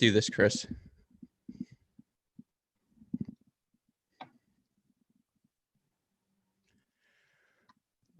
do this, Chris.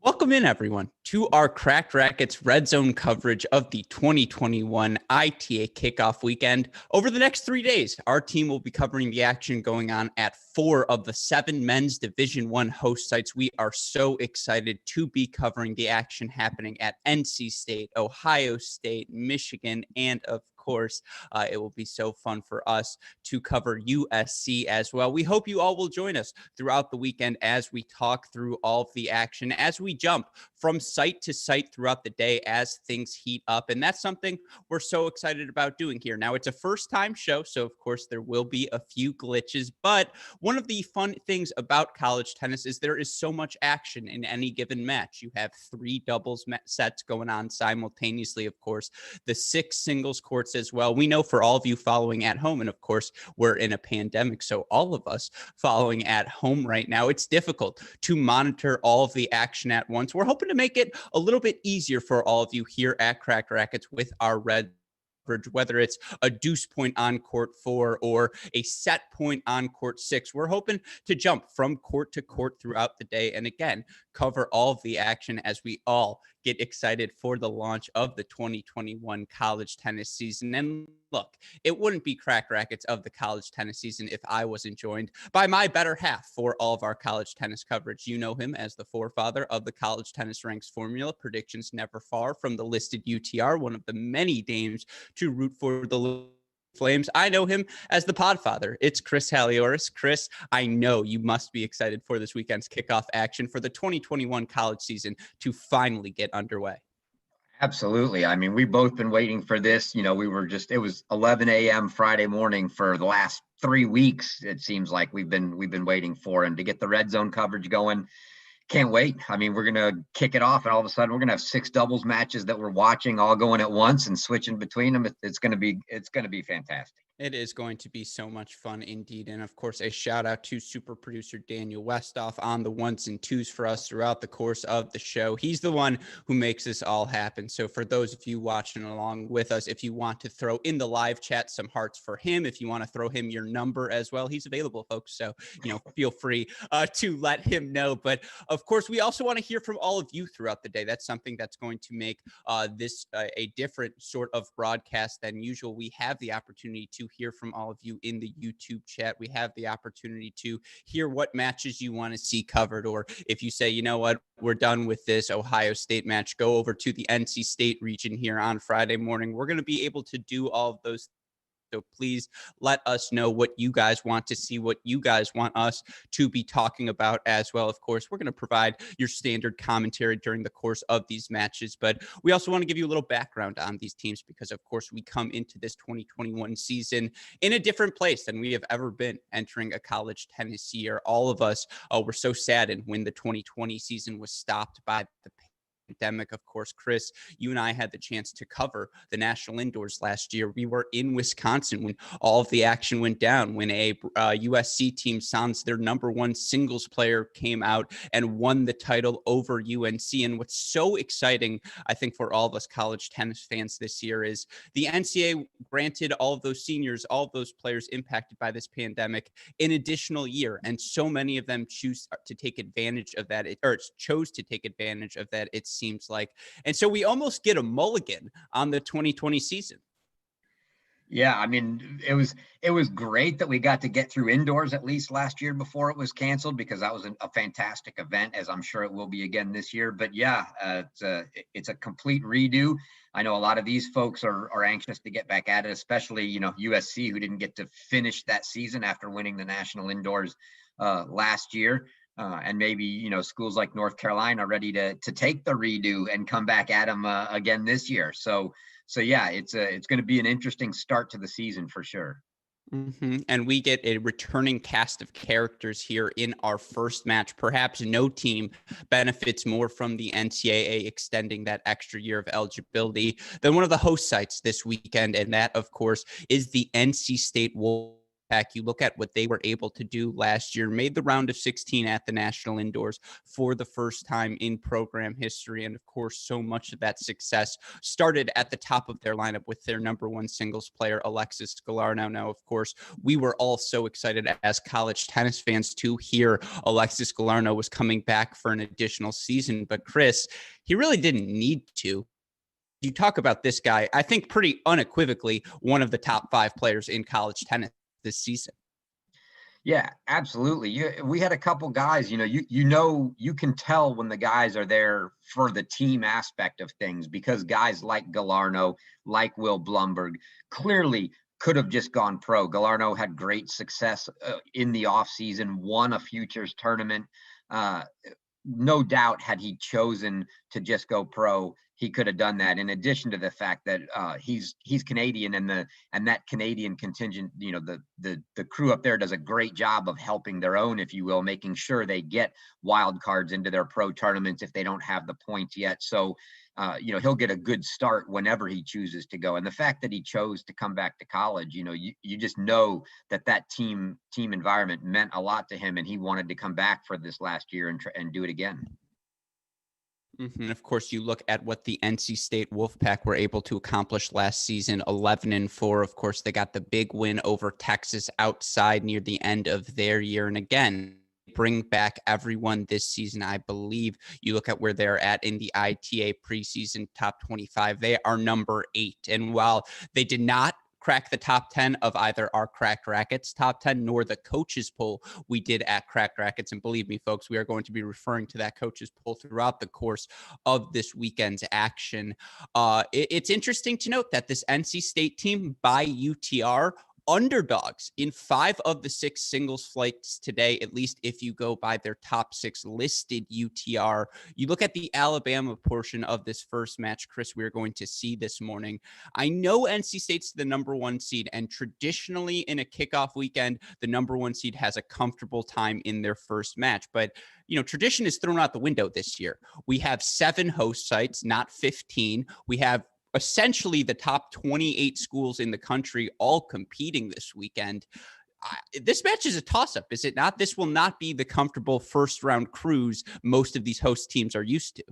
Welcome in, everyone, to our Cracked Racquets Redzone coverage of the 2021 ITA Kickoff weekend. Over the next 3 days, our team will be covering the action going on at 4 of the 7 men's Division I host sites. We are so excited to be covering the action happening at NC State, Ohio State, Michigan, and of course, it will be so fun for us to cover USC as well. We hope you all will join us throughout the weekend as we talk through all of the action, as we jump from site to site throughout the day as things heat up. And that's something we're so excited about doing here. Now, it's a first-time show, so of course there will be a few glitches, but one of the fun things about college tennis is there is so much action in any given match. You have 3 doubles sets going on simultaneously, of course, the 6 singles courts as well. We know for all of you following at home, and of course, we're in a pandemic, so all of us following at home right now, it's difficult to monitor all of the action at once. We're hoping to make it a little bit easier for all of you here at Cracked Racquets with our whether it's a deuce point on court 4 or a set point on court 6. We're hoping to jump from court to court throughout the day and again, cover all of the action as we all get excited for the launch of the 2021 college tennis season. And look, it wouldn't be Cracked Racquets of the college tennis season if I wasn't joined by my better half for all of our college tennis coverage. You know him as the forefather of the college tennis ranks formula, predictions never far from the listed UTR, one of the many dames to root for the Flames. I know him as the podfather. It's Chris Halioris. Chris, I know you must be excited for this weekend's kickoff action for the 2021 college season to finally get underway. Absolutely. I mean, we've both been waiting for this. You know, it was 11 a.m. Friday morning for the last 3 weeks. It seems like we've been waiting for, and to get the red zone coverage going. Can't wait. I mean, we're going to kick it off and all of a sudden we're going to have 6 doubles matches that we're watching all going at once and switching between them. It's going to be fantastic. It is going to be so much fun indeed. And of course, a shout out to super producer Daniel Westoff on the 1s and 2s for us throughout the course of the show. He's the one who makes this all happen. So for those of you watching along with us, if you want to throw in the live chat some hearts for him, if you want to throw him your number as well, he's available, folks. So, feel free to let him know. But of course, we also want to hear from all of you throughout the day. That's something that's going to make this a different sort of broadcast than usual. We have the opportunity to hear from all of you in the YouTube chat. We have the opportunity to hear what matches you want to see covered, or if you say, you know what, we're done with this Ohio State match, go over to the NC State region here on Friday morning. We're going to be able to do all of those. So please let us know what you guys want to see, what you guys want us to be talking about as well. Of course, we're going to provide your standard commentary during the course of these matches, but we also want to give you a little background on these teams because, of course, we come into this 2021 season in a different place than we have ever been entering a college tennis year. All of us were so saddened when the 2020 season was stopped by the pandemic. Of course, Chris, you and I had the chance to cover the national indoors last year. We were in Wisconsin when all of the action went down, when a USC team, sans their number 1 singles player, came out and won the title over UNC. And what's so exciting, I think, for all of us college tennis fans this year is the NCAA granted all of those seniors, all of those players impacted by this pandemic, an additional year. And so many of them chose to take advantage of that, it seems like. And so we almost get a mulligan on the 2020 season. Yeah, I mean, it was great that we got to get through indoors at least last year before it was canceled, because that was a fantastic event, as I'm sure it will be again this year. But yeah, it's a complete redo. I know a lot of these folks are anxious to get back at it, especially, USC, who didn't get to finish that season after winning the national indoors last year. And maybe, schools like North Carolina are ready to take the redo and come back at them again this year. So yeah, it's going to be an interesting start to the season for sure. Mm-hmm. And we get a returning cast of characters here in our first match. Perhaps no team benefits more from the NCAA extending that extra year of eligibility than one of the host sites this weekend. And that, of course, is the NC State Wolves You look at what they were able to do last year, made the round of 16 at the National Indoors for the first time in program history. And of course, so much of that success started at the top of their lineup with their number one singles player, Alexis Galarneau. Now, of course, we were all so excited as college tennis fans to hear Alexis Galarneau was coming back for an additional season. But Chris, he really didn't need to. You talk about this guy, I think pretty unequivocally, one of the top 5 players in college tennis this season. Yeah, absolutely. We had a couple guys, you can tell when the guys are there for the team aspect of things, because guys like Galarneau, like Will Blumberg, clearly could have just gone pro. Galarneau had great success in the offseason, won a futures tournament. No doubt, had he chosen to just go pro, he could have done that. In addition to the fact that he's Canadian, and that Canadian contingent, the crew up there does a great job of helping their own, if you will, making sure they get wild cards into their pro tournaments if they don't have the points yet. So he'll get a good start whenever he chooses to go. And the fact that he chose to come back to college, you just know that team environment meant a lot to him, and he wanted to come back for this last year and do it again. Mm-hmm. Of course, you look at what the NC State Wolfpack were able to accomplish last season, 11-4. Of course, they got the big win over Texas outside near the end of their year. And again, bring back everyone this season. I believe you look at where they're at in the ITA preseason top 25, they are number 8. And while they did not crack the top 10 of either our Cracked Racquets top 10 nor the coaches poll we did at Cracked Racquets, and believe me, folks, we are going to be referring to that coaches poll throughout the course of this weekend's action. It's interesting to note that this NC State team by UTR underdogs in 5 of the 6 singles flights today, at least if you go by their top 6 listed UTR. You look at the Alabama portion of this first match, Chris, we're going to see this morning. I know NC State's the number 1 seed, and traditionally in a kickoff weekend, the number 1 seed has a comfortable time in their first match. But tradition is thrown out the window this year. We have 7 host sites, not 15. We have essentially the top 28 schools in the country all competing this weekend. This match is a toss-up, is it not? This will not be the comfortable first-round cruise most of these host teams are used to.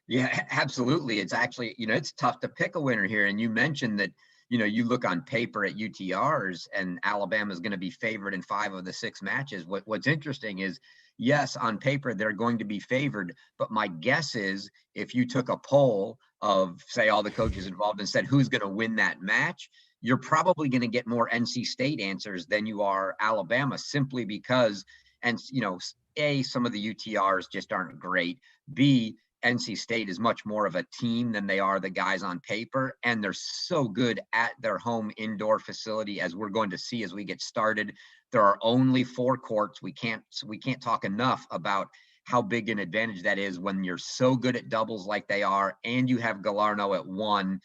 Yeah, absolutely. It's actually, it's tough to pick a winner here. And you mentioned that, you look on paper at UTRs and Alabama's going to be favored in 5 of the 6 matches. What's interesting is, yes, on paper, they're going to be favored. But my guess is if you took a poll of, say, all the coaches involved and said, who's going to win that match, you're probably going to get more NC State answers than you are Alabama, simply because, A, some of the UTRs just aren't great. B, NC State is much more of a team than they are the guys on paper, and they're so good at their home indoor facility, as we're going to see as we get started. There are only 4 courts. We can't talk enough about how big an advantage that is when you're so good at doubles like they are, and you have Galarneau at 1.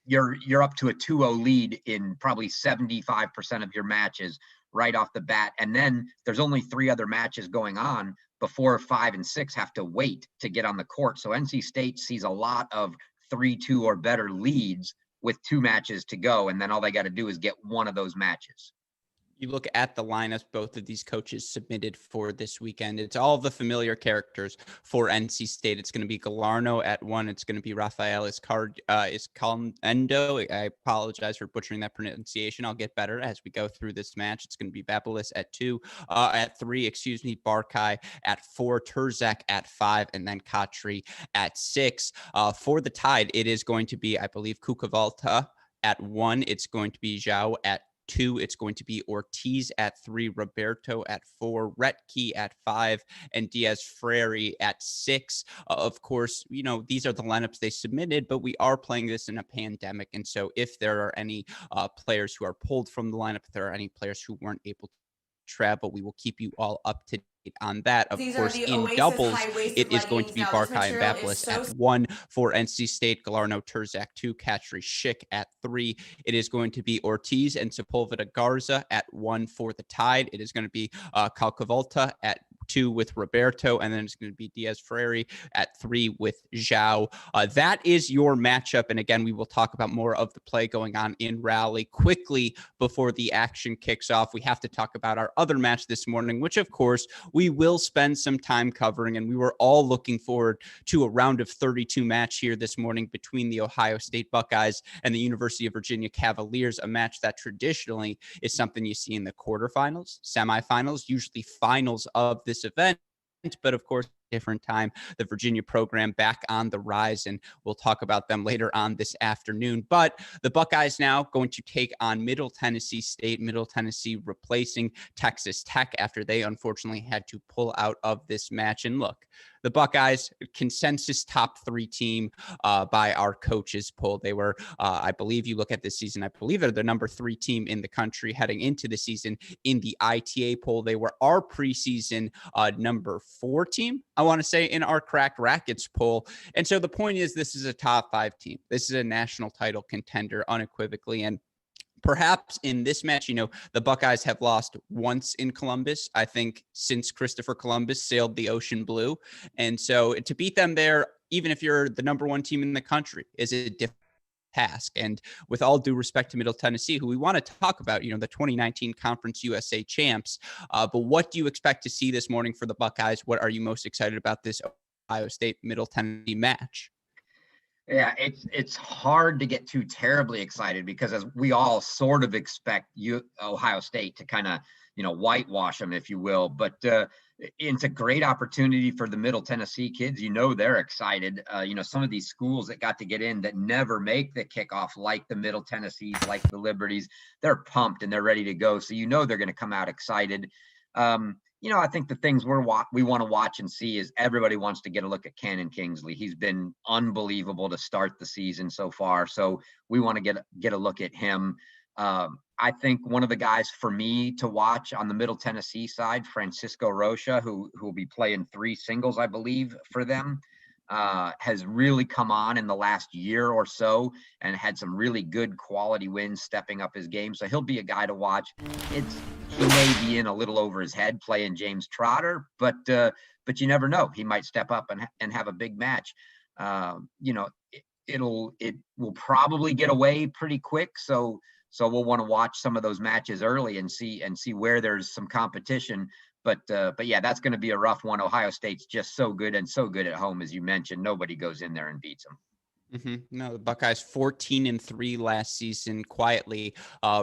You're up to a 2-0 lead in probably 75% of your matches right off the bat. And then there's only 3 other matches going on before 5 and 6 have to wait to get on the court. So NC State sees a lot of 3-2 or better leads with 2 matches to go. And then all they got to do is get one of those matches. You look at the lineups both of these coaches submitted for this weekend. It's all the familiar characters for NC State. It's going to be Galarneau at 1. It's going to be Rafael Iscalendo. I apologize for butchering that pronunciation. I'll get better as we go through this match. It's going to be Babelis at 2. At 3, Barkai at 4, Turzak at 5, and then Katri at 6. For the Tide, it is going to be, I believe, Kukavalta at 1. It's going to be Zhao at 2. It's going to be Ortiz at 3, Roberto at 4, Retke at 5, and Diaz Freri at 6. Of course, these are the lineups they submitted, but we are playing this in a pandemic. And so if there are any players who are pulled from the lineup, if there are any players who weren't able to travel, we will keep you all up to date on that. Of course, in doubles, it is going to be Barkai and Babelis at 1 for NC State, Galarneau, Turzak 2, Katri Schick at 3. It is going to be Ortiz and Sepulveda Garza at 1 for the Tide. It is going to be Kalkavolta at 2 with Roberto, and then it's going to be Diaz Ferreri at 3 with Zhao. That is your matchup. And again, we will talk about more of the play going on in Raleigh quickly before the action kicks off. We have to talk about our other match this morning, which of course we will spend some time covering. And we were all looking forward to a round of 32 match here this morning between the Ohio State Buckeyes and the University of Virginia Cavaliers, a match that traditionally is something you see in the quarterfinals, semifinals, usually finals of this event. But of course, different time, the Virginia program back on the rise, and we'll talk about them later on this afternoon. But the Buckeyes now going to take on Middle Tennessee State, Middle Tennessee replacing Texas Tech after they unfortunately had to pull out of this match. And look, the Buckeyes, consensus top 3 team by our coaches poll. They were, I believe you look at this season, I believe they're the number 3 team in the country heading into the season in the ITA poll. They were our preseason number 4 team, I want to say, in our Cracked Racquets poll. And so the point is, this is a top 5 team. This is a national title contender unequivocally. And perhaps in this match, the Buckeyes have lost once in Columbus, I think, since Christopher Columbus sailed the ocean blue. And so to beat them there, even if you're the number 1 team in the country, is a difficult task. And with all due respect to Middle Tennessee, who we want to talk about, the 2019 Conference USA champs. But what do you expect to see this morning for the Buckeyes? What are you most excited about this Ohio State Middle Tennessee match? Yeah, it's hard to get too terribly excited because as we all sort of expect Ohio State to kind of, whitewash them, if you will. But it's a great opportunity for the Middle Tennessee kids. They're excited. Some of these schools that got to get in that never make the kickoff, like the Middle Tennessees, like the Liberties, they're pumped and they're ready to go. So they're going to come out excited. I think the things we want to watch and see is everybody wants to get a look at Cannon Kingsley. He's been unbelievable to start the season so far. So we want to get a look at him. I think one of the guys for me to watch on the Middle Tennessee side, Francisco Rocha, who will be playing 3 singles, I believe, for them, has really come on in the last year or so and had some really good quality wins, stepping up his game. So he'll be a guy to watch. He may be in a little over his head playing James Trotter, but you never know. He might step up and have a big match. It will probably get away pretty quick. So we'll want to watch some of those matches early and see where there's some competition. But yeah, that's going to be a rough one. Ohio State's just so good and so good at home, as you mentioned. Nobody goes in there and beats them. No, the Buckeyes 14-3 last season quietly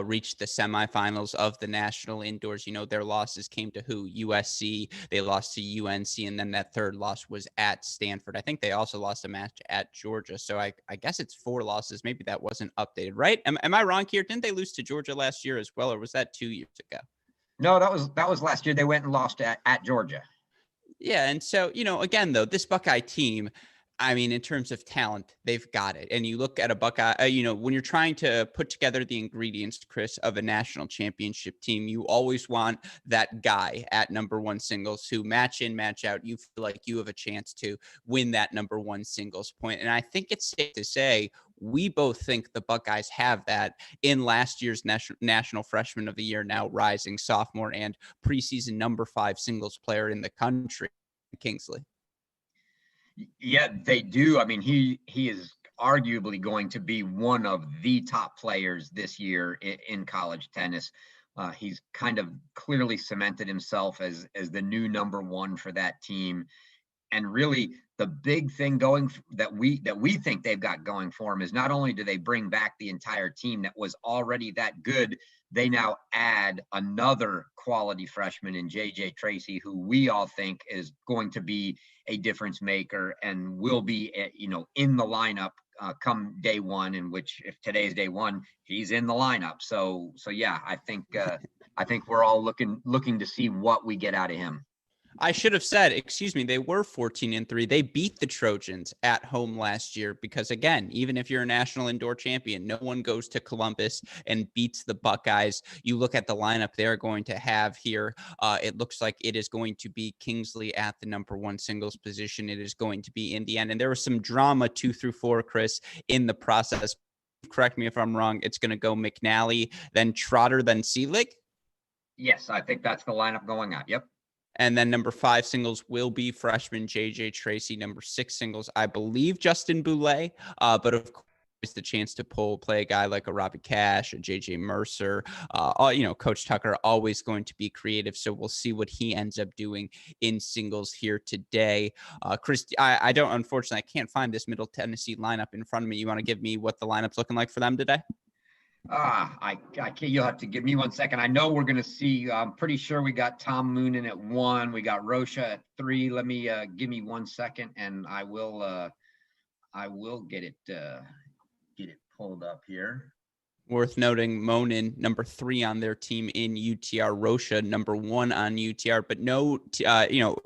reached the semifinals of the national indoors. Their losses came to who? USC. They lost to UNC, and then that third loss was at Stanford. I think they also lost a match at Georgia. So I guess it's 4 losses. Maybe that wasn't updated, right? Am I wrong here? Didn't they lose to Georgia last year as well, or was that 2 years ago? No, that was last year. They went and lost at Georgia. Yeah, and so, again, though, this Buckeye team, I mean, in terms of talent, they've got it. And you look at a Buckeye, when you're trying to put together the ingredients, Chris, of a national championship team, you always want that guy at number 1 singles who match in, match out. You feel like you have a chance to win that number 1 singles point. And I think it's safe to say we both think the Buckeyes have that in last year's National Freshman of the Year, now rising sophomore and preseason number 5 singles player in the country, Kingsley. Yeah, they do. I mean, he is arguably going to be one of the top players this year in college tennis. He's kind of clearly cemented himself as the new number 1 for that team. And really, the big thing that we think they've got going for them is not only do they bring back the entire team that was already that good, they now add another quality freshman in JJ Tracy, who we all think is going to be a difference maker and will be, in the lineup come day 1. In which, if today's day 1, he's in the lineup. So yeah, I think we're all looking to see what we get out of him. I should have said, excuse me, they were 14-3. They beat the Trojans at home last year because, again, even if you're a national indoor champion, no one goes to Columbus and beats the Buckeyes. You look at the lineup they're going to have here. It looks like it is going to be Kingsley at the number 1 singles position. It is going to be in the end. And there was some drama 2 through 4, Chris, in the process. Correct me if I'm wrong. It's going to go McNally, then Trotter, then Seelig. Yes, I think that's the lineup going out. Yep. And then number 5 singles will be freshman JJ Tracy. Number 6 singles, I believe Justin Boulay. But of course, the chance to play a guy like a Robbie Cash, a JJ Mercer. Coach Tucker always going to be creative. So we'll see what he ends up doing in singles here today. Chris, unfortunately, I can't find this Middle Tennessee lineup in front of me. You want to give me what the lineup's looking like for them today? I can't. You'll have to give me 1 second. I know we're going to see. I'm pretty sure we got Tom Moonen at 1. We got Rocha at 3. Let me give me 1 second, and I will get it pulled up here. Worth noting, Monin, number 3 on their team in UTR, Rocha, number 1 on UTR, but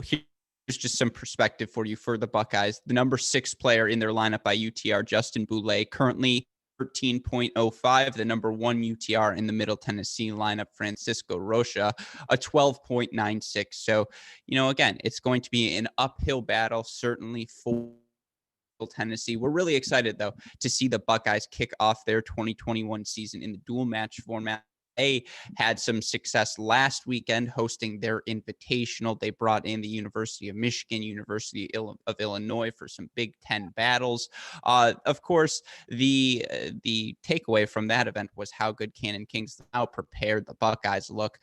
here's just some perspective for you for the Buckeyes. The number 6 player in their lineup by UTR, Justin Boulay, currently 13.05. The number 1 UTR in the Middle Tennessee lineup, Francisco Rocha, a 12.96. So, again, it's going to be an uphill battle, certainly for Tennessee. We're really excited, though, to see the Buckeyes kick off their 2021 season in the dual match format. They had some success last weekend hosting their invitational. They brought in the University of Michigan, University of Illinois for some Big Ten battles. Of course, the takeaway from that event was how good Cannon Kings now prepared the Buckeyes look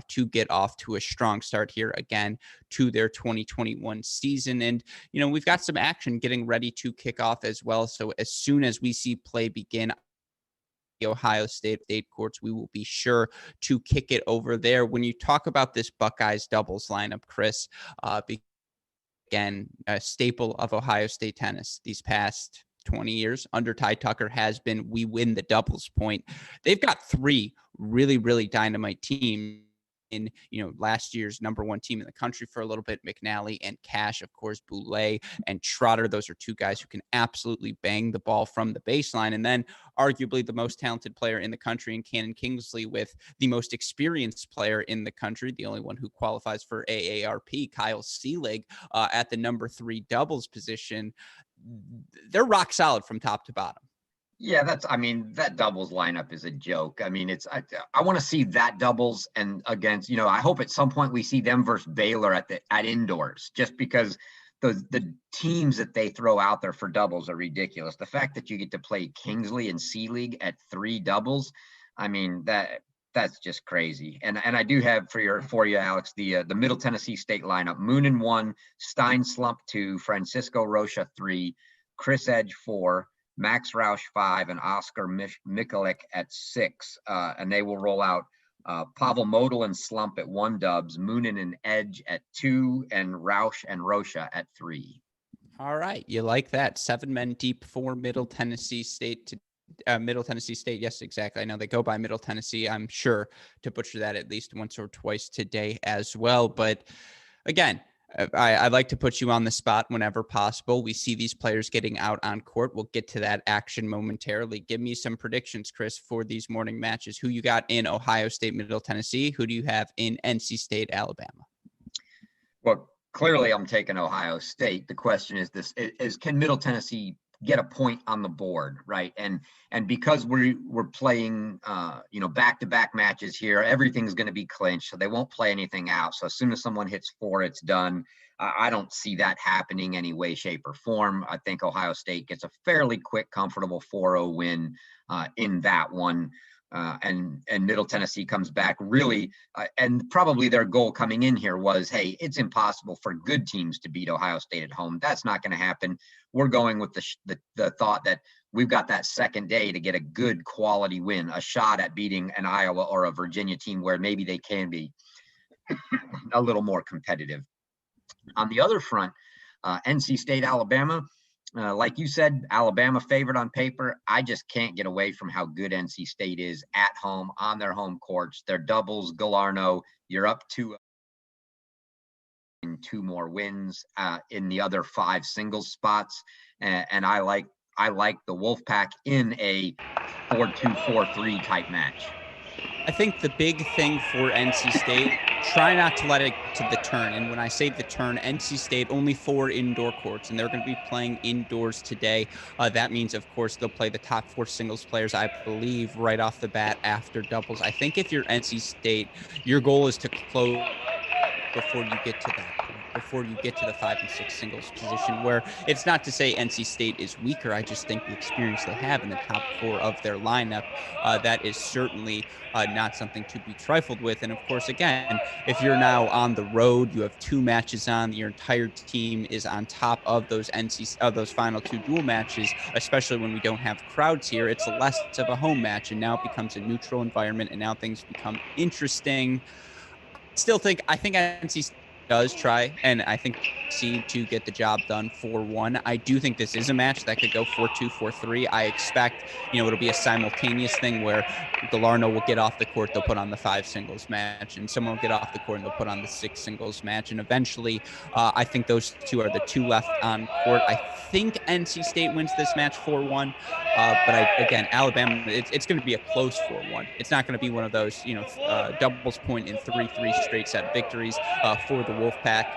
to get off to a strong start here again to their 2021 season. And, we've got some action getting ready to kick off as well. So as soon as we see play begin, the Ohio State courts, we will be sure to kick it over there. When you talk about this Buckeyes doubles lineup, Chris, again, a staple of Ohio State tennis these past 20 years under Ty Tucker has been we win the doubles point. They've got 3 really, really dynamite teams in, last year's number 1 team in the country for a little bit, McNally and Cash, of course, Boulay and Trotter. Those are 2 guys who can absolutely bang the ball from the baseline. And then arguably the most talented player in the country in Cannon Kingsley with the most experienced player in the country, the only one who qualifies for AARP, Kyle Seelig, at the number 3 doubles position. They're rock solid from top to bottom. Yeah, that doubles lineup is a joke. I mean, I want to see that doubles and against, I hope at some point we see them versus Baylor at indoors, just because the teams that they throw out there for doubles are ridiculous. The fact that you get to play Kingsley and Seelig at 3 doubles, I mean, that's just crazy. And I do have for you, Alex, the Middle Tennessee State lineup: Moonen 1, Stein Slump 2, Francisco Rocha 3, Chris Edge 4, Max Roush 5, and Oscar Mikulik at 6. And they will roll out Pavel Model and Slump at 1 dubs, Moonen and Edge at 2, and Roush and Rocha at 3. All right. You like that. 7 men deep for Middle Tennessee State. Middle Tennessee State. Yes, exactly. I know they go by Middle Tennessee. I'm sure to butcher that at least once or twice today as well. But again, I'd like to put you on the spot whenever possible. We see these players getting out on court. We'll get to that action momentarily. Give me some predictions, Chris, for these morning matches. Who you got in Ohio State, Middle Tennessee? Who do you have in NC State, Alabama? Well, clearly I'm taking Ohio State. The question is can Middle Tennessee get a point on the board, right? And because we're playing back-to-back matches here, everything's going to be clinched, so they won't play anything out. So as soon as someone hits 4, it's done. I don't see that happening any way, shape, or form. I think Ohio State gets a fairly quick, comfortable 4-0 win in that one. And Middle Tennessee comes back really, and probably their goal coming in here was, hey, it's impossible for good teams to beat Ohio State at home. That's not going to happen. We're going with the thought that we've got that second day to get a good quality win, a shot at beating an Iowa or a Virginia team where maybe they can be a little more competitive. On the other front, NC State, Alabama. Like you said, Alabama favored on paper. I just can't get away from how good NC State is at home on their home courts. Their doubles, Galarno, you're up to 2 more wins in the other 5 singles spots. And I like the Wolfpack in a 4-2, 4-3 type match. I think the big thing for NC State, try not to let it to the turn. And when I say the turn, NC State only 4 indoor courts, and they're going to be playing indoors today. That means, of course, they'll play the top 4 singles players, I believe, right off the bat after doubles. I think if you're NC State, your goal is to close before you get to that point, before you get to the 5 and 6 singles position, where it's not to say NC State is weaker. I just think the experience they have in the top four of their lineup, that is certainly not something to be trifled with. And of course, again, if you're now on the road, you have two matches on, your entire team is on top of those those final two dual matches, especially when we don't have crowds here. It's less of a home match, and now it becomes a neutral environment, and now things become interesting. I think NC does try, and I think seed to get the job done 4-1. I do think this is a match that could go 4-2, 4-3. I expect, it'll be a simultaneous thing where Galarno will get off the court, they'll put on the 5 singles match, and someone will get off the court and they'll put on the 6 singles match. And eventually, I think those two are the two left on court. I think NC State wins this match 4-1. Again, Alabama, it's going to be a close 4-1. It's not going to be one of those, doubles point in 3 straight set victories for the Wolfpack.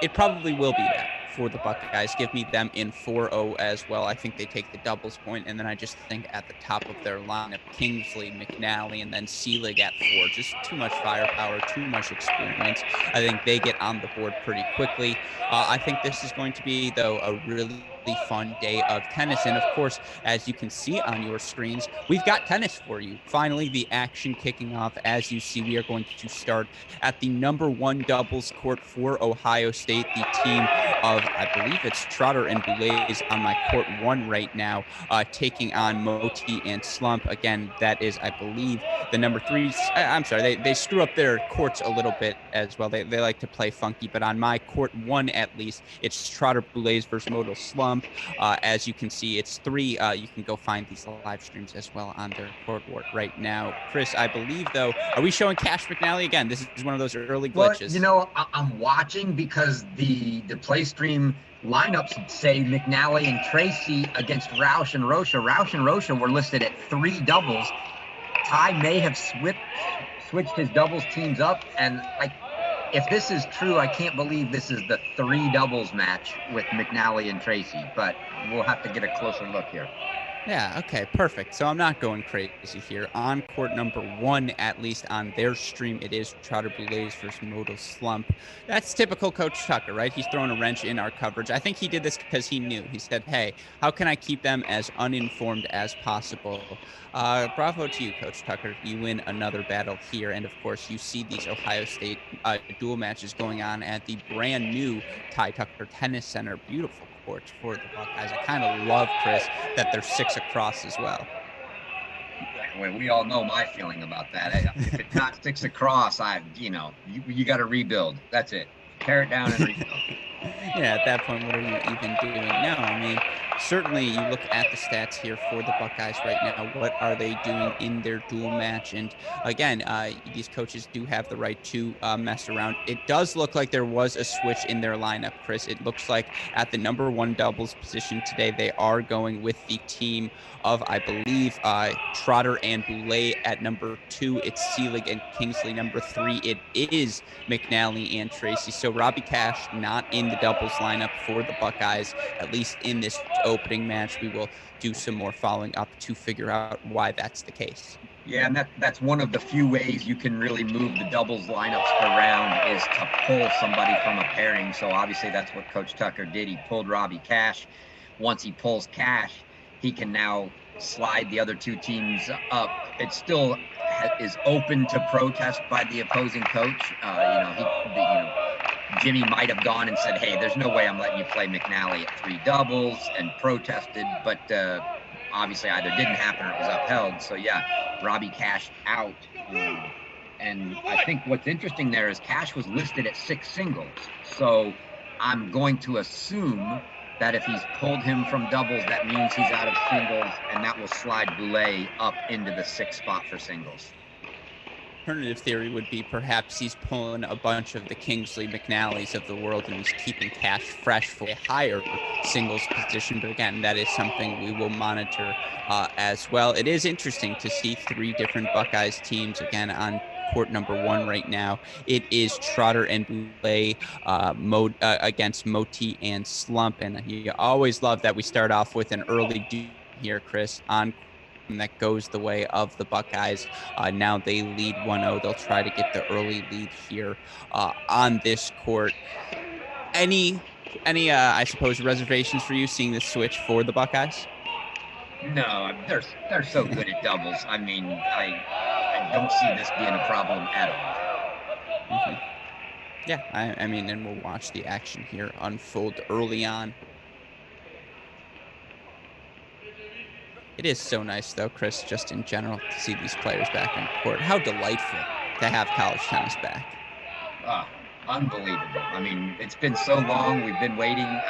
It probably will be that for the Buckeyes. Give me them in 4-0 as well. I think they take the doubles point, and then I just think at the top of their lineup, Kingsley, McNally, and then Seelig at 4. Just too much firepower, too much experience. I think they get on the board pretty quickly. I think this is going to be, though, a really fun day of tennis. And of course, as you can see on your screens, we've got tennis for you. Finally, the action kicking off. As you see, we are going to start at the number 1 doubles court for Ohio State, the team of, I believe it's Trotter and Boulez on my court 1 right now, taking on Moti and Slump. Again, that is, I believe, the number 3. I'm sorry, they screw up their courts a little bit as well. They like to play funky, but on my court 1 at least, it's Trotter Boulez versus Modal Slump. As you can see, it's 3. You can go find these live streams as well on their court right now. Chris, I believe, though, are we showing Cash McNally again? This is one of those early glitches. Well, I'm watching because the play stream lineups say McNally and Tracy against Roush and Rocha. Roush and Rocha were listed at 3 doubles. Ty may have switched his doubles teams up, and if this is true, I can't believe this is the 3 doubles match with McNally and Tracy, but we'll have to get a closer look here. Yeah, okay, perfect. So I'm not going crazy here. On court number 1, at least on their stream, it is Trotter Boulez versus Modal Slump. That's typical Coach Tucker, right? He's throwing a wrench in our coverage. I think he did this because he knew. He said, hey, how can I keep them as uninformed as possible? Bravo to you, Coach Tucker. You win another battle here. And of course, you see these Ohio State dual matches going on at the brand new Ty Tucker Tennis Center. Beautiful courts for the Buckeyes. I kind of love, Chris, that they're 6 across as well. Well, we all know my feeling about that. If it's not 6 across, you got to rebuild. That's it. Tear it down and rebuild. Yeah, at that point, what are you even doing? No, I mean, certainly you look at the stats here for the Buckeyes right now. What are they doing in their dual match? And again, these coaches do have the right to mess around. It does look like there was a switch in their lineup, Chris. It looks like at the number 1 doubles position today, they are going with the team of, I believe, Trotter and Boulez at number 2. It's Seelig and Kingsley. Number 3, it is McNally and Tracy. So Robbie Cash not in the doubles lineup for the Buckeyes, at least in this opening match. We will do some more following up to figure out why that's the case. Yeah, and that's one of the few ways you can really move the doubles lineups around is to pull somebody from a pairing. So obviously that's what Coach Tucker did. He pulled Robbie Cash. Once he pulls Cash, he can now slide the other 2 teams up. It still is open to protest by the opposing coach. Jimmy might have gone and said, hey, there's no way I'm letting you play McNally at 3 doubles, and protested, but obviously either didn't happen or it was upheld. So yeah, Robbie Cash out. And I think what's interesting there is Cash was listed at 6 singles. So I'm going to assume that if he's pulled him from doubles, that means he's out of singles, and that will slide Boulez up into the 6th spot for singles. Alternative theory would be perhaps he's pulling a bunch of the Kingsley McNallys of the world and he's keeping Cash fresh for a higher singles position. But again, that is something we will monitor as well. It is interesting to see 3 different Buckeyes teams again on court number 1 right now. It is Trotter and Boulez against Moti and Slump. And you always love that we start off with an early duel here, Chris, on that goes the way of the Buckeyes. Now they lead 1-0. They'll try to get the early lead here on this court. Any I suppose reservations for you seeing the switch for the Buckeyes? No, they're so good at doubles. I mean, I don't see this being a problem at all. Mm-hmm. Yeah, I mean, and we'll watch the action here unfold early on. It is so nice, though, Chris, just in general, to see these players back on court. How delightful to have college tennis back. Unbelievable. I mean, it's been so long. We've been waiting.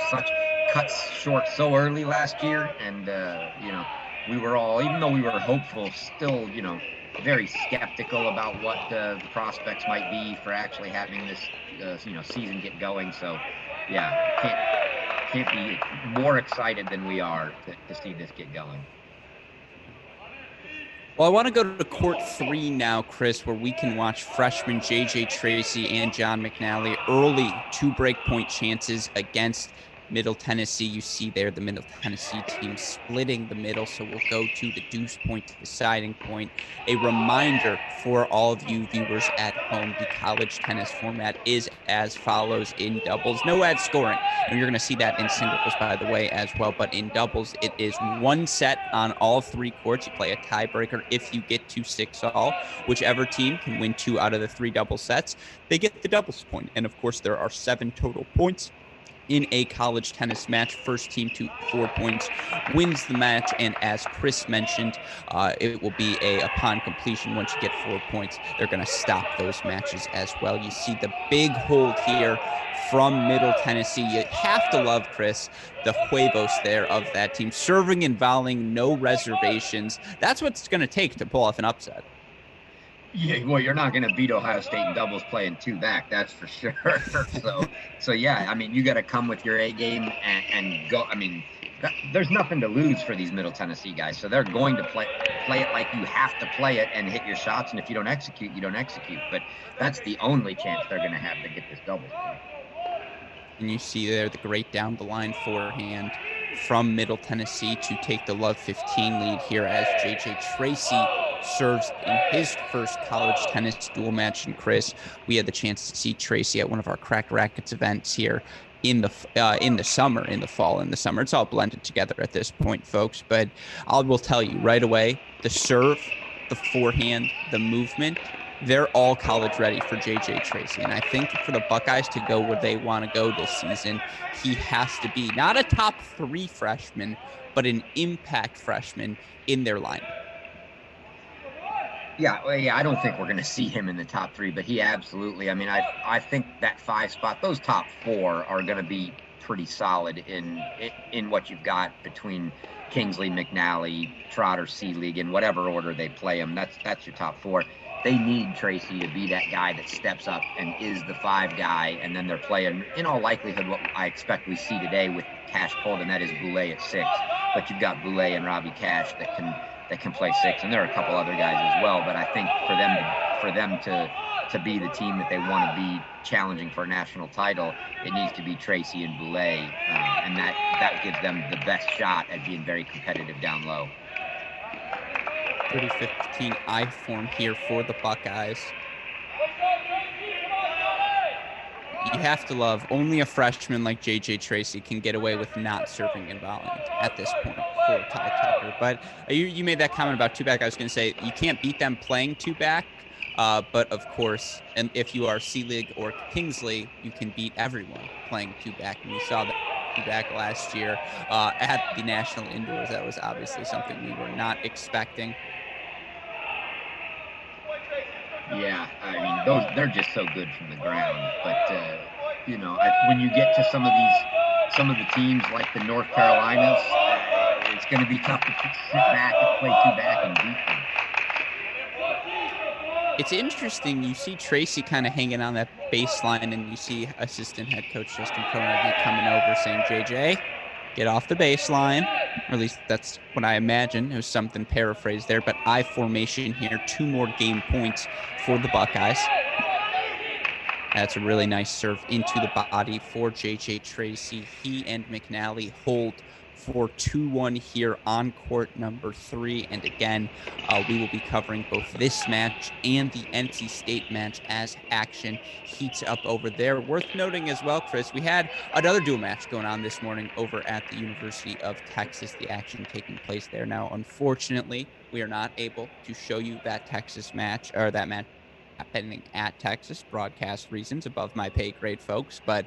Such cuts short so early last year. And, we were all, even though we were hopeful, still, very skeptical about what the prospects might be for actually having this, season get going. So, yeah, can't be more excited than we are to see this get going. Well, I want to go to court 3 now, Chris, where we can watch freshman JJ Tracy and John McNally early 2 breakpoint chances against Middle Tennessee. You see there the Middle Tennessee team splitting the middle, so we'll go to the deuce point, deciding point. A reminder for all of you viewers at home, the college tennis format is as follows in doubles. No ad scoring, and you're going to see that in singles, by the way, as well. But in doubles, it is 1 set on all 3 courts. You play a tiebreaker if you get to 6-all. Whichever team can win 2 out of the 3 double sets, they get the doubles point. And of course, there are 7 total points in a college tennis match. First team to 4 points wins the match. And as Chris mentioned, it will be upon completion, once you get 4 points, they're going to stop those matches as well. You see the big hold here from Middle Tennessee. You have to love, Chris, the huevos there of that team. Serving and volleying, no reservations. That's what it's going to take to pull off an upset. Yeah, well, you're not going to beat Ohio State in doubles playing 2 back, that's for sure. so yeah, I mean, you got to come with your A game and go. I mean, there's nothing to lose for these Middle Tennessee guys, so they're going to play it like you have to play it and hit your shots. And if you don't execute, you don't execute. But that's the only chance they're going to have to get this doubles point. And you see there the great down the line forehand from Middle Tennessee to take the Love 15 lead here as JJ Tracy serves in his first college tennis dual match. And Chris, we had the chance to see Tracy at one of our Cracked Racquets events here in the summer, in the fall, in the summer. It's all blended together at this point, folks. But I will tell you right away, the serve, the forehand, the movement, they're all college ready for JJ Tracy. And I think for the Buckeyes to go where they want to go this season, he has to be not a top 3 freshman, but an impact freshman in their lineup. Yeah, I don't think we're going to see him in the top 3, but he absolutely. I mean, I think that 5 spot, those top 4 are going to be pretty solid in what you've got between Kingsley, McNally, Trotter, Seelig, in whatever order they play them. That's your top 4. They need Tracy to be that guy that steps up and is the 5 guy, and then they're playing, in all likelihood, what I expect we see today with Cash pulled, and that is Boulay at 6. But you've got Boulay and Robbie Cash that can play 6, and there are a couple other guys as well. But I think for them to be the team that they want to be, challenging for a national title, it needs to be Tracy and Boulay, and that gives them the best shot at being very competitive down low. 30-15 I form here for the Buckeyes. You have to love, only a freshman like JJ Tracy can get away with not serving and volleying at this point for Ty Tucker. But you made that comment about 2-back. I was going to say you can't beat them playing 2-back. But of course, and if you are Seelig or Kingsley, you can beat everyone playing 2-back. And we saw that 2-back last year at the National Indoors. That was obviously something we were not expecting. Yeah, I mean, they're just so good from the ground. But when you get to some of the teams like the North Carolinas, it's going to be tough to sit back and play 2-back and beat them. It's interesting. You see Tracy kind of hanging on that baseline, and you see assistant head coach Justin Koenig coming over saying, JJ, get off the baseline. Or at least that's what I imagine. It was something paraphrased there, but I formation here. 2 more game points for the Buckeyes. That's a really nice serve into the body for JJ Tracy. He and McNally hold for 2-1 here on court number 3. And again, we will be covering both this match and the NC State match as action heats up over there. Worth noting as well, Chris, we had another dual match going on this morning over at the University of Texas, the action taking place there. Now, unfortunately, we are not able to show you that Texas match, or that match happening at Texas, broadcast reasons, above my pay grade, folks. But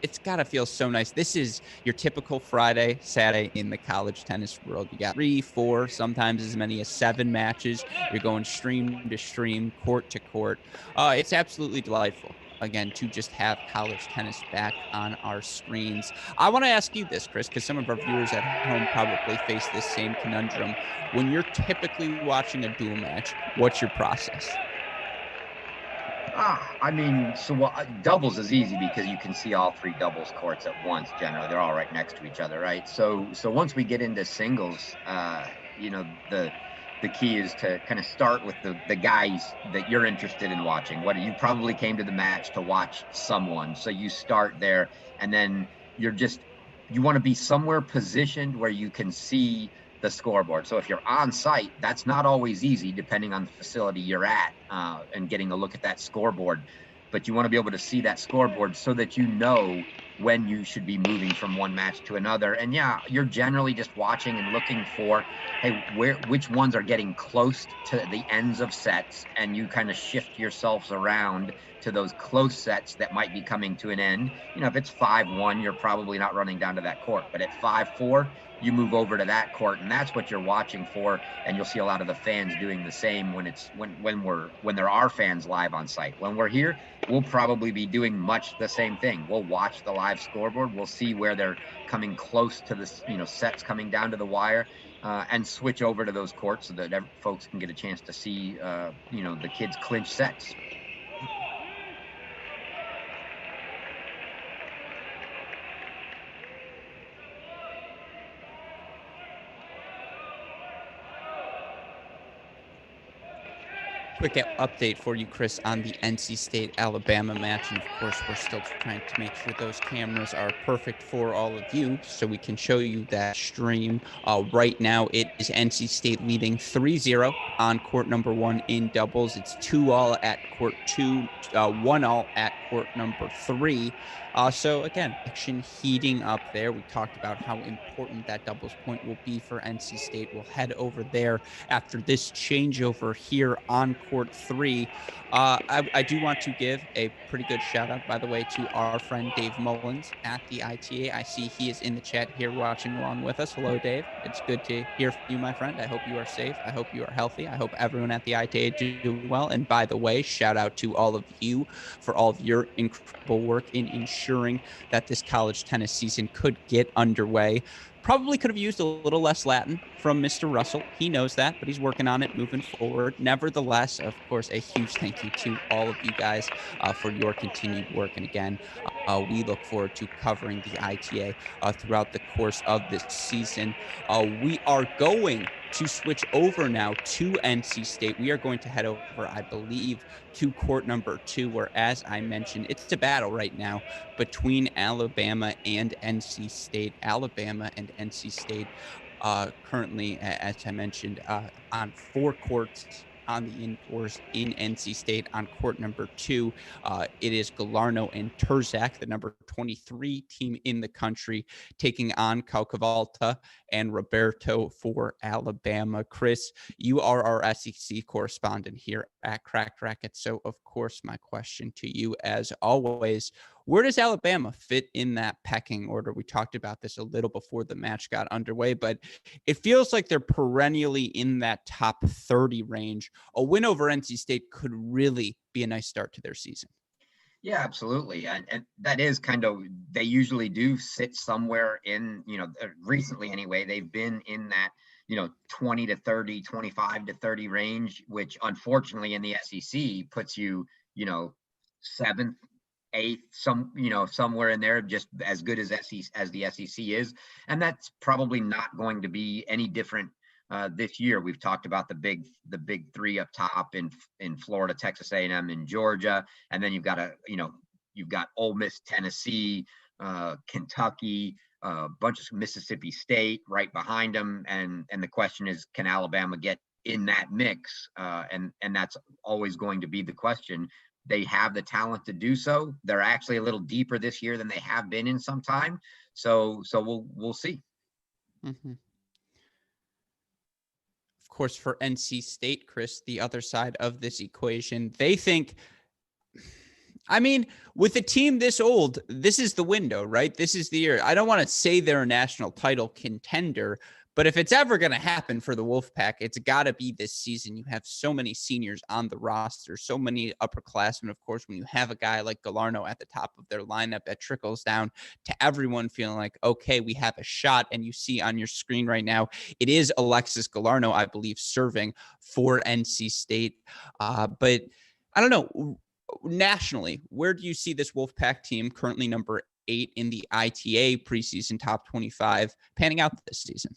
it's got to feel so nice. This is your typical Friday, Saturday in the college tennis world. You got 3, 4, sometimes as many as 7 matches. You're going stream to stream, court to court. It's absolutely delightful, again, to just have college tennis back on our screens. I want to ask you this, Chris, because some of our viewers at home probably face this same conundrum. When you're typically watching a dual match, what's your process? I mean, doubles is easy because you can see all 3 doubles courts at once. Generally, they're all right next to each other, right? So once we get into singles, the key is to kind of start with the guys that you're interested in watching. What you probably came to the match to watch someone, so you start there, and then you want to be somewhere positioned where you can see the scoreboard. So if you're on site, that's not always easy depending on the facility you're at, and getting a look at that scoreboard. But you want to be able to see that scoreboard so that you know when you should be moving from one match to another. And yeah, you're generally just watching and looking for, hey, which ones are getting close to the ends of sets, and you kind of shift yourselves around to those close sets that might be coming to an end. If it's 5-1, you're probably not running down to that court. But at 5-4, you move over to that court, and that's what you're watching for. And you'll see a lot of the fans doing the same when there are fans live on site. When we're here, we'll probably be doing much the same thing. We'll watch the live scoreboard. We'll see where they're coming close to the sets coming down to the wire, and switch over to those courts so that folks can get a chance to see the kids clinch sets. Quick update for you, Chris, on the NC State-Alabama match. And of course, we're still trying to make sure those cameras are perfect for all of you so we can show you that stream. Right now, it is NC State leading 3-0 on court number 1 in doubles. It's 2-all at court 2, 1-all at court number 3. So again, action heating up there. We talked about how important that doubles point will be for NC State. We'll head over there after this changeover here on court 3. I do want to give a pretty good shout out, by the way, to our friend Dave Mullins at the ITA. I see he is in the chat here watching along with us. Hello, Dave. It's good to hear from you, my friend. I hope you are safe. I hope you are healthy. I hope everyone at the ITA is doing well. And by the way, shout out to all of you for all of your incredible work in ensuring that this college tennis season could get underway. Probably could have used a little less Latin from Mr. Russell. He knows that, but he's working on it moving forward. Nevertheless, of course, a huge thank you to all of you guys for your continued work. And again, we look forward to covering the ITA throughout the course of this season. We are going to switch over now to NC State. We are going to head over, I believe, to court number 2, where, as I mentioned, it's a battle right now between Alabama and NC State. Alabama and NC State currently, as I mentioned, on 4 courts on the indoors in NC State. On court number 2, it is Galarno and Turzak, the number 23 team in the country, taking on Calcavalta and Roberto for Alabama. Chris, you are our SEC correspondent here at Cracked Racquets. So, of course, my question to you, as always, where does Alabama fit in that pecking order? We talked about this a little before the match got underway, but it feels like they're perennially in that top 30 range. A win over NC State could really be a nice start to their season. Yeah, absolutely. And that is kind of, they usually do sit somewhere in, recently anyway, they've been in that, 20 to 30, 25 to 30 range, which unfortunately in the SEC puts you, 7th, 8th, somewhere in there, just as good as the SEC is. And that's probably not going to be any different this year. We've talked about the big 3 up top in Florida, Texas A&M, and Georgia, and then you've got you've got Ole Miss, Tennessee, Kentucky, a bunch of Mississippi State right behind them, and the question is, can Alabama get in that mix? And that's always going to be the question. They have the talent to do so. They're actually a little deeper this year than they have been in some time. So we'll see. Mm-hmm. Of course, for NC State, Chris, the other side of this equation, they think, I mean, with a team this old, this is the window, right? This is the year. I don't want to say they're a national title contender, but if it's ever going to happen for the Wolfpack, it's got to be this season. You have so many seniors on the roster, so many upperclassmen. Of course, when you have a guy like Galarno at the top of their lineup, that trickles down to everyone feeling like, okay, we have a shot. And you see on your screen right now, it is Alexis Galarno, I believe, serving for NC State. But I don't know. Nationally, where do you see this Wolfpack team, currently number 8 in the ITA preseason top 25, panning out this season?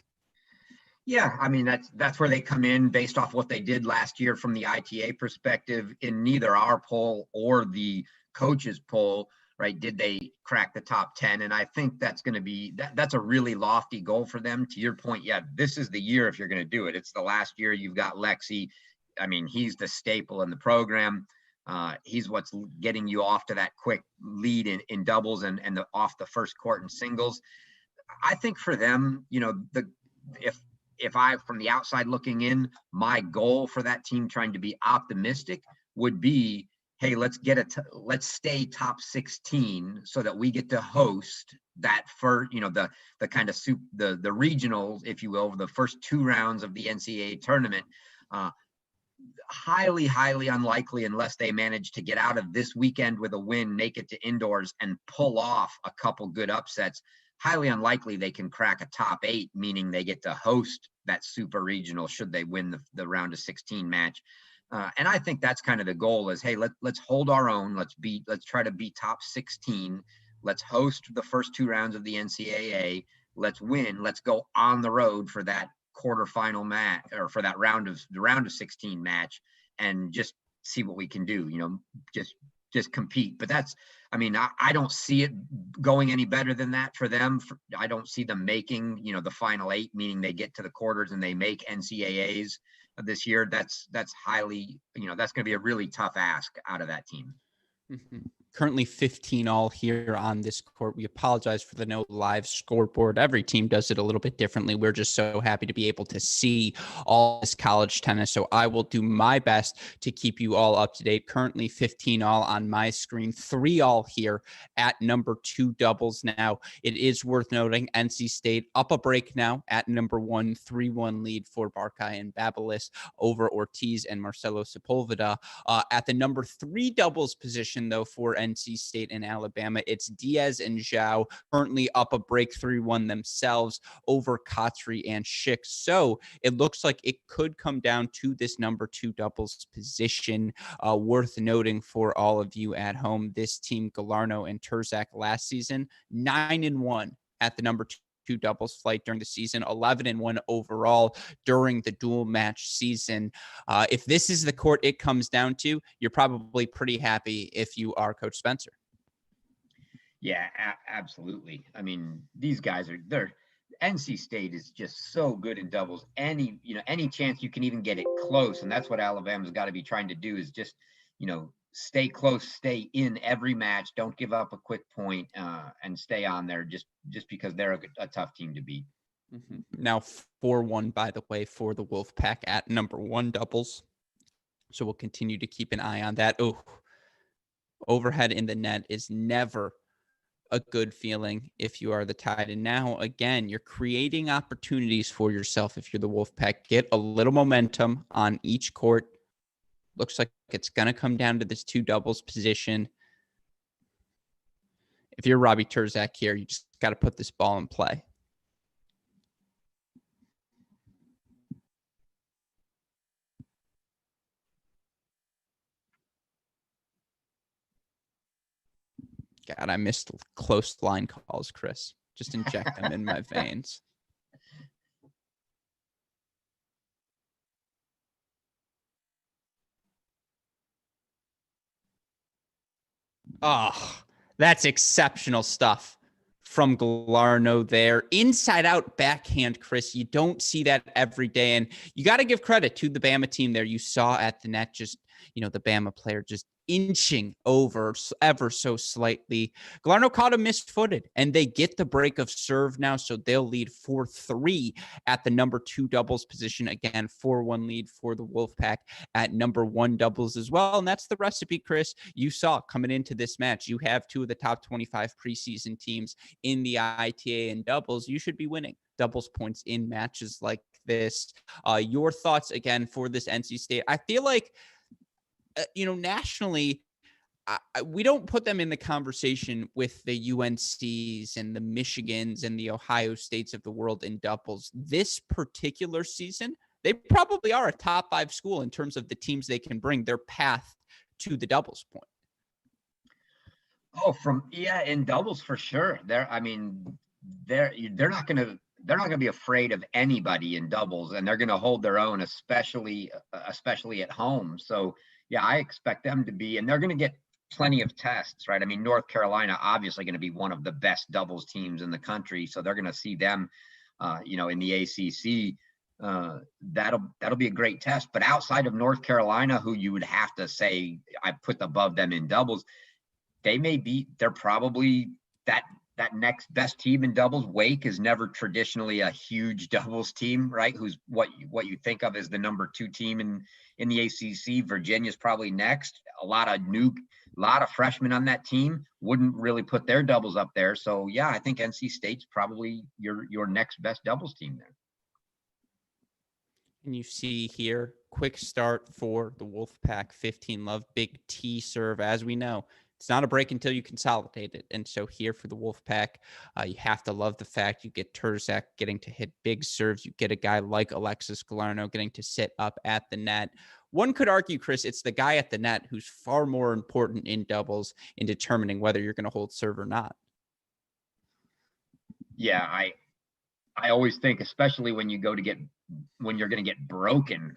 Yeah, I mean, that's where they come in based off what they did last year from the ITA perspective. In neither our poll or the coaches poll, right, did they crack the top 10? And I think that's going to be that's a really lofty goal for them. To your point, yeah, this is the year if you're going to do it. It's the last year. You've got Lexi. I mean, he's the staple in the program. He's what's getting you off to that quick lead in doubles and off the first court in singles. I think for them, you know, if I, from the outside looking in, my goal for that team trying to be optimistic would be, hey, let's stay top 16 so that we get to host that first, you know, the kind of the regionals, if you will, the first 2 rounds of the NCAA tournament. Highly unlikely, unless they manage to get out of this weekend with a win, make it to indoors and pull off a couple good upsets. Highly unlikely they can crack a top 8, meaning they get to host that super regional should they win the round of 16 match. And I think that's kind of the goal is, hey, let's hold our own. Let's try to be top 16. Let's host the first 2 rounds of the NCAA. Let's win. Let's go on the road for that quarterfinal match, or for that round of 16 match, and just see what we can do, you know, just compete. But that's, I mean, I don't see it going any better than that for them. I don't see them making, you know, the final 8, meaning they get to the quarters and they make NCAAs this year. That's highly, you know, that's going to be a really tough ask out of that team. Mm-hmm. Currently 15 all here on this court. We apologize for the no live scoreboard. Every team does it a little bit differently. We're just so happy to be able to see all this college tennis. So I will do my best to keep you all up to date. Currently 15 all on my screen, 3 all here at number 2 doubles. Now, it is worth noting NC State up a break now at number 1, 3-1 lead for Barkai and Babelis over Ortiz and Marcelo Sepulveda. At the number 3 doubles position, though, for NC State and Alabama, it's Diaz and Zhao, currently up a break 3-1 themselves over Kotri and Schick. So it looks like it could come down to this number 2 doubles position. Worth noting for all of you at home, this team, Galarno and Turzak, last season, 9-1 at the number 2 doubles flight during the season, 11-1 overall during the dual match season. If this is the court it comes down to, you're probably pretty happy if you are Coach Spencer. Yeah, absolutely. I mean, these guys NC State is just so good in doubles. Any chance you can even get it close, and that's what Alabama's got to be trying to do, is just, you know, stay close, stay in every match, don't give up a quick point, and stay on there just because they're a tough team to beat. Mm-hmm. Now 4-1, by the way, for the Wolfpack at number 1 doubles. So we'll continue to keep an eye on that. Oh, overhead in the net is never a good feeling if you are the Tide. And now, again, you're creating opportunities for yourself if you're the Wolfpack. Get a little momentum on each court. Looks like it's going to come down to this 2 doubles position. If you're Robbie Turzak here, you just got to put this ball in play. God, I missed close line calls, Chris. Just inject them in my veins. Oh, That's exceptional stuff from Galarno there. Inside out backhand, Chris. You don't see that every day. And you got to give credit to the Bama team there. You saw at the net just, the Bama player just inching over ever so slightly. Galarno caught him misfooted, and they get the break of serve now, so they'll lead 4-3 at the number 2 doubles position. Again, 4-1 lead for the Wolfpack at number 1 doubles as well. And that's the recipe, Chris, you saw coming into this match. You have 2 of the top 25 preseason teams in the ITA and doubles. You should be winning doubles points in matches like this. Your thoughts again for this NC State? I feel like nationally, we don't put them in the conversation with the UNCs and the Michigans and the Ohio States of the world in doubles. This particular season, they probably are a top 5 school in terms of the teams they can bring, their path to the doubles point. Oh, in doubles for sure. They're not gonna be afraid of anybody in doubles, and they're gonna hold their own, especially at home. So yeah, I expect them to be, and they're going to get plenty of tests, right? I mean, North Carolina obviously going to be one of the best doubles teams in the country, so they're going to see them, in the ACC. That'll be a great test. But outside of North Carolina, who you would have to say I put above them in doubles, they're probably that next best team in doubles. Wake is never traditionally a huge doubles team, right? Who's what you think of as the number 2 team in the ACC. Virginia's probably next. A lot of freshmen on that team wouldn't really put their doubles up there. So yeah, I think NC State's probably your next best doubles team there. And you see here, quick start for the Wolfpack, 15 love, big T serve, as we know. It's not a break until you consolidate it. And so here for the Wolfpack, you have to love the fact you get Turzak getting to hit big serves. You get a guy like Alexis Galarno getting to sit up at the net. One could argue, Chris, it's the guy at the net who's far more important in doubles in determining whether you're going to hold serve or not. Yeah, I always think, especially when you're going to get broken,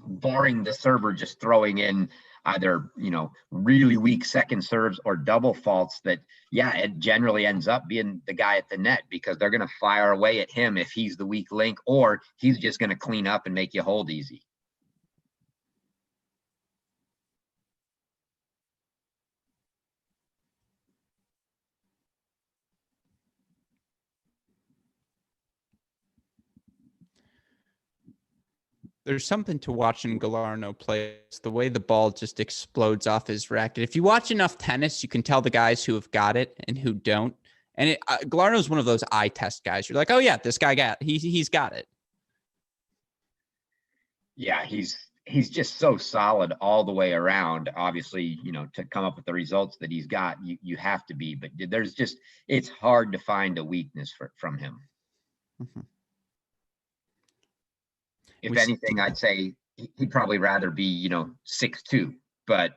barring the server just throwing in either, really weak second serves or double faults, that, yeah, it generally ends up being the guy at the net, because they're going to fire away at him if he's the weak link, or he's just going to clean up and make you hold easy. There's something to watching Galarno play. It's the way the ball just explodes off his racket. If you watch enough tennis, you can tell the guys who have got it and who don't. And Galarno is one of those eye test guys. You're like, oh yeah, this guy he's got it. Yeah, he's just so solid all the way around. Obviously, to come up with the results that he's got, you have to be. But it's hard to find a weakness from him. Mm-hmm. If anything, I'd say he'd probably rather be, 6'2", but,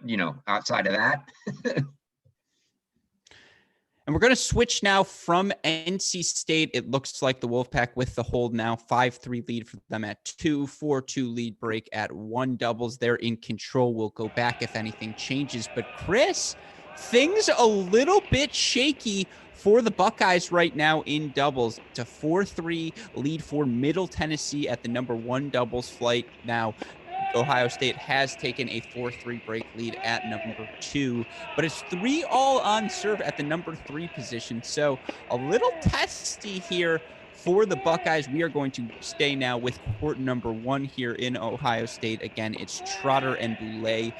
outside of that. And we're going to switch now from NC State. It looks like the Wolfpack with the hold now, 5-3 lead for them at 2, 4-2 lead break at 1 doubles. They're in control. We'll go back if anything changes. But Chris, things a little bit shaky for the Buckeyes right now in doubles. It's a 4-3 lead for Middle Tennessee at the number 1 doubles flight. Now, Ohio State has taken a 4-3 break lead at number 2, but it's 3-all on serve at the number 3 position. So a little testy here for the Buckeyes. We are going to stay now with court number 1 here in Ohio State. Again, it's Trotter and Boulay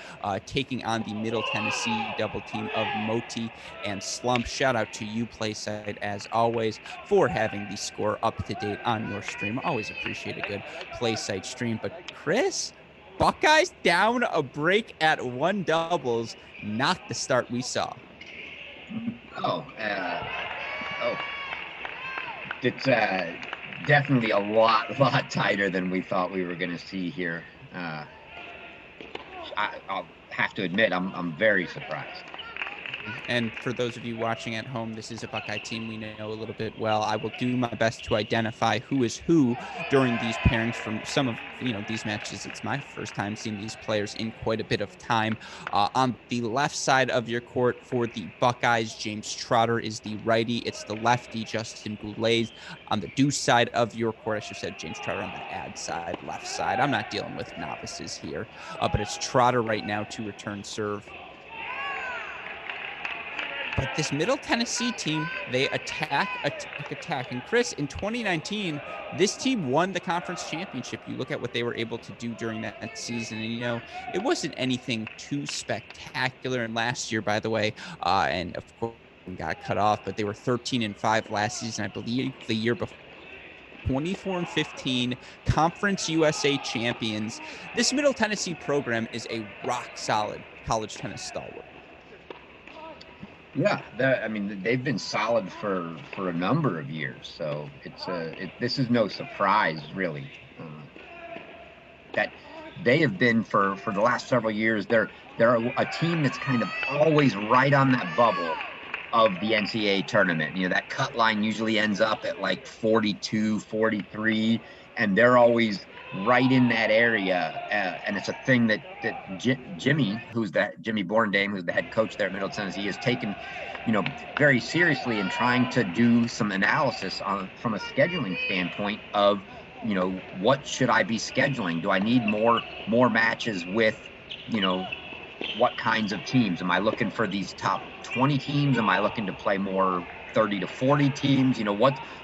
taking on the Middle Tennessee double team of Moti and Slump. Shout out to you, Playside, as always, for having the score up to date on your stream. Always appreciate a good Playside stream. But Chris, Buckeyes down a break at 1 doubles, not the start we saw. It's definitely a lot tighter than we thought we were going to see here. I'll have to admit, I'm very surprised. And for those of you watching at home, this is a Buckeye team we know a little bit well. I will do my best to identify who is who during these pairings. From some of these matches, it's my first time seeing these players in quite a bit of time. On the left side of your court for the Buckeyes, James Trotter is the righty. It's the lefty, Justin Boulay. On the deuce side of your court, I should have said James Trotter on the ad side, left side. I'm not dealing with novices here, but it's Trotter right now to return serve. But this Middle Tennessee team, they attack. And Chris, in 2019, this team won the conference championship. You look at what they were able to do during that season, and it wasn't anything too spectacular. And last year, by the way, and of course, got cut off, but they were 13-5 last season. I believe the year before, 24-15, Conference USA champions. This Middle Tennessee program is a rock solid college tennis stalwart. Yeah, they've been solid for a number of years, so this is no surprise really that they have been for the last several years. They're a team that's kind of always right on that bubble of the NCAA tournament. That cut line usually ends up at like 42, 43, and they're always right in that area. And it's a thing that Jimmy Borndame, who's the head coach there at Middle Tennessee, has taken, very seriously in trying to do some analysis from a scheduling standpoint of, what should I be scheduling? Do I need more matches with, what kinds of teams? Am I looking for these top 20 teams? Am I looking to play more 30 to 40 teams?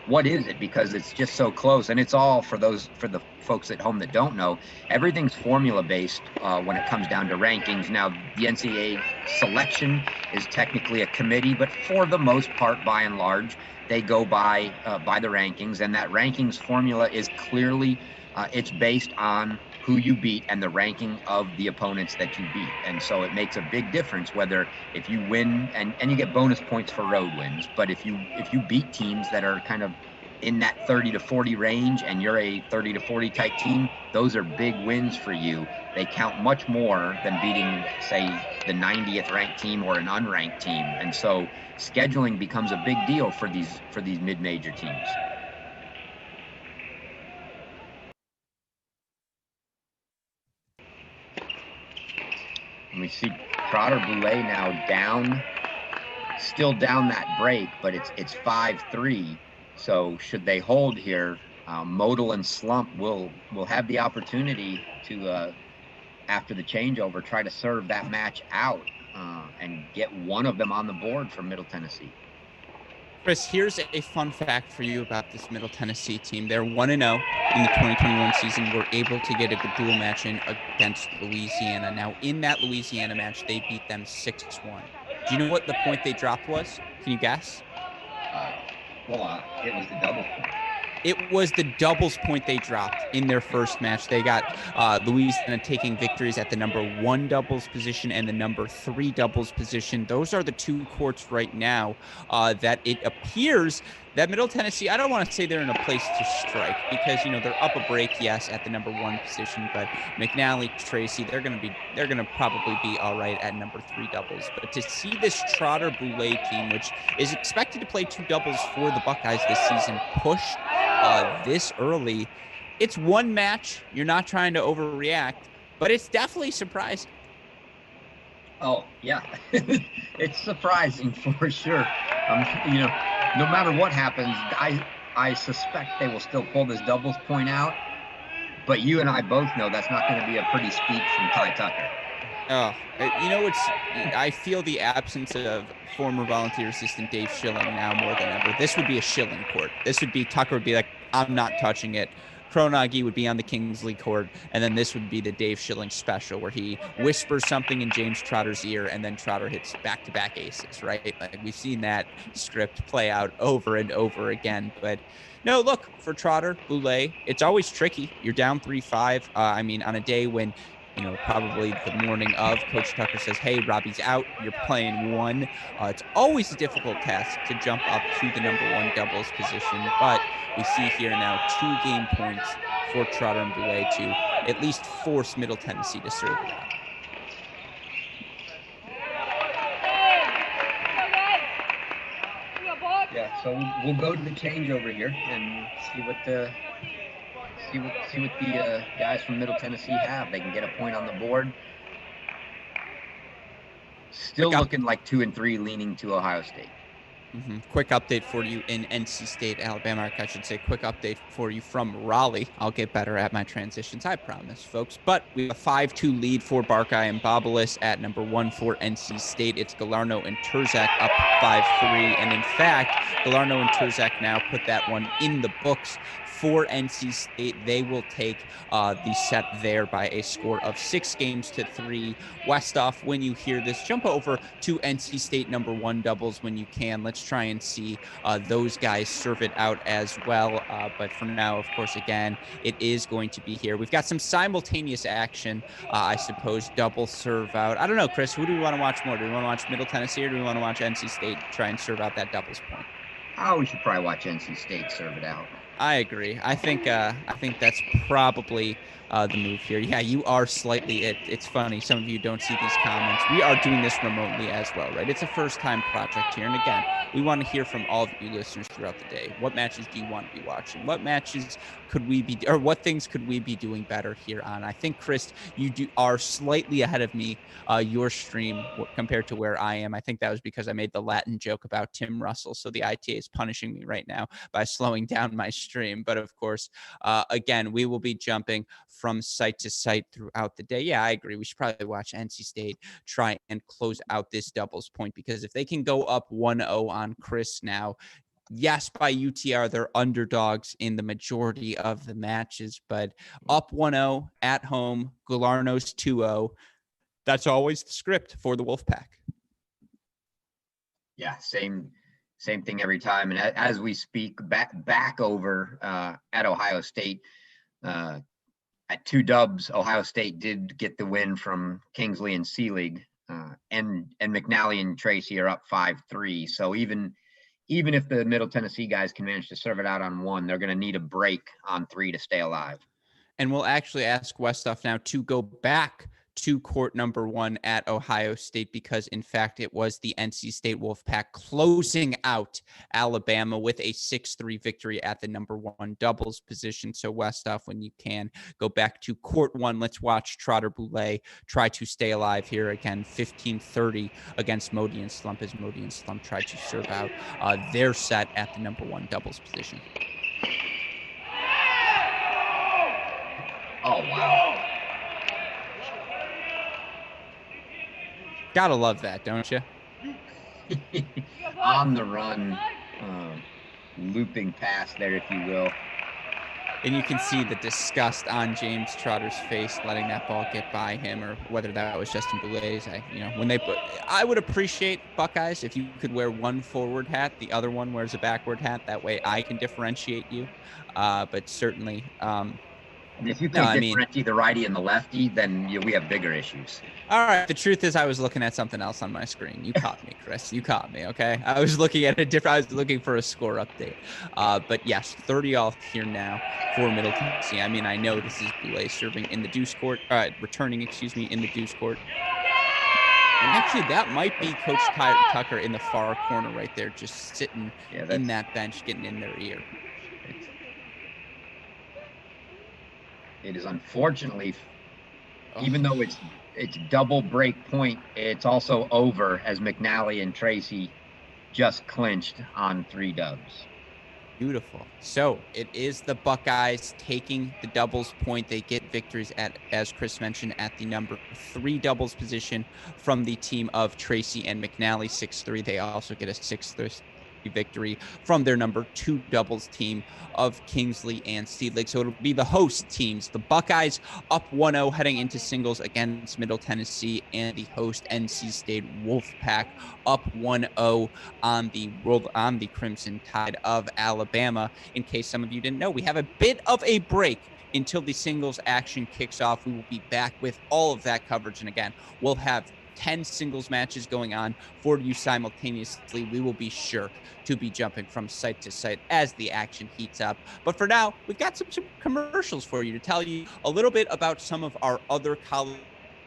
What is it? Because it's just so close, and it's all for the folks at home that don't know. Everything's formula based when it comes down to rankings. Now, the NCAA selection is technically a committee, but for the most part, by and large, they go by the rankings, and that rankings formula is clearly it's based on who you beat and the ranking of the opponents that you beat. And so it makes a big difference whether if you win and you get bonus points for road wins, but if you beat teams that are kind of in that 30 to 40 range and you're a 30 to 40 type team, those are big wins for you. They count much more than beating, say, the 90th ranked team or an unranked team. And so scheduling becomes a big deal for these mid-major teams. And we see Trotter Boulay now still down that break, but it's 5-3. So should they hold here, Modal and Slump will have the opportunity to, after the changeover, try to serve that match out and get one of them on the board for Middle Tennessee. Chris, here's a fun fact for you about this Middle Tennessee team. They're 1-0 in the 2021 season. We're able to get a good dual match in against Louisiana. Now, in that Louisiana match, they beat them 6-1. Do you know what the point they dropped was? Can you guess? It was the doubles point. It was the doubles point they dropped in their first match. They got Louisiana taking victories at the number 1 doubles position and the number 3 doubles position. Those are the two courts right now that it appears that Middle Tennessee, I don't want to say they're in a place to strike because, they're up a break, yes, at the number 1 position, but McNally, Tracy, they're going to probably be all right at number 3 doubles. But to see this Trotter Boulay team, which is expected to play 2 doubles for the Buckeyes this season, push this early, it's one match. You're not trying to overreact, but it's definitely surprising. Oh, yeah. It's surprising for sure. No matter what happens, I suspect they will still pull this doubles point out. But you and I both know that's not going to be a pretty speech from Ty Tucker. Oh, I feel the absence of former volunteer assistant Dave Schilling now more than ever. This would be a Schilling court. Tucker would be like, I'm not touching it. Kronagi would be on the Kingsley court, and then this would be the Dave Schilling special where he whispers something in James Trotter's ear, and then Trotter hits back-to-back aces, right? Like we've seen that script play out over and over again. But no, look, for Trotter, Boulay, it's always tricky. You're down 3-5. On a day when probably the morning of, Coach Tucker says, hey, Robbie's out, you're playing 1. It's always a difficult task to jump up to the number 1 doubles position, but we see here now 2 game points for Trotter and Boulay to at least force Middle Tennessee to serve it out. Yeah, so we'll go to the changeover here and see what the guys from Middle Tennessee have. They can get a point on the board. Still looking like 2 and 3, leaning to Ohio State. Quick update for you in NC State, Alabama. I should say quick update for you from Raleigh. I'll get better at my transitions, I promise, folks. But we have a 5-2 lead for Barkay and Bobolis at number 1 for NC State. It's Galarno and Turzak up 5-3. And in fact, Galarno and Turzak now put that one in the books for NC State. They will take the set there by a score of 6-3. Westoff, when you hear this, jump over to NC State number 1 doubles when you can. Let's try and see those guys serve it out as well. But for now, of course, again, it is going to be here. We've got some simultaneous action, I suppose, double serve out. I don't know, Chris, who do we want to watch more? Do we want to watch Middle Tennessee or do we want to watch NC State try and serve out that doubles point? Oh, we should probably watch NC State serve it out. I agree. I think that's probably the move here. Yeah, you are slightly. It's funny. Some of you don't see these comments. We are doing this remotely as well, right? It's a first-time project here, and again, we want to hear from all of you listeners throughout the day. What matches do you want to be watching? What matches could we be, or what things could we be doing better here on? I think, Chris, you are slightly ahead of me. Your stream compared to where I am. I think that was because I made the Latin joke about Tim Russell, so the ITA is punishing me right now by slowing down my stream. But of course, again, we will be jumping from site to site throughout the day. Yeah, I agree. We should probably watch NC State try and close out this doubles point, because if they can go up 1-0 on Chris now, yes, by UTR, they're underdogs in the majority of the matches, but up 1-0 at home, Galarno's 2-0. That's always the script for the Wolfpack. Yeah, same thing every time. And as we speak, back over at Ohio State, at 2 dubs, Ohio State did get the win from Kingsley and Seelig, and McNally and Tracy are up 5-3. So even if the Middle Tennessee guys can manage to serve it out on 1, they're going to need a break on 3 to stay alive. And we'll actually ask Westoff now to go back to court number 1 at Ohio State, because in fact it was the NC State Wolfpack closing out Alabama with a 6-3 victory at the number 1 doubles position. So Westoff, when you can, go back to court 1. Let's watch Trotter Boulay try to stay alive here again. 15-30 against Modi and Slump, as Modi and Slump tried to serve out their set at the number 1 doubles position. Oh, wow. Gotta love that, don't you? On the run, looping pass there, if you will. And you can see the disgust on James Trotter's face, letting that ball get by him, or whether that was Justin Boulay's. I would appreciate, Buckeyes, if you could wear one forward hat, the other one wears a backward hat. That way I can differentiate you. But certainly, and if you can't differentiate the righty and the lefty, then we have bigger issues. All right. The truth is, I was looking at something else on my screen. You caught me, Chris. You caught me. Okay. I was looking at I was looking for a score update. But yes, 30-all here now for Middle Tennessee. I mean, I know this is Boulay serving in the deuce court, returning in the deuce court. And actually, that might be Coach Tucker in the far corner right there, just sitting in that bench, getting in their ear. It is unfortunately, even though it's double break point, it's also over, as McNally and Tracy just clinched on 3 dubs. Beautiful. So it is the Buckeyes taking the doubles point. They get victories at, as Chris mentioned, at the number 3 doubles position from the team of Tracy and McNally, 6-3. They also get a 6-3 victory from their number 2 doubles team of Kingsley and Seelig. So it'll be the host teams, the Buckeyes, up 1-0 heading into singles against Middle Tennessee, and the host NC State Wolfpack up 1-0 on the Crimson Tide of Alabama. In case some of you didn't know, we have a bit of a break until the singles action kicks off. We will be back with all of that coverage, and again, we'll have 10 singles matches going on for you simultaneously. We will be sure to be jumping from site to site as the action heats up. But for now, we've got some commercials for you to tell you a little bit about some of our other college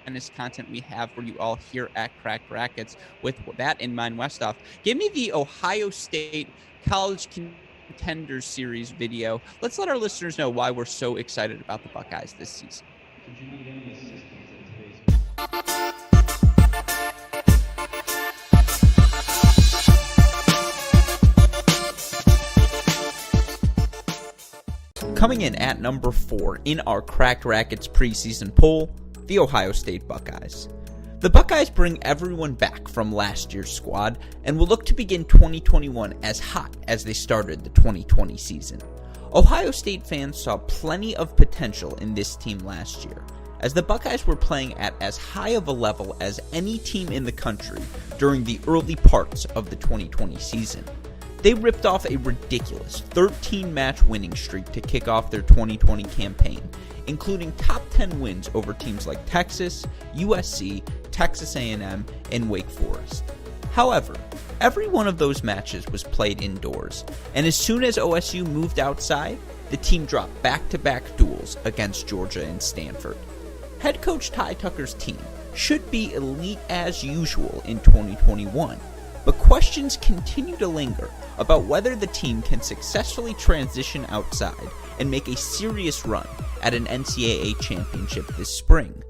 tennis content we have for you all here at Cracked Rackets. With that in mind, Westhoff, give me the Ohio State College Contender Series video. Let's let our listeners know why we're so excited about the Buckeyes this season. Should you need any assistance in today's Coming in at number 4 in our Cracked Rackets preseason poll, the Ohio State Buckeyes. The Buckeyes bring everyone back from last year's squad and will look to begin 2021 as hot as they started the 2020 season. Ohio State fans saw plenty of potential in this team last year, as the Buckeyes were playing at as high of a level as any team in the country during the early parts of the 2020 season. They ripped off a ridiculous 13-match winning streak to kick off their 2020 campaign, including top 10 wins over teams like Texas, USC, Texas A&M, and Wake Forest. However, every one of those matches was played indoors, and as soon as OSU moved outside, the team dropped back-to-back duels against Georgia and Stanford. Head coach Ty Tucker's team should be elite as usual in 2021, but questions continue to linger about whether the team can successfully transition outside and make a serious run at an NCAA championship this spring.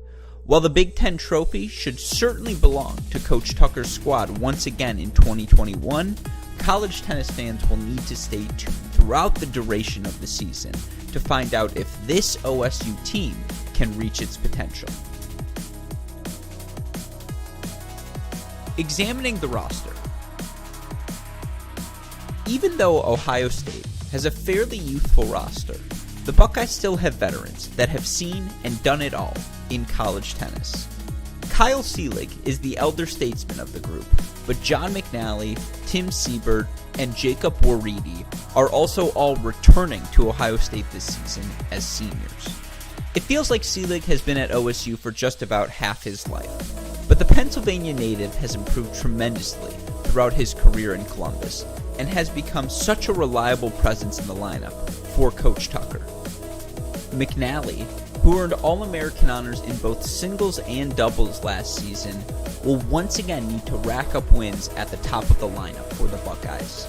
While the Big Ten trophy should certainly belong to Coach Tucker's squad once again in 2021, college tennis fans will need to stay tuned throughout the duration of the season to find out if this OSU team can reach its potential. Examining the roster. Even though Ohio State has a fairly youthful roster, the Buckeyes still have veterans that have seen and done it all in college tennis. Kyle Seelig is the elder statesman of the group, but John McNally, Tim Siebert, and Jacob Waridi are also all returning to Ohio State this season as seniors. It feels like Seelig has been at OSU for just about half his life, but the Pennsylvania native has improved tremendously throughout his career in Columbus and has become such a reliable presence in the lineup for Coach Tucker. McNally, who earned All-American honors in both singles and doubles last season, will once again need to rack up wins at the top of the lineup for the Buckeyes.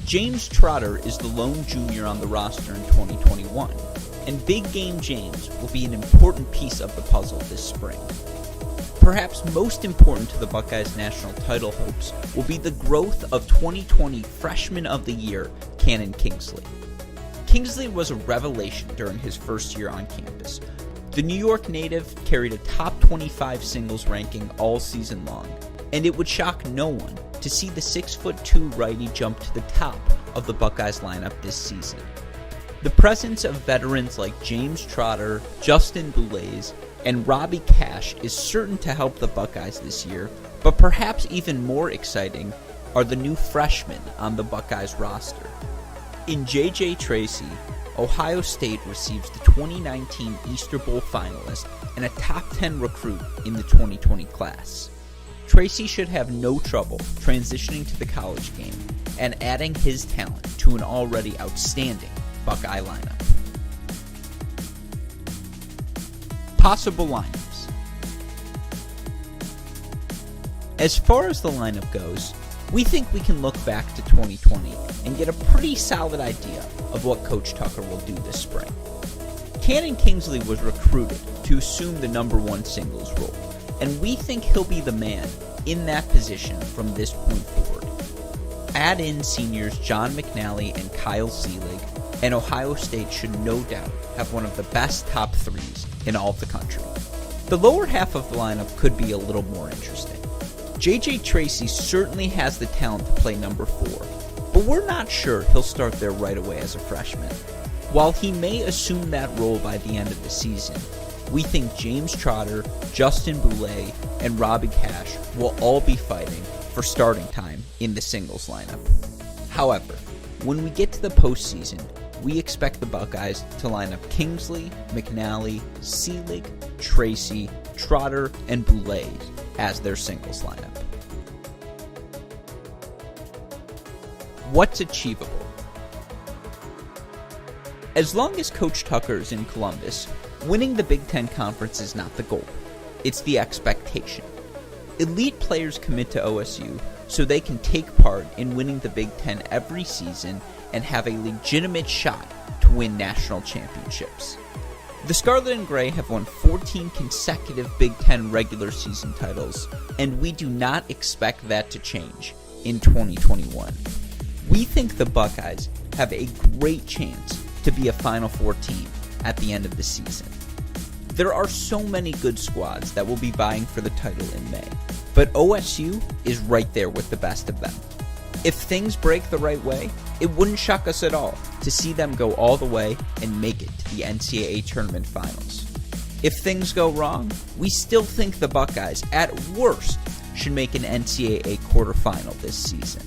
James Trotter is the lone junior on the roster in 2021, and Big Game James will be an important piece of the puzzle this spring. Perhaps most important to the Buckeyes' national title hopes will be the growth of 2020 Freshman of the Year, Cannon Kingsley. Kingsley was a revelation during his first year on campus. The New York native carried a top 25 singles ranking all season long, and it would shock no one to see the 6'2" righty jump to the top of the Buckeyes lineup this season. The presence of veterans like James Trotter, Justin Boulez, and Robbie Cash is certain to help the Buckeyes this year, but perhaps even more exciting are the new freshmen on the Buckeyes roster. In J.J. Tracy, Ohio State receives the 2019 Easter Bowl finalist and a top 10 recruit in the 2020 class. Tracy should have no trouble transitioning to the college game and adding his talent to an already outstanding Buckeye lineup. Possible lineups. As far as the lineup goes, we think we can look back to 2020 and get a pretty solid idea of what Coach Tucker will do this spring. Cannon Kingsley was recruited to assume the number 1 singles role, and we think he'll be the man in that position from this point forward. Add in seniors John McNally and Kyle Seelig, and Ohio State should no doubt have one of the best top 3s in all of the country. The lower half of the lineup could be a little more interesting. J.J. Tracy certainly has the talent to play number 4, but we're not sure he'll start there right away as a freshman. While he may assume that role by the end of the season, we think James Trotter, Justin Boulez, and Robbie Cash will all be fighting for starting time in the singles lineup. However, when we get to the postseason, we expect the Buckeyes to line up Kingsley, McNally, Seelig, Tracy, Trotter, and Boulez as their singles lineup. What's achievable? As long as Coach Tucker is in Columbus, winning the Big Ten Conference is not the goal. It's the expectation. Elite players commit to OSU so they can take part in winning the Big Ten every season and have a legitimate shot to win national championships. The Scarlet and Gray have won 14 consecutive Big Ten regular season titles, and we do not expect that to change in 2021. We think the Buckeyes have a great chance to be a Final Four team at the end of the season. There are so many good squads that will be vying for the title in May, but OSU is right there with the best of them. If things break the right way, it wouldn't shock us at all to see them go all the way and make it to the NCAA tournament finals. If things go wrong, we still think the Buckeyes, at worst, should make an NCAA quarterfinal this season.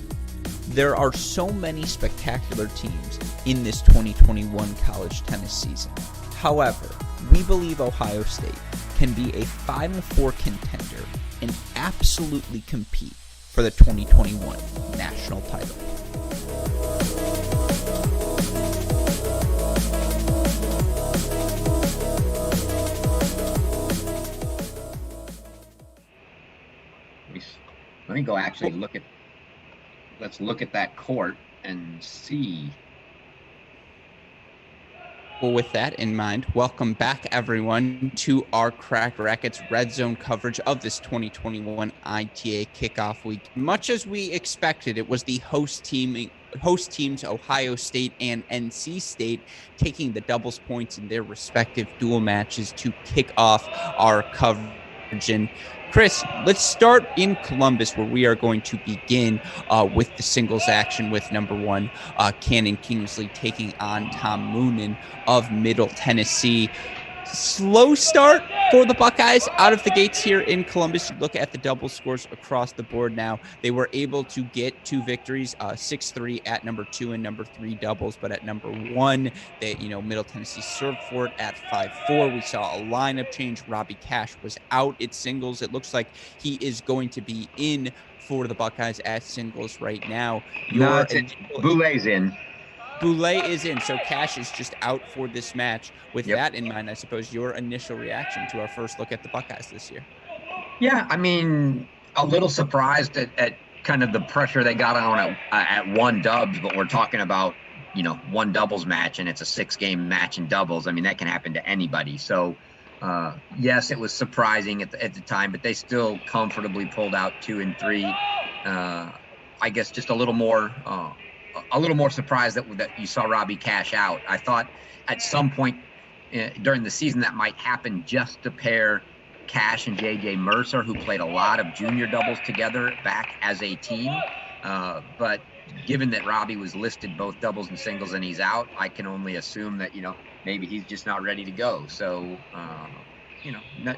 There are so many spectacular teams in this 2021 college tennis season. However, we believe Ohio State can be a Final Four contender and absolutely compete for the 2021 national title. Let me go actually let's look at that court and see. Well, with that in mind, welcome back, everyone, to our Cracked Racquets Red Zone coverage of this 2021 ITA Kickoff Week. Much as we expected, it was the host teams Ohio State and NC State taking the doubles points in their respective dual matches to kick off our coverage. And Chris, let's start in Columbus, where we are going to begin with the singles action with number one, Cannon Kingsley taking on Tom Moonen of Middle Tennessee. Slow start for the Buckeyes out of the gates here in Columbus. You look at the double scores across the board now. They were able to get two victories, 6-3 at number 2 and number 3 doubles, but at number 1, Middle Tennessee served for it at 5-4. We saw a lineup change. Robbie Cash was out at singles. It looks like he is going to be in for the Buckeyes at singles right now. Boulet's in. Boulet is in, so Cash is just out for this match. With that in mind, I suppose your initial reaction to our first look at the Buckeyes this year. Yeah, I mean, a little surprised at kind of the pressure they got on at one dubs, but we're talking about, one doubles match, and it's a 6-game match in doubles. I mean, that can happen to anybody. So, yes, it was surprising at the time, but they still comfortably pulled out 2 and 3. I guess just a little more surprised that you saw Robbie Cash out. I thought at some point during the season that might happen just to pair Cash and J.J. Mercer, who played a lot of junior doubles together back as a team. But given that Robbie was listed both doubles and singles and he's out, I can only assume that, maybe he's just not ready to go. So,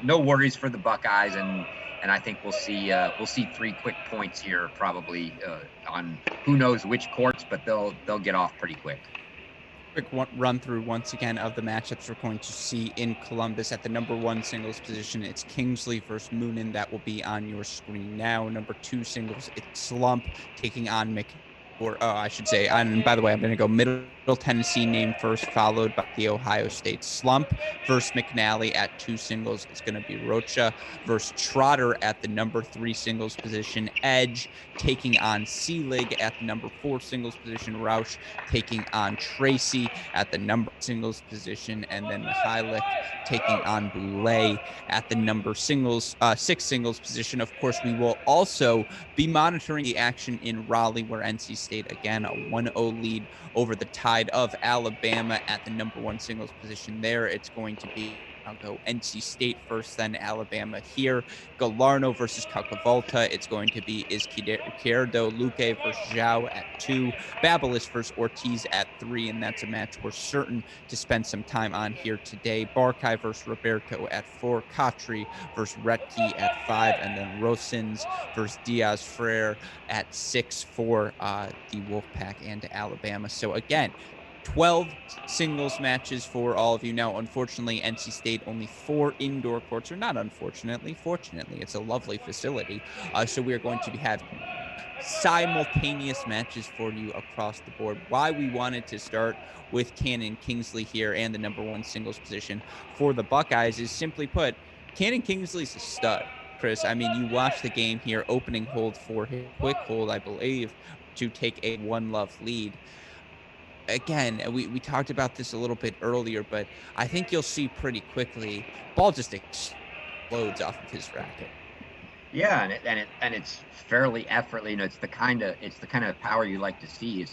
no worries for the Buckeyes. And I think we'll see 3 quick points here probably on who knows which courts, but they'll get off pretty quick. Quick run through once again of the matchups we're going to see in Columbus. At the number 1 singles position, it's Kingsley versus Moonen. That will be on your screen now. Number 2 singles, it's Slump taking on and by the way, I'm going to go Middle Tennessee name first, followed by the Ohio State Slump versus McNally at 2 singles. It's going to be Rocha versus Trotter at the number 3 singles position. Edge taking on Seelig at the number 4 singles position. Roush taking on Tracy at the number singles position. And then Mikhailik taking on Boulet at the number 6 singles position. Of course, we will also be monitoring the action in Raleigh, where NC State, again, a 1-0 lead over the Tide of Alabama at the number 1 singles position there. It's going to be, I'll go NC State first, then Alabama here. Galarno versus Cacavolta. It's going to be Izquierdo Luque versus Zhao at 2. Babelis versus Ortiz at 3, and that's a match we're certain to spend some time on here today. Barkai versus Roberto at 4. Katri versus Retke at 5, and then Rosins versus Diaz Frere at 6 for the Wolfpack and Alabama. So again, 12 singles matches for all of you. Now, unfortunately, NC State only 4 indoor courts, or not unfortunately, fortunately, it's a lovely facility. So we are going to have simultaneous matches for you across the board. Why we wanted to start with Cannon Kingsley here and the number 1 singles position for the Buckeyes is, simply put, Cannon Kingsley's a stud, Chris. I mean, you watch the game here, opening hold for his quick hold, I believe, to take a 1-love lead. Again, we talked about this a little bit earlier, but I think you'll see pretty quickly, ball just explodes off of his racket. Yeah, and it's fairly effortless. You know, it's the kind of power you like to see.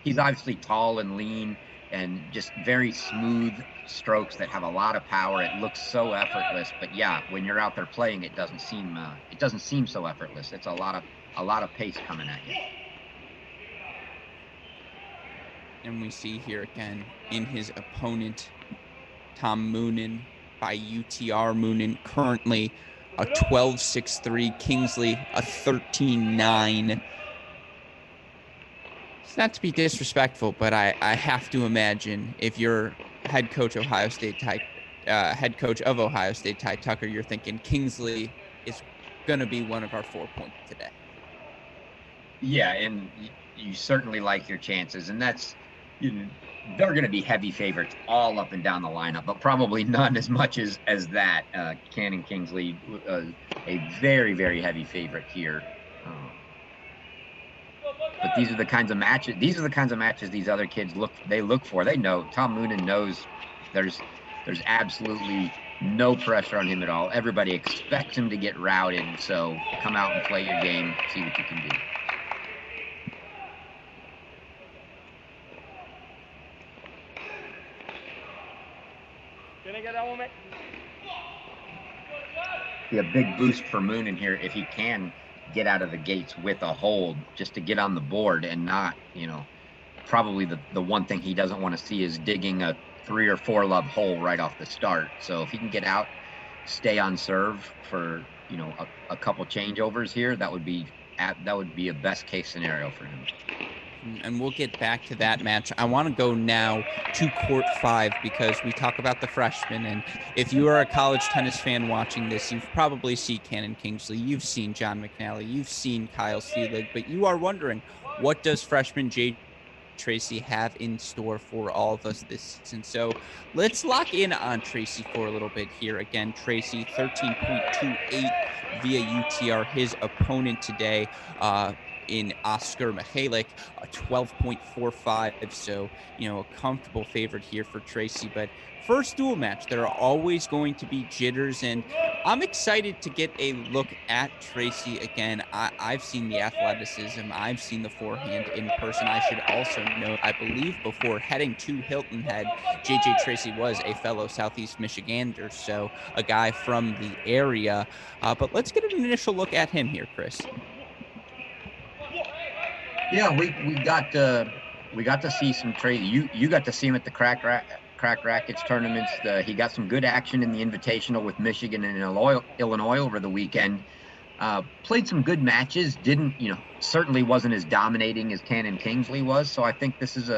He's obviously tall and lean and just very smooth strokes that have a lot of power. It looks so effortless, but yeah, when you're out there playing, it doesn't seem so effortless. It's a lot of pace coming at you. And we see here again in his opponent, Tom Moonen by UTR. Moonen currently a 12-6-3, Kingsley a 13-9. It's not to be disrespectful, but I have to imagine if you're head coach of Ohio State, Ty Tucker, you're thinking Kingsley is going to be one of our 4 points today. Yeah, and you certainly like your chances, and that's they're going to be heavy favorites all up and down the lineup, but probably none as much as that. Cannon Kingsley, a very, very heavy favorite here. But these are the kinds of matches. These other kids look for. They know. Tom Moonen knows there's absolutely no pressure on him at all. Everybody expects him to get routed. So come out and play your game. See what you can do. Be a big boost for Moonen here if he can get out of the gates with a hold, just to get on the board and not, probably the one thing he doesn't want to see is digging a 3 or 4 love hole right off the start. So if he can get out, stay on serve for a couple changeovers here, that would be a best case scenario for him. And we'll get back to that match. I want to go now to court 5 because we talk about the freshmen. And if you are a college tennis fan watching this, you've probably seen Cannon Kingsley. You've seen John McNally. You've seen Kyle Seelig. But you are wondering, what does freshman J. Tracy have in store for all of us this season? So let's lock in on Tracy for a little bit here. Again, Tracy, 13.28 via UTR. His opponent today, in Oscar Mihalik, a 12.45. So, a comfortable favorite here for Tracy. But first dual match, there are always going to be jitters, and I'm excited to get a look at Tracy again. I've seen the athleticism. I've seen the forehand in person. I should also note, I believe before heading to Hilton Head, JJ Tracy was a fellow Southeast Michigander, so a guy from the area. But let's get an initial look at him here, Chris. Yeah, we got to see some Tracy. You got to see him at the Crack Rackets tournaments. He got some good action in the Invitational with Michigan and Illinois over the weekend. Played some good matches. Certainly wasn't as dominating as Cannon Kingsley was. So I think this is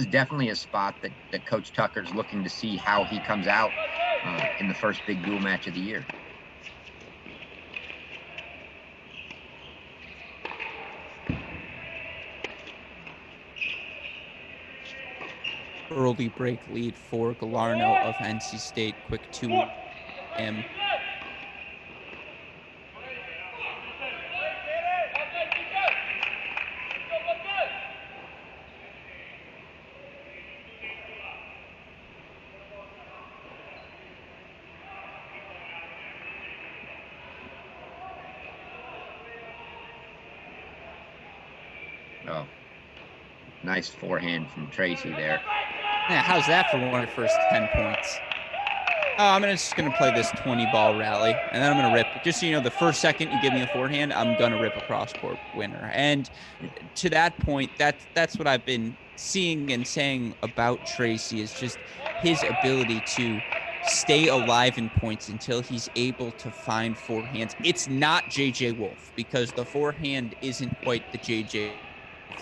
definitely a spot that Coach Tucker's looking to see how he comes out in the first big dual match of the year. Early break lead for Galarno of NC State. Quick 2M. Oh, nice forehand from Tracy there. Yeah, how's that for one of the first 10 points? I'm just going to play this 20-ball rally, and then I'm going to rip. Just so you know, the first second you give me a forehand, I'm going to rip a cross-court winner. And to that point, that's what I've been seeing and saying about Tracy, is just his ability to stay alive in points until he's able to find forehands. It's not J.J. Wolf, because the forehand isn't quite the J.J.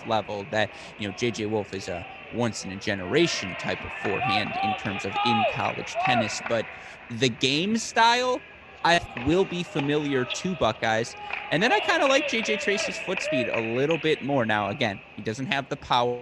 level that, J.J. Wolf is a once-in-a-generation type of forehand in terms of in-college tennis. But the game style, I will be familiar to Buckeyes. And then I kind of like J.J. Tracy's foot speed a little bit more. Now, again, he doesn't have the power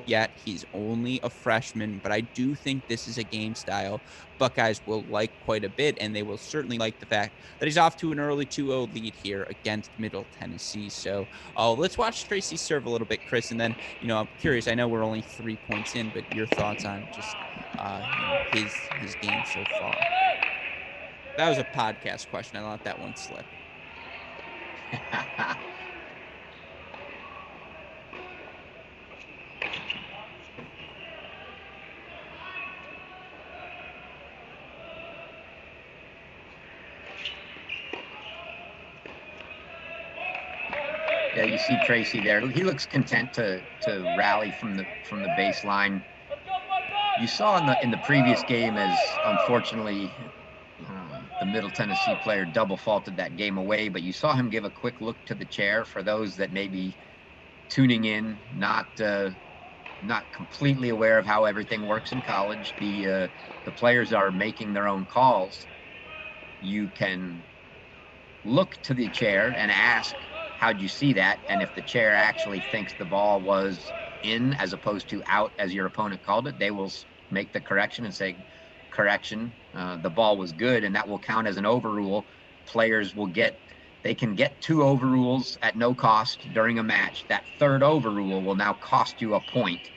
yet. He's only a freshman, but I do think this is a game style Buckeyes will like quite a bit, and they will certainly like the fact that he's off to an early 2-0 lead here against Middle Tennessee. So let's watch Tracy serve a little bit, Chris, and then, I'm curious. I know we're only 3 points in, but your thoughts on just, his game so far. That was a podcast question. I let that one slip. Yeah, you see Tracy there. He looks content to rally from the baseline. You saw in the previous game, as unfortunately the Middle Tennessee player double faulted that game away, but you saw him give a quick look to the chair. For those that may be tuning in, not completely aware of how everything works in college, the players are making their own calls. You can look to the chair and ask, how'd you see that? And if the chair actually thinks the ball was in as opposed to out as your opponent called it, they will make the correction and say, correction, the ball was good, and that will count as an overrule. Players can get 2 overrules at no cost during a match. That third overrule will now cost you a point.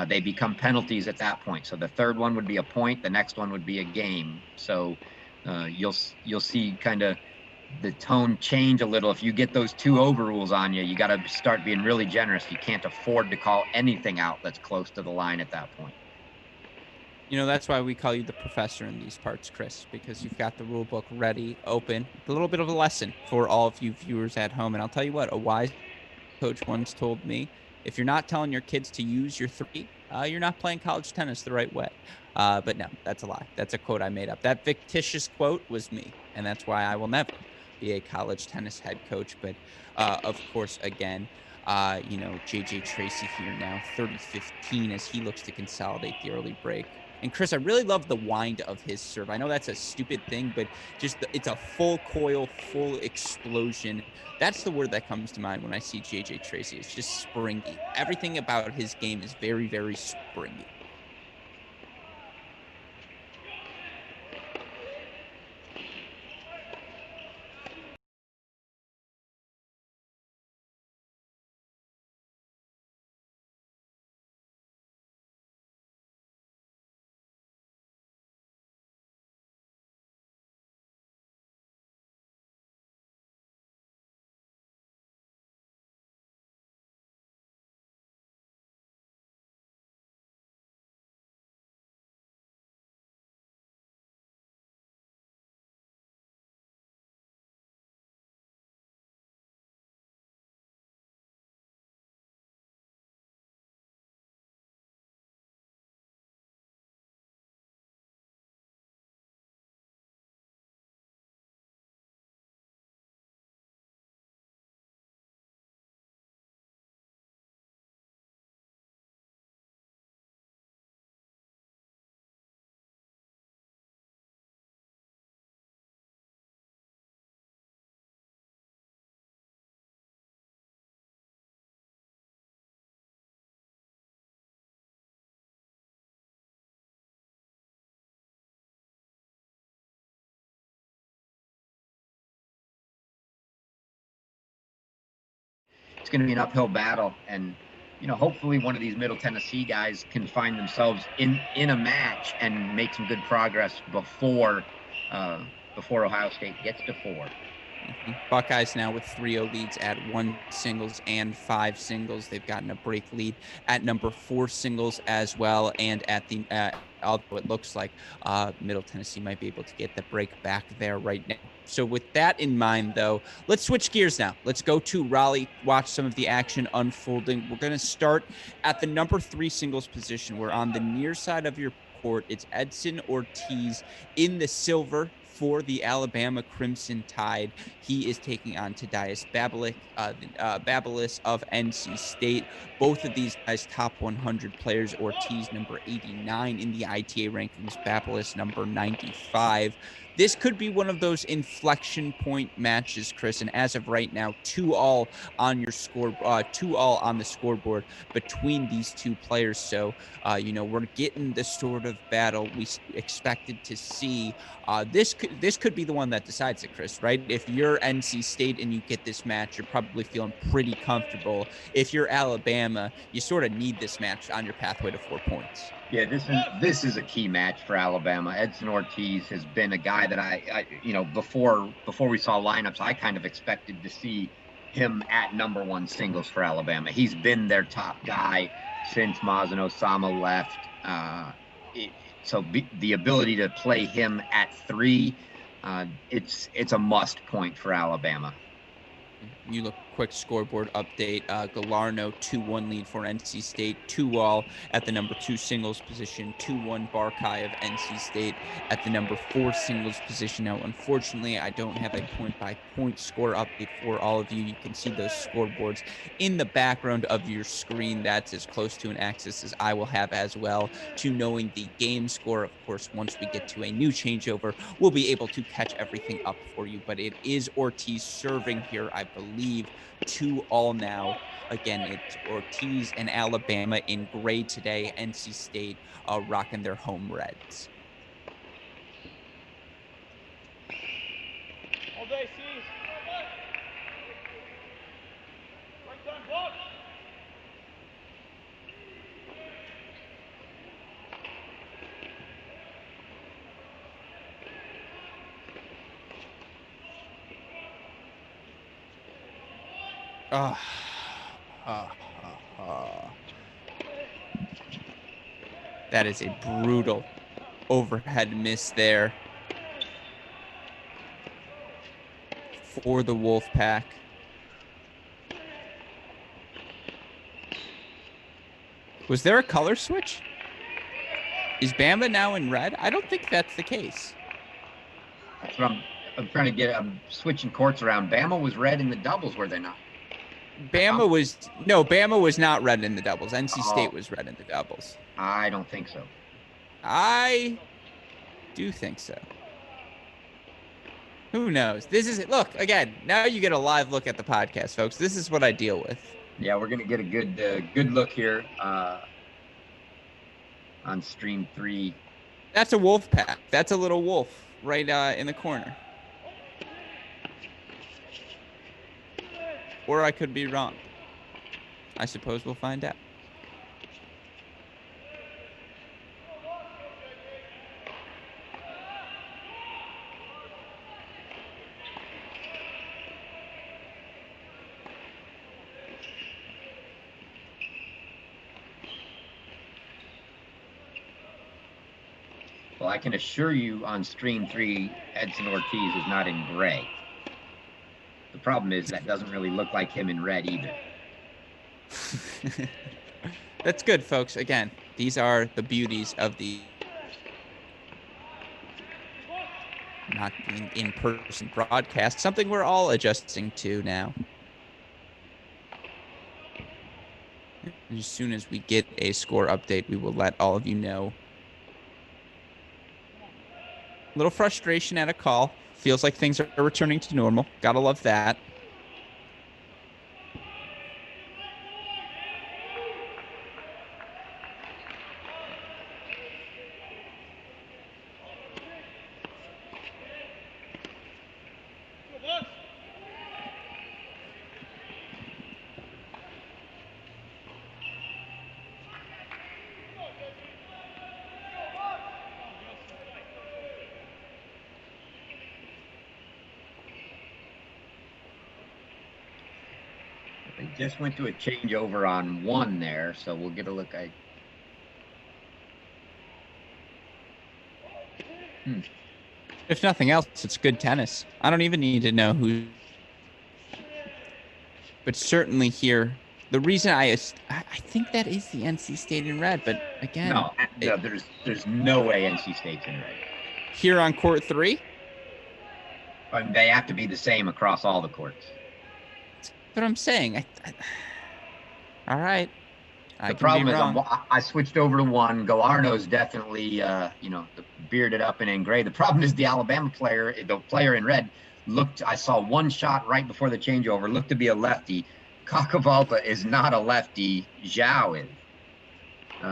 They become penalties at that point. So the third one would be a point. The next one would be a game. So you'll see kind of the tone change a little. If you get those 2 overrules on you, you got to start being really generous. You can't afford to call anything out that's close to the line at that point. That's why we call you the professor in these parts, Chris, because you've got the rule book ready, open, a little bit of a lesson for all of you viewers at home. And I'll tell you what, a wise coach once told me, if you're not telling your kids to use your 3, you're not playing college tennis the right way. But no, that's a lie. That's a quote I made up. That fictitious quote was me, and that's why I will never be a college tennis head coach. But of course, again, JJ Tracy here now, 30-15, as he looks to consolidate the early break. And Chris, I really love the wind of his serve. I know that's a stupid thing, but it's a full coil, full explosion. That's the word that comes to mind when I see JJ Tracy. It's just springy. Everything about his game is very, very springy. It's going to be an uphill battle, and hopefully one of these Middle Tennessee guys can find themselves in a match and make some good progress before Ohio State gets to 4. Mm-hmm. Buckeyes now with 3-0 leads at 1 singles and 5 singles. They've gotten a break lead at number 4 singles as well, and at the although it looks like Middle Tennessee might be able to get the break back there right now. So with that in mind, though, let's switch gears now. Let's go to Raleigh, watch some of the action unfolding. We're going to start at the number 3 singles position. We're on the near side of your court. It's Edson Ortiz in the silver for the Alabama Crimson Tide. He is taking on Tadias Babelis of NC State. Both of these guys top 100 players. Ortiz number 89 in the ITA rankings, Babelis number 95. this could be one of those inflection point matches, Chris. And as of right now, 2-2 on your score, 2-2 on the scoreboard between these two players. So, we're getting the sort of battle we expected to see. This could be the one that decides it, Chris, right? If you're NC State and you get this match, you're probably feeling pretty comfortable. If you're Alabama, you sort of need this match on your pathway to 4 points. Yeah, this is a key match for Alabama. Edson Ortiz has been a guy that I before we saw lineups, I kind of expected to see him at number one singles for Alabama. He's been their top guy since Mazen Osama left. The ability to play him at 3, it's a must point for Alabama. You look quick scoreboard update. Galarno 2-1 lead for NC State. 2-all at the number 2 singles position. 2-1 Barkai of NC State at the number 4 singles position. Now, unfortunately, I don't have a point-by-point score update for all of you. You can see those scoreboards in the background of your screen. That's as close to an access as I will have as well to knowing the game score. Of course, once we get to a new changeover, we'll be able to catch everything up for you. But it is Ortiz serving here, I believe, 2-all now. Again, it's Ortiz and Alabama in gray today. NC State rocking their home reds. All day, C's. Break time, block. That is a brutal overhead miss there for the Wolfpack. Was there a color switch? Is Bama now in red? I don't think that's the case. That's what I'm trying to get. I'm switching courts around. Bama was red in the doubles, were they not? Bama was not red in the doubles. NC State was red in the doubles. I don't think so. I do think so. Who knows? This is it. Look, again, now you get a live look at the podcast, folks. This is what I deal with. Yeah, we're gonna get a good look here on stream 3. That's a wolf pack. That's a little wolf right in the corner. Or I could be wrong. I suppose we'll find out. Well, I can assure you on stream 3, Edson Ortiz is not in gray. The problem is that doesn't really look like him in red either. That's good, folks. Again, these are the beauties of the not being in-person broadcast, something we're all adjusting to now. And as soon as we get a score update, we will let all of you know. A little frustration at a call. Feels like things are returning to normal. Gotta love that. They just went to a changeover on 1 there, so we'll get a look at. If nothing else, it's good tennis. I don't even need to know who. But certainly here, the reason I think that is the NC State in red, but again. No, there's no way NC State's in red. Here on court 3? They have to be the same across all the courts. That's what I'm saying. All right. The problem is I switched over to one. Galarno's definitely, the bearded up and in gray. The problem is the Alabama player, the player in red, I saw one shot right before the changeover, looked to be a lefty. Cacavalta is not a lefty. Zhao is.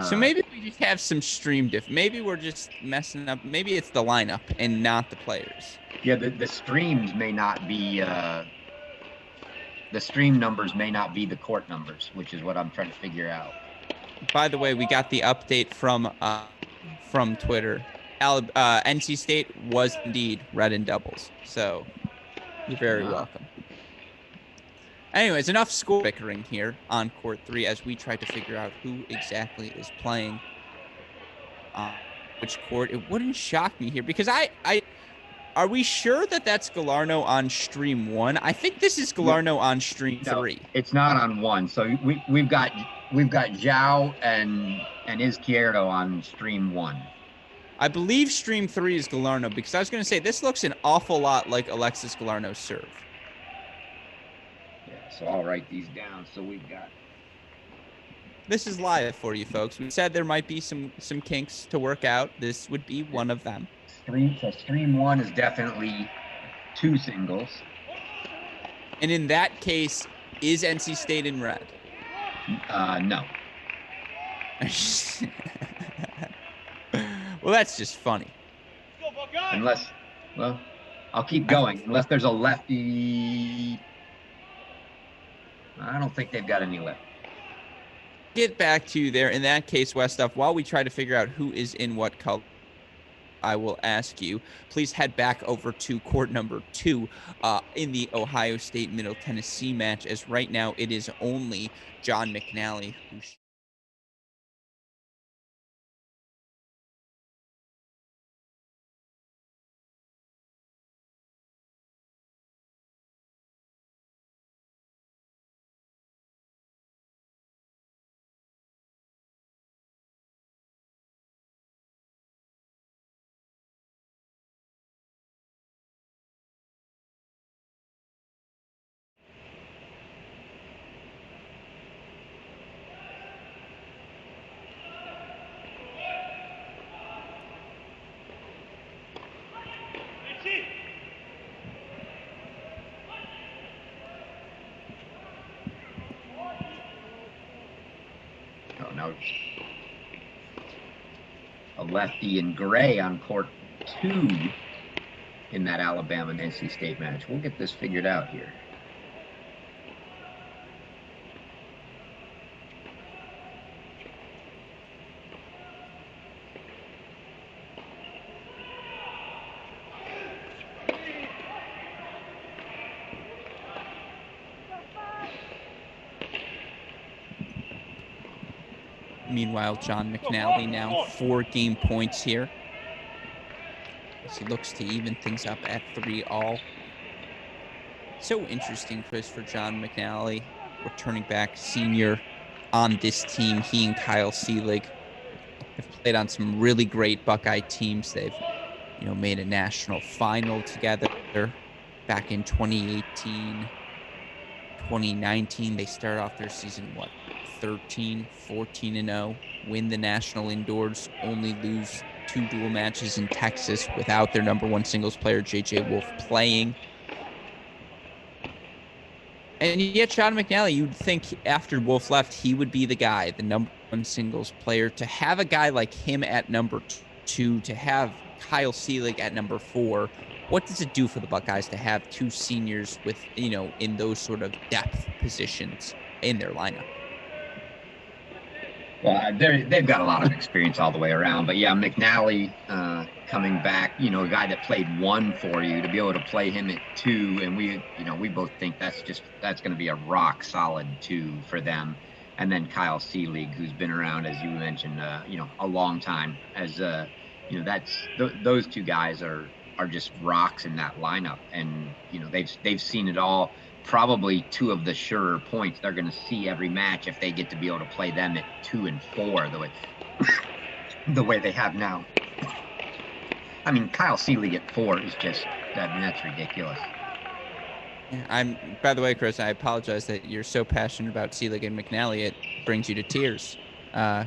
So maybe we just have some stream maybe we're just messing up. Maybe it's the lineup and not the players. Yeah, the streams may not be the stream numbers may not be the court numbers, which is what I'm trying to figure out. By the way, we got the update from Twitter. NC State was indeed red in doubles, so you're very welcome. Anyways, enough score bickering here on court 3 as we try to figure out who exactly is playing which court. It wouldn't shock me here because are we sure that that's Galarno on stream 1? I think this is Galarno on stream 3. It's not on 1. So we've got Zhao and Izquierdo on stream 1. I believe stream 3 is Galarno because I was going to say this looks an awful lot like Alexis Galarno's serve. Yeah, so I'll write these down. So we've got. This is live for you folks. We said there might be some kinks to work out. This would be one of them. Stream 1 is definitely 2 singles. And in that case, is NC State in red? No. Well, that's just funny. I'll keep going. Unless there's a lefty. I don't think they've got any left. Get back to you there. In that case, Westhoff, while we try to figure out who is in what color, I will ask you, please head back over to court number 2 in the Ohio State Middle Tennessee match, as right now it is only John McNally who's a lefty in gray on court 2 in that Alabama and NC State match. We'll get this figured out here. Meanwhile, John McNally now 4 game points here as he looks to even things up at 3-all. So interesting, Chris, for John McNally, returning back senior on this team. He and Kyle Seelig have played on some really great Buckeye teams. They've, made a national final together back in 2018, 2019. They started off their season, 14-0, win the national indoors, only lose 2 dual matches in Texas without their number 1 singles player, J.J. Wolf, playing. And yet, John McNally, you'd think after Wolf left, he would be the guy, the number 1 singles player. To have a guy like him at number 2, to have Kyle Seelig at number 4, what does it do for the Buckeyes to have 2 seniors with, in those sort of depth positions in their lineup? Well, they've got a lot of experience all the way around. But, yeah, McNally coming back, a guy that played 1 for you, to be able to play him at 2. And we both think that's going to be a rock solid 2 for them. And then Kyle Seelig, who's been around, as you mentioned, a long time. As, those 2 guys are just rocks in that lineup. And, they've seen it all. Probably 2 of the surer points they're going to see every match if they get to be able to play them at 2 and 4 the way they have now. I mean, Kyle Seelig at 4 is just, that's ridiculous. By the way, Chris, I apologize that you're so passionate about Seelig and McNally. It brings you to tears.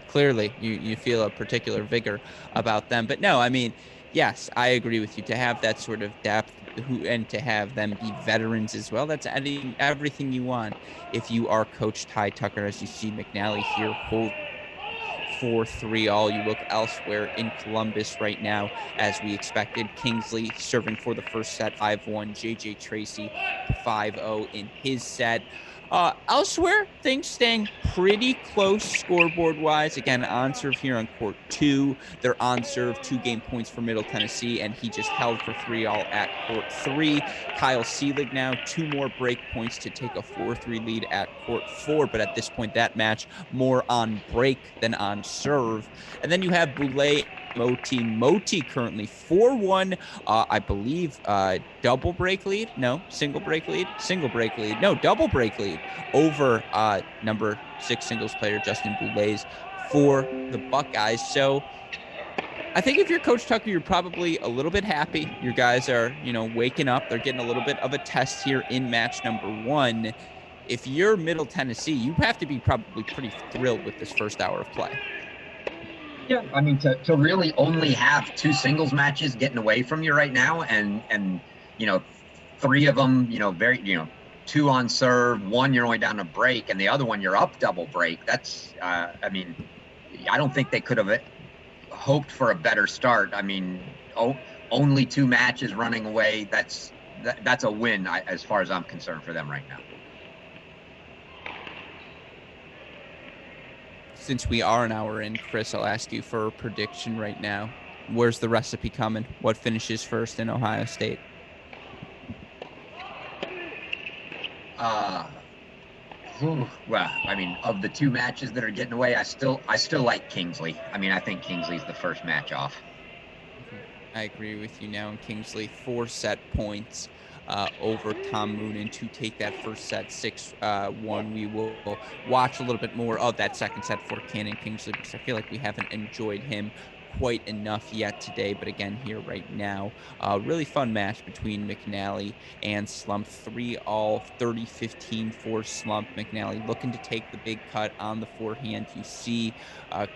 Clearly, you feel a particular vigor about them. But no, I mean, yes, I agree with you. To have that sort of depth, and to have them be veterans as well, that's adding everything you want. If you are Coach Ty Tucker, as you see McNally here hold 4-3 all. You look elsewhere in Columbus right now, as we expected. Kingsley serving for the first set 5-1. JJ Tracy 5-0 in his set. Elsewhere, things staying pretty close scoreboard wise. Again, on serve here on court 2. They're on serve 2 game points for Middle Tennessee, and he just held for 3 all at court 3. Kyle Seelig now 2 more break points to take a 4-3 lead at court 4. But at this point, that match more on break than on serve. And then you have Boulay Moti currently 4-1, I believe, double break lead. No, single break lead. No, double break lead over number 6 singles player Justin Boulay for the Buckeyes. So I think if you're Coach Tucker, you're probably a little bit happy. Your guys are, waking up. They're getting a little bit of a test here in match number 1. If you're Middle Tennessee, you have to be probably pretty thrilled with this first hour of play. Yeah, I mean, to really only have 2 singles matches getting away from you right now, and 3 of them, very, 2 on serve, 1 you're only down a break, and the other one you're up double break. That's, I don't think they could have hoped for a better start. I mean, only 2 matches running away. That's a win as far as I'm concerned for them right now. Since we are an hour in, Chris, I'll ask you for a prediction right now. Where's the recipe coming? What finishes first in Ohio State? Well, I mean, of the 2 matches that are getting away, I still like Kingsley. I mean, I think Kingsley's the first match off. I agree with you now. And Kingsley 4 set points over Tom Moonen to take that first set 6-1. We will watch a little bit more of that second set for Cannon Kingsley, because I feel like we haven't enjoyed him quite enough yet today. But again, here right now, really fun match between McNally and Slump. 3 all, 30-15 for Slump. McNally looking to take the big cut on the forehand. You see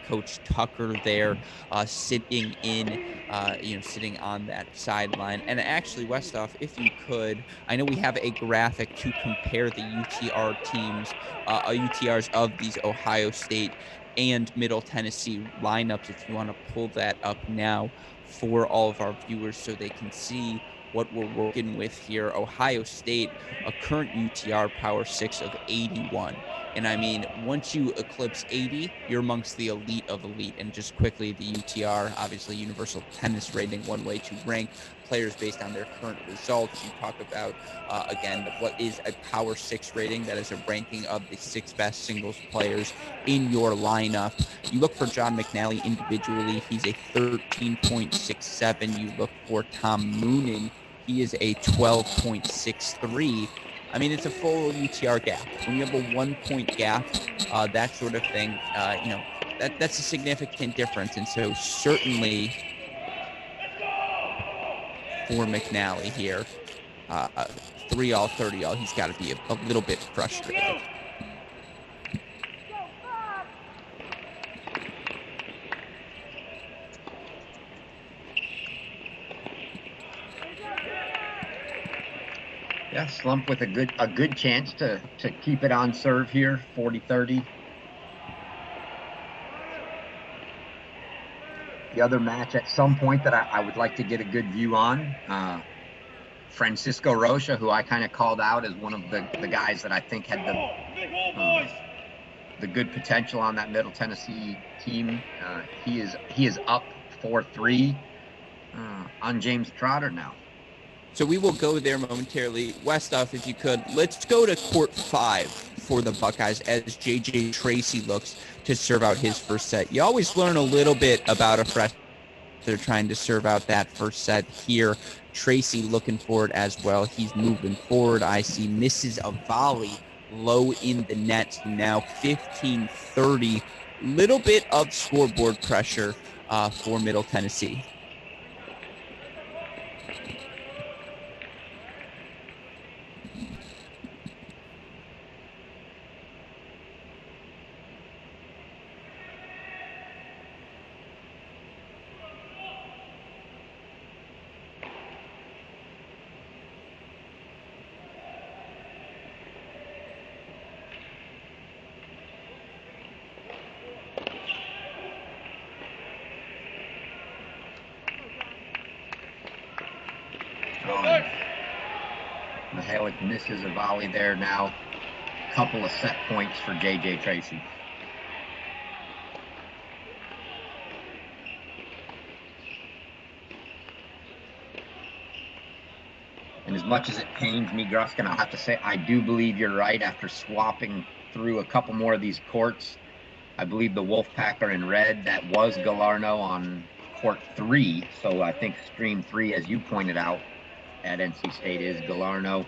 Coach Tucker there sitting on that sideline. And actually, Westhoff, if you could, I know we have a graphic to compare the UTR teams, UTRs of these Ohio State and Middle Tennessee lineups, if you want to pull that up now for all of our viewers so they can see what we're working with here. Ohio State, a current UTR power 6 of 81. And I mean, once you eclipse 80, you're amongst the elite of elite. And just quickly, the UTR, obviously universal tennis rating, one way to rank players based on their current results. You talk about, again, what is a power 6 rating. That is a ranking of the 6 best singles players in your lineup. You look for John McNally individually. He's a 13.67. You look for Tom Moonen. He is a 12.63. I mean, it's a full UTR gap. When you have a 1-point gap, that sort of thing, that's a significant difference. And so certainly for McNally here, 3 all, 30 all, he's got to be a little bit frustrated. Yeah, Slump with a good chance to keep it on serve here, 40-30. The other match at some point that I would like to get a good view on, Francisco Rocha, who I kind of called out as one of the guys that I think had the good potential on that Middle Tennessee team. He is up 4-3 on James Trotter now. So we will go there momentarily. Westhoff, if you could, let's go to court 5 for the Buckeyes as JJ Tracy looks to serve out his first set. You always learn a little bit about a freshman. They're trying to serve out that first set here. Tracy looking for it as well. He's moving forward. I see misses a volley low in the net. Now 15-30. Little bit of scoreboard pressure for Middle Tennessee. It misses a volley there now. Couple of set points for JJ Tracy. And as much as it pains me, Gruskin, I'll have to say I do believe you're right. After swapping through a couple more of these courts, I believe the Wolfpack are in red. That was Galarno on court 3. So I think stream 3, as you pointed out, at NC State is Galarno,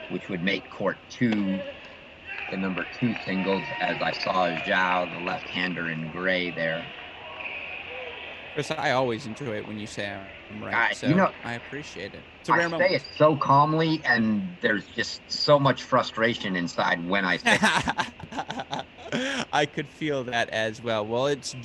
which would make court 2 the number 2 singles, as I saw Zhao, the left-hander in gray there. Chris, I always enjoy it when you say I'm right, so I appreciate it. It's a rare moment. I say it so calmly, and there's just so much frustration inside when I say it. I could feel that as well. Well, it's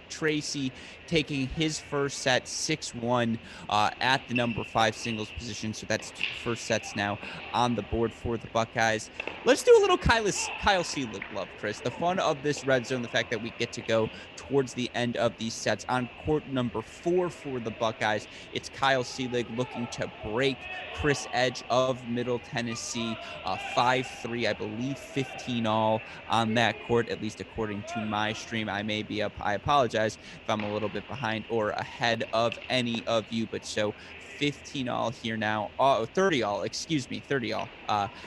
Tracy taking his first set 6-1 at the number 5 singles position. So that's 2 first sets now on the board for the Buckeyes. Let's do a little Kyle Seelig love, Chris. The fun of this red zone, the fact that we get to go towards the end of these sets. On court number 4 for the Buckeyes, it's Kyle Seelig looking to break Chris Edge of Middle Tennessee, 5-3, I believe 15 all on that court, at least according to my stream. I may be up. I apologize if I'm a little bit behind or ahead of any of you, but so 15 all here now. 30 all, excuse me, 30 all.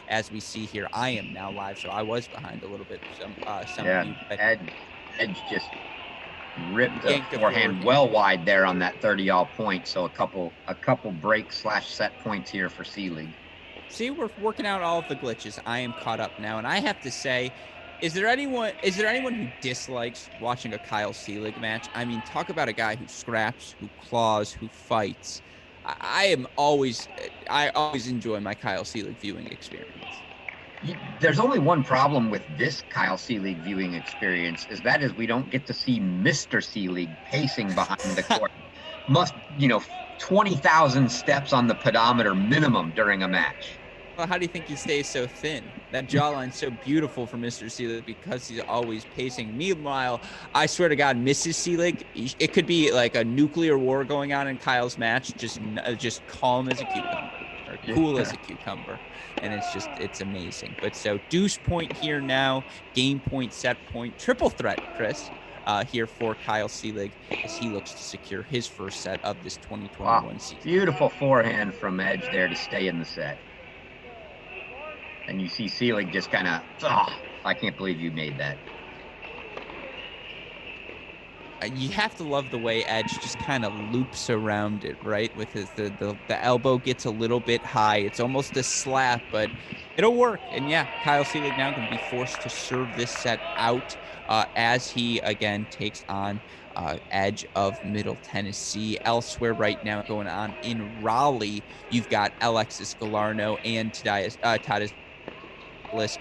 As we see here, I am now live, so I was behind a little bit. Some of you. Edge just ripped the forehand well wide there on that 30 all point. So a couple break / set points here for Seelig. See, we're working out all of the glitches. I am caught up now, and I have to say, is there anyone who dislikes watching a Kyle Seelig match? I mean, talk about a guy who scraps, who claws, who fights. I always enjoy my Kyle Seelig viewing experience. There's only one problem with this Kyle Seelig viewing experience, is we don't get to see Mr. Seelig pacing behind the court. 20,000 steps on the pedometer minimum during a match. Well, how do you think he stays so thin? That jawline's so beautiful for Mr. Seelig because he's always pacing. Meanwhile, I swear to God, Mrs. Seelig, it could be like a nuclear war going on in Kyle's match, just calm as a cucumber, or cool as a cucumber. And it's amazing. But so deuce point here now, game point, set point, triple threat, Chris, here for Kyle Seelig as he looks to secure his first set of this 2021 season. Beautiful forehand from Edge there to stay in the set. And you see Seelig just kind of, I can't believe you made that. You have to love the way Edge just kind of loops around it, right? With the elbow gets a little bit high. It's almost a slap, but it'll work. And yeah, Kyle Seelig now going to be forced to serve this set out as he again takes on Edge of Middle Tennessee. Elsewhere right now going on in Raleigh, you've got Alexis Galarno and Tadeusz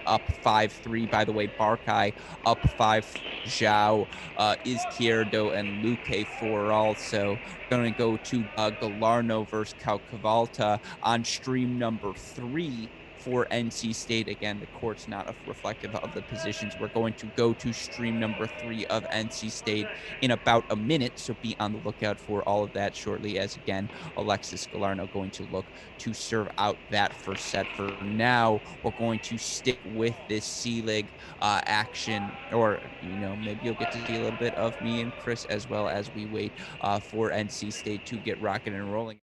up 5-3. By the way, Barkai up 5. Zhao, Izquierdo, and Luque for also. Going to go to Galarno versus Cavalta on stream number 3 for NC State. Again, the court's not reflective of the positions. We're going to go to stream number 3 of NC State in about a minute, so be on the lookout for all of that shortly, as again, Alexis Galarno going to look to serve out that first set. For now, we're going to stick with this Seelig action, or maybe you'll get to see a little bit of me and Chris as well as we wait for NC State to get rocking and rolling.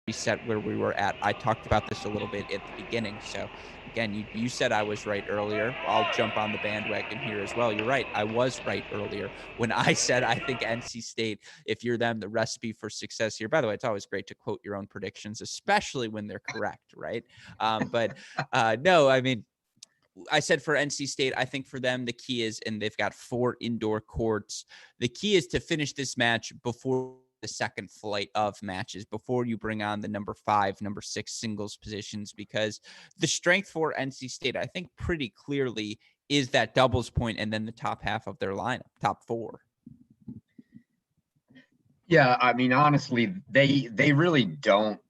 Reset where we were at. I talked about this a little bit at the beginning. So again, you said I was right earlier. I'll jump on the bandwagon here as well. You're right. I was right earlier when I said I think NC State, if you're them, the recipe for success here. By the way, it's always great to quote your own predictions, especially when they're correct, right? No, I mean, I said for NC State, I think for them, the key is, and they've got 4 indoor courts. The key is to finish this match before the second flight of matches, before you bring on the number 5, number 6 singles positions, because the strength for NC State, I think pretty clearly, is that doubles point and then the top half of their lineup, top 4. Yeah, I mean, honestly, they really don't,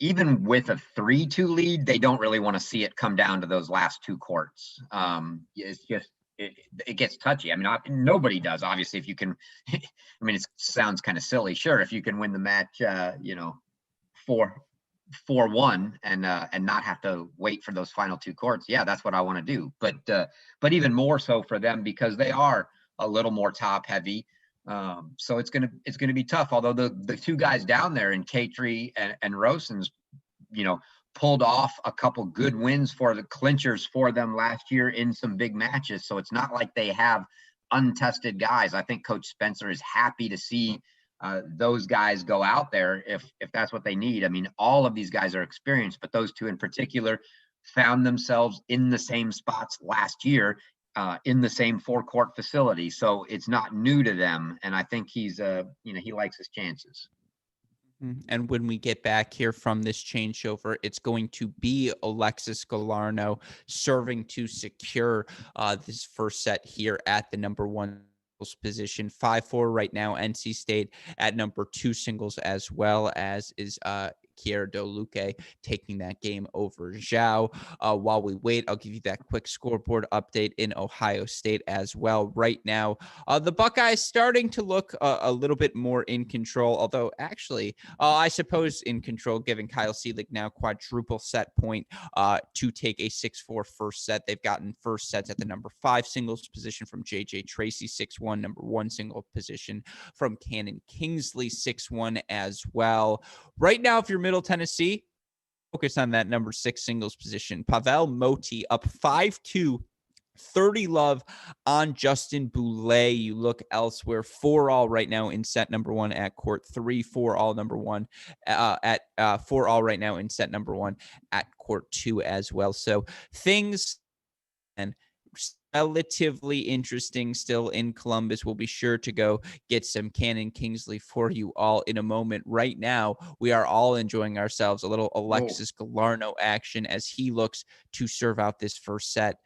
even with a 3-2 lead, they don't really want to see it come down to those last 2 courts. It's just, it gets touchy. I mean, nobody does, obviously, if you can, I mean, it sounds kind of silly. Sure, if you can win the match, 4-1 and not have to wait for those final two courts. Yeah, that's what I want to do. But even more so for them because they are a little more top heavy. So it's gonna be tough. Although the two guys down there in K3 and Rosens, pulled off a couple good wins for the clinchers for them last year in some big matches. So it's not like they have untested guys. I think Coach Spencer is happy to see those guys go out there if that's what they need. I mean, all of these guys are experienced, but those two in particular found themselves in the same spots last year in the same four-court facility. So it's not new to them. And I think he likes his chances. And when we get back here from this changeover, it's going to be Alexis Galarno serving to secure this first set here at the number one position. 5-4 right now. NC State at number 2 singles, as well as is Kiera Doluque taking that game over Zhao. While we wait, I'll give you that quick scoreboard update in Ohio State as well. Right now, the Buckeyes starting to look a little bit more in control, although actually, I suppose in control, giving Kyle Seelig now quadruple set point to take a 6-4 first set. They've gotten first sets at the number 5 singles position from JJ Tracy, 6-1, number 1 single position from Cannon Kingsley, 6-1 as well. Right now, if you're Middle Tennessee, focus on that number 6 singles position. Pavel Moti up 5-2, 30 love on Justin Boulay. You look elsewhere. 4-all right now in set number 1 at court 3. 4-all number 1 at 4-all right now in set number 1 at court 2 as well. So things and relatively interesting still in Columbus. We'll be sure to go get some Cannon Kingsley for you all in a moment. Right now, we are all enjoying ourselves a little Alexis Galarno action as he looks to serve out this first set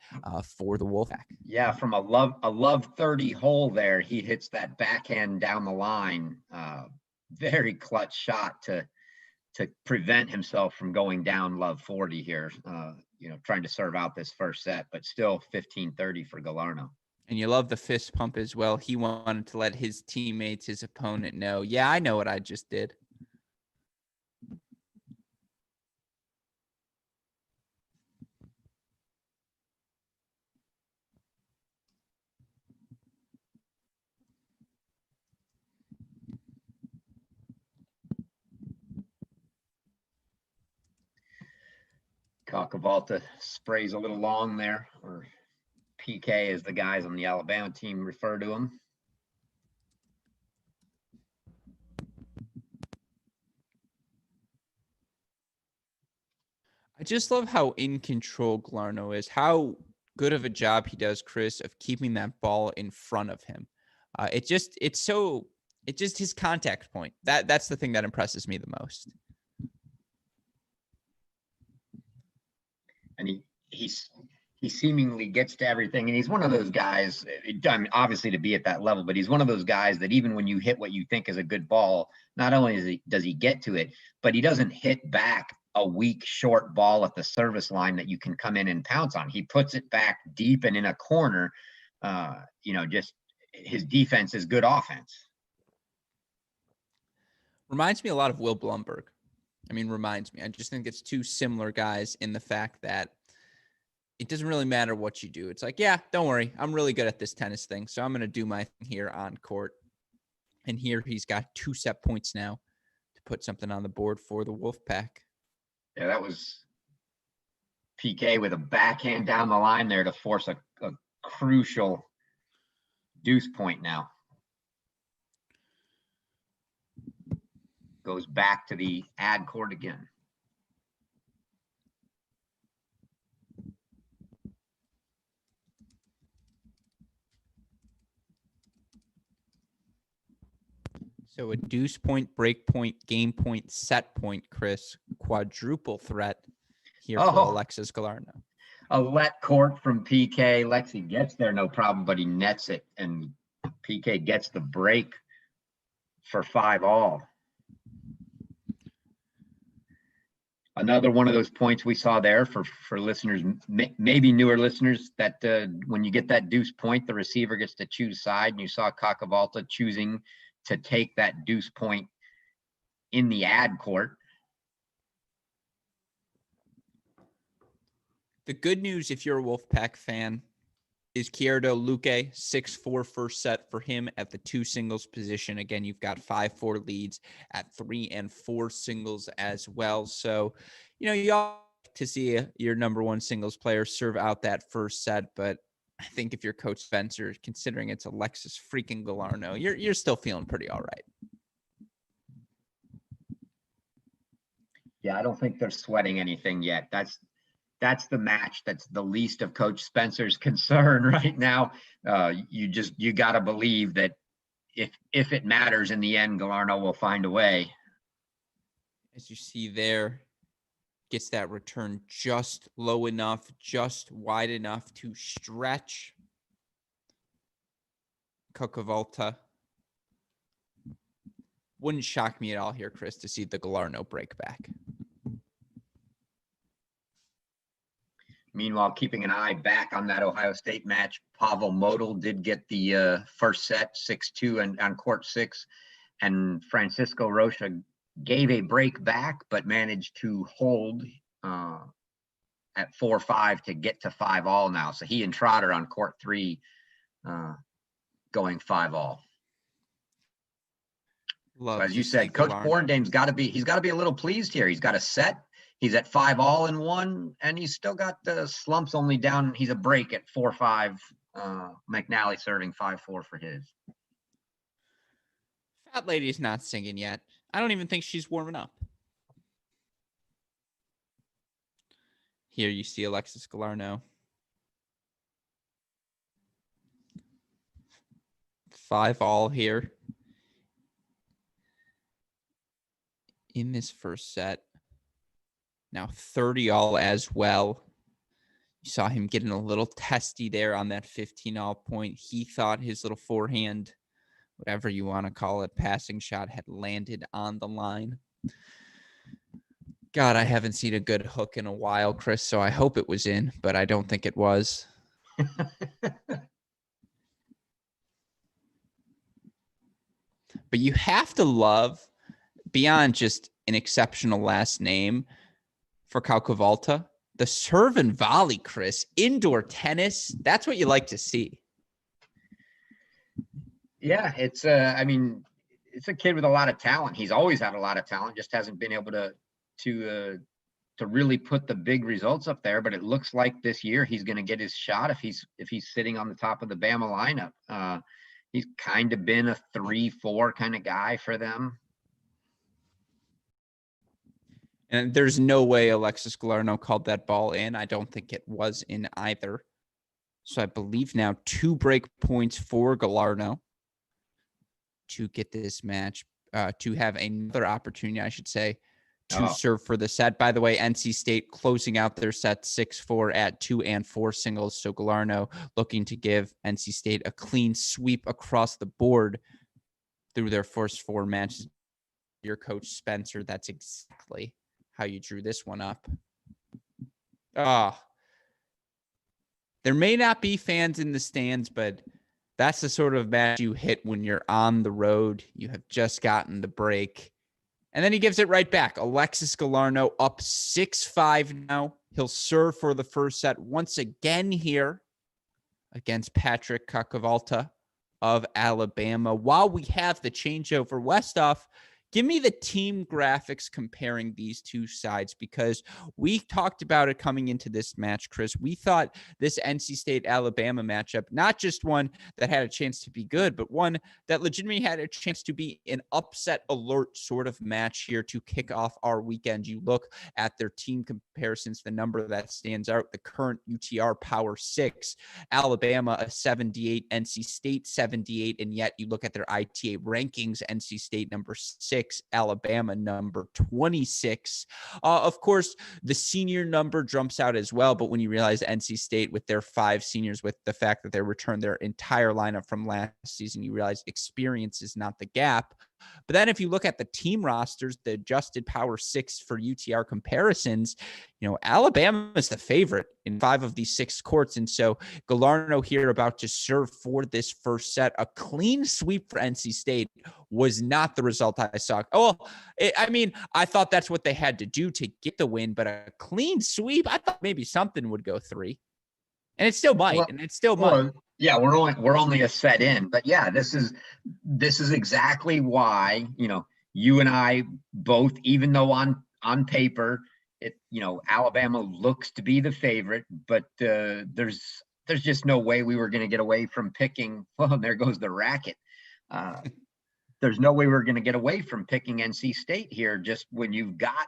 for the Wolfpack. Yeah, from a love 30 hole there, he hits that backhand down the line. Very clutch shot to prevent himself from going down love 40 here. Trying to serve out this first set, but still 15-30 for Galarno. And you love the fist pump as well. He wanted to let his teammates, his opponent know, yeah, I know what I just did. Cacavalta sprays a little long there, or PK as the guys on the Alabama team refer to him. I just love how in control Galarno is, how good of a job he does, Chris, of keeping that ball in front of him. It's just his contact point. That's the thing that impresses me the most. And he seemingly gets to everything. And he's one of those guys, I mean, obviously to be at that level, but he's one of those guys that even when you hit what you think is a good ball, not only does he get to it, but he doesn't hit back a weak short ball at the service line that you can come in and pounce on. He puts it back deep and in a corner. Just his defense is good offense. Reminds me a lot of Will Blumberg. Reminds me. I just think it's two similar guys in the fact that it doesn't really matter what you do. It's like, yeah, don't worry. I'm really good at this tennis thing, so I'm going to do my thing here on court. And here he's got 2 set points now to put something on the board for the Wolfpack. Yeah, that was PK with a backhand down the line there to force a crucial deuce point now. Goes back to the ad court again. So a deuce point, break point, game point, set point, Chris. Quadruple threat here for Alexis Galarno. A let court from PK. Lexi gets there, no problem, but he nets it. And PK gets the break for 5-all. Another one of those points we saw there for listeners, maybe newer listeners, that when you get that deuce point, the receiver gets to choose side. And you saw Cacavalta choosing to take that deuce point in the ad court. The good news, if you're a Wolfpack fan, is Kierdo Luque, 6-4 first set for him at the 2 singles position. Again, you've got 5-4 leads at 3 and 4 singles as well. So, you all like to see your number 1 singles player serve out that first set, but I think if you're Coach Spencer, considering it's Alexis freaking Galarneau, you're still feeling pretty all right. Yeah, I don't think they're sweating anything yet. That's the match that's the least of Coach Spencer's concern right now. You got to believe that if it matters in the end, Galarneau will find a way. As you see there, gets that return just low enough, just wide enough to stretch Cocavolta. Wouldn't shock me at all here, Chris, to see the Galarneau break back. Meanwhile, keeping an eye back on that Ohio State match, Pavel Model did get the first set 6-2 and on court 6, and Francisco Rocha gave a break back, but managed to hold at 4-5 to get to 5-all now. So he and Trotter on court 3 going 5-all. As you said, Coach Borndame's he's got to be a little pleased here. He's got a set. He's at 5-all in 1, and he's still got the slumps only down. He's a break at 4-5. McNally serving 5-4 for his. Fat Lady's not singing yet. I don't even think she's warming up. Here you see Alexis Galarneau. 5-all here in this first set. Now 30-all as well. You saw him getting a little testy there on that 15-all point. He thought his little forehand, whatever you want to call it, passing shot had landed on the line. God, I haven't seen a good hook in a while, Chris, so I hope it was in, but I don't think it was. But you have to love, beyond just an exceptional last name for Cocavolta, the serve and volley, Chris. Indoor tennis, that's what you like to see. Yeah, it's it's a kid with a lot of talent. He's always had a lot of talent, just hasn't been able to really put the big results up there. But it looks like this year he's going to get his shot if he's sitting on the top of the Bama lineup. He's kind of been a 3-4 kind of guy for them. And there's no way Alexis Galarneau called that ball in. I don't think it was in either. So I believe now 2 break points for Galarneau to get this match, to have another opportunity, I should say, to serve for the set. By the way, NC State closing out their set 6-4 at 2 and 4 singles. So Galarneau looking to give NC State a clean sweep across the board through their first 4 matches. Your Coach Spencer, that's exactly how you drew this one up. There may not be fans in the stands, but that's the sort of match you hit when you're on the road. You have just gotten the break. And then he gives it right back. Alexis Galarneau up 6-5 now. He'll serve for the first set once again here against Patrick Cocavolta of Alabama. While we have the changeover, Westoff, give me the team graphics comparing these two sides, because we talked about it coming into this match, Chris. We thought this NC State-Alabama matchup, not just one that had a chance to be good, but one that legitimately had a chance to be an upset alert sort of match here to kick off our weekend. You look at their team comparisons, the number that stands out, the current UTR Power 6, Alabama a 78, NC State 78, and yet you look at their ITA rankings, NC State number 6, Alabama number 26. Of course, the senior number jumps out as well, but when you realize NC State with their 5 seniors, with the fact that they returned their entire lineup from last season, you realize experience is not the gap. But then if you look at the team rosters, the adjusted power 6 for UTR comparisons, Alabama is the favorite in 5 of these 6 courts. And so Galarno here about to serve for this first set. A clean sweep for NC State was not the result I saw. I thought that's what they had to do to get the win, but a clean sweep, I thought maybe something would go 3. And it still might, might. Yeah, we're only a set in, but yeah, this is exactly why, you and I both, even though on paper, Alabama looks to be the favorite, but there's just no way we were going to get away from picking. Well, there goes the racket. There's no way we're going to get away from picking NC State here. Just when you've got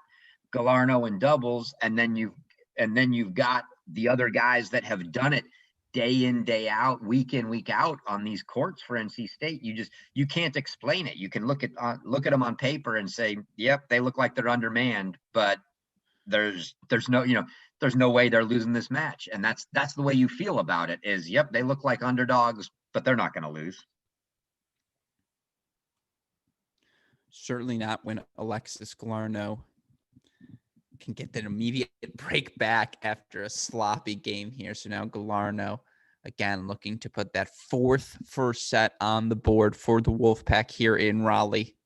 Galarno and doubles, and then you've got the other guys that have done it day in, day out, week in, week out on these courts for NC State. You can't explain it. You can look at them on paper and say, yep, they look like they're undermanned, but there's no way they're losing this match. And that's the way you feel about it is, yep, they look like underdogs, but they're not going to lose. Certainly not when Alexis Galarno can get an immediate break back after a sloppy game here. So now Galarno, again, looking to put that 4th first set on the board for the Wolfpack here in Raleigh.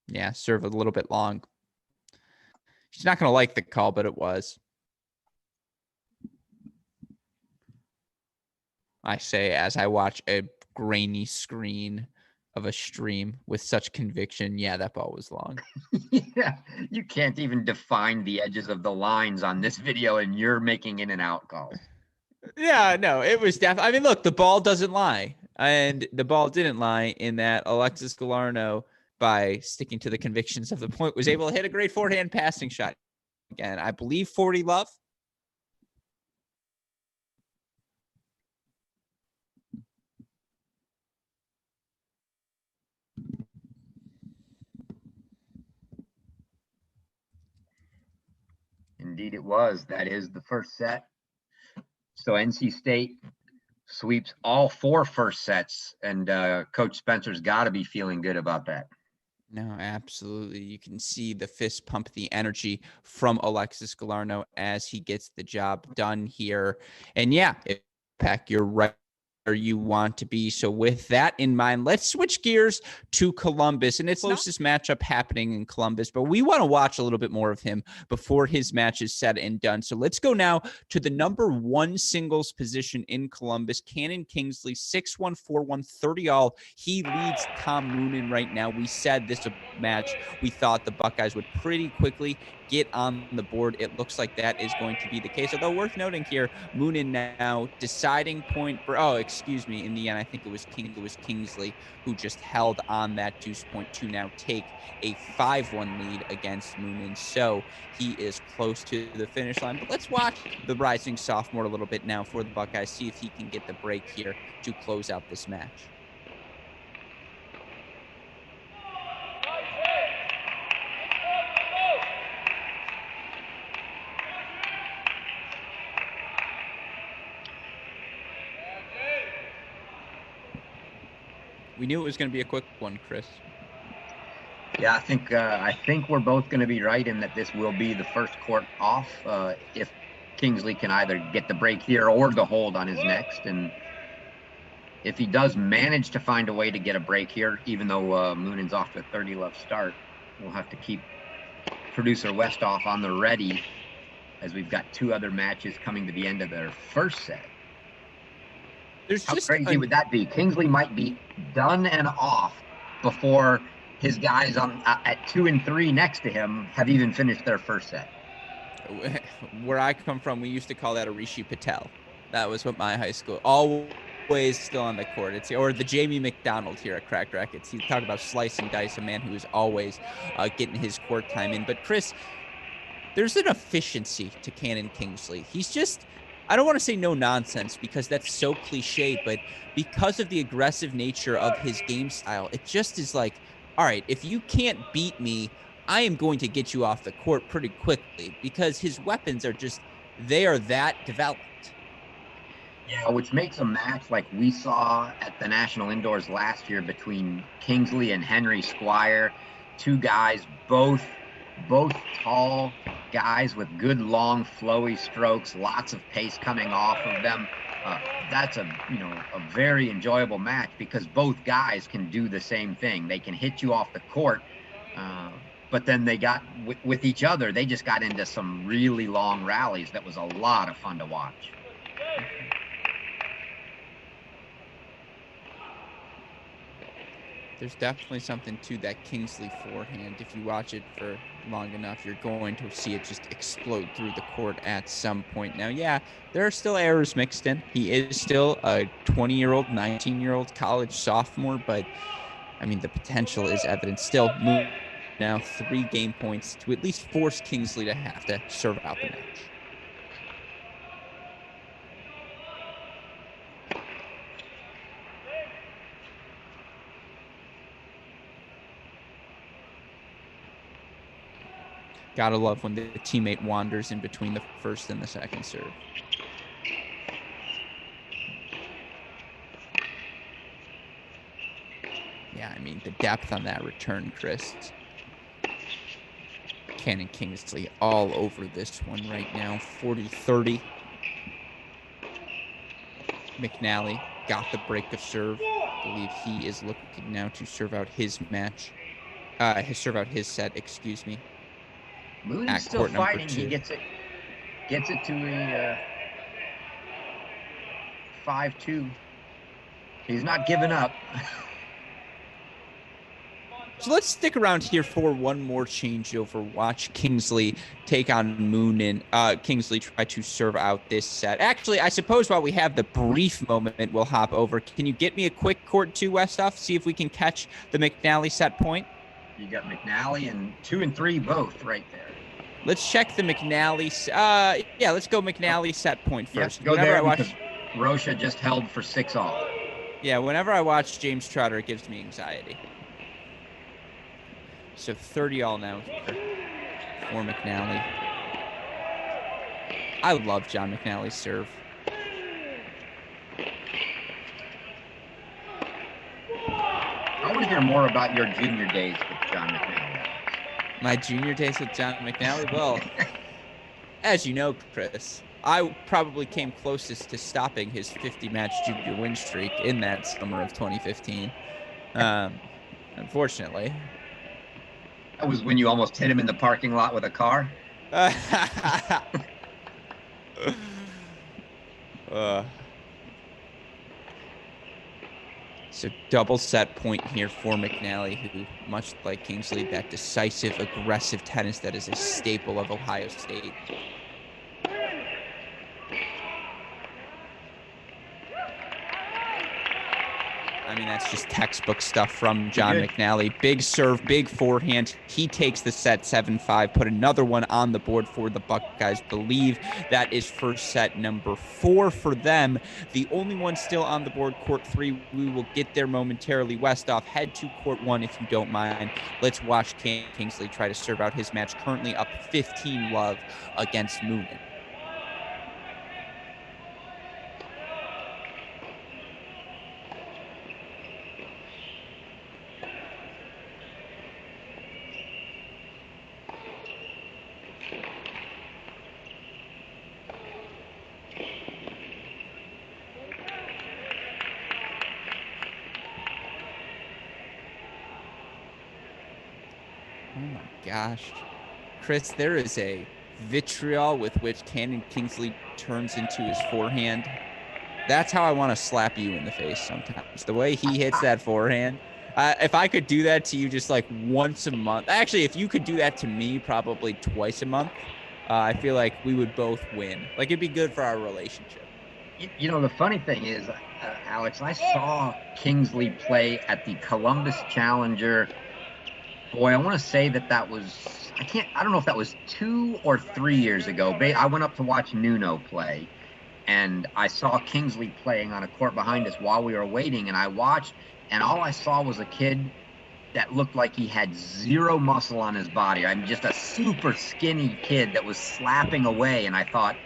Yeah, serve a little bit long. She's not going to like the call, but it was. I say as I watch a grainy screen of a stream with such conviction, yeah, that ball was long. Yeah, you can't even define the edges of the lines on this video, and you're making in and out calls. Yeah, no, it was definitely. I mean, look, the ball doesn't lie, and the ball didn't lie in that Alexis Galarno, by sticking to the convictions of the point, was able to hit a great forehand passing shot. Again, I believe 40 love. Indeed it was. That is the first set. So NC State sweeps all 4 first sets, and Coach Spencer's got to be feeling good about that. No, absolutely. You can see the fist pump, the energy from Alexis Galarno as he gets the job done here. And yeah, Pack, you're right where you want to be. So with that in mind, let's switch gears to Columbus, and it's the closest matchup happening in Columbus, but we want to watch a little bit more of him before his match is said and done. So let's go now to the number 1 singles position in Columbus, Cannon Kingsley, 6'1", 4'1", 30-all. He leads Tom Moonen right now. We said this match, we thought the Buckeyes would pretty quickly get on the board. It looks like that is going to be the case. Although worth noting here, Moonen now deciding point for, in the end, I think it was Kingsley who just held on that deuce point to now take a 5-1 lead against Moonen. So he is close to the finish line. But let's watch the rising sophomore a little bit now for the Buckeyes, see if he can get the break here to close out this match. We knew it was going to be a quick one, Chris. Yeah, I think we're both going to be right in that this will be the first court off if Kingsley can either get the break here or the hold on his next. And if he does manage to find a way to get a break here, even though Moonen's off to a 30-love start, we'll have to keep producer Westhoff on the ready as we've got 2 other matches coming to the end of their first set. How crazy would that be? Kingsley might be done and off before his guys at 2 and 3 next to him have even finished their first set. Where I come from, we used to call that a Rishi Patel. That was what my high school, always still on the court. Or the Jamie McDonald here at Cracked Racquets. He talked about slicing dice, a man who is always getting his court time in. But Chris, there's an efficiency to Cannon Kingsley. He's just, I don't want to say no nonsense because that's so cliche, but because of the aggressive nature of his game style, it just is like, all right, if you can't beat me, I am going to get you off the court pretty quickly because his weapons are just, they are that developed. Yeah, which makes a match like we saw at the National Indoors last year between Kingsley and Henry Squire, two guys, both tall guys with good long flowy strokes, lots of pace coming off of them. That's a very enjoyable match because both guys can do the same thing. They can hit you off the court, but then they got with each other. They just got into some really long rallies. That was a lot of fun to watch. There's definitely something to that Kingsley forehand. If you watch it for long enough, you're going to see it just explode through the court at some point. Now, yeah, there are still errors mixed in. He is still a 20-year-old, 19-year-old college sophomore, but, I mean, the potential is evident. Still, now 3 game points to at least force Kingsley to have to serve out the match. Gotta love when the teammate wanders in between the first and the second serve. Yeah, I mean, the depth on that return, Chris. Cannon Kingsley all over this one right now, 40-30. McNally got the break of serve. I believe he is looking now to serve out his match. His set, excuse me. Mooney's still fighting. He gets it to a 5-2. He's not giving up. So let's stick around here for one more changeover. Watch Kingsley take on Moonen. Kingsley try to serve out this set. Actually, I suppose while we have the brief moment, we'll hop over. Can you get me a quick court 2, Westhoff? See if we can catch the McNally set point. You got McNally and 2 and 3 both right there. Let's check the McNally. Yeah, let's go McNally set point first. Yep, go whenever there because Rocha just held for 6 all. Yeah, whenever I watch James Trotter, it gives me anxiety. So 30 all now for McNally. I love John McNally's serve. I want to hear more about your junior days with John McNally. My junior days with John McNally? Well, as you know, Chris, I probably came closest to stopping his 50-match junior win streak in that summer of 2015. Unfortunately. That was when you almost hit him in the parking lot with a car? So double set point here for McNally, who, much like Kingsley, that decisive, aggressive tennis that is a staple of Ohio State. I mean, that's just textbook stuff from John McNally. Big serve, big forehand. He takes the set 7-5, put another one on the board for the Buckeyes. Believe that is first set number 4 for them. The only one still on the board, court 3. We will get there momentarily. Westhoff, head to court 1 if you don't mind. Let's watch Kingsley try to serve out his match, currently up 15-love against Moonen. Oh my gosh. Chris, there is a vitriol with which Cannon Kingsley turns into his forehand. That's how I want to slap you in the face sometimes. The way he hits that forehand. If I could do that to you just like once a month. Actually, if you could do that to me probably twice a month, I feel like we would both win. Like, it'd be good for our relationship. You know, the funny thing is, Alex, I saw Kingsley play at the Columbus Challenger. Boy, I want to say that was, I don't know if that was 2 or 3 years ago. I went up to watch Nuno play, and I saw Kingsley playing on a court behind us while we were waiting, and I watched, and all I saw was a kid that looked like he had 0 muscle on his body. I'm just a super skinny kid that was slapping away, and I thought,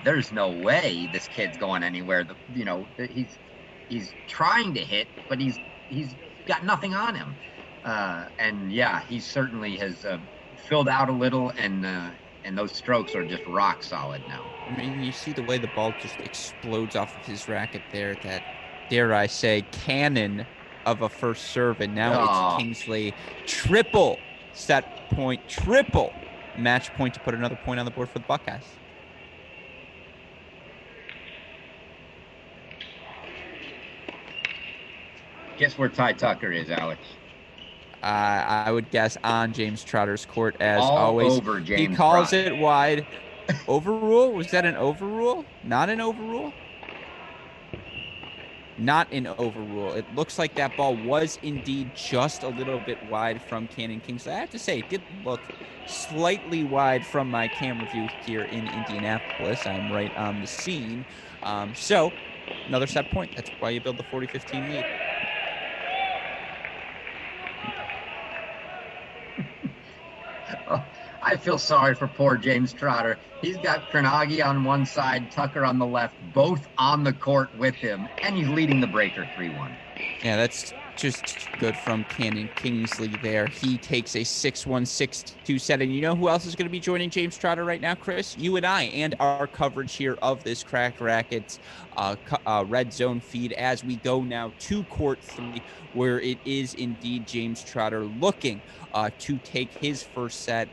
there's no way this kid's going anywhere. He's trying to hit, but he's got nothing on him. And yeah, he certainly has filled out a little, and those strokes are just rock solid now. I mean, you see the way the ball just explodes off of his racket there, that, dare I say, cannon of a first serve, and now it's Kingsley. Triple set point, triple match point to put another point on the board for the Buckeyes. Guess where Ty Tucker is, Alex? I would guess on James Trotter's court, as All always. over James He calls Trotter. it wide. Overrule? Was that an overrule? Not an overrule? Not an overrule. It looks like that ball was indeed just a little bit wide from Cannon Kingsley. I have to say, it did look slightly wide from my camera view here in Indianapolis. I'm right on the scene. So, another set point. That's why you build the 40-15 lead. I feel sorry for poor James Trotter. He's got Kranagi on one side, Tucker on the left, both on the court with him, and he's leading the breaker 3-1. Yeah, that's just good from Cannon Kingsley there. He takes a 6-1, 6-2 set. And you know who else is going to be joining James Trotter right now, Chris? You and I, and our coverage here of this Cracked Racquets Red Zone feed as we go now to court 3, where it is indeed James Trotter looking to take his first set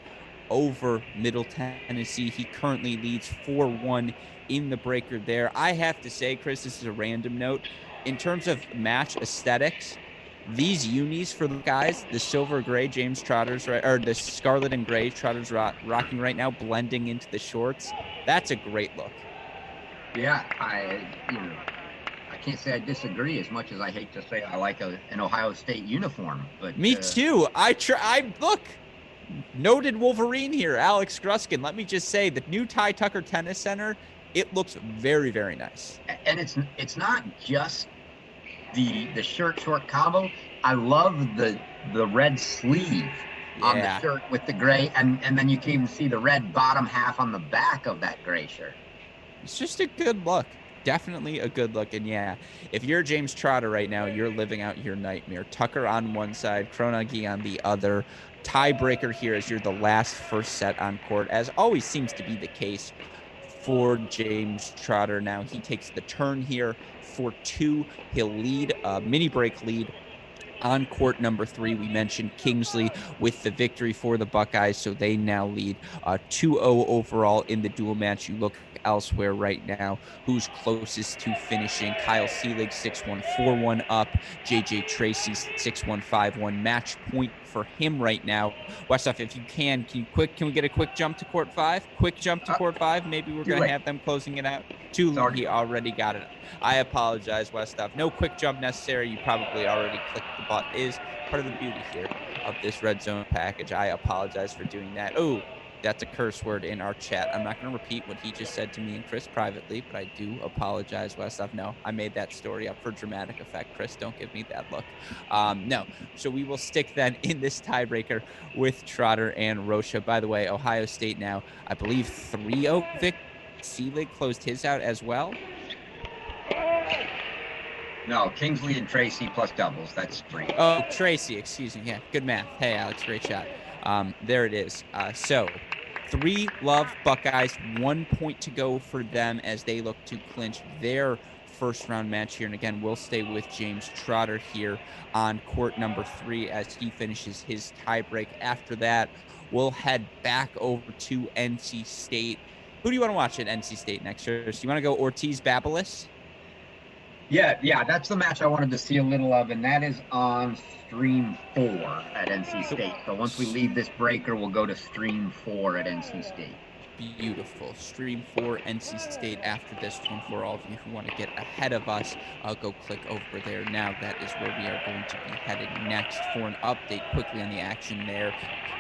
over Middle Tennessee. He currently leads 4-1 in the breaker there. I have to say, Chris, this is a random note. In terms of match aesthetics, these unis for the guys, the silver gray James Trotter's, or the scarlet and gray Trotter's rocking right now, blending into the shorts, that's a great look. Yeah, I can't say I disagree, as much as I hate to say I like an Ohio State uniform. But me too. I look. Noted Wolverine here, Alex Gruskin. Let me just say, the new Ty Tucker Tennis Center, it looks very, very nice. And it's not just the shirt short combo. I love the red sleeve on the shirt with the gray, and then you can even see the red bottom half on the back of that gray shirt. It's just a good look. Definitely a good look. And yeah, if you're James Trotter right now, you're living out your nightmare. Tucker on one side, Kronagi on the other. Tiebreaker here as you're the last first set on court, as always seems to be the case for James Trotter. Now he takes the turn here for 2. He'll lead a mini break lead on court number 3. We mentioned Kingsley with the victory for the Buckeyes, so they now lead 2-0 overall in the dual match. You look elsewhere right now, who's closest to finishing. Kyle Seelig 6-1, 4-1 up. JJ Tracy 6-1, 5-1. Match point for him right now. Westhoff, if you can we get a quick jump to court 5? Quick jump to court 5. Maybe we're going to have them closing it out. He already got it. I apologize, Westhoff. No quick jump necessary. You probably already clicked the button. It is part of the beauty here of this Red Zone package. I apologize for doing that. Oh, that's a curse word in our chat. I'm not going to repeat what he just said to me and Chris privately, but I do apologize, Westhoff. No, I made that story up for dramatic effect. Chris, don't give me that look. No, so we will stick then in this tiebreaker with Trotter and Rocha. By the way, Ohio State now, I believe 3-0 Vic Seelig closed his out as well. No, Kingsley and Tracy plus doubles. That's 3. Oh, Tracy, excuse me. Yeah, good math. Hey, Alex, great shot. There it is. So 3-love Buckeyes, 1 point to go for them as they look to clinch their first round match here. And again, we'll stay with James Trotter here on court number 3 as he finishes his tiebreak. After that, we'll head back over to NC State. Who do you want to watch at NC State next year? So you want to go Ortiz-Babelis? Yeah, that's the match I wanted to see a little of, and that is on stream 4 at NC State. So once we leave this breaker, we'll go to stream 4 at NC State. Beautiful. Stream 4 NC State after this one. For all of you who want to get ahead of us, go click over there now. That is where we are going to be headed next for an update quickly on the action there.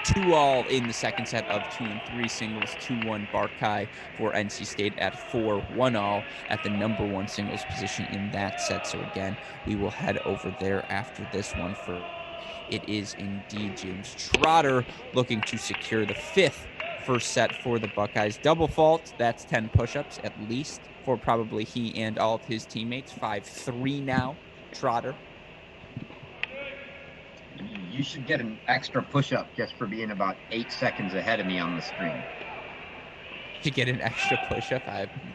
2-all in the second set of 2 and 3 singles. 2-1 Barkai for NC State at 4. 1-all at the number 1 singles position in that set. So again, we will head over there after this one. For it is indeed James Trotter looking to secure the 5th first set for the Buckeyes. Double fault, that's 10 push-ups at least for probably he and all of his teammates. 5-3 now, Trotter. You should get an extra push-up just for being about 8 seconds ahead of me on the screen. To get an extra push-up,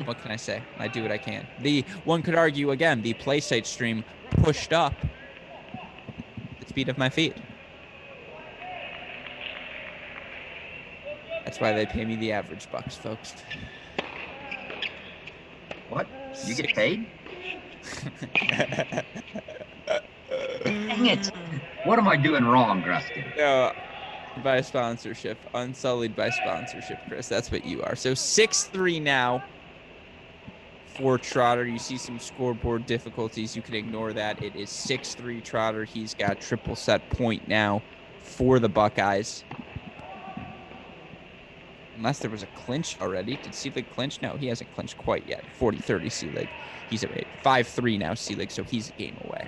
what can I say? I do what I can. One could argue, again, the PlaySite stream pushed up the speed of my feet. That's why they pay me the average bucks, folks. What? You get paid? Dang it. What am I doing wrong, Gruskin? No, by sponsorship. Unsullied by sponsorship, Chris. That's what you are. So 6-3 now for Trotter. You see some scoreboard difficulties. You can ignore that. It is 6-3 Trotter. He's got triple set point now for the Buckeyes. Unless there was a clinch already. Did Seelig clinch? No, he hasn't clinched quite yet. 40-30 Seelig. He's at 5-3 now, Seelig, so he's a game away.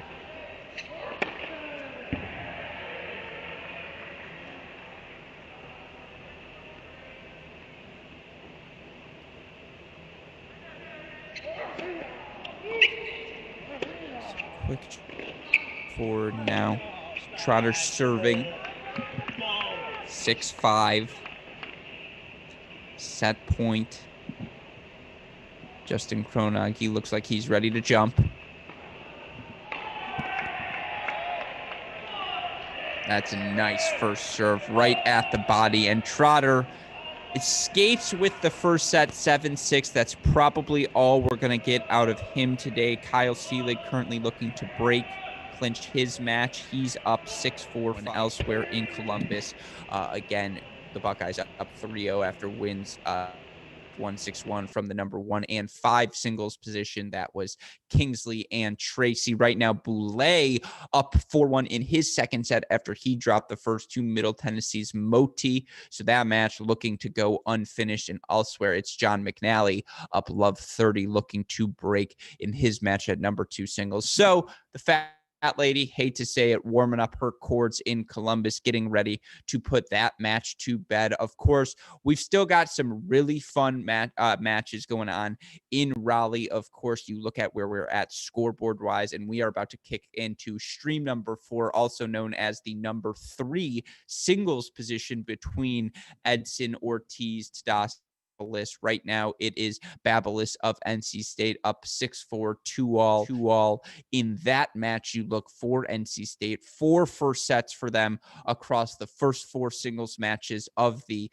Quick forward now. Trotter serving. 6-5. Set point. Justin Kronig, he looks like he's ready to jump. That's a nice first serve right at the body. And Trotter escapes with the first set, 7-6. That's probably all we're going to get out of him today. Kyle Seelig currently looking to clinch his match. He's up 6-4 from elsewhere in Columbus. Again, the Buckeyes up 3-0 after wins 1-6-1 from the number 1 and 5 singles position. That was Kingsley and Tracy. Right now, Boulay up 4-1 in his second set after he dropped the first two. Middle Tennessee's Moti. So that match looking to go unfinished. And elsewhere, it's John McNally up love 30 looking to break in his match at number 2 singles. So the Fat Lady, hate to say it, warming up her courts in Columbus, getting ready to put that match to bed. Of course, we've still got some really fun matches going on in Raleigh. Of course, you look at where we're at scoreboard-wise, and we are about to kick into stream number 4, also known as the number 3 singles position between Edson Ortiz, Tadassi. Right now, it is Babelis of NC State up 6-4, 2-all. In that match, you look for NC State. 4 first sets for them across the first 4 singles matches of the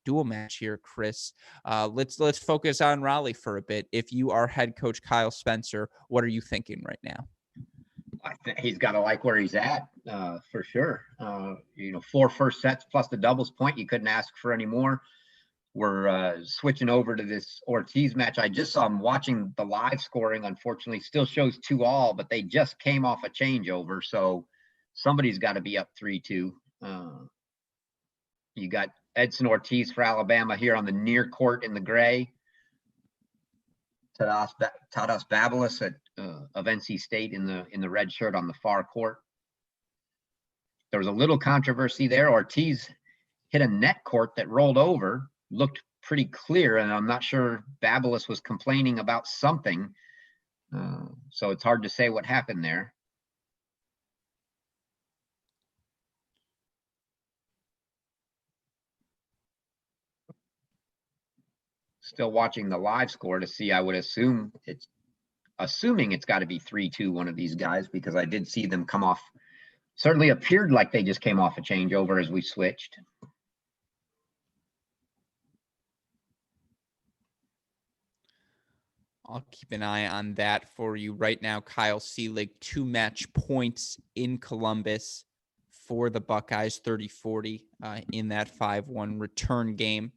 dual match here, Chris. Let's focus on Raleigh for a bit. If you are head coach Kyle Spencer, what are you thinking right now? I think he's got to like where he's at, for sure. 4 first sets plus the doubles point. You couldn't ask for any more. We're switching over to this Ortiz match. I just saw him watching the live scoring. Unfortunately, still shows 2-all, but they just came off a changeover. So somebody's got to be up 3-2. You got Edson Ortiz for Alabama here on the near court in the gray. Tadas Babelis of NC State in the red shirt on the far court. There was a little controversy there. Ortiz hit a net court that rolled over, looked pretty clear, and I'm not sure Babelis was complaining about something. So it's hard to say what happened there. Still watching the live score to see. I would assuming it's got to be 3-2 one of these guys, because I did see them come off. Certainly appeared like they just came off a changeover as we switched. I'll keep an eye on that for you right now. Kyle Seelig, 2 match points in Columbus for the Buckeyes, 30-40 in that 5-1 return game.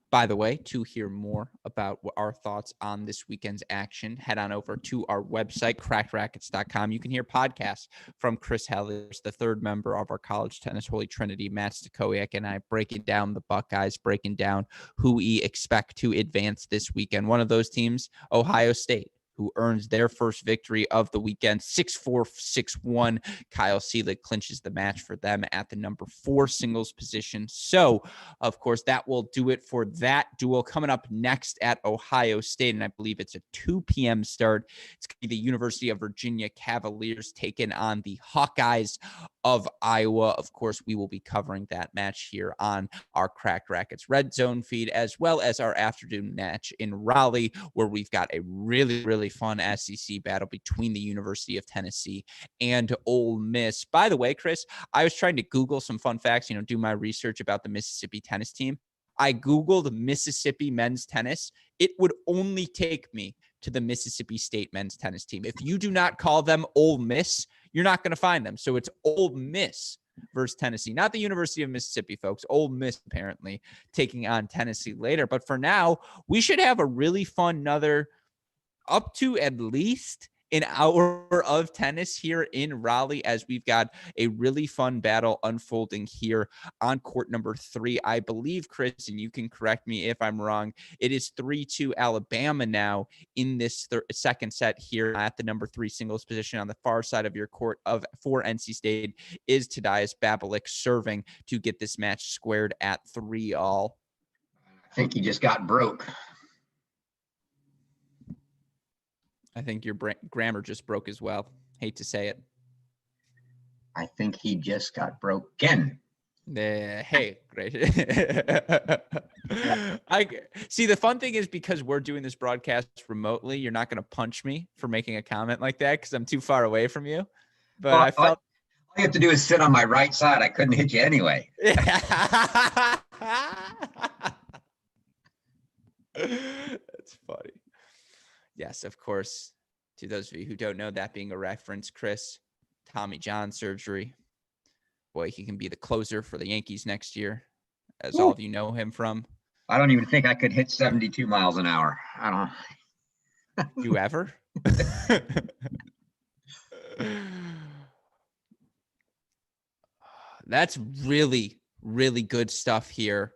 By the way, to hear more about our thoughts on this weekend's action, head on over to our website, crackrackets.com. You can hear podcasts from Chris Hellers, the third member of our college tennis Holy Trinity, Matt Stakowiak, and I breaking down the Buckeyes, breaking down who we expect to advance this weekend. One of those teams, Ohio State, who earns their first victory of the weekend, 6-4, 6-1. Kyle Seelig clinches the match for them at the number 4 singles position. So, of course, that will do it for that duel. Coming up next at Ohio State, and I believe it's a 2 p.m. start. It's going to be the University of Virginia Cavaliers taking on the Hawkeyes of Iowa. Of course, we will be covering that match here on our Cracked Racquets Redzone feed, as well as our afternoon match in Raleigh, where we've got a really, really fun SEC battle between the University of Tennessee and Ole Miss. By the way, Chris, I was trying to Google some fun facts, do my research about the Mississippi tennis team. I Googled Mississippi men's tennis. It would only take me to the Mississippi State men's tennis team. If you do not call them Ole Miss, you're not going to find them. So it's Ole Miss versus Tennessee, not the University of Mississippi, folks. Ole Miss apparently taking on Tennessee later. But for now, we should have a really fun another up to at least an hour of tennis here in Raleigh, as we've got a really fun battle unfolding here on court number 3. I believe, Chris, and you can correct me if I'm wrong, it is 3-2 Alabama now in this second set here at the number 3 singles position. On the far side of your court for NC State is Tadeusz Babalik serving to get this match squared at 3-all. I think he just got broke. I think your grammar just broke as well. Hate to say it. I think he just got broken. Hey, great. I see. The fun thing is, because we're doing this broadcast remotely, you're not going to punch me for making a comment like that because I'm too far away from you. But well, I felt all you have to do is sit on my right side. I couldn't hit you anyway. That's funny. Yes, of course. To those of you who don't know, that being a reference, Chris, Tommy John surgery. Boy, he can be the closer for the Yankees next year, as all of you know him from. I don't even think I could hit 72 miles an hour. I don't. You ever? That's really, really good stuff here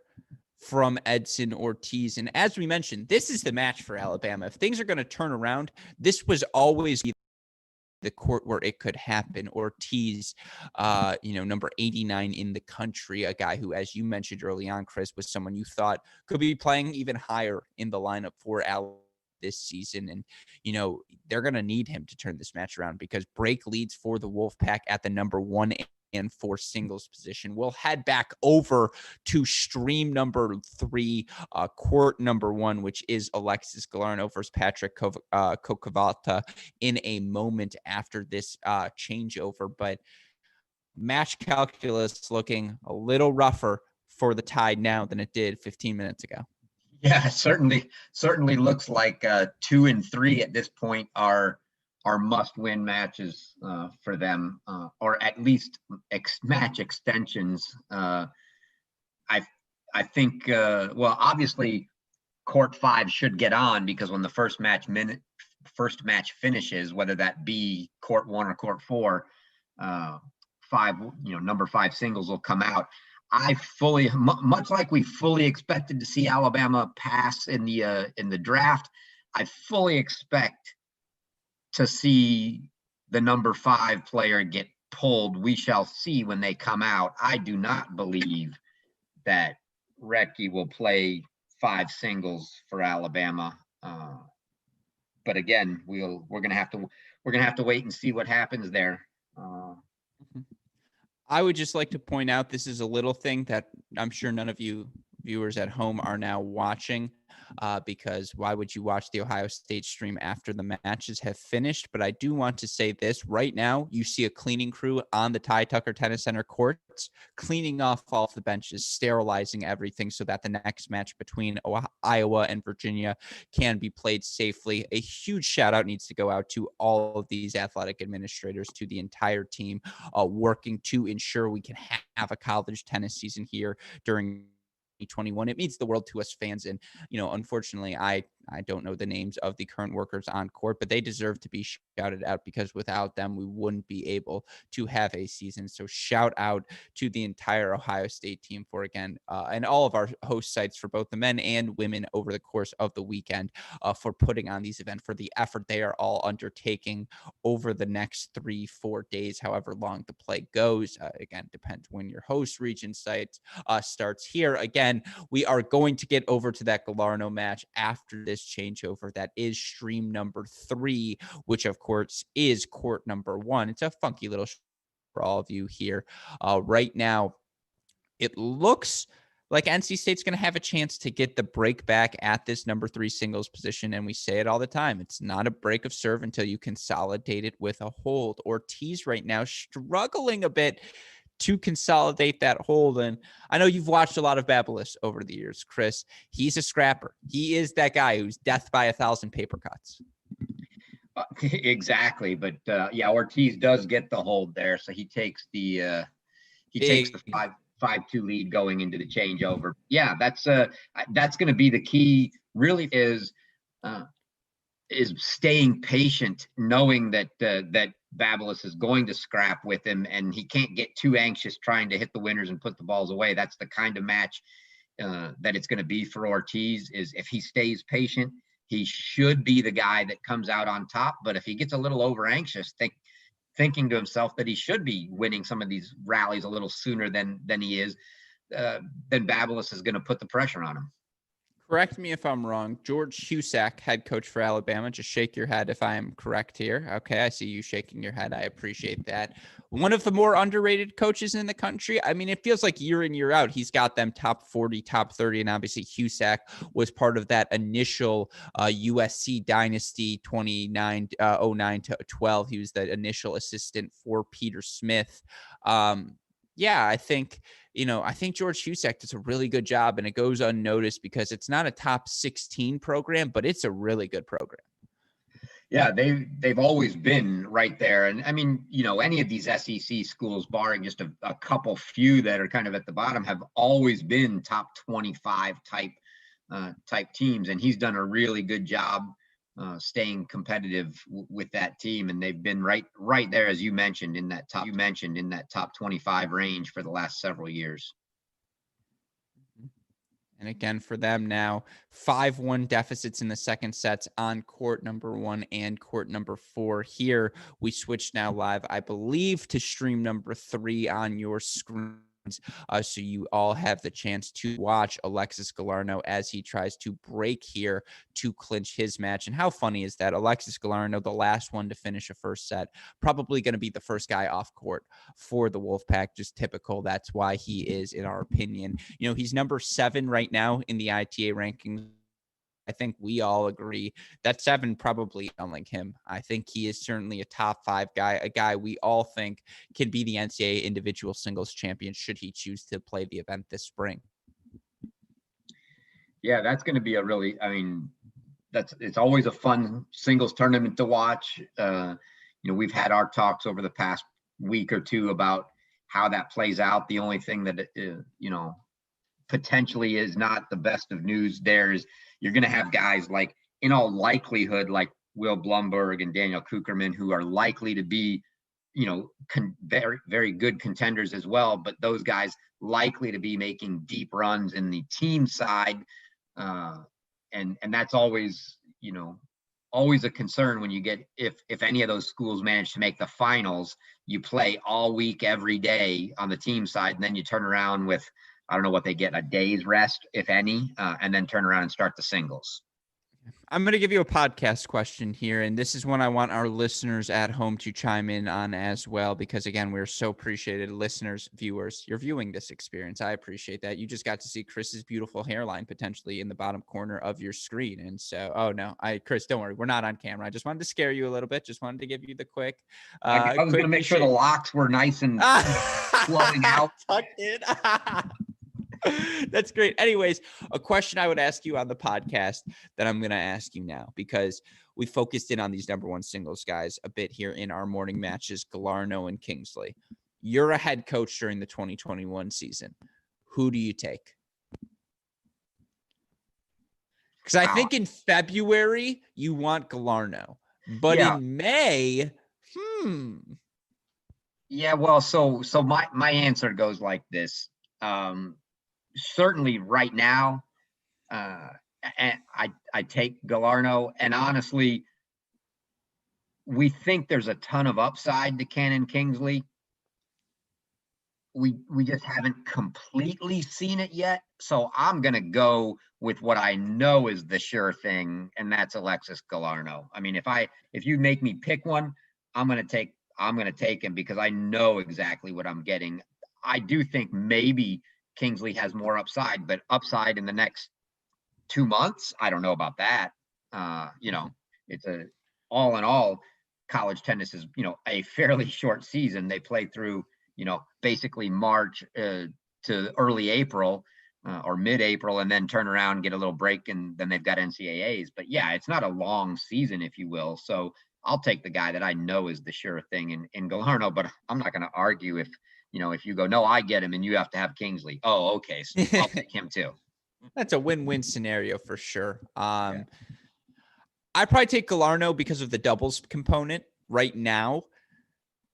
from Edson Ortiz. And as we mentioned, this is the match for Alabama. If things are going to turn around, this was always the court where it could happen. Ortiz, number 89 in the country, a guy who, as you mentioned early on, Chris, was someone you thought could be playing even higher in the lineup for Alabama this season. And, they're going to need him to turn this match around, because break leads for the Wolfpack at the number 1 and 4 singles position. We'll head back over to stream number 3, court number 1, which is Alexis Galarno versus Patrick Kokavata in a moment after this changeover. But match calculus looking a little rougher for the Tide now than it did 15 minutes ago. Yeah, certainly looks like 2 and 3 at this point are must-win matches for them, or at least match extensions. I think, obviously, Court 5 should get on, because when the first match finishes, whether that be Court 1 or Court 4, number 5 singles will come out. I much like we fully expected to see Alabama pass in the draft, I fully expect to see the number 5 player get pulled. We shall see when they come out. I do not believe that Racquets will play 5 singles for Alabama. But again, we're gonna have to wait and see what happens there. I would just like to point out, this is a little thing that I'm sure none of you viewers at home are now watching, because why would you watch the Ohio State stream after the matches have finished? But I do want to say this right now. You see a cleaning crew on the Ty Tucker Tennis Center courts, cleaning off all of the benches, sterilizing everything so that the next match between Iowa and Virginia can be played safely. A huge shout out needs to go out to all of these athletic administrators, to the entire team, working to ensure we can have a college tennis season here during 2021. It means the world to us fans. And, unfortunately, I I don't know the names of the current workers on court, but they deserve to be shouted out because without them, we wouldn't be able to have a season. So shout out to the entire Ohio State team for, again, and all of our host sites for both the men and women over the course of the weekend for putting on these events, for the effort they are all undertaking over the next 3-4 days, however long the play goes. Again, depends when your host region site starts here. Again, we are going to get over to that Galarno match after this changeover. That is stream number 3, which of course is court number 1. It's a funky little for all of you here. Right now, it looks like NC State's going to have a chance to get the break back at this number 3 singles position. And we say it all the time. It's not a break of serve until you consolidate it with a hold. Ortiz right now struggling a bit to consolidate that hold. And I know you've watched a lot of Babyliss over the years, Chris. He's a scrapper. He is that guy who's death by 1,000 paper cuts. Exactly. But yeah, Ortiz does get the hold there. So he takes the 5-2 lead going into the changeover. Yeah, that's going to be the key. Really is staying patient, knowing that Babyliss is going to scrap with him, and he can't get too anxious trying to hit the winners and put the balls away. That's the kind of match that it's going to be for Ortiz. Is if he stays patient, he should be the guy that comes out on top. But if he gets a little over anxious, thinking to himself that he should be winning some of these rallies a little sooner than he is, then Babyliss is going to put the pressure on him. Correct me if I'm wrong. George Husak, head coach for Alabama. Just shake your head if I am correct here. Okay, I see you shaking your head. I appreciate that. One of the more underrated coaches in the country. I mean, it feels like year in, year out, he's got them top 40, top 30. And obviously Husak was part of that initial USC dynasty 09 to 12. He was the initial assistant for Peter Smith. Yeah, I think George Husak does a really good job, and it goes unnoticed because it's not a top 16 program, but it's a really good program. Yeah, they've always been right there. And I mean, any of these SEC schools, barring just a couple few that are kind of at the bottom, have always been top 25 type teams. And he's done a really good job staying competitive with that team, and they've been right there, as you mentioned, in that top 25 range for the last several years. And again, for them now, 5-1 deficits in the second sets on court number 1 and court number 4. Here we switch now live, I believe, to stream number 3 on your screen. So you all have the chance to watch Alexis Galarno as he tries to break here to clinch his match. And how funny is that? Alexis Galarno, the last one to finish a first set, probably going to be the first guy off court for the Wolfpack. Just typical. That's why he is, in our opinion. He's number 7 right now in the ITA rankings. I think we all agree that 7 probably unlike him. I think he is certainly a top 5 guy, a guy we all think can be the NCAA individual singles champion should he choose to play the event this spring. Yeah, that's going to be it's always a fun singles tournament to watch. We've had our talks over the past week or two about how that plays out. The only thing that, potentially is not the best of news there is you're going to have guys like, in all likelihood, like Will Blumberg and Daniel Kucherman, who are likely to be, very, very good contenders as well. But those guys likely to be making deep runs in the team side. And that's always, always a concern when you get, if any of those schools manage to make the finals, you play all week, every day on the team side. And then you turn around with, I don't know what they get, a day's rest, if any, and then turn around and start the singles. I'm going to give you a podcast question here, and this is one I want our listeners at home to chime in on as well, because, again, we're so appreciated. Listeners, viewers, you're viewing this experience. I appreciate that. You just got to see Chris's beautiful hairline potentially in the bottom corner of your screen. And so, Chris, don't worry. We're not on camera. I just wanted to scare you a little bit. Just wanted to give you the quick. I was going to make sure the locks were nice and flowing out. Tucked in. That's great. Anyways, a question I would ask you on the podcast that I'm going to ask you now, because we focused in on these number 1 singles guys a bit here in our morning matches, Galarno and Kingsley. You're a head coach during the 2021 season. Who do you take? Because I Wow. think in February you want Galarno, but Yeah. in May, Yeah, well, so my answer goes like this. Certainly right now, I take Galarno, and honestly, we think there's a ton of upside to Cannon Kingsley. We just haven't completely seen it yet. So I'm gonna go with what I know is the sure thing, and that's Alexis Galarno. I mean, if you make me pick one, I'm gonna take him because I know exactly what I'm getting. I do think maybe Kingsley has more upside, but upside in the next 2 months, I don't know about that. It's all in all, college tennis is, a fairly short season. They play through, basically March to early April or mid-April, and then turn around and get a little break, and then they've got NCAAs. But yeah, it's not a long season, if you will. So I'll take the guy that I know is the sure thing in Galarno, but I'm not going to argue if you go, no, I get him and you have to have Kingsley. Oh, okay. So I'll take him too. that's a win-win scenario for sure. I'd probably take Galarno because of the doubles component right now.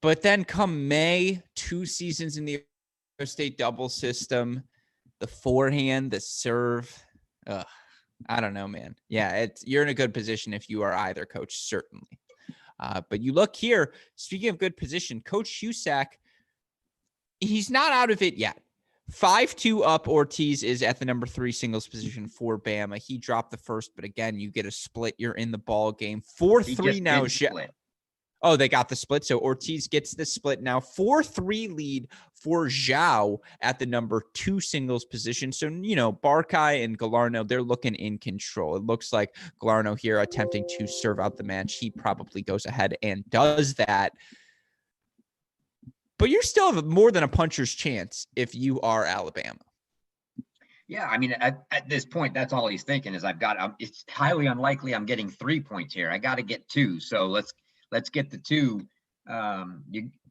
But then come May, 2 seasons in the Ohio State double system, the forehand, the serve. I don't know, man. Yeah, you're in a good position if you are either coach, certainly. But you look here, speaking of good position, Coach Husak, he's not out of it yet. 5-2 up. Ortiz is at the number 3 singles position for Bama. He dropped the first, but again, you get a split. You're in the ball game. 4-3 now. Oh, they got the split. So Ortiz gets the split now. 4-3 lead for Zhao at the number 2 singles position. So, Barkai and Galarno, they're looking in control. It looks like Galarno here attempting to serve out the match. He probably goes ahead and does that. But you're still have more than a puncher's chance if you are Alabama. Yeah, I mean, at this point, that's all he's thinking is it's highly unlikely I'm getting 3 points here. I got to get 2. So let's get the 2.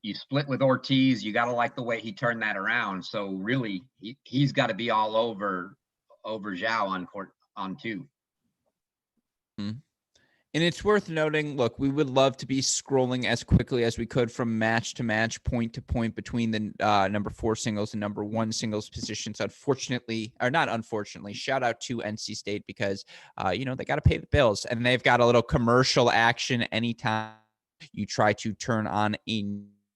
You split with Ortiz. You got to like the way he turned that around. So really, he's got to be all over Zhao on court on 2. And it's worth noting, look, we would love to be scrolling as quickly as we could from match to match, point to point between the number 4 singles and number 1 singles positions. Unfortunately, or not unfortunately, shout out to NC State because, they got to pay the bills. And they've got a little commercial action anytime you try to turn on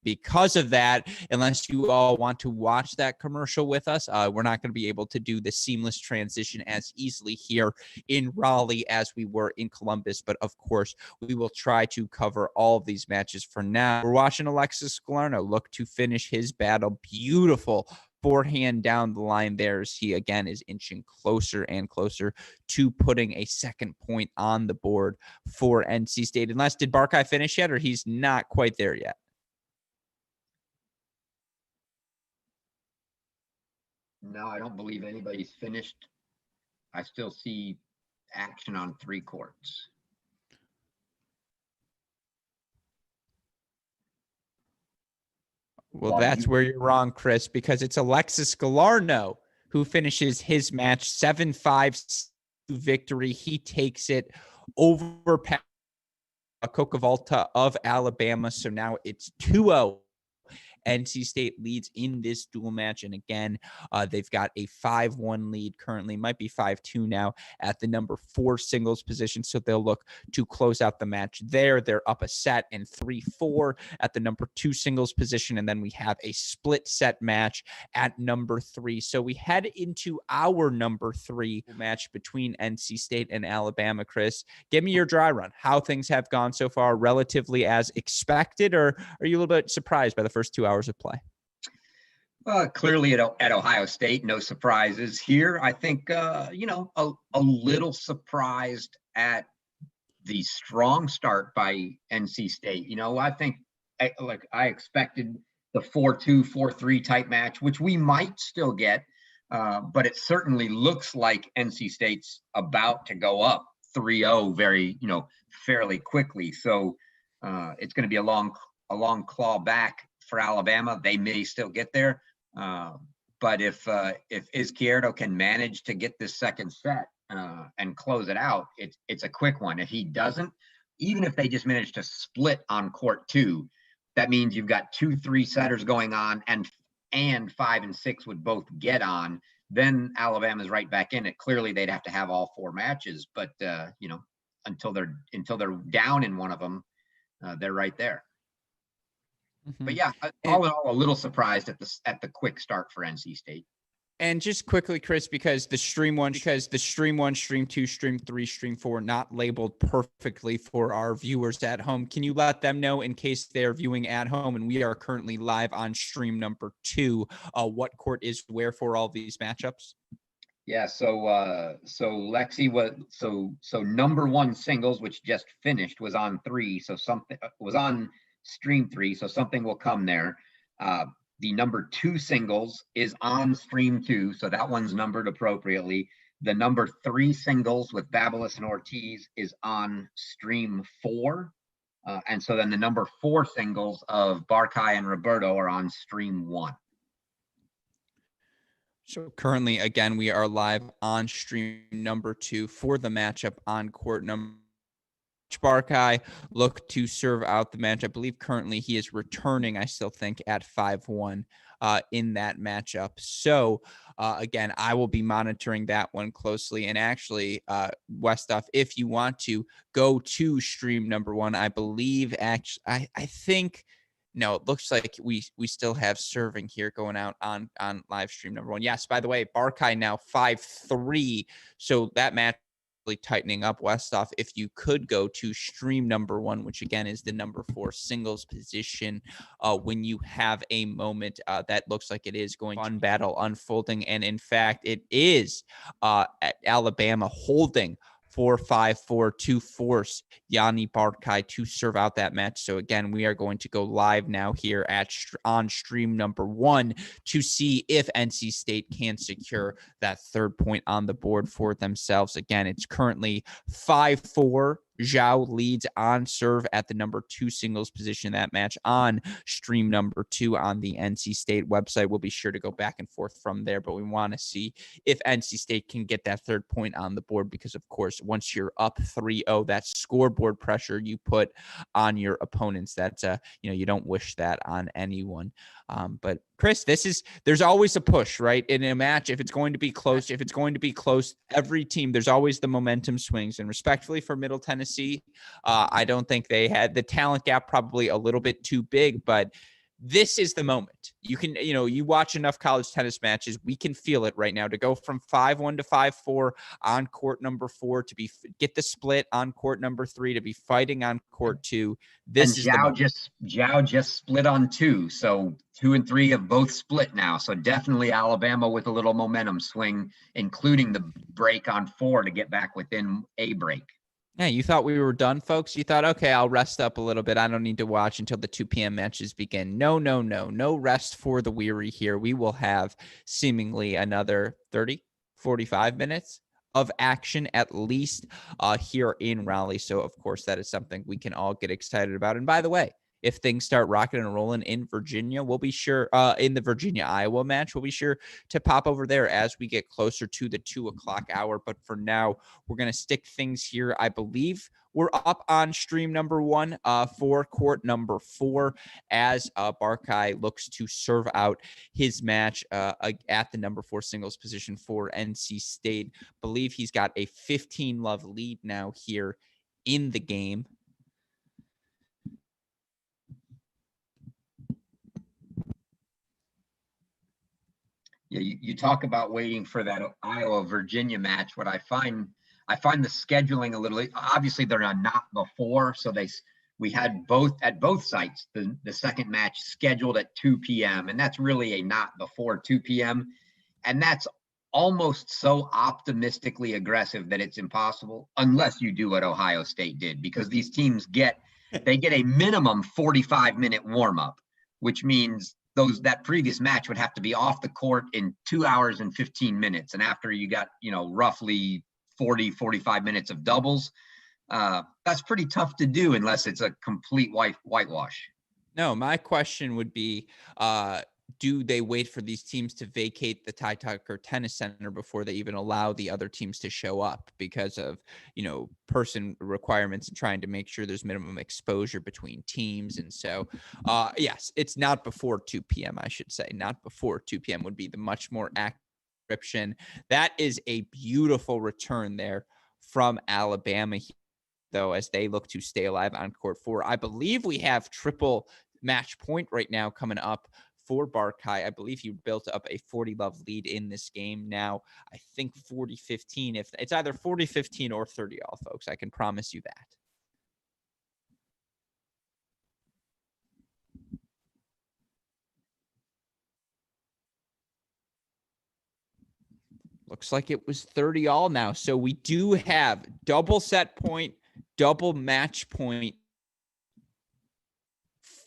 because of that, unless you all want to watch that commercial with us, we're not going to be able to do the seamless transition as easily here in Raleigh as we were in Columbus. But of course, we will try to cover all of these matches for now. We're watching Alexis Galarno look to finish his battle. Beautiful forehand down the line there as he again is inching closer and closer to putting a second point on the board for NC State. Unless, did Barkai finish yet, or he's not quite there yet? No, I don't believe anybody's finished. I still see action on 3 courts. Well, that's where you're wrong, Chris, because it's Alexis Galarno who finishes his match 7-5 victory. He takes it over Cocavalta of Alabama. So now it's 2-0. NC State leads in this dual match. And again, they've got a 5-1 lead currently, might be 5-2 now at the number 4 singles position. So they'll look to close out the match there. They're up a set and 3-4 at the number 2 singles position. And then we have a split set match at number 3. So we head into our number 3 match between NC State and Alabama. Chris, give me your dry run. How things have gone so far, relatively as expected, or are you a little bit surprised by the first 2 hours of play? Clearly at Ohio State, no surprises here. I think, a little surprised at the strong start by NC State. I think I expected the 4-2, 4-3 type match, which we might still get, but it certainly looks like NC State's about to go up 3-0 very, fairly quickly. So it's going to be a long claw back for Alabama. They may still get there. But if Izquierdo can manage to get this second set, and close it out, it's a quick one. If he doesn't, even if they just manage to split on court 2, that means you've got 2 3-setters going on, and 5 and 6 would both get on. Then Alabama's right back in it. Clearly, they'd have to have all 4 matches, but until they're down in one of them, they're right there. Mm-hmm. But yeah, all in all, a little surprised at the quick start for NC State. And just quickly, Chris, because the stream 1, stream 2, stream 3, stream 4, not labeled perfectly for our viewers at home. Can you let them know, in case they're viewing at home and we are currently live on stream number 2, what court is where for all these matchups? Yeah, so Lexi was number 1 singles, which just finished, was on 3. So something was on stream 3. So something will come there. The number 2 singles is on stream 2, so that one's numbered appropriately. The number 3 singles with Babelas and Ortiz is on stream 4. And so then the number 4 singles of Barkai and Roberto are on stream 1. So currently, again, we are live on stream number 2 for the matchup on court number. Barkai look to serve out the match. I believe currently he is returning, I still think, at 5-1 in that matchup. So again, I will be monitoring that one closely. And actually, Westoff, if you want to go to stream number 1, I believe actually, I think, no, it looks like we still have serving here going out on live stream number 1. Yes, by the way, Barkai now 5-3. So that match tightening up. Westoff, if you could go to stream number 1, which again is the number 4 singles position, when you have a moment, that looks like it is going fun battle unfolding. And in fact, it is at Alabama holding 4-5-4 to force Yanni Barkai to serve out that match. So again, we are going to go live now here on stream number 1 to see if NC State can secure that 3rd point on the board for themselves. Again, it's currently 5-4. Zhao leads on serve at the number 2 singles position in that match on stream number 2 on the NC State website. We'll be sure to go back and forth from there, but we want to see if NC State can get that 3rd point on the board, because of course, once you're up 3-0, that scoreboard pressure you put on your opponents, that's you don't wish that on anyone. But Chris, there's always a push, right? In a match, if it's going to be close, every team, there's always the momentum swings. And respectfully for Middle Tennessee, I don't think they had the talent gap, probably a little bit too big, but this is the moment. You can, you watch enough college tennis matches, we can feel it right now, to go from 5-1 to 5-4 on court number 4, to get the split on court number 3, to be fighting on court 2. This is Zhao just split on 2. So 2 and 3 have both split now. So definitely Alabama with a little momentum swing, including the break on 4 to get back within a break. Yeah, you thought we were done, folks? You thought, okay, I'll rest up a little bit. I don't need to watch until the 2 p.m. matches begin. No rest for the weary here. We will have seemingly another 30, 45 minutes of action at least here in Raleigh. So, of course, that is something we can all get excited about. And by the way, if things start rocking and rolling in Virginia, we'll be sure in the Virginia-Iowa match, we'll be sure to pop over there as we get closer to the 2 o'clock hour. But for now, we're going to stick things here. I believe we're up on stream number 1 for court number 4 as Barkai looks to serve out his match at the number 4 singles position for NC State. Believe he's got a 15-love lead now here in the game. Yeah, you talk about waiting for that Iowa-Virginia match. What I find the scheduling a little, obviously they're not before, so we had both at both sites the second match scheduled at 2 p.m. and that's really a not before 2 p.m. and that's almost so optimistically aggressive that it's impossible unless you do what Ohio State did, because these teams get a minimum 45-minute warm-up, which means that previous match would have to be off the court in 2 hours and 15 minutes. And after you got, roughly 40, 45 minutes of doubles, that's pretty tough to do unless it's a complete whitewash. No, my question would be, do they wait for these teams to vacate the Ty Tucker Tennis Center before they even allow the other teams to show up because of, person requirements and trying to make sure there's minimum exposure between teams? And so, yes, it's not before 2 p.m., I should say. Not before 2 p.m. would be the much more accurate description. That is a beautiful return there from Alabama, though, as they look to stay alive on court 4. I believe we have triple match point right now coming up for Barkai. I believe he built up a 40-love lead in this game. Now, I think 40-15. If it's either 40-15 or 30-all, folks, I can promise you that. Looks like it was 30-all now. So we do have double set point, double match point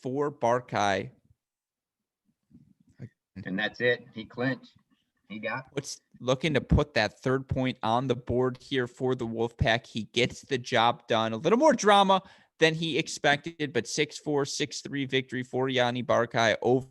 for Barkai. And that's it. He clinched. He got what's looking to put that third point on the board here for the Wolfpack. He gets the job done. A little more drama than he expected, but 6-4, 6-3 victory for Yanni Barkai over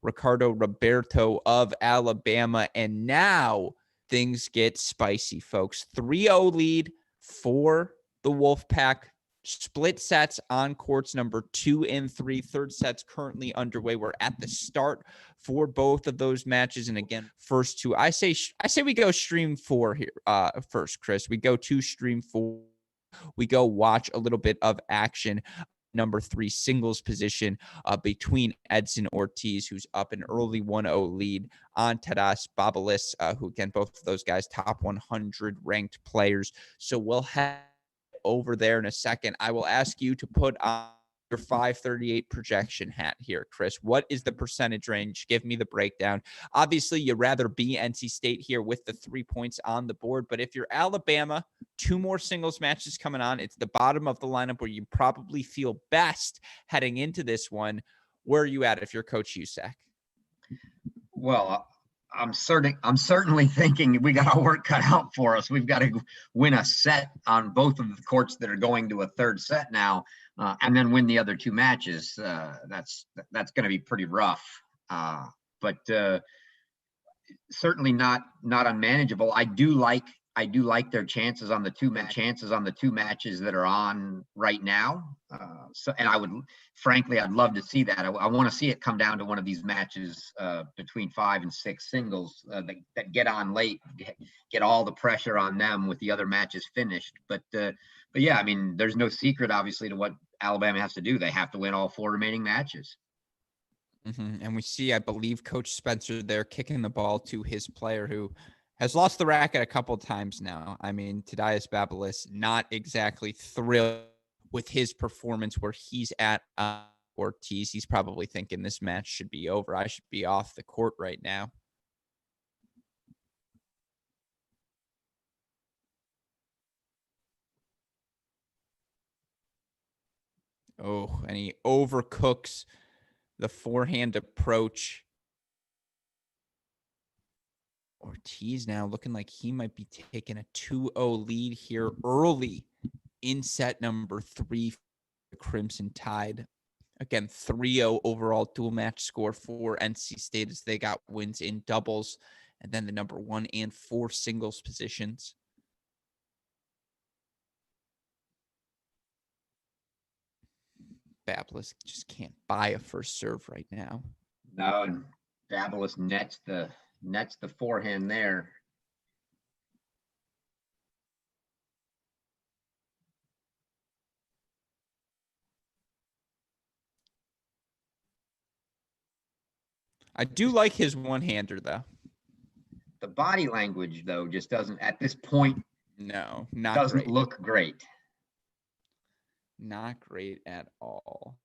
Ricardo Roberto of Alabama. And now things get spicy, folks. 3-0 lead for the Wolfpack. Split sets on courts number 2 and 3. Third set's currently underway. We're at the start for both of those matches. And again, first two, I say we go stream 4 here first, Chris. We go to stream 4. We go watch a little bit of action. Number 3 singles position between Edson Ortiz, who's up an early 1-0 lead on Taras Babalis, who, again, both of those guys top 100 ranked players. So we'll have over there in a second. I will ask you to put on your 538 projection hat here, Chris. What is the percentage range? Give me the breakdown. Obviously, you'd rather be NC State here with the 3 points on the board, but if you're Alabama, 2 more singles matches coming on. It's the bottom of the lineup where you probably feel best heading into this one. Where are you at if you're Coach Usack? well. I'm certainly thinking we got our work cut out for us. We've got to win a set on both of the courts that are going to a third set now, and then win the other 2 matches. That's going to be pretty rough, but certainly not unmanageable. I do like their chances on the two matches that are on right now. And I'd love to see that. I want to see it come down to one of these matches between 5 and 6 singles that get on late, get all the pressure on them with the other matches finished. But yeah, I mean, there's no secret, obviously, to what Alabama has to do. They have to win all 4 remaining matches. Mm-hmm. And we see, I believe, Coach Spencer there kicking the ball to his player who has lost the racket a couple times now. I mean, Tadas Babalis not exactly thrilled with his performance where he's at Ortiz. He's probably thinking this match should be over. I should be off the court right now. Oh, and he overcooks the forehand approach. Ortiz now looking like he might be taking a 2-0 lead here early in set number 3 for the Crimson Tide. Again, 3-0 overall dual match score for NC State as they got wins in doubles and then the number 1 and 4 singles positions. Babalis just can't buy a first serve right now. No, and Babalis nets the forehand there. I do like his one-hander, though. The body language, though, just doesn't, at this point, doesn't look great. Not great at all.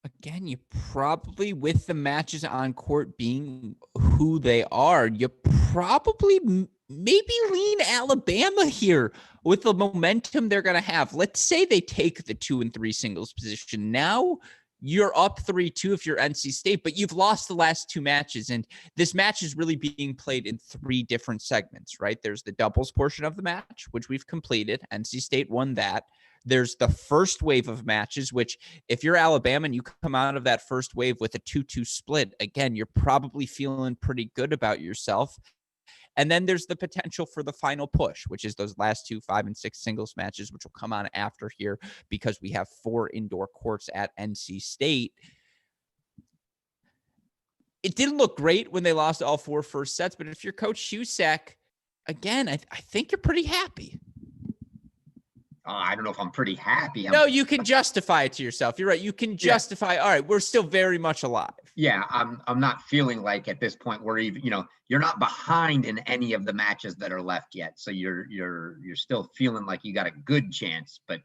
Again, you probably, with the matches on court being who they are, you probably maybe lean Alabama here with the momentum they're going to have. Let's say they take the 2 and 3 singles position. Now you're up 3-2 if you're NC State, but you've lost the last 2 matches. And this match is really being played in 3 different segments, right? There's the doubles portion of the match, which we've completed. NC State won that. There's the first wave of matches, which if you're Alabama and you come out of that first wave with a 2-2 split, again, you're probably feeling pretty good about yourself. And then there's the potential for the final push, which is those last 2 5 and 6 singles matches, which will come on after here because we have 4 indoor courts at NC State. It didn't look great when they lost all 4 first sets, but if you're Coach Shusak, again, I think you're pretty happy. I don't know if I'm pretty happy. No, you can justify it to yourself. You're right. You can justify, all right, we're still very much alive. Yeah, I'm not feeling like at this point we're even, you're not behind in any of the matches that are left yet. So you're still feeling like you got a good chance, but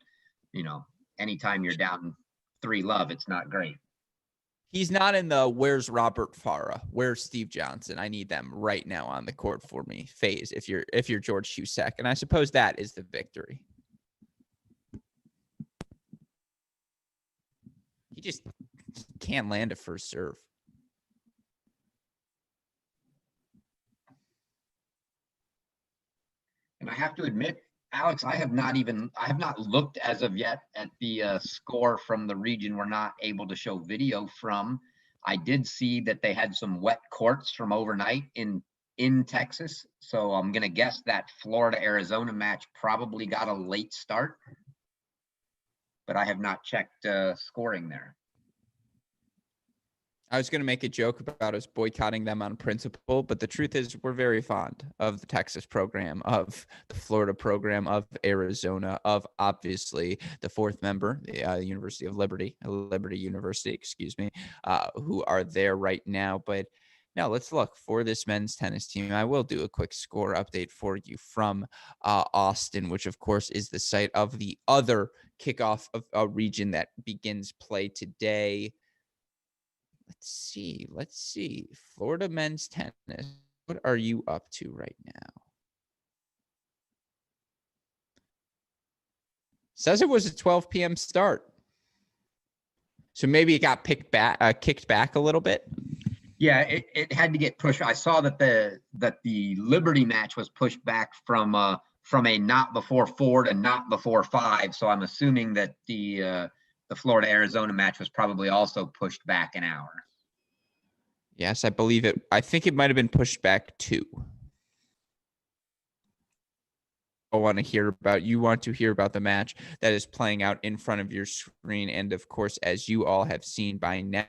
anytime you're down 3-love, it's not great. He's not in the where's Robert Farah, where's Steve Johnson, I need them right now on the court for me phase if you're George Shusak. And I suppose that is the victory. He just can't land a first serve. And I have to admit, Alex, I have not looked as of yet at the score from the region we're not able to show video from. I did see that they had some wet courts from overnight in Texas. So I'm going to guess that Florida-Arizona match probably got a late start. But I have not checked scoring there. I was going to make a joke about us boycotting them on principle, but the truth is we're very fond of the Texas program, of the Florida program, of Arizona, of obviously the 4th member, the University of Liberty University, who are there right now. But now let's look for this men's tennis team. I will do a quick score update for you from Austin, which of course is the site of the other kickoff of a region that begins play today. Let's see. Florida men's tennis. What are you up to right now? Says it was a 12 p.m. start. So maybe it got kicked back a little bit. Yeah, it had to get pushed. I saw that the Liberty match was pushed back from a not before 4 to not before 5. So I'm assuming that the Florida Arizona match was probably also pushed back an hour. Yes, I believe it. I think it might have been pushed back 2. You want to hear about the match that is playing out in front of your screen. And of course, as you all have seen by now,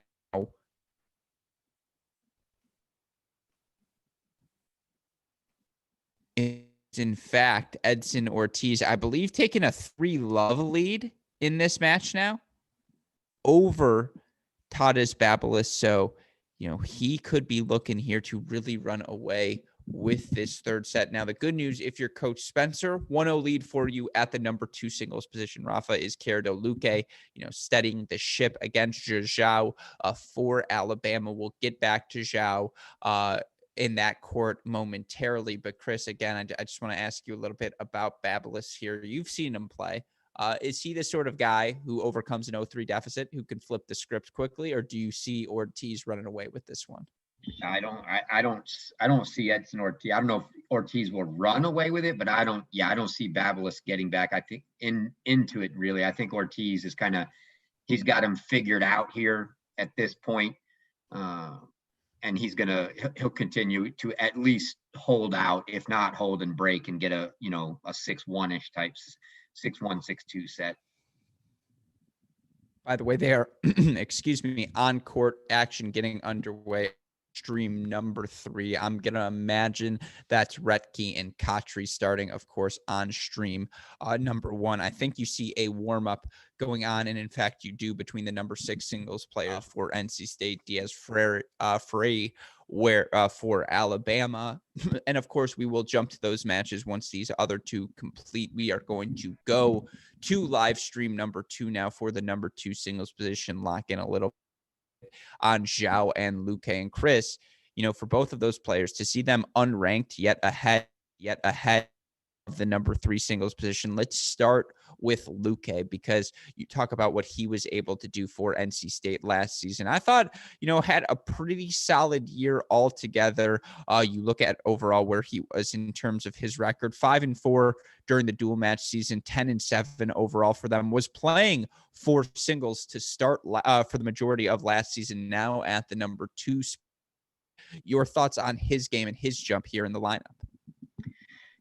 it's in fact Edson Ortiz, I believe, taking a 3-love lead in this match now over Tadeusz Babelis. So, he could be looking here to really run away with this third set. Now, the good news, if you're Coach Spencer, 1-0 lead for you at the number 2 singles position. Rafa is Izquierdo Luque, steadying the ship against Zhao for Alabama. We'll get back to Zhao in that court momentarily. But Chris, again, I just want to ask you a little bit about Babelis here. You've seen him play. Is he the sort of guy who overcomes an 0-3 deficit, who can flip the script quickly, or do you see Ortiz running away with this one? I don't see Edson Ortiz. I don't know if Ortiz will run away with it, but I don't see Babelis getting back. I think into it really. I think Ortiz is he's got him figured out here at this point. And he'll continue to at least hold out, if not hold and break, and get a 6-1-ish type 6-1, 6-2 set. By the way, they are, on court action getting underway. Stream number 3. I'm going to imagine that's Retke and Kotri starting, of course, on stream number 1. I think you see a warm-up going on, and in fact, you do, between the number 6 singles player for NC State, Diaz Frey, for Alabama. And of course, we will jump to those matches once these other 2 complete. We are going to go to live stream number 2 now for the number 2 singles position. Lock in a little on Zhao and Luque. And Chris, for both of those players, to see them unranked yet ahead the number 3 singles position. Let's start with Luque, because you talk about what he was able to do for NC State last season. I thought, had a pretty solid year altogether. You look at overall where he was in terms of his record, 5-4 during the dual match season, 10-7 overall for them, was playing 4 singles to start for the majority of last season, now at the number 2 spot. Your thoughts on his game and his jump here in the lineup?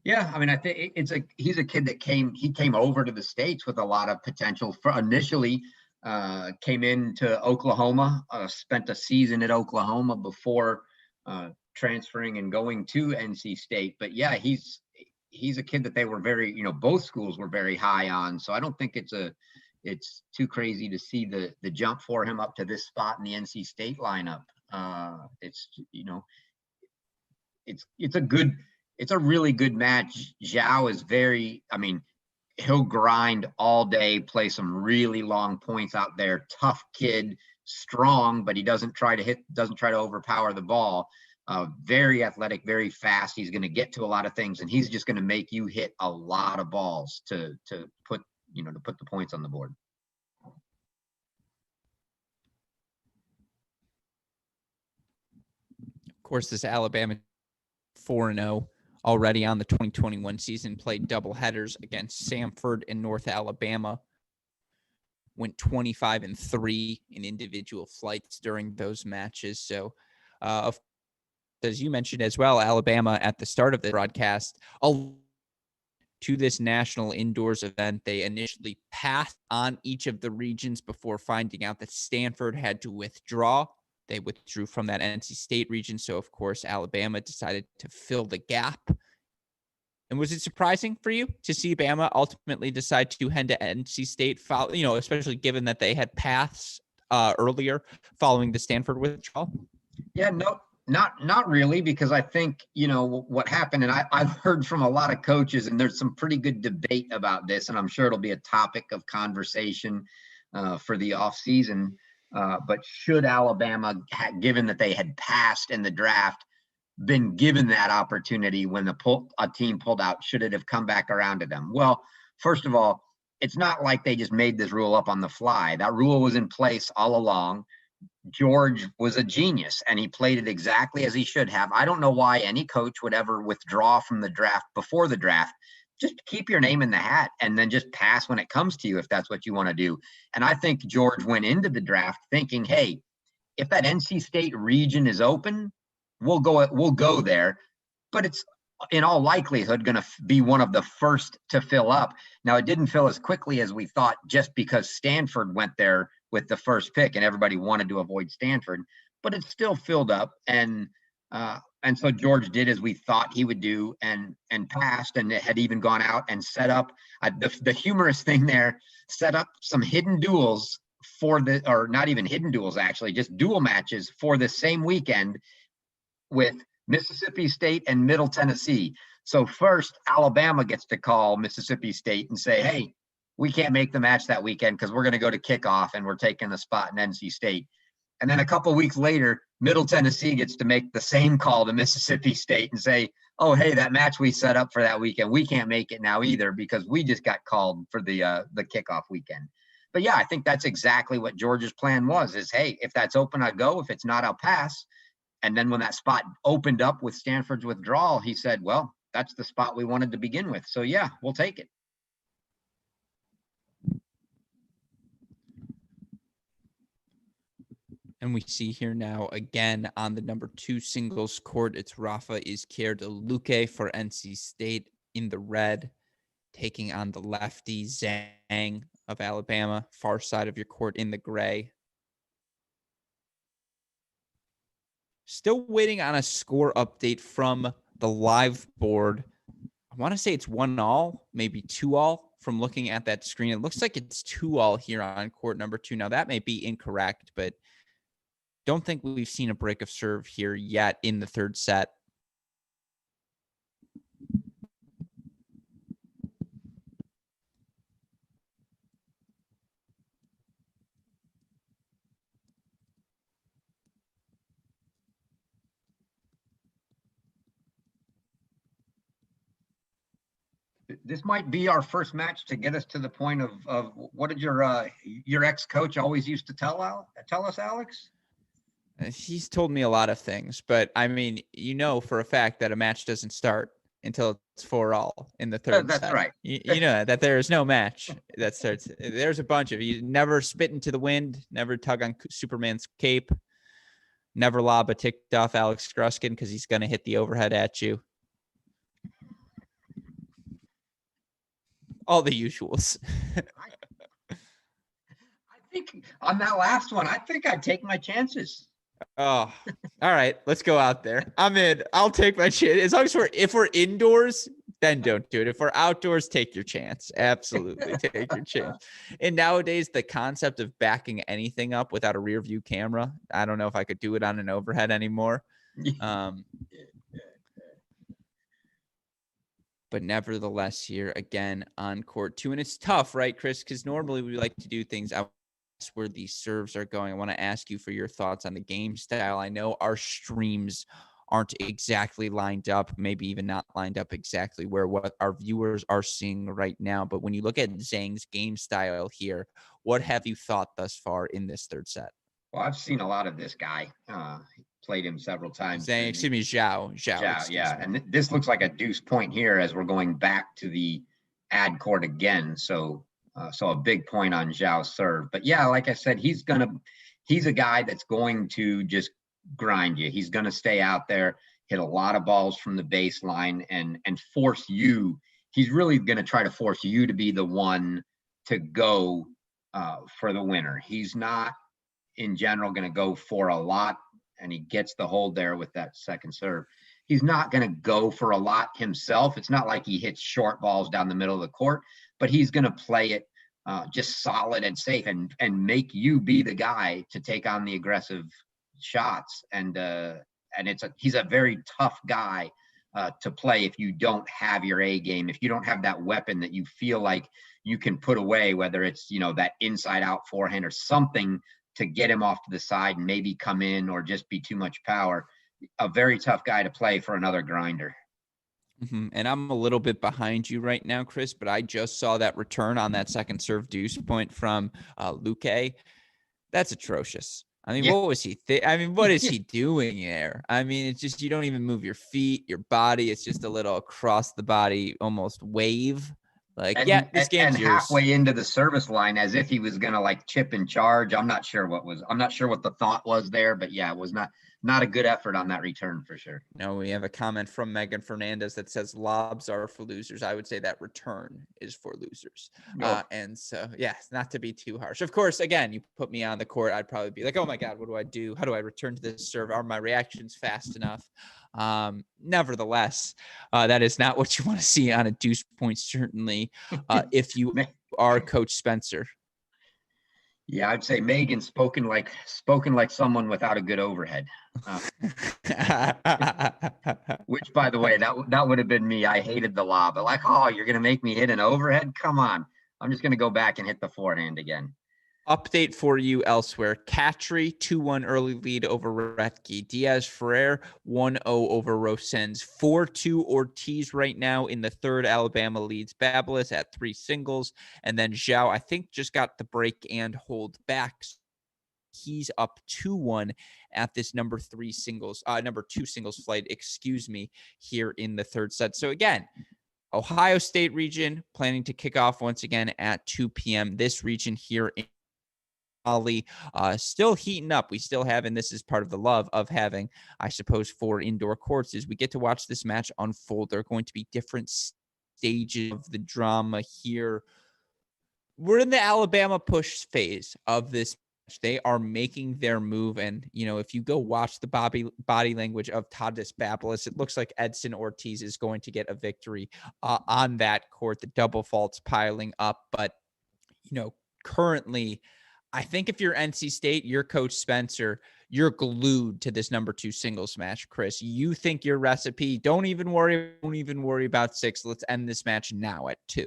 Yeah, I mean, I think he's a kid that came over to the States with a lot of potential. Initially, came into Oklahoma, spent a season at Oklahoma before transferring and going to NC State. But yeah, he's a kid that they were very, both schools were very high on. So I don't think it's too crazy to see the jump for him up to this spot in the NC State lineup. It's a really good match. Zhao is he'll grind all day, play some really long points out there. Tough kid, strong, but he doesn't try to overpower the ball. Very athletic, very fast. He's going to get to a lot of things, and he's just going to make you hit a lot of balls to put the points on the board. Of course, this Alabama 4-0 already on the 2021 season, played double headers against Samford and North Alabama, went 25-3 in individual flights during those matches. So, as you mentioned as well, Alabama at the start of the broadcast, to this national indoors event, they initially passed on each of the regions before finding out that Stanford had to withdraw. They withdrew from that NC State region. So, of course, Alabama decided to fill the gap. And was it surprising for you to see Bama ultimately decide to head to NC State, especially given that they had paths earlier following the Stanford withdrawal? Yeah, no, not really, because I think, what happened, and I've heard from a lot of coaches, and there's some pretty good debate about this, and I'm sure it'll be a topic of conversation for the offseason. But should Alabama, given that they had passed in the draft, been given that opportunity when a team pulled out, should it have come back around to them? Well, first of all, it's not like they just made this rule up on the fly. That rule was in place all along. George was a genius, and he played it exactly as he should have. I don't know why any coach would ever withdraw from the draft before the draft. Just keep your name in the hat and then just pass when it comes to you if that's what you want to do. And I think George went into the draft thinking, hey, if that NC State region is open, we'll go there. But it's in all likelihood going to be one of the first to fill up. Now, it didn't fill as quickly as we thought just because Stanford went there with the first pick and everybody wanted to avoid Stanford, but it still filled up. And so George did as we thought he would do and passed, and it had even gone out and set up the humorous thing there, set up some hidden duels or not even hidden duels, actually, just dual matches for the same weekend with Mississippi State and Middle Tennessee. So first, Alabama gets to call Mississippi State and say, hey, we can't make the match that weekend because we're going to go to kickoff and we're taking the spot in NC State. And then a couple of weeks later, Middle Tennessee gets to make the same call to Mississippi State and say, oh, hey, that match we set up for that weekend, we can't make it now either because we just got called for the kickoff weekend. But yeah, I think that's exactly what George's plan was, is, hey, if that's open, I go. If it's not, I'll pass. And then when that spot opened up with Stanford's withdrawal, he said, well, that's the spot we wanted to begin with. So yeah, we'll take it. And we see here now again on the number 2 singles court, it's Rafa Izquierdo-Luque for NC State in the red, taking on the lefty Zhang of Alabama, far side of your court in the gray. Still waiting on a score update from the live board. I want to say it's 1-1, maybe 2-2 from looking at that screen. It looks like it's 2-2 here on court number 2. Now, that may be incorrect, but don't think we've seen a break of serve here yet in the third set. This might be our first match to get us to the point of what did your ex-coach always used to tell us, Alex? He's told me a lot of things, but I mean, for a fact that a match doesn't start until it's 4-all in the third That's set. right. You know that there is no match that starts. There's a bunch of you never spit into the wind, never tug on Superman's cape, never lob a ticked off Alex Gruskin because he's going to hit the overhead at you. All the usuals. I think on that last one, I think I'd take my chances. Oh, all right. Let's go out there. I'm in. I'll take my chance. As long as if we're indoors, then don't do it. If we're outdoors, take your chance. Absolutely take your chance. And nowadays, the concept of backing anything up without a rear view camera, I don't know if I could do it on an overhead anymore. But nevertheless, here again on court 2. And it's tough, right, Chris? Because normally we like to do things out where these serves are going. I want to ask you for your thoughts on the game style. I know our streams aren't exactly lined up, maybe even not lined up exactly where what our viewers are seeing right now. But when you look at Zhang's game style here, what have you thought thus far in this third set? Well, I've seen a lot of this guy. Played him several times. Zhang, excuse me, Zhao. Yeah. And this looks like a deuce point here as we're going back to the ad court again. So a big point on Zhao's serve. But yeah, like I said, he's a guy that's going to just grind you. He's going to stay out there, hit a lot of balls from the baseline and force you. He's really going to try to force you to be the one to go for the winner. He's not in general going to go for a lot, and he gets the hold there with that second serve. He's not going to go for a lot himself. It's not like he hits short balls down the middle of the court, but he's going to play it just solid and safe and make you be the guy to take on the aggressive shots. And he's a very tough guy to play if you don't have your A game, if you don't have that weapon that you feel like you can put away, whether it's, that inside out forehand or something to get him off to the side and maybe come in or just be too much power. A very tough guy to play for another grinder. Mm-hmm. And I'm a little bit behind you right now, Chris, but I just saw that return on that second serve deuce point from Luque. That's atrocious. I mean, What was he? What is he doing there? I mean, it's just, you don't even move your feet, your body. It's just a little across the body, almost wave. This game's yours. Halfway into the service line, as if he was going to chip and charge. I'm not sure what the thought was there, but yeah, it was not a good effort on that return for sure. No, we have a comment from Megan Fernandez that says lobs are for losers. I would say that return is for losers. No. And so, not to be too harsh. Of course, again, you put me on the court, I'd probably be like, oh my God, what do I do? How do I return to this serve? Are my reactions fast enough? Nevertheless, that is not what you want to see on a deuce point, certainly, if you are Coach Spencer. Yeah, I'd say Megan spoken like someone without a good overhead. Which, by the way, that would have been me. I hated the lob. But you're going to make me hit an overhead? Come on. I'm just going to go back and hit the forehand again. Update for you elsewhere. Catry, 2-1 early lead over Rethke. Diaz Ferrer, 1-0 over Rosens. 4-2 Ortiz right now in the third. Alabama leads Babelis at 3 singles. And then Zhao, I think, just got the break and hold back. He's up 2-1 at this number 2 singles flight, here in the third set. So again, Ohio State region planning to kick off once again at 2 p.m. This region here in Raleigh, still heating up. We still have, and this is part of the love of having, I suppose, 4 indoor courts, is we get to watch this match unfold. There are going to be different stages of the drama here. We're in the Alabama push phase of this match. They are making their move, and if you go watch the body language of Tadis Babelis, it looks like Edson Ortiz is going to get a victory on that court. The double faults piling up, but currently, I think if you're NC State, you're Coach Spencer, you're glued to this number 2 singles match, Chris. You think your recipe, don't even worry about 6. Let's end this match now at 2.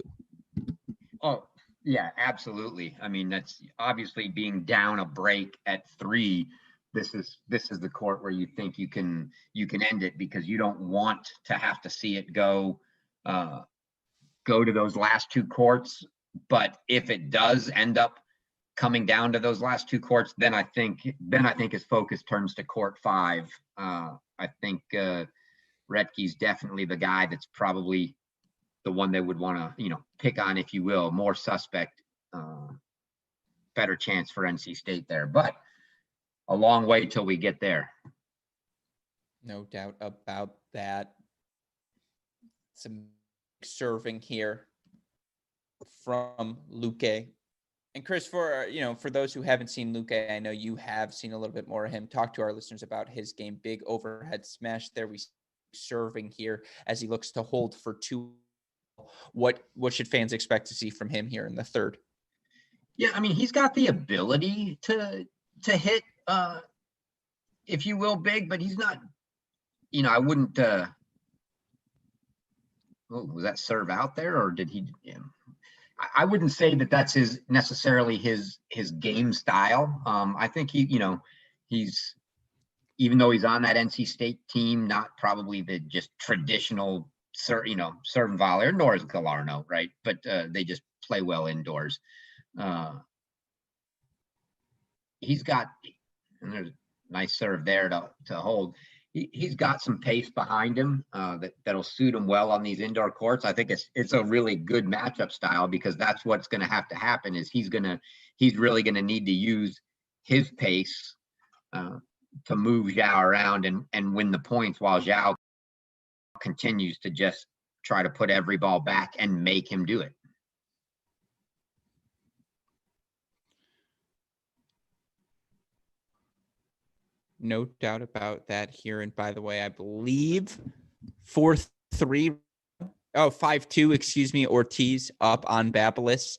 Oh, yeah, absolutely. I mean, that's obviously being down a break at 3. This is the court where you think you can end it, because you don't want to have to see it go go to those last two courts. But if it does end up coming down to those last two courts, then I think his focus turns to court 5. I think Racquets definitely the guy that's probably the one they would want to, pick on, if you will, more suspect, better chance for NC State there, but a long way till we get there. No doubt about that. Some serving here from Luque. And Chris, for those who haven't seen Luque, I know you have seen a little bit more of him. Talk to our listeners about his game. Big overhead smash there. We serving here as he looks to hold for 2. What should fans expect to see from him here in the third? Yeah, I mean, he's got the ability to hit, if you will, big, but he's not, I wouldn't, was that serve out there, or did he, I wouldn't say that that's necessarily his game style. I think he's, even though he's on that NC State team, not probably the just traditional, serve and volley, nor is Gallardo, right? But they just play well indoors. He's got, and there's a nice serve there to hold. He's got some pace behind him that'll suit him well on these indoor courts. I think it's a really good matchup style, because that's what's going to have to happen. Is he's really going to need to use his pace to move Zhao around and win the points, while Zhao continues to just try to put every ball back and make him do it. No doubt about that here. And by the way, I believe 4-3. 5-2, excuse me, Ortiz up on Babyliss.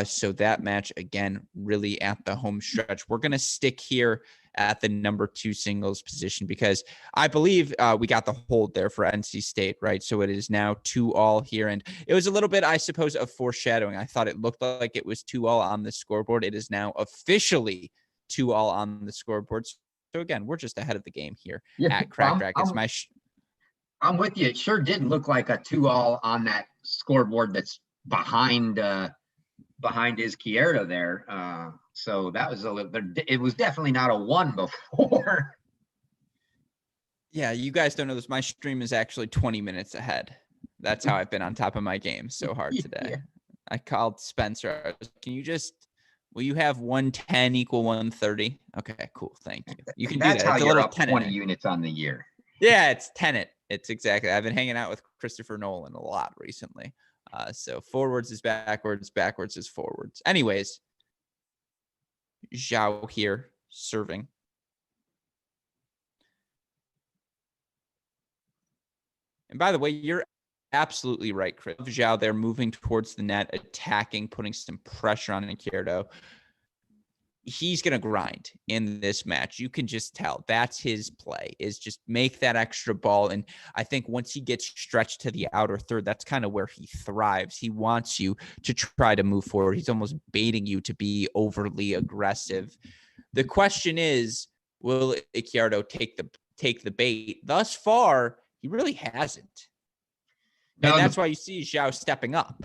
So that match, again, really at the home stretch. We're going to stick here at the number 2 singles position, because I believe we got the hold there for NC State, right? So it is now 2-all here. And it was a little bit, I suppose, of foreshadowing. I thought it looked like it was 2-all on the scoreboard. It is now officially 2-all on the scoreboard. So again, we're just ahead of the game here at Cracked Racquets. I'm with you. It sure did look like a 2-all on that scoreboard that's behind Izquierdo there. So that was it was definitely not a 1 before. Yeah, you guys don't know this. My stream is actually 20 minutes ahead. That's how I've been on top of my game so hard today. Yeah. I called Spencer. Will you have 110 equal 130? Okay, cool. Thank you. You can do that. That's how it's you're up 20 units on the year. Yeah, it's tenet. It's exactly. I've been hanging out with Christopher Nolan a lot recently. So forwards is backwards, backwards is forwards. Anyways, Zhao here serving. And by the way, you're absolutely right, Chris. Zhao there moving towards the net, attacking, putting some pressure on Izquierdo. He's going to grind in this match. You can just tell that's his play, is just make that extra ball. And I think once he gets stretched to the outer third, that's kind of where he thrives. He wants you to try to move forward. He's almost baiting you to be overly aggressive. The question is, will Izquierdo take the bait? Thus far, he really hasn't. And that's why you see Zhao stepping up.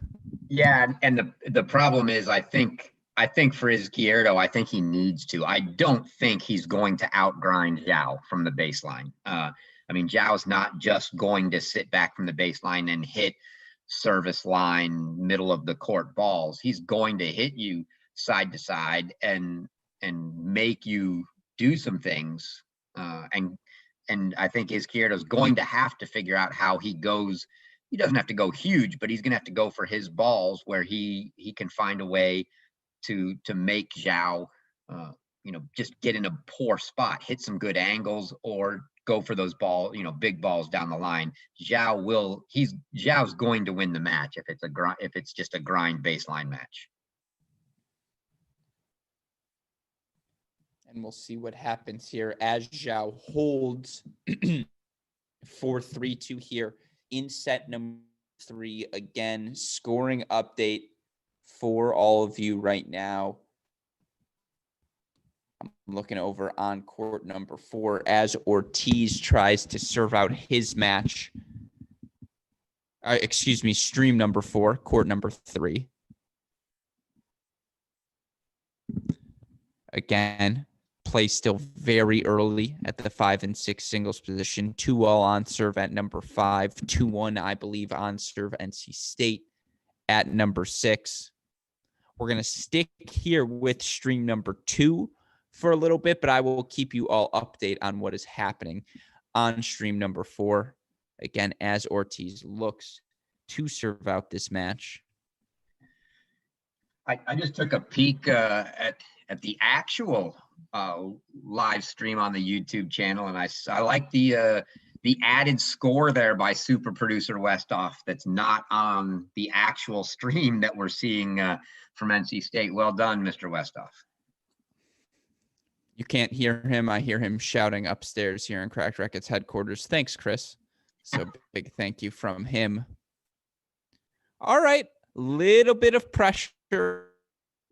Yeah, and the problem is, I think for Izquierdo, I think he needs to. I don't think he's going to outgrind Zhao from the baseline. I mean, Zhao's not just going to sit back from the baseline and hit service line, middle of the court balls. He's going to hit you side to side and make you do some things. And I think Izquierdo's going to have to figure out how he goes. He doesn't have to go huge, but he's going to have to go for his balls where he can find a way to make Zhao, just get in a poor spot, hit some good angles, or go for those big balls down the line. Zhao's going to win the match if it's just a grind baseline match. And we'll see what happens here as Zhao holds 4-3-2 here in set number 3. Again, scoring update for all of you right now. I'm looking over on court number 4 as Ortiz tries to serve out his match. excuse me, stream number 4, court number 3. Again, play still very early at the 5 and 6 singles position. 2-all on serve at number 5. 2-1, I believe, on serve NC State at number 6. We're going to stick here with stream number 2 for a little bit, but I will keep you all update on what is happening on stream number 4. Again, as Ortiz looks to serve out this match. I just took a peek at the actual live stream on the YouTube channel, and I like the added score there by super producer Westoff that's not on the actual stream that we're seeing from NC State. Well done, Mr. Westoff. You can't hear him. I hear him shouting upstairs here in Cracked Racquets headquarters. Thanks, Chris. So big thank you from him. All right. Little bit of pressure,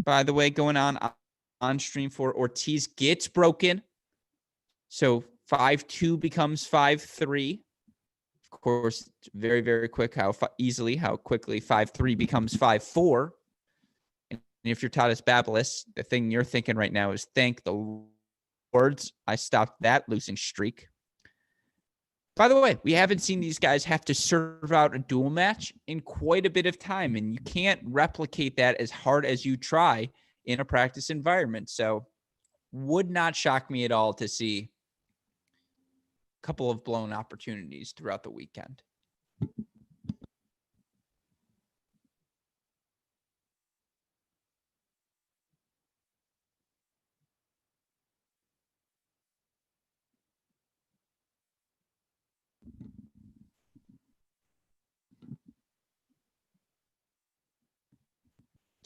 by the way, going on stream for Ortiz gets broken. So 5-2 becomes 5-3. Of course, very, very quick how quickly 5-3 becomes 5-4. And if you're Tadas Babelis, the thing you're thinking right now is thank the Lords I stopped that losing streak. By the way, we haven't seen these guys have to serve out a dual match in quite a bit of time, and you can't replicate that as hard as you try in a practice environment. So would not shock me at all to see a couple of blown opportunities throughout the weekend.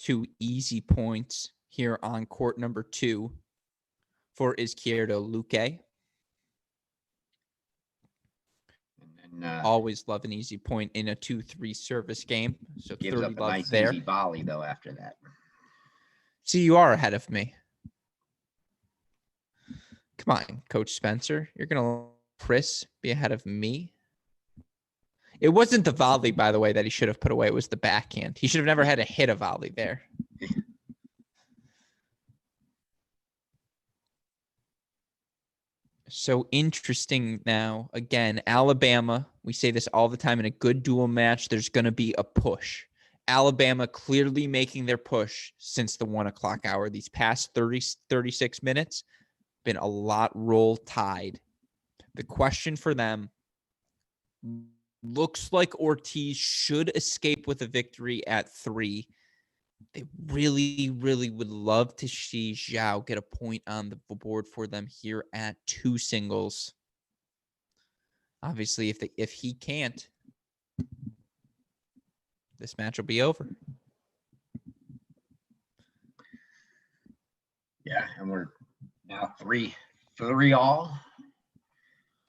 Two easy points here on court number 2 for Izquierdo Luque. Always love an easy point in a 2-3 service game. So gives 30 up a love nice there. easy volley though after that. See, you are ahead of me. Come on, Coach Spencer. You're going to let Chris be ahead of me. It wasn't the volley, by the way, that he should have put away. It was the backhand. He should have never had to hit a volley there. So interesting now. Again, Alabama, we say this all the time in a good dual match, there's going to be a push. Alabama clearly making their push since the 1 o'clock hour. These past 36 minutes, been a lot roll tide. The question for them, looks like Ortiz should escape with a victory at 3. They really, really would love to see Zhao get a point on the board for them here at 2 singles. Obviously, if he can't, this match will be over. Yeah, and we're now 3-all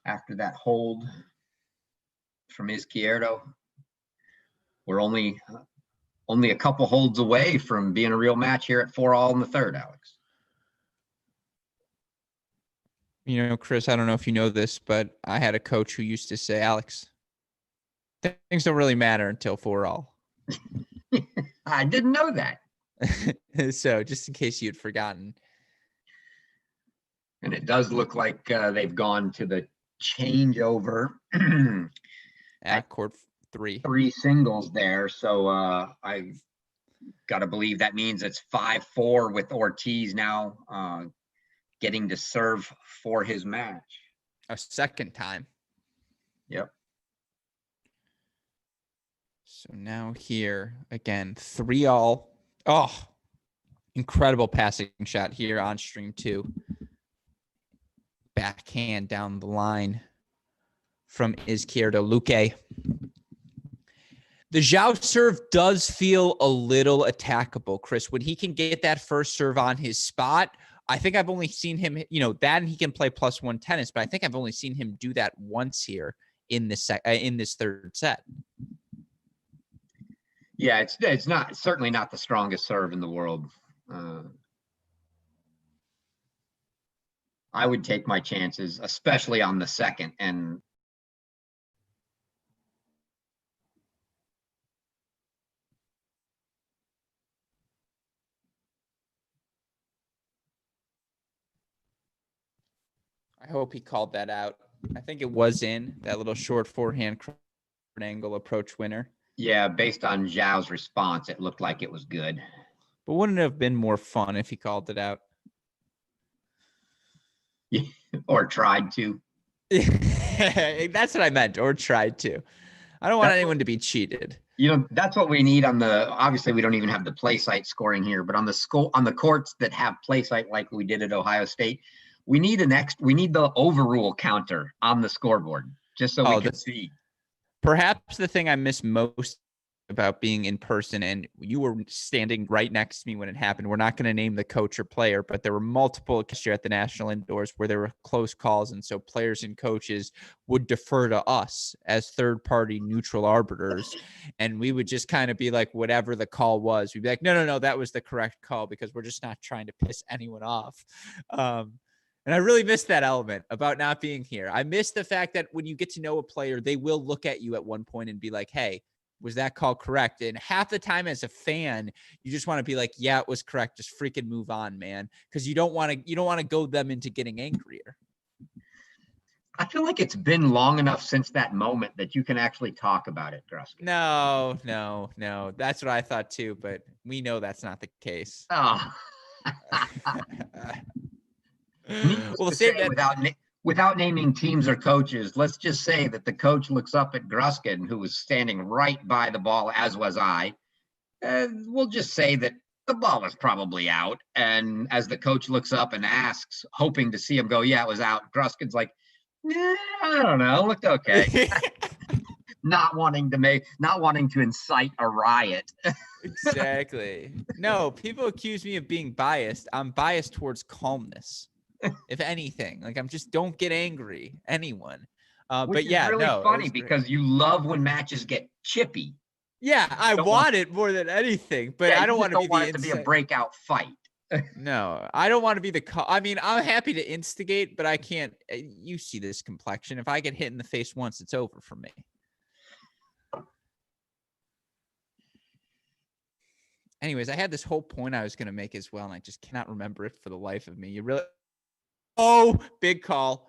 after that hold from Izquierdo. We're only a couple holds away from being a real match here at 4-all in the third, Alex. You know, Chris, I don't know if you know this, but I had a coach who used to say, Alex, things don't really matter until 4-all. I didn't know that. So just in case you'd forgotten. And it does look like they've gone to the changeover at court 3. 3 singles there. So I got to believe that means it's 5-4 with Ortiz now getting to serve for his match. A second time. Yep. So now here again, 3-all. Oh, incredible passing shot here on stream 2. Backhand down the line from Izquierdo Luque. The Zhao serve does feel a little attackable, Chris. When he can get that first serve on his spot, I think I've only seen him, that and he can play +1 tennis, but I think I've only seen him do that once here in this third set. Yeah, it's not certainly not the strongest serve in the world. I would take my chances, especially on the second. And I hope he called that out. I think it was in that little short forehand angle approach winner. Yeah, based on Zhao's response, it looked like it was good. But wouldn't it have been more fun if he called it out? Or tried to. That's what I meant, or tried to. I don't want anyone to be cheated. That's what we need on the, obviously we don't even have the play site scoring here, but on the courts that have play site like we did at Ohio State, we need the overrule counter on the scoreboard just so we can see. Perhaps the thing I miss most about being in person, and you were standing right next to me when it happened. We're not going to name the coach or player, but there were multiple year at the national indoors where there were close calls. And so players and coaches would defer to us as third party neutral arbiters. And we would just kind of be like, whatever the call was, we'd be like, no, that was the correct call, because we're just not trying to piss anyone off. And I really miss that element about not being here. I miss the fact that when you get to know a player, they will look at you at one point and be like, hey, was that call correct? And half the time as a fan, you just want to be like, yeah, it was correct. Just freaking move on, man. Because you don't want to goad them into getting angrier. I feel like it's been long enough since that moment that you can actually talk about it, Gruskin. No. That's what I thought too, but we know that's not the case. Oh. We'll say that without naming teams or coaches, let's just say that the coach looks up at Gruskin, who was standing right by the ball, as was I. We'll just say that the ball was probably out. And as the coach looks up and asks, hoping to see him go, yeah, it was out, Gruskin's like, I don't know, looked okay. not wanting to incite a riot. Exactly. No, people accuse me of being biased. I'm biased towards calmness. If anything, like I'm just don't get angry, anyone. But yeah, really funny because you love when matches get chippy. Yeah, I want it more than anything, but I don't want it to be a breakout fight. No, I don't want to be I'm happy to instigate, but I can't. You see this complexion. If I get hit in the face once, it's over for me. Anyways, I had this whole point I was going to make as well, and I just cannot remember it for the life of me. Big call.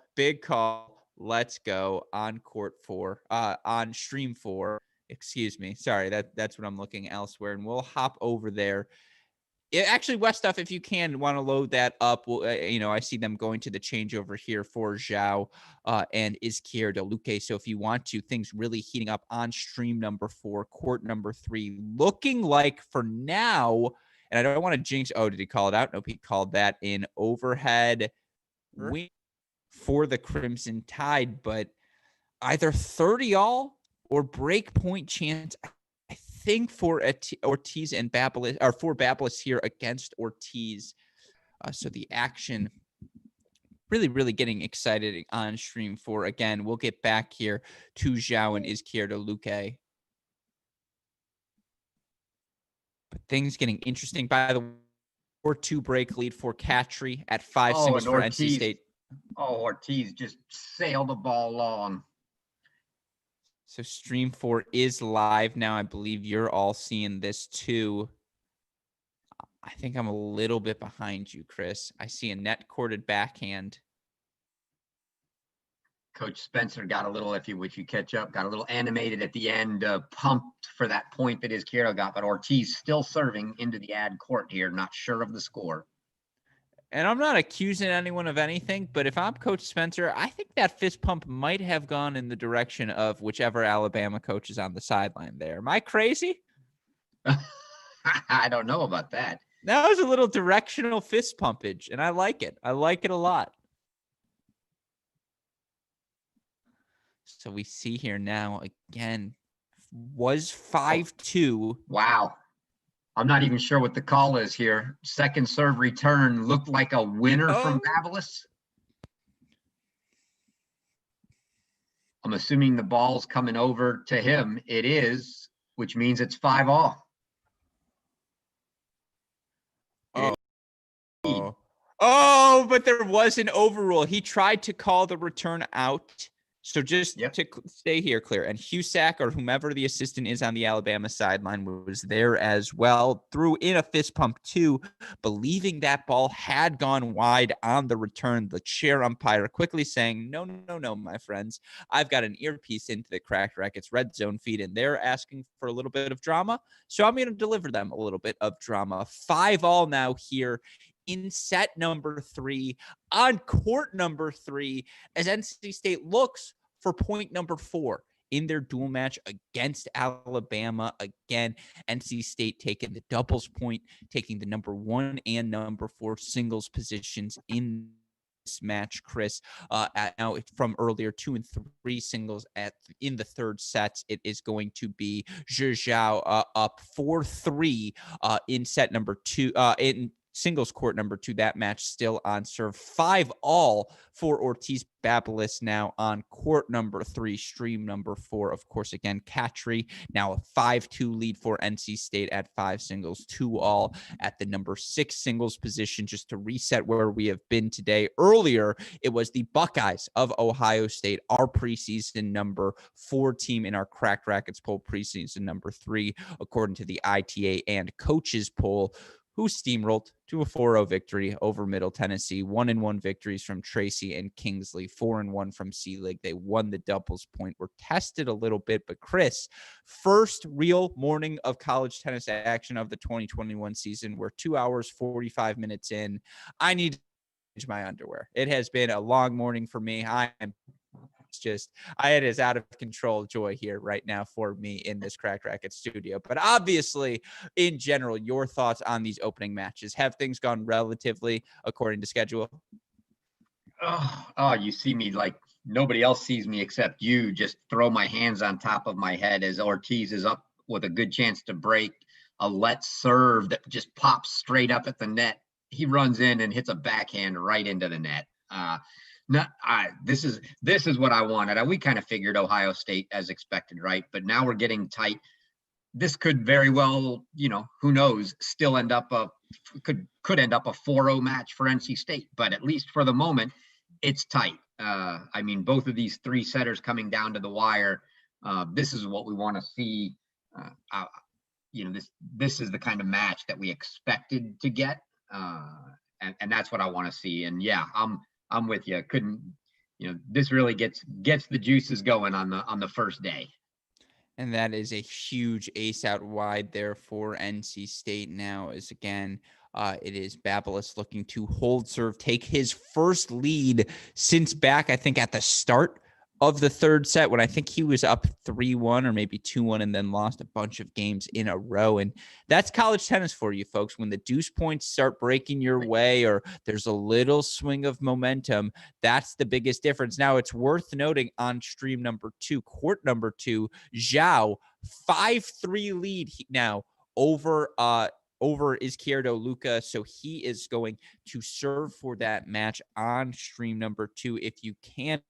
Let's go on on stream 4. Excuse me. Sorry, that's what I'm looking elsewhere, and we'll hop over there. Actually, Weststuff, if you want to load that up, I see them going to the changeover here for Zhao and Izquierdo Luque. So if you want to, things really heating up on stream number 4, court number 3, looking like for now, and I don't want to jinx. Oh, did he call it out? Nope, he called that in overhead win for the Crimson Tide, but either 30-all or break point chance, I think, for Ortiz and Babelis, or for Babelis here against Ortiz. So the action really, really getting excited on stream 4. Again, we'll get back here to Zhao and Izquierdo Luque. But things getting interesting. By the way, 4-2 break lead for Catry at 5 singles for NC State. Ortiz just sailed the ball long. So stream 4 is live now. I believe you're all seeing this too. I think I'm a little bit behind you, Chris. I see a net courted backhand. Coach Spencer got a little, if you catch up, got a little animated at the end, pumped for that point that Izquierdo got, but Ortiz still serving into the ad court here, not sure of the score. And I'm not accusing anyone of anything, but if I'm Coach Spencer, I think that fist pump might have gone in the direction of whichever Alabama coach is on the sideline there. Am I crazy? I don't know about that. That was a little directional fist pumpage, and I like it. I like it a lot. So we see here now, again, was 5-2. Wow. I'm not even sure what the call is here. Second serve return looked like a winner from Babelis. I'm assuming the ball's coming over to him. It is, which means it's 5-all. Oh, but there was an overrule. He tried to call the return out. So just to stay here clear, and Husak or whomever the assistant is on the Alabama sideline was there as well, threw in a fist pump too, believing that ball had gone wide on the return. The chair umpire quickly saying, no, my friends, I've got an earpiece into the Cracked Racquets Red Zone feed, and they're asking for a little bit of drama. So I'm going to deliver them a little bit of drama. 5-all now here in set number 3 on court number 3 as NC State looks for point number 4 in their dual match against Alabama. Again, NC State taking the doubles point, taking the number 1 and number 4 singles positions in this match, Chris. Now from earlier 2 and 3 singles in the third sets, it is going to be Zhao up 4-3 in set number 2 in singles court number 2. That match still on serve. 5-all for Ortiz Babelis now on court number 3, stream number 4. Of course, again, Katri now a 5-2 lead for NC State at 5 singles, 2-all at the number 6 singles position. Just to reset where we have been today. Earlier, it was the Buckeyes of Ohio State, our preseason number 4 team in our Cracked Racquets poll, preseason number 3, according to the ITA and coaches poll, who steamrolled to a 4-0 victory over Middle Tennessee. 1-1 victories from Tracy and Kingsley, 4-1 from Seelig. They won the doubles point. Were tested a little bit, but Chris, first real morning of college tennis action of the 2021 season. We're 2 hours, 45 minutes in. I need to change my underwear. It has been a long morning for me. It is out of control joy here right now for me in this Cracked Racquets studio. But obviously, in general, your thoughts on these opening matches. Have things gone relatively according to schedule? Oh, you see me like nobody else sees me except you. Just throw my hands on top of my head as Ortiz is up with a good chance to break. A let serve that just pops straight up at the net. He runs in and hits a backhand right into the net. This is what I wanted. We kind of figured Ohio State as expected, right? But now we're getting tight. This could very well, who knows, still end up could end up a 4-0 match for NC State. But at least for the moment, it's tight. Both of these 3 setters coming down to the wire. This is what we want to see. This is the kind of match that we expected to get, and that's what I want to see. And yeah, I'm with you. This really gets the juices going on the first day. And that is a huge ace out wide there for NC State now is again, it is Babelis looking to hold serve, take his first lead since back, I think, at the start of the third set when I think he was up 3-1 or maybe 2-1 and then lost a bunch of games in a row. And that's college tennis for you folks. When the deuce points start breaking your way or there's a little swing of momentum, that's the biggest difference. Now it's worth noting on stream number 2, court number 2, Zhao 5-3 lead now over Izquierdo Luca. So he is going to serve for that match on stream number 2. If you can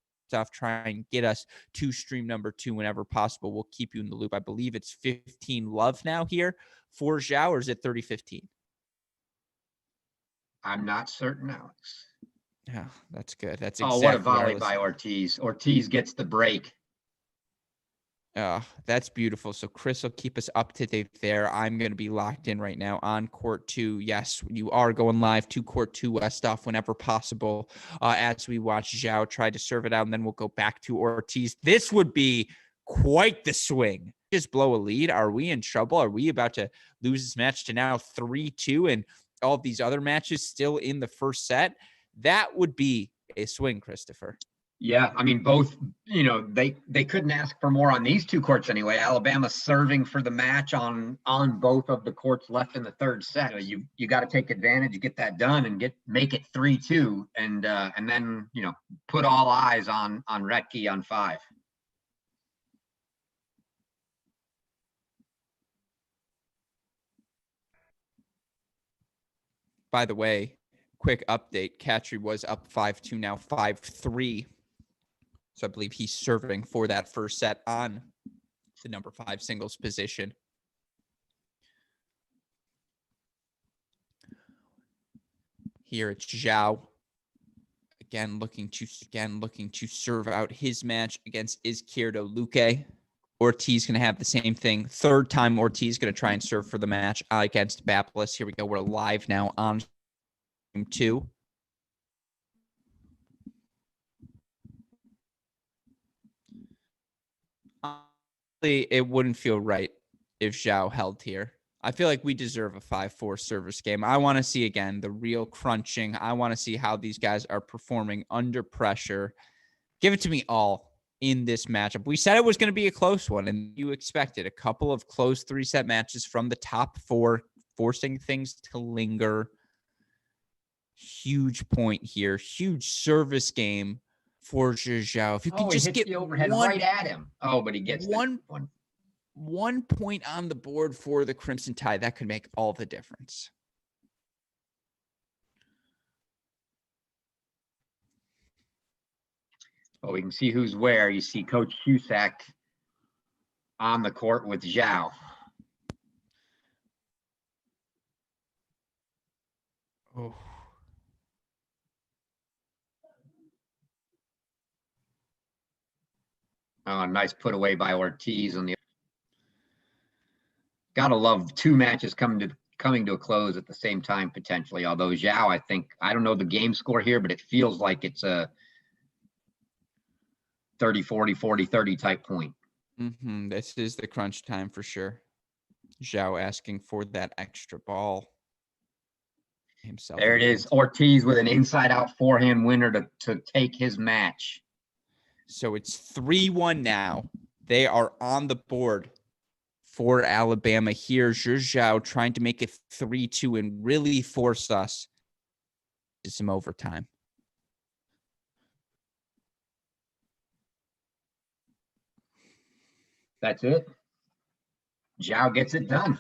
try and get us to stream number 2 whenever possible. We'll keep you in the loop. I believe it's 15 love now here for Zhao, or is it 30-15? I'm not certain, Alex. Yeah, that's good. That's exactly. Oh, what a volley by Ortiz. Ortiz gets the break. That's beautiful. So Chris will keep us up to date there. I'm going to be locked in right now on court 2. Yes, you are going live to court 2 stuff whenever possible as we watch Zhao try to serve it out, and then we'll go back to Ortiz. This would be quite the swing. Just blow a lead. Are we in trouble? Are we about to lose this match to now 3-2 and all of these other matches still in the first set? That would be a swing, Christopher. Yeah, both, they couldn't ask for more on these 2 courts anyway. Alabama serving for the match on both of the courts left in the third set. You got to take advantage, get that done, and make it 3-2, and then put all eyes on Racquets on 5. By the way, quick update: Katri was up 5-2, now 5-3. So I believe he's serving for that first set on the number 5 singles position. Here it's Zhao again looking to serve out his match against Izquierdo Luque. Ortiz going to have the same thing. Third time Ortiz going to try and serve for the match against Bapelis. Here we go. We're live now on stream 2. Honestly, it wouldn't feel right if Zhao held here. I feel like we deserve a 5-4 service game. I want to see, again, the real crunching. I want to see how these guys are performing under pressure. Give it to me all in this matchup. We said it was going to be a close one, and you expected a couple of close 3-set matches from the top 4, forcing things to linger. Huge point here. Huge service game for Zhao. If you can just get the overhead right at him. Oh, but he gets one point on the board for the Crimson Tide, that could make all the difference. Well, we can see who's where. You see Coach Cusack on the court with Zhao. Oh. Oh, nice put away by Ortiz on the. Gotta love 2 matches coming to a close at the same time potentially. Although Zhao, I don't know the game score here, but it feels like it's a 30-40, 40-30 type point. This is the crunch time for sure. Zhao asking for that extra ball himself. There it is. Ortiz with an inside-out forehand winner to take his match. So it's 3-1 now. They are on the board for Alabama here. Zhao trying to make it 3-2 and really force us to some overtime. That's it. Zhao gets it done.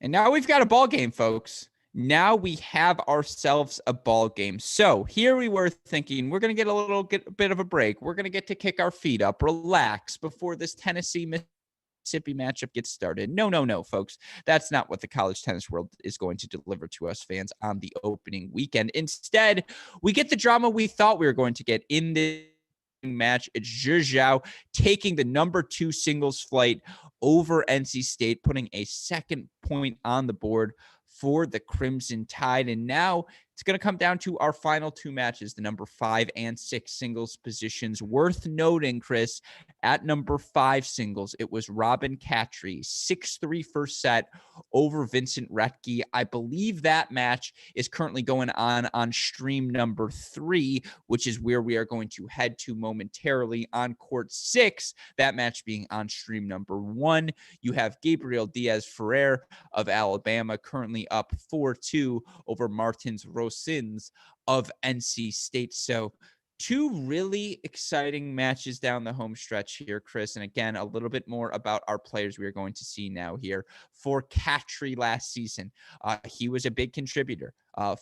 And now we've got a ball game, folks. Now we have ourselves a ball game. So here we were thinking we're going to get a bit of a break. We're going to get to kick our feet up, relax before this Tennessee-Mississippi matchup gets started. No, folks. That's not what the college tennis world is going to deliver to us fans on the opening weekend. Instead, we get the drama we thought we were going to get in this match. It's Zhao taking the number 2 singles flight over NC State, putting a second point on the board for the Crimson Tide. And now it's going to come down to our final 2 matches, the number 5 and 6 singles positions. Worth noting, Chris, at number 5 singles, it was Robin Cattry, 6-3 first set over Vincent Retke. I believe that match is currently going on stream number 3, which is where we are going to head to momentarily on court 6, that match being on stream number 1. You have Gabriel Diaz-Ferrer of Alabama currently up 4-2 over Martins Rosins of NC State. So 2 really exciting matches down the home stretch here, Chris. And again, a little bit more about our players we are going to see now here. For Cattry last season, he was a big contributor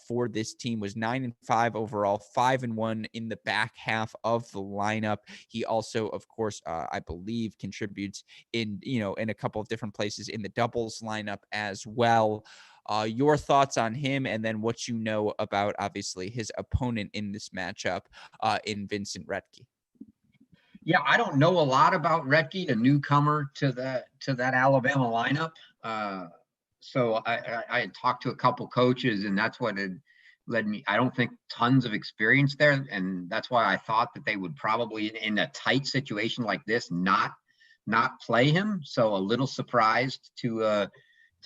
for this team, was 9-5 overall, 5-1 in the back half of the lineup. He also, of course, I believe contributes in a couple of different places in the doubles lineup as well. Your thoughts on him, and then what you know about, obviously, his opponent in this matchup in Vincent Retke. Yeah, I don't know a lot about Retke, a newcomer to that Alabama lineup. So I had talked to a couple coaches, and that's what had led me. I don't think tons of experience there, and that's why I thought that they would probably, in a tight situation like this, not play him. So a little surprised to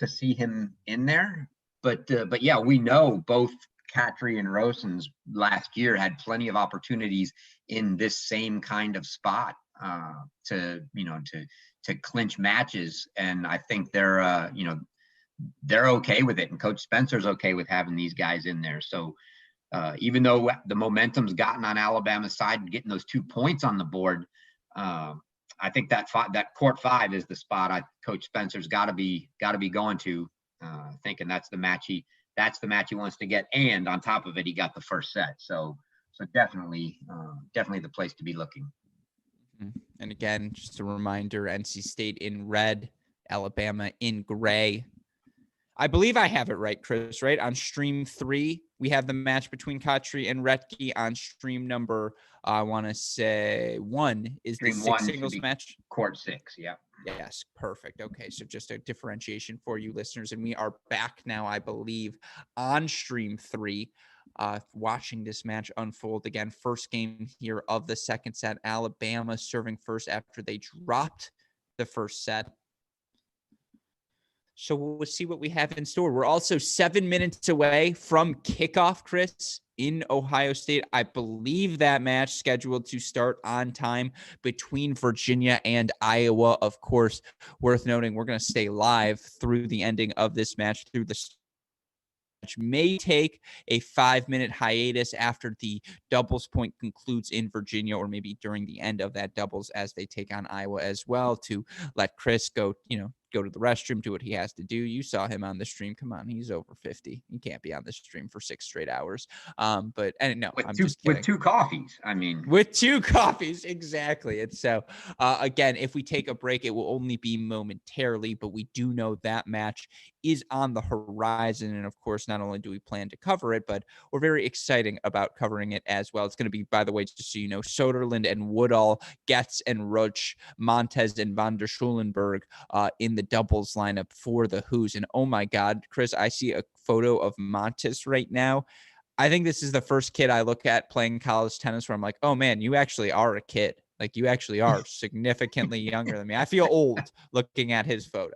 see him in there. But yeah, we know both Cattry and Rosens last year had plenty of opportunities in this same kind of spot to clinch matches, and I think they're okay with it, and Coach Spencer's okay with having these guys in there. So even though the momentum's gotten on Alabama's side, getting those 2 points on the board, I think that court 5 is the spot Coach Spencer's got to be going to, thinking that's the match he wants to get. And on top of it, he got the first set. So definitely the place to be looking. And again, just a reminder, NC State in red, Alabama in gray. I believe I have it right, Chris, right? On stream 3, we have the match between Khatri and Retke. On stream number, I want to say 1 is Stream the 1 singles match. Court 6, yeah. Yes, perfect. Okay, so just a differentiation for you listeners. And we are back now, I believe, on stream 3, watching this match unfold again. First game here of the second set. Alabama serving first after they dropped the first set. So we'll see what we have in store. We're also 7 minutes away from kickoff, Chris, in Ohio State. I believe that match scheduled to start on time between Virginia and Iowa. Of course, worth noting, we're going to stay live through the ending of this match, through the match may take a 5-minute hiatus after the doubles point concludes in Virginia, or maybe during the end of that doubles as they take on Iowa as well, to let Chris go to the restroom, do what he has to do. You saw him on the stream. Come on, he's over 50. He can't be on the stream for 6 straight hours. I'm just kidding. With 2 coffees. I mean, with 2 coffees, exactly. And so, again, if we take a break, it will only be momentarily, but we do know that match is on the horizon. And of course, not only do we plan to cover it, but we're very exciting about covering it as well. It's going to be, by the way, just so you know, Soderland and Woodall, Getz and Ruch, Montez and van der Schulenberg in the doubles lineup for the Who's. And oh my God, Chris, I see a photo of Montez right now. I think this is the first kid I look at playing college tennis where I'm like, oh man, you actually are a kid. Like, you actually are significantly younger than me. I feel old looking at his photo.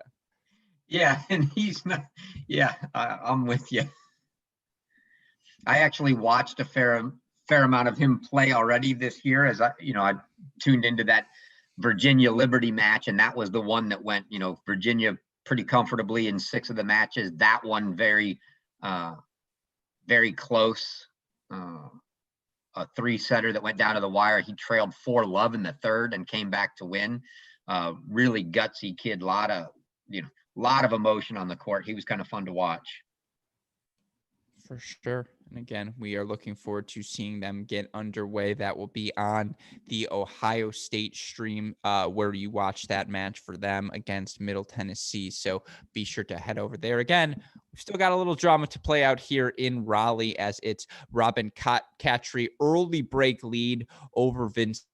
Yeah, and he's not. Yeah, I'm with you. I actually watched a fair amount of him play already this year, as I tuned into that Virginia Liberty match, and that was the one that went, Virginia pretty comfortably in 6 of the matches. That one very close, a 3-setter that went down to the wire. He trailed 4-love in the 3rd and came back to win. Really gutsy kid, lot of emotion on the court. He was kind of fun to watch. For sure. And again, we are looking forward to seeing them get underway. That will be on the Ohio State stream, where you watch that match for them against Middle Tennessee. So be sure to head over there. Again, we've still got a little drama to play out here in Raleigh, as it's Robin Khatri early break lead over Vince.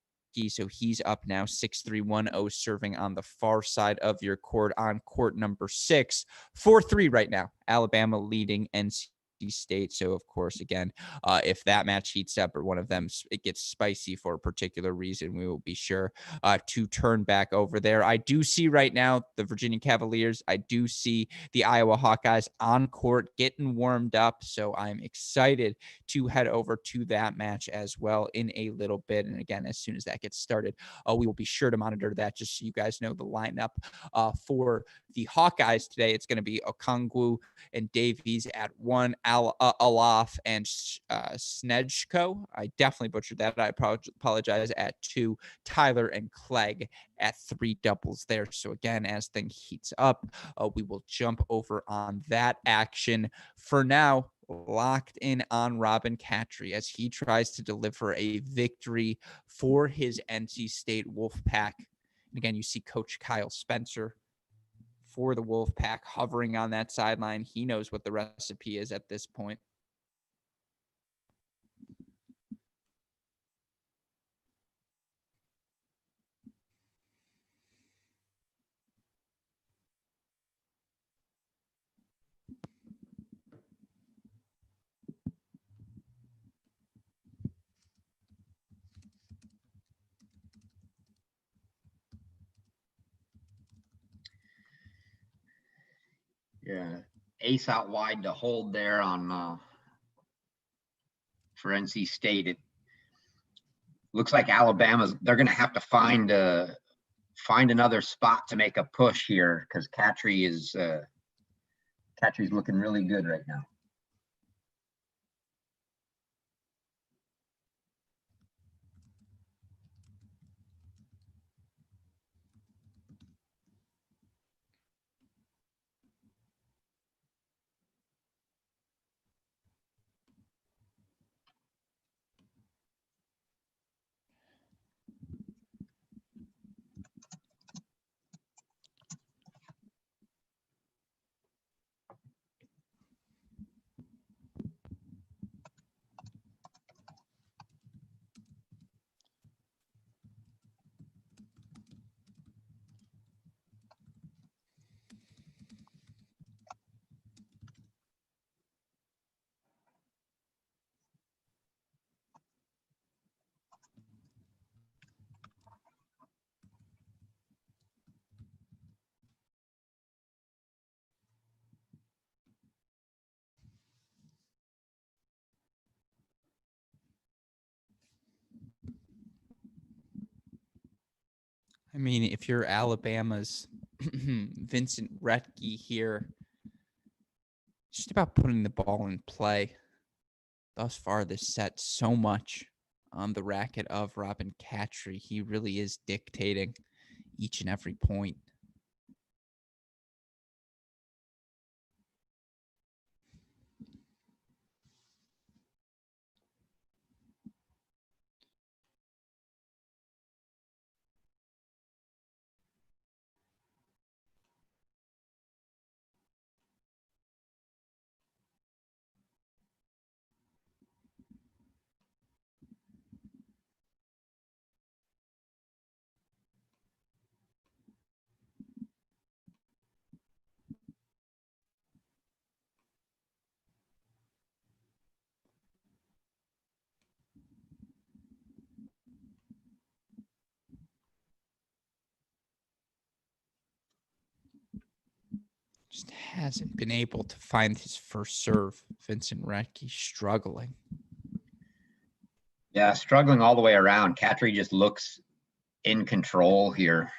So he's up now 6-3-1-0, serving on the far side of your court on court number 6. 4-3 right now. Alabama leading NC State. So of course, again, if that match heats up, or one of them it gets spicy for a particular reason, we will be sure to turn back over there. I do see right now the Virginia Cavaliers. I do see the Iowa Hawkeyes on court getting warmed up. So I'm excited to head over to that match as well in a little bit. And again, as soon as that gets started, we will be sure to monitor that, just so you guys know the lineup for the Hawkeyes today. It's going to be Okongwu and Davies at 1, Alaf and Snejko. I definitely butchered that. I apologize. At 2, Tyler and Clegg at 3 doubles there. So again, as things heats up, we will jump over on that action. For now, locked in on Robin Khatri as he tries to deliver a victory for his NC State Wolfpack. And again, you see Coach Kyle Spencer for the Wolfpack hovering on that sideline. He knows what the recipe is at this point. Yeah, ace out wide to hold there on for NC State. It looks like they're going to have to find another spot to make a push here, because Khatri's looking really good right now. I mean, if you're Alabama's Vincent Retke here, just about putting the ball in play. Thus far this set, so much on the racket of Robin Cattry. He really is dictating each and every point. Just hasn't been able to find his first serve. Vincent Retke struggling. Yeah, struggling all the way around. Cattry just looks in control here.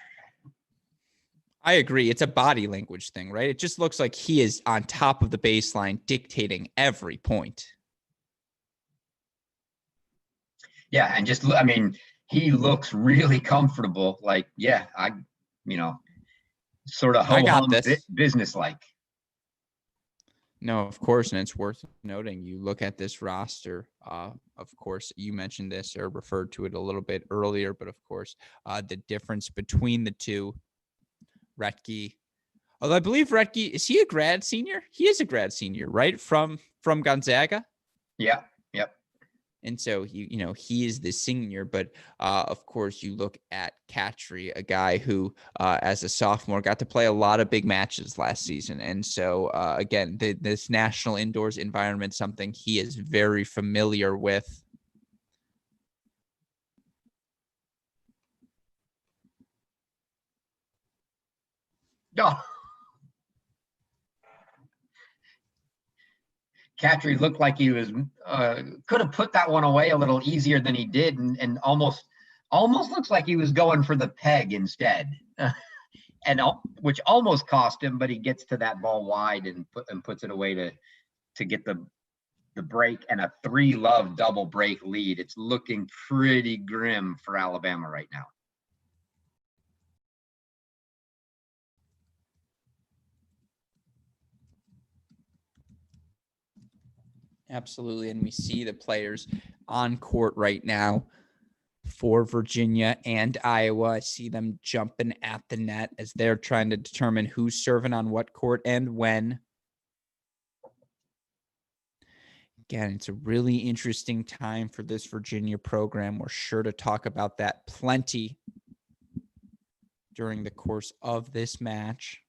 I agree. It's a body language thing, right? It just looks like he is on top of the baseline dictating every point. Yeah, and just, I mean, he looks really comfortable. Like, yeah, sort of I got ho-hum this. business-like. No, of course, and it's worth noting. You look at this roster. Of course, you mentioned this or referred to it a little bit earlier, but of course, the difference between the two, Retke. Although I believe Retke, is he a grad senior? He is a grad senior, right? From Gonzaga. Yeah. Yep. And so he is the senior, but of course you look at Cattry, a guy who, as a sophomore, got to play a lot of big matches last season. And so again, this national indoors environment, something he is very familiar with. Oh. Cattry looked like he was could have put that one away a little easier than he did, and almost looks like he was going for the peg instead, and which almost cost him. But he gets to that ball wide and puts it away to get the break and a 3-love double break lead. It's looking pretty grim for Alabama right now. Absolutely. And we see the players on court right now for Virginia and Iowa. I see them jumping at the net as they're trying to determine who's serving on what court and when. Again, it's a really interesting time for this Virginia program. We're sure to talk about that plenty during the course of this match.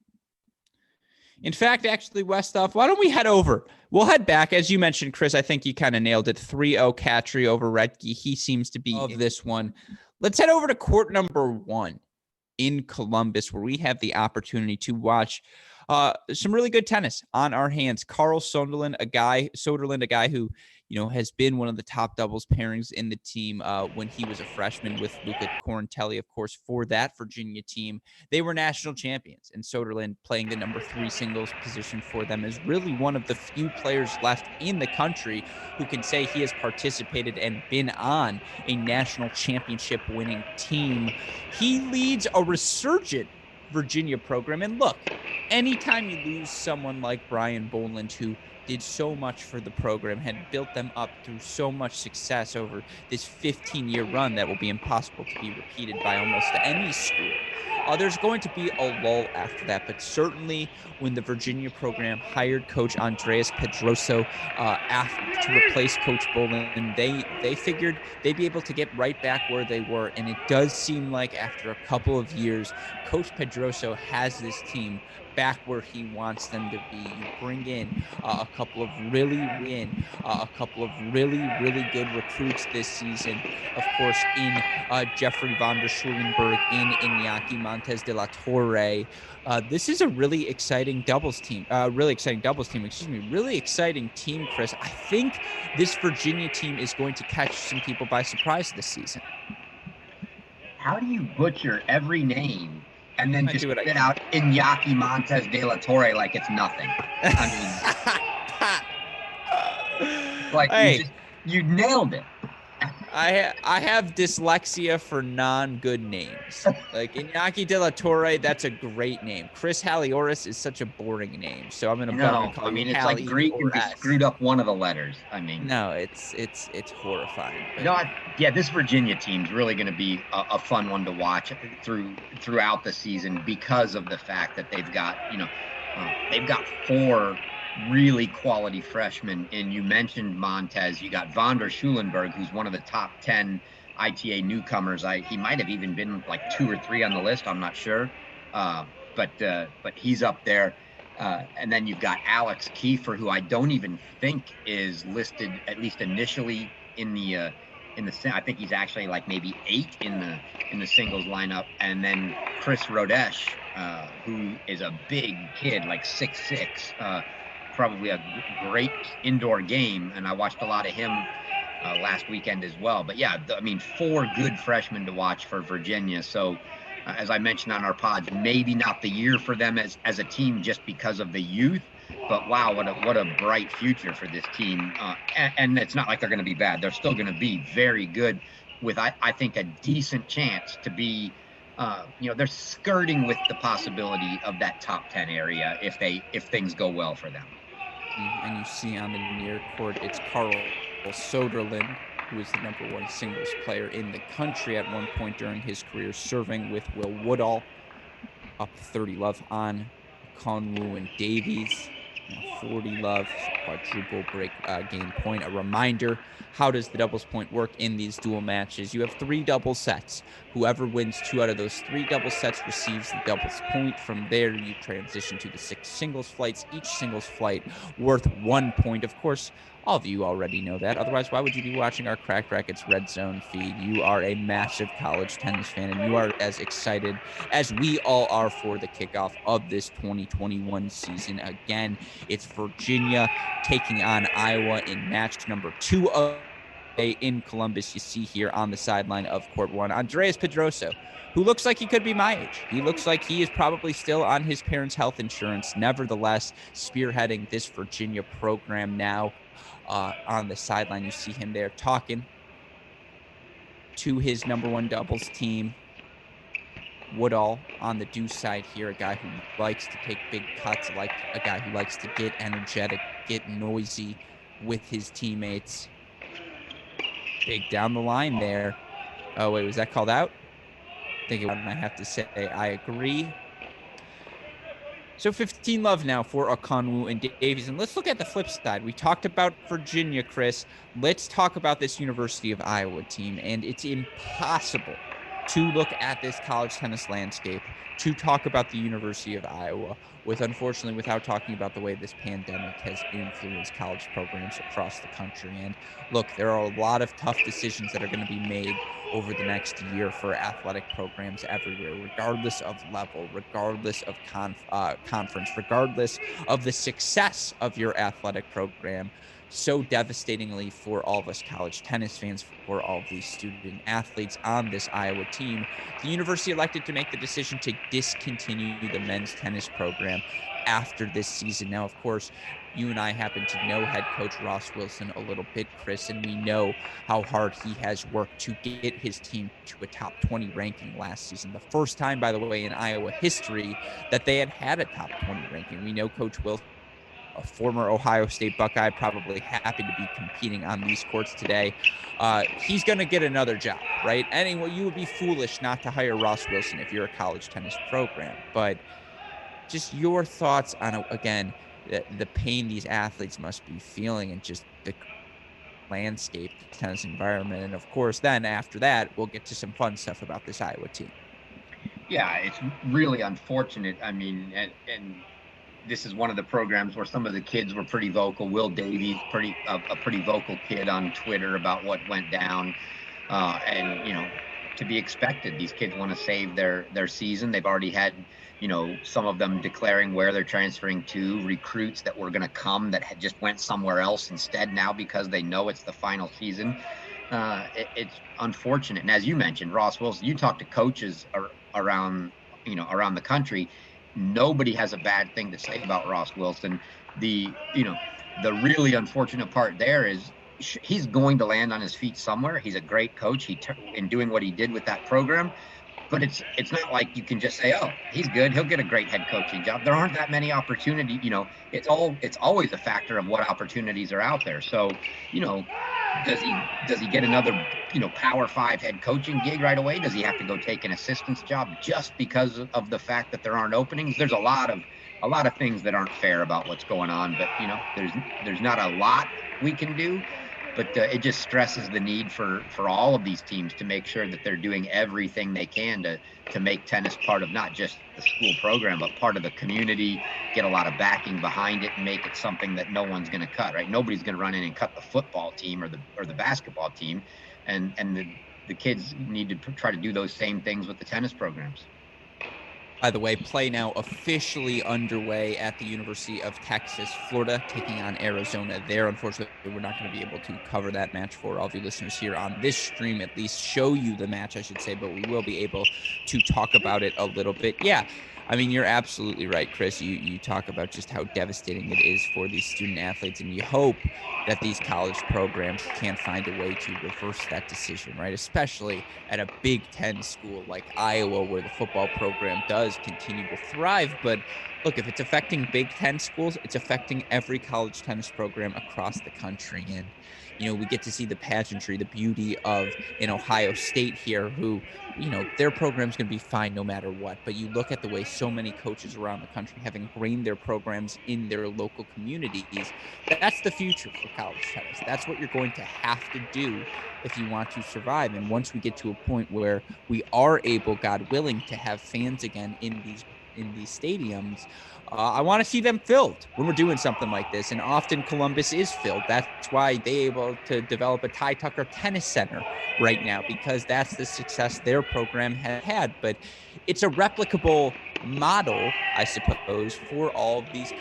In fact, actually, Westhoff, why don't we head over? We'll head back. As you mentioned, Chris, I think you kind of nailed it. 3-0 Cattry over Retke. He seems to be of this one. Let's head over to court number 1 in Columbus, where we have the opportunity to watch some really good tennis on our hands. Carl Soderlund, a guy who, has been one of the top doubles pairings in the team when he was a freshman with Luca Corantelli, of course, for that Virginia team. They were national champions, and Soderlund playing the number 3 singles position for them is really one of the few players left in the country who can say he has participated and been on a national championship winning team. He leads a resurgent Virginia program. And look, anytime you lose someone like Brian Boland, who did so much for the program, had built them up through so much success over this 15-year run that will be impossible to be repeated by almost any school, there's going to be a lull after that. But certainly when the Virginia program hired Coach Andreas Pedroso to replace Coach Boland, they figured they'd be able to get right back where they were. And it does seem like after a couple of years, Coach Pedroso has this team back where he wants them to be. You bring in a couple of really good recruits this season. Of course, in Jeffrey von der Schulenberg, in Iñaki Montes de la Torre. This is a really exciting doubles team. Really exciting team, Chris. I think this Virginia team is going to catch some people by surprise this season. how do you butcher every name and then I just do what I spit can. out Iñaki Montes de la Torre like it's nothing? I mean, like Hey, you nailed it. I have dyslexia for non-good names. Like Iñaki de la Torre, that's a great name. Chris Halioris is such a boring name, so I'm gonna No, call I you mean it's like Hallie Greek or and just S. screwed up one of the letters. I mean, No, it's horrifying. But no, yeah, this Virginia team's really going to be a fun one to watch throughout the season because of the fact that they've got four really quality freshmen. And you mentioned Montez, you got Von der Schulenberg, who's one of the top 10 ITA newcomers. He might have even been like 2 or 3 on the list. I'm not sure, but he's up there. And then you've got Alex Kiefer, who I don't even think is listed, at least initially, I think he's actually like maybe 8 in the singles lineup. And then Chris Rodesh, who is a big kid, like 6'6", probably a great indoor game. And I watched a lot of him last weekend as well. But yeah, I mean, 4 good freshmen to watch for Virginia. So as I mentioned on our pods, maybe not the year for them as a team just because of the youth, but wow, what a bright future for this team. And it's not like they're going to be bad. They're still going to be very good with, I think, a decent chance to be, they're skirting with the possibility of that top 10 area if things go well for them. and you see on the near court, it's Carl Soderlund, who is the #1 singles player in the country at one point during his career, serving with Will Woodall, up 30 love on Conwoo and Davies. Now 40 love, quadruple break game point. A reminder, how does the doubles point work in these dual matches? You have 3 double sets. Whoever wins 2 out of those 3 double sets receives the doubles point. From there, you transition to the 6 singles flights, each singles flight worth 1 point. Of course, all of you already know that. Otherwise, why would you be watching our Cracked Racquets Redzone feed? You are a massive college tennis fan, and you are as excited as we all are for the kickoff of this 2021 season. Again, it's Virginia taking on Iowa in match number 2 of in Columbus. You see here on the sideline of Court 1, Andreas Pedroso, who looks like he could be my age. He looks like he is probably still on his parents' health insurance. Nevertheless, spearheading this Virginia program now. On the sideline, you see him there talking to his #1 doubles team. Woodall on the deuce side here, a guy who likes to take big cuts, like a guy who likes to get energetic, get noisy with his teammates. Big down the line there. Oh, wait, was that called out? I think it was. I have to say I agree. So 15 love now for Okonwu and Davies. And let's look at the flip side. We talked about Virginia, Chris. Let's talk about this University of Iowa team. And it's impossible to look at this college tennis landscape to talk about the University of Iowa without talking about the way this pandemic has influenced college programs across the country. And look, there are a lot of tough decisions that are going to be made over the next year for athletic programs everywhere, regardless of level, regardless of conference, regardless of the success of your athletic program. So devastatingly for all of us college tennis fans, for all of these student athletes on this Iowa team, the university elected to make the decision to discontinue the men's tennis program after this season. Now, of course, you and I happen to know head coach Ross Wilson a little bit, Chris, and we know how hard he has worked to get his team to a top 20 ranking last season. The first time, by the way, in Iowa history that they had a top 20 ranking. We know Coach Wilson, a former Ohio State Buckeye, probably happy to be competing on these courts today. He's going to get another job, right? Anyway, you would be foolish not to hire Ross Wilson if you're a college tennis program. But just your thoughts on, again, the pain these athletes must be feeling and just the landscape, the tennis environment. And of course, then after that, we'll get to some fun stuff about this Iowa team. Yeah, it's really unfortunate. I mean, and this is one of the programs where some of the kids were pretty vocal. Will Davies, a pretty vocal kid on Twitter about what went down. And, to be expected, these kids want to save their season. They've already had, some of them declaring where they're transferring to, recruits that were going to come that had just went somewhere else instead now because they know it's the final season. it's unfortunate. And as you mentioned, Ross Wilson, you talk to coaches around, around the country. Nobody has a bad thing to say about Ross Wilson. The really unfortunate part there is he's going to land on his feet somewhere. He's a great coach. In doing what he did with that program, but it's not like you can just say, oh, he's good, he'll get a great head coaching job. There aren't that many opportunities. It's always a factor of what opportunities are out there. So, does he get another Power 5 head coaching gig right away? Does he have to go take an assistant's job just because of the fact that there aren't openings? There's a lot of things that aren't fair about what's going on, but there's not a lot we can do. But it just stresses the need for all of these teams to make sure that they're doing everything they can to make tennis part of not just the school program, but part of the community, get a lot of backing behind it, and make it something that no one's going to cut, right? Nobody's going to run in and cut the football team or the basketball team. And the kids need to try to do those same things with the tennis programs. By the way, play now officially underway at the University of Texas, Florida, taking on Arizona there. Unfortunately, we're not going to be able to cover that match for all of you listeners here on this stream, at least show you the match, I should say, but we will be able to talk about it a little bit. Yeah, I mean, you're absolutely right, Chris. You talk about just how devastating it is for these student athletes, and you hope that these college programs can find a way to reverse that decision, right? Especially at a Big Ten school like Iowa, where the football program does continue to thrive. But look, if it's affecting Big Ten schools, it's affecting every college tennis program across the country. And, we get to see the pageantry, the beauty of an Ohio State here, who, their program's going to be fine no matter what. But you look at the way so many coaches around the country have ingrained their programs in their local communities. That's the future for college tennis. That's what you're going to have to do if you want to survive. And once we get to a point where we are able, God willing, to have fans again in these stadiums, I want to see them filled when we're doing something like this. And often Columbus is filled. That's why they're able to develop a Ty Tucker Tennis Center right now, because that's the success their program has had. But it's a replicable model, I suppose, for all of these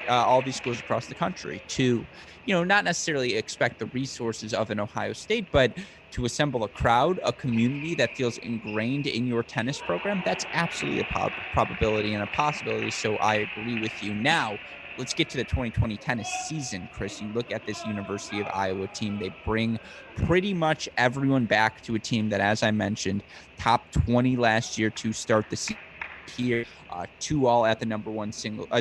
all these schools across the country to, not necessarily expect the resources of an Ohio State, but to assemble a crowd, a community that feels ingrained in your tennis program. That's absolutely a probability and a possibility. So I agree with you. Now, let's get to the 2020 tennis season, Chris. You look at this University of Iowa team, they bring pretty much everyone back to a team that, as I mentioned, top 20 last year to start the season here. 2-all at the number one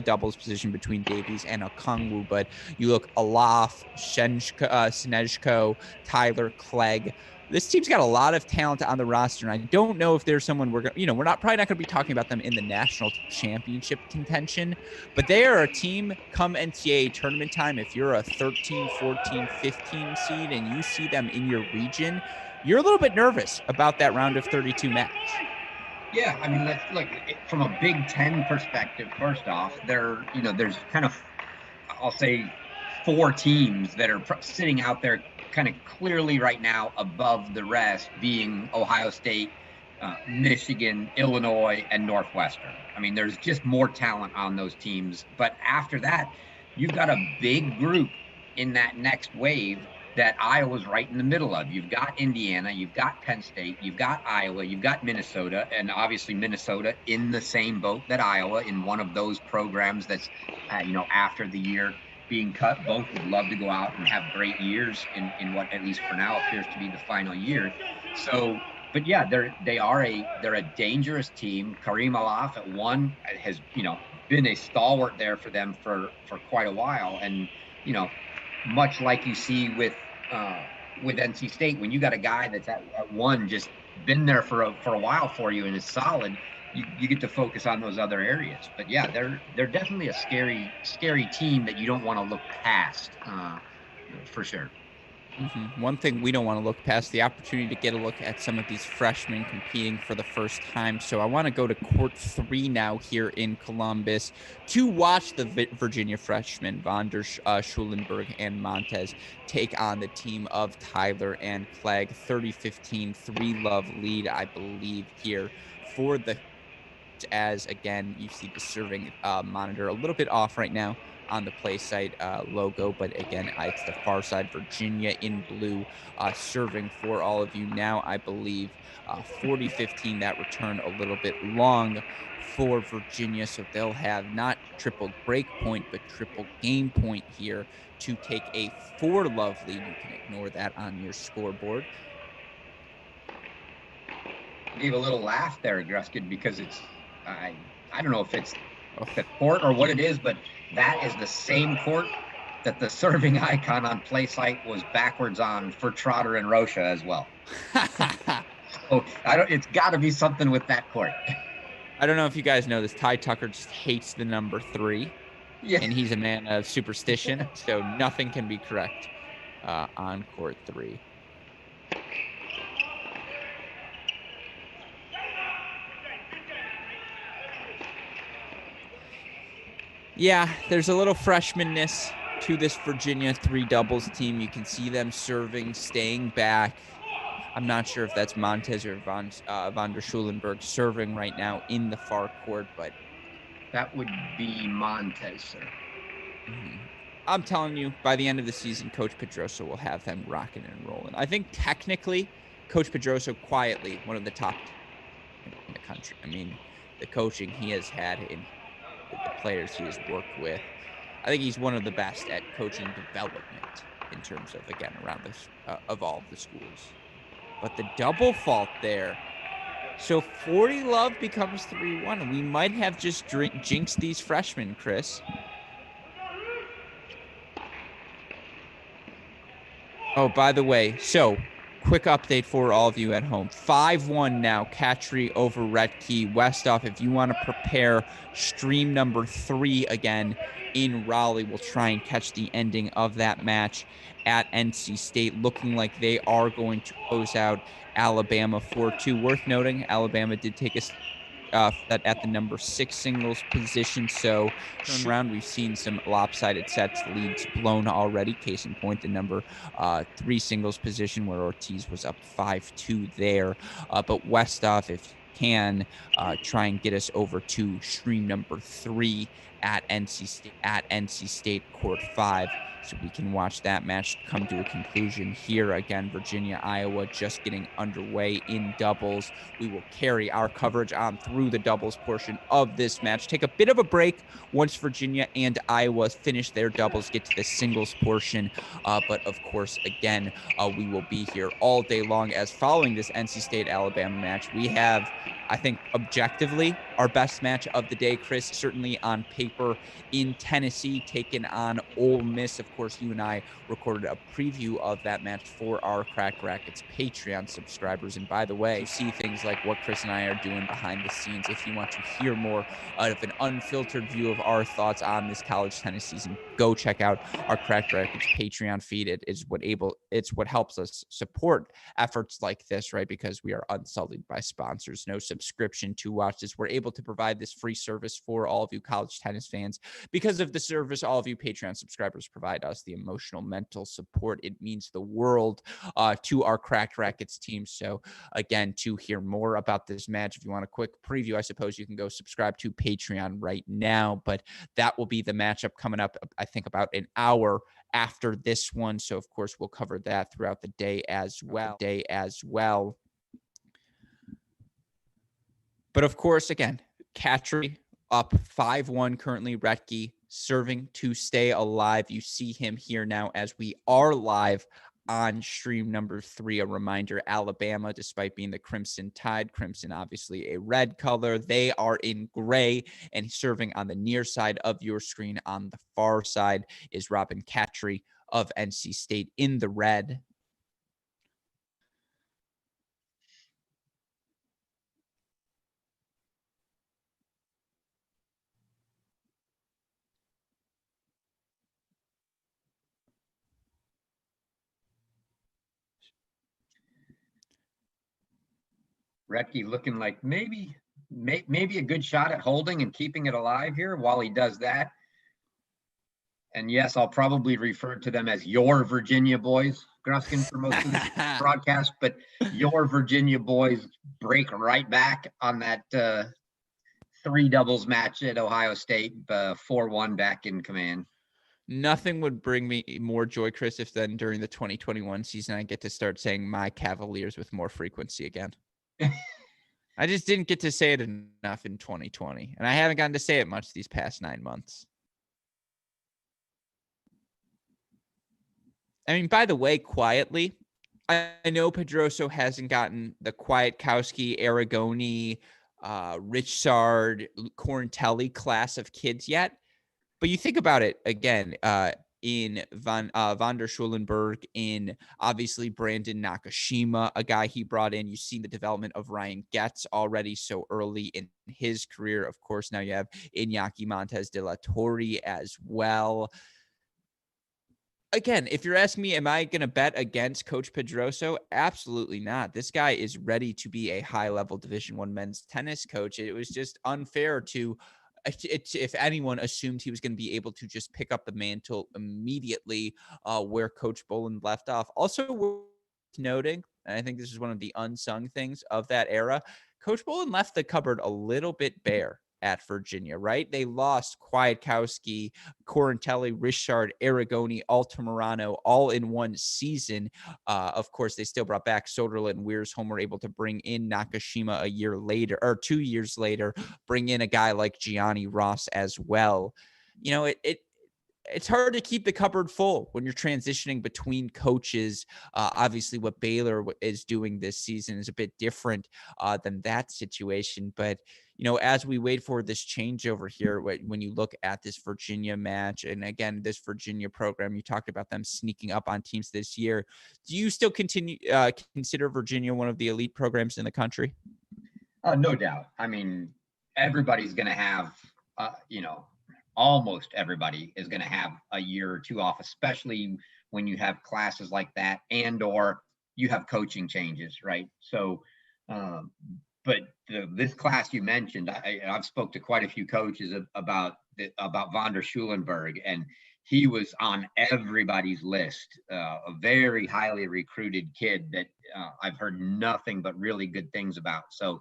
doubles position between Davies and Okongwu. But you look Alaf, Snezhko, Tyler, Clegg. This team's got a lot of talent on the roster, and I don't know if there's someone we're probably not going to be talking about them in the national championship contention, but they are a team come NCAA tournament time. If you're a 13, 14, 15 seed and you see them in your region, you're a little bit nervous about that round of 32 match. Yeah, I mean, let's look from a Big Ten perspective. First off, there's kind of, I'll say, 4 teams that are sitting out there kind of clearly right now above the rest, being Ohio State, Michigan, Illinois, and Northwestern. I mean, there's just more talent on those teams. But after that, you've got a big group in that next wave that Iowa's right in the middle of. You've got Indiana, you've got Penn State, you've got Iowa, you've got Minnesota, and obviously Minnesota in the same boat that Iowa, in one of those programs that's, after the year being cut, both would love to go out and have great years in what, at least for now, appears to be the final year. So, but yeah, they're a dangerous team. Kareem Alaf at 1 has, been a stalwart there for them for quite a while. And, much like you see with NC State, when you got a guy that's at 1 just been there for a while for you and is solid, you get to focus on those other areas. But yeah, they're definitely a scary team that you don't want to look past, for sure. Mm-hmm. One thing we don't want to look past, the opportunity to get a look at some of these freshmen competing for the first time. So I want to go to court 3 now here in Columbus to watch the Virginia freshmen, Von der Schulenberg and Montez, take on the team of Tyler and Clegg. 30-15, 3-love lead, I believe, here for the as, again, you see the serving monitor a little bit off right now on the play site logo, but again, it's the far side, Virginia in blue, serving for all of you now. I believe 40-15, that return a little bit long for Virginia, so they'll have not triple break point, but triple game point here to take a 4-love lead. You can ignore that on your scoreboard. Gave a little laugh there, Gruskin, because it's I don't know if it's the court or what it is, but that is the same court that the serving icon on play site was backwards on for Trotter and Rocha as well. So it's got to be something with that court. I don't know if you guys know this. Ty Tucker just hates the number 3. Yeah. And he's a man of superstition, so nothing can be correct on court 3. Yeah, there's a little freshmanness to this Virginia 3 doubles team. You can see them serving, staying back. I'm not sure if that's Montez or Van der Schulenberg serving right now in the far court, but that would be Montez, sir. Mm-hmm. I'm telling you, by the end of the season, Coach Pedroso will have them rocking and rolling. I think technically, Coach Pedroso quietly one of the top in the country. I mean, the coaching he has had in the players he has worked with, I think he's one of the best at coaching development in terms of, again, around this of all of the schools. But the double fault there. So 40-love becomes 3-1. We might have just jinxed these freshmen, Chris. Oh, by the way, so quick update for all of you at home. 5-1 now, Katry over Racquets. Westhoff, if you want to prepare stream number 3 again in Raleigh, we'll try and catch the ending of that match at NC State, looking like they are going to close out Alabama 4-2. Worth noting, Alabama did take us at the number 6 singles position, so turn around, we've seen some lopsided sets, leads blown already. Case in point, the number 3 singles position where Ortiz was up 5-2 there. But Westhoff, if you can, try and get us over to stream number 3 at NC State Court 5. So we can watch that match come to a conclusion here. Again, Virginia, Iowa just getting underway in doubles. We will carry our coverage on through the doubles portion of this match. Take a bit of a break once Virginia and Iowa finish their doubles, get to the singles portion. But of course, again, we will be here all day long as following this NC State-Alabama match. We have, I think, objectively our best match of the day, Chris, certainly on paper, in Tennessee, taking on Ole Miss. Of course, you and I recorded a preview of that match for our Cracked Racquets Patreon subscribers. And by the way, you see things like what Chris and I are doing behind the scenes. If you want to hear more of an unfiltered view of our thoughts on this college tennis season, go check out our Cracked Racquets Patreon feed. It's what helps us support efforts like this, right? Because we are unsullied by sponsors, no subscription to watch this. We're able to provide this free service for all of you college tennis fans because of the service all of you Patreon subscribers provide us, the emotional, mental support. It means the world to our Cracked Racquets team. So again, to hear more about this match, if you want a quick preview, I suppose you can go subscribe to Patreon right now. But that will be the matchup coming up, I think, about an hour after this one. So of course, we'll cover that throughout the day as well. But of course, again, Katry up 5-1 currently. Racquets serving to stay alive. You see him here now as we are live on stream number 3. A reminder, Alabama, despite being the Crimson Tide, crimson obviously a red color, they are in gray, and serving on the near side of your screen on the far side is Robin Katry of NC State in the red. Racquets looking like maybe a good shot at holding and keeping it alive here while he does that. And yes, I'll probably refer to them as your Virginia boys, Gruskin, for most of the broadcast, but your Virginia boys break right back on that three doubles match at Ohio State, 4-1 back in command. Nothing would bring me more joy, Chris, if then during the 2021 season I get to start saying my Cavaliers with more frequency again. I just didn't get to say it enough in 2020, and I haven't gotten to say it much these past 9 months. I mean, by the way, quietly, I know Pedroso hasn't gotten the Kwiatkowski, Aragoni, Richard, Corintelli class of kids yet. But you think about it again, in Von der Schulenberg, in obviously Brandon Nakashima, a guy he brought in. You've seen the development of Ryan Getz already so early in his career. Of course, now you have Iñaki Montes de la Torre as well. Again, if you're asking me, am I going to bet against Coach Pedroso? Absolutely not. This guy is ready to be a high-level Division I men's tennis coach. It was just unfair to if anyone assumed he was going to be able to just pick up the mantle immediately where Coach Boland left off. Also worth noting, and I think this is one of the unsung things of that era, Coach Boland left the cupboard a little bit bare at Virginia, right? They lost Kwiatkowski, Corintelli, Richard, Aragoni, Altamirano all in one season. Of course, they still brought back Soderle and Wiersholm, were able to bring in Nakashima a year later, or 2 years later, bring in a guy like Gianni Ross as well. You know, it's hard to keep the cupboard full when you're transitioning between coaches. Obviously, what Baylor is doing this season is a bit different than that situation. But, you know, as we wait for this changeover here, when you look at this Virginia match, and again, this Virginia program, you talked about them sneaking up on teams this year. Do you still consider Virginia one of the elite programs in the country? No doubt. I mean, everybody's going to have, almost everybody is going to have a year or two off, especially when you have classes like that and or you have coaching changes, right? So, but this class you mentioned, I've spoke to quite a few coaches about Von der Schulenberg, and he was on everybody's list, a very highly recruited kid that I've heard nothing but really good things about. So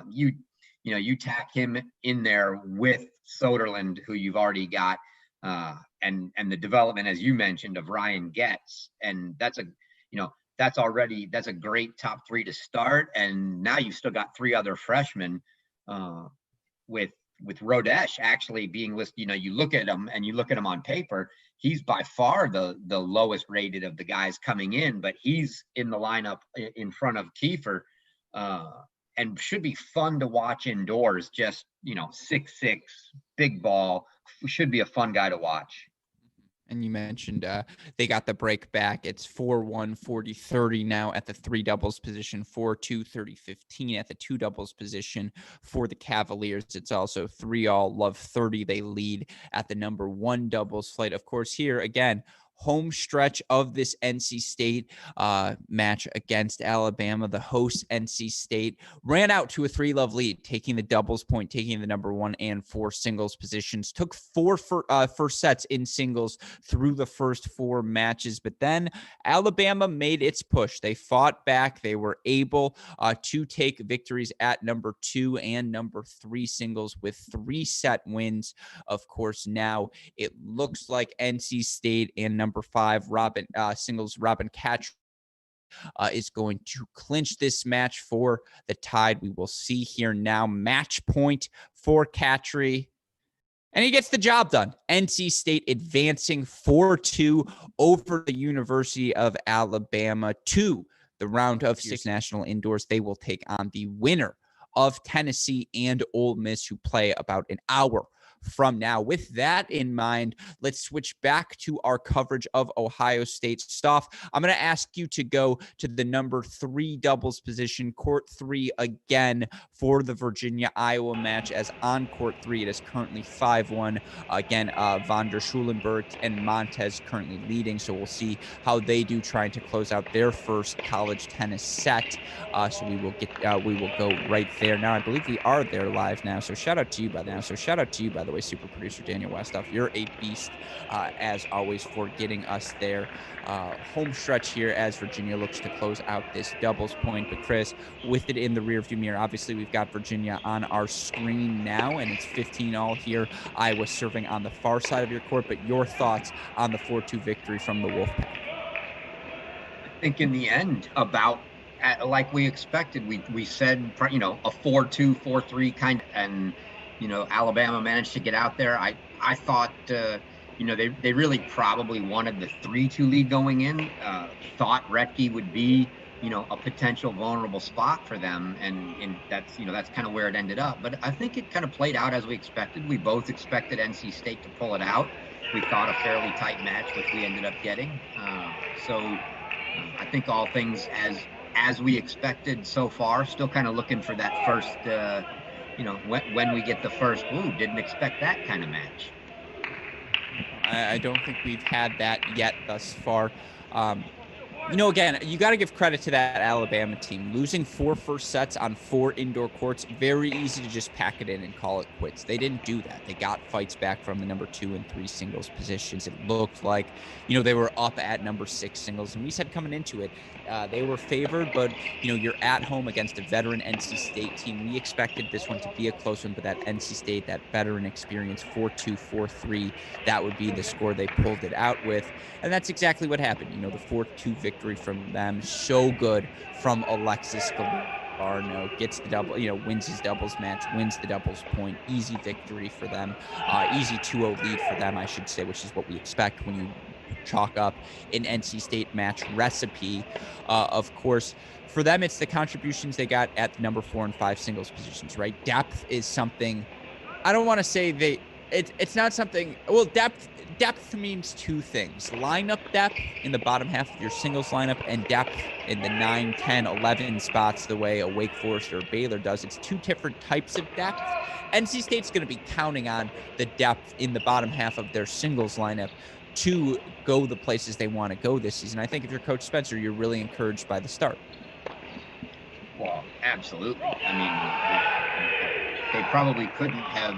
you tack him in there with Soderland, who you've already got, and the development, as you mentioned, of Ryan Getz, and that's a great top three to start. And now you've still got three other freshmen, with Rodesh actually being listed. You look at him on paper, he's by far the lowest rated of the guys coming in, but he's in the lineup in front of Kiefer. And should be fun to watch indoors. Just 6'6", big ball. Should be a fun guy to watch. And you mentioned they got the break back. It's 4-1, 40-30 now at the three doubles position, 4-2, 30-15 at the two doubles position for the Cavaliers. It's also 3-all, love 30. They lead at the number one doubles flight. Of course, here again, home stretch of this NC State match against Alabama. The host NC State ran out to a 3-love lead, taking the doubles point, taking the number 1 and 4 singles positions. Took four first sets in singles through the first 4 matches, but then Alabama made its push. They fought back. They were able to take victories at number 2 and number 3 singles with 3-set wins. Of course, now it looks like NC State and number 5 singles Robin Catch is going to clinch this match for the Tide. We will see here now. Match point for Catry, and he gets the job done. NC State advancing 4-2 over the University of Alabama to the round of 6 national indoors. They will take on the winner of Tennessee and Ole Miss, who play about an hour from now. With that in mind, let's switch back to our coverage of Ohio State stuff. I'm going to ask you to go to the number 3 doubles position, court 3 again for the Virginia-Iowa match, as on court 3 it is currently 5-1. Again, Von der Schulenberg and Montez currently leading, so we'll see how they do trying to close out their first college tennis set. So we will go right there. Now, I believe we are there live now, so shout out to you by the way, super producer Daniel Westoff. You're a beast, as always, for getting us there. Home stretch here as Virginia looks to close out this doubles point. But Chris, with it in the rearview mirror, obviously we've got Virginia on our screen now, and it's 15-all here. Iowa serving on the far side of your court. But your thoughts on the 4-2 victory from the Wolfpack? I think in the end, about like we expected, we said, a 4-2, 4-3 kind of, and, Alabama managed to get out there. I thought, they really probably wanted the 3-2 lead going in, thought Racquets would be, a potential vulnerable spot for them. And that's kind of where it ended up. But I think it kind of played out as we expected. We both expected NC State to pull it out. We thought a fairly tight match, which we ended up getting. I think all things as we expected so far. Still kind of looking for that first, when we get the first, didn't expect that kind of match. I don't think we've had that yet thus far. Again, you got to give credit to that Alabama team. Losing 4 first sets on 4 indoor courts, very easy to just pack it in and call it quits. They didn't do that. They got fights back from the number 2 and 3 singles positions. It looked like, they were up at number 6 singles. And we said coming into it, they were favored, but, you're at home against a veteran NC State team. We expected this one to be a close one, but that NC State, that veteran experience, 4-2, 4-3, that would be the score they pulled it out with. And that's exactly what happened. The 4-2 victory from them. So good from Alexis Galarno. Gets the double, wins his doubles match, wins the doubles point. Easy victory for them. Easy 2-0 lead for them, I should say, which is what we expect when you chalk up an NC State match recipe. Of course, for them, it's the contributions they got at the number 4 and 5 singles positions, right? Depth is something, I don't want to say it's not something, well, depth means 2 things: lineup depth in the bottom half of your singles lineup, and depth in the 9, 10, 11 spots, the way a Wake Forest or a Baylor does. It's 2 different types of depth. NC State's going to be counting on the depth in the bottom half of their singles lineup to go the places they want to go this season. I think if you're Coach Spencer, you're really encouraged by the start. Well, absolutely. I mean, they probably couldn't have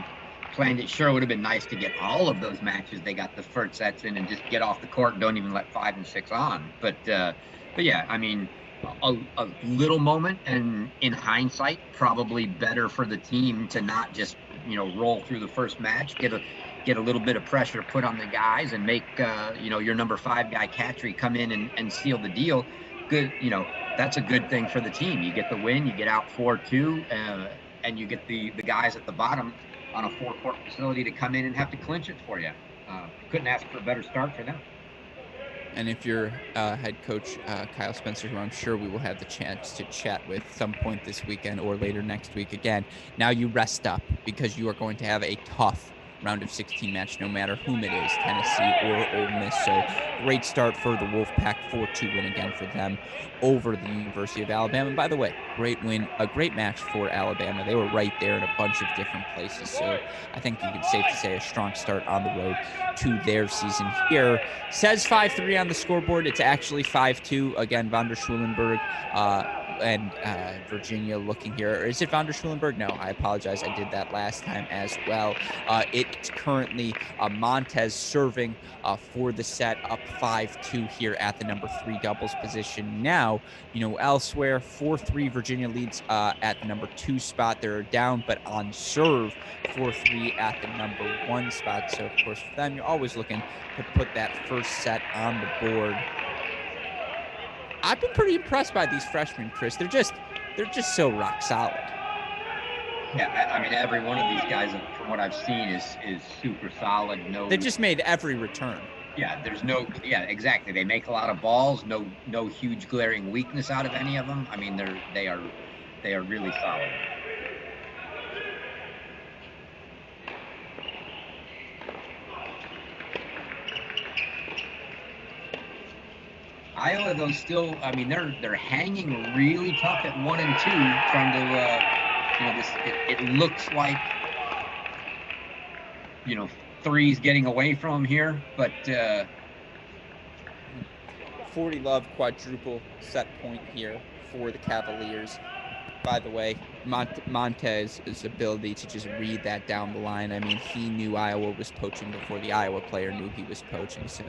planned it. Sure, it would have been nice to get all of those matches they got the first sets in and just get off the court, don't even let 5 and 6 on. But yeah, I mean, a little moment, and in hindsight, probably better for the team to not just roll through the first match, get a little bit of pressure put on the guys, and make your number 5 guy Catry come in and seal the deal. Good, that's a good thing for the team. You get the win, you get out 4-2, and you get the guys at the bottom on a 4-court facility to come in and have to clinch it for you. Couldn't ask for a better start for them. And if you're head coach Kyle Spencer, who I'm sure we will have the chance to chat with some point this weekend or later next week again, now you rest up, because you are going to have a tough round of 16 match, no matter whom it is, Tennessee or Ole Miss. So great start for the Wolfpack, 4-2 win again for them over the University of Alabama. And by the way, great win, a great match for Alabama. They were right there in a bunch of different places. So I think you can safe to say a strong start on the road to their season here. Says 5-3 on the scoreboard. It's actually 5-2. Again, Van der Schulenburg and Virginia looking here. Or is it Van der Schulenburg? No, I apologize. I did that last time as well. It's currently Montez serving for the set, up 5-2 here at the number 3 doubles position. Now, elsewhere, 4-3 Virginia leads at the number 2 spot. They're down, but on serve, 4-3 at the number 1 spot. So, of course, for them, you're always looking to put that first set on the board. I've been pretty impressed by these freshmen, Chris. They're just so rock solid. Yeah, I mean, every one of these guys, from what I've seen, is super solid. They just made every return. Yeah, exactly. They make a lot of balls. No huge glaring weakness out of any of them. I mean, they are really solid. Iowa, though, still, I mean, they're hanging really tough at 1 and 2, trying to, it looks like, 3's getting away from them here, but 40 love quadruple set point here for the Cavaliers. by the way, Montez's ability to just read that down the line. I mean, he knew Iowa was poaching before the Iowa player knew he was poaching. So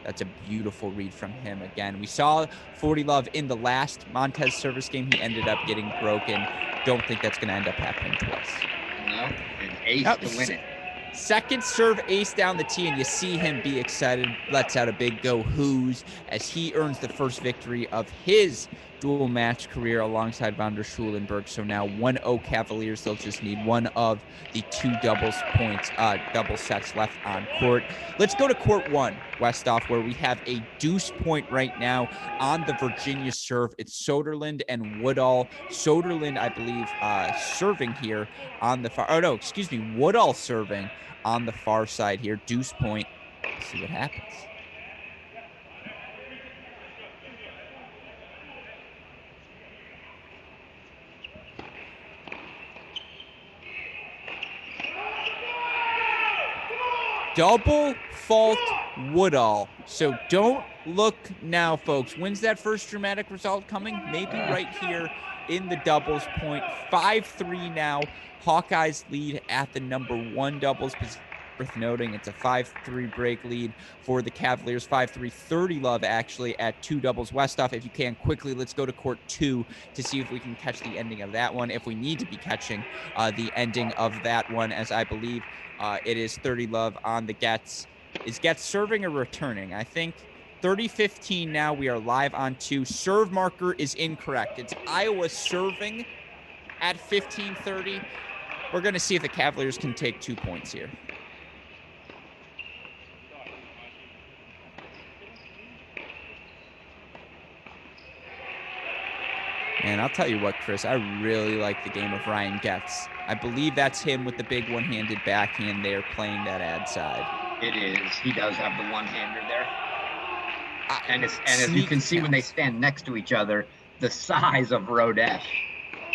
that's a beautiful read from him. Again, we saw 40 Love in the last Montez service game. He ended up getting broken. Don't think that's going to end up happening twice. No, an ace to win it. Second serve ace down the tee, and you see him be excited, lets out a big go Who's as he earns the first victory of his dual match career alongside Van der Schulenberg. So now 1-0 Cavaliers. They'll just need one of the two double sets left on court. Let's go to court one, Westhoff, where we have a deuce point right now on the Virginia serve. It's Soderlund and Woodall. Soderlund, I believe, serving here on the far. Oh, no, excuse me. Woodall serving on the far side here. Deuce point. Let's see what happens. Double fault Woodall. So don't look now, folks. When's that first dramatic result coming? Maybe right here in the doubles point. 5-3 now. Hawkeyes lead at the number one doubles position. Worth noting, it's a 5-3 break lead for the Cavaliers. 5-3, 30 Love actually at two doubles. Westhoff, if you can quickly, let's go to court two to see if we can catch the ending of that one. If we need to be catching the ending of that one, as I believe it is 30 Love on the Getz. Is Getz serving or returning? I think 30-15 now. We are live on two. Serve marker is incorrect. It's Iowa serving at 15-30. We're going to see if the Cavaliers can take 2 points here. And I'll tell you what, Chris, I really like the game of Ryan Getz. I believe that's him with the big one-handed backhand there playing that ad side. It is. He does have the one-hander there. And as you can see when they stand next to each other, the size of Rodesh.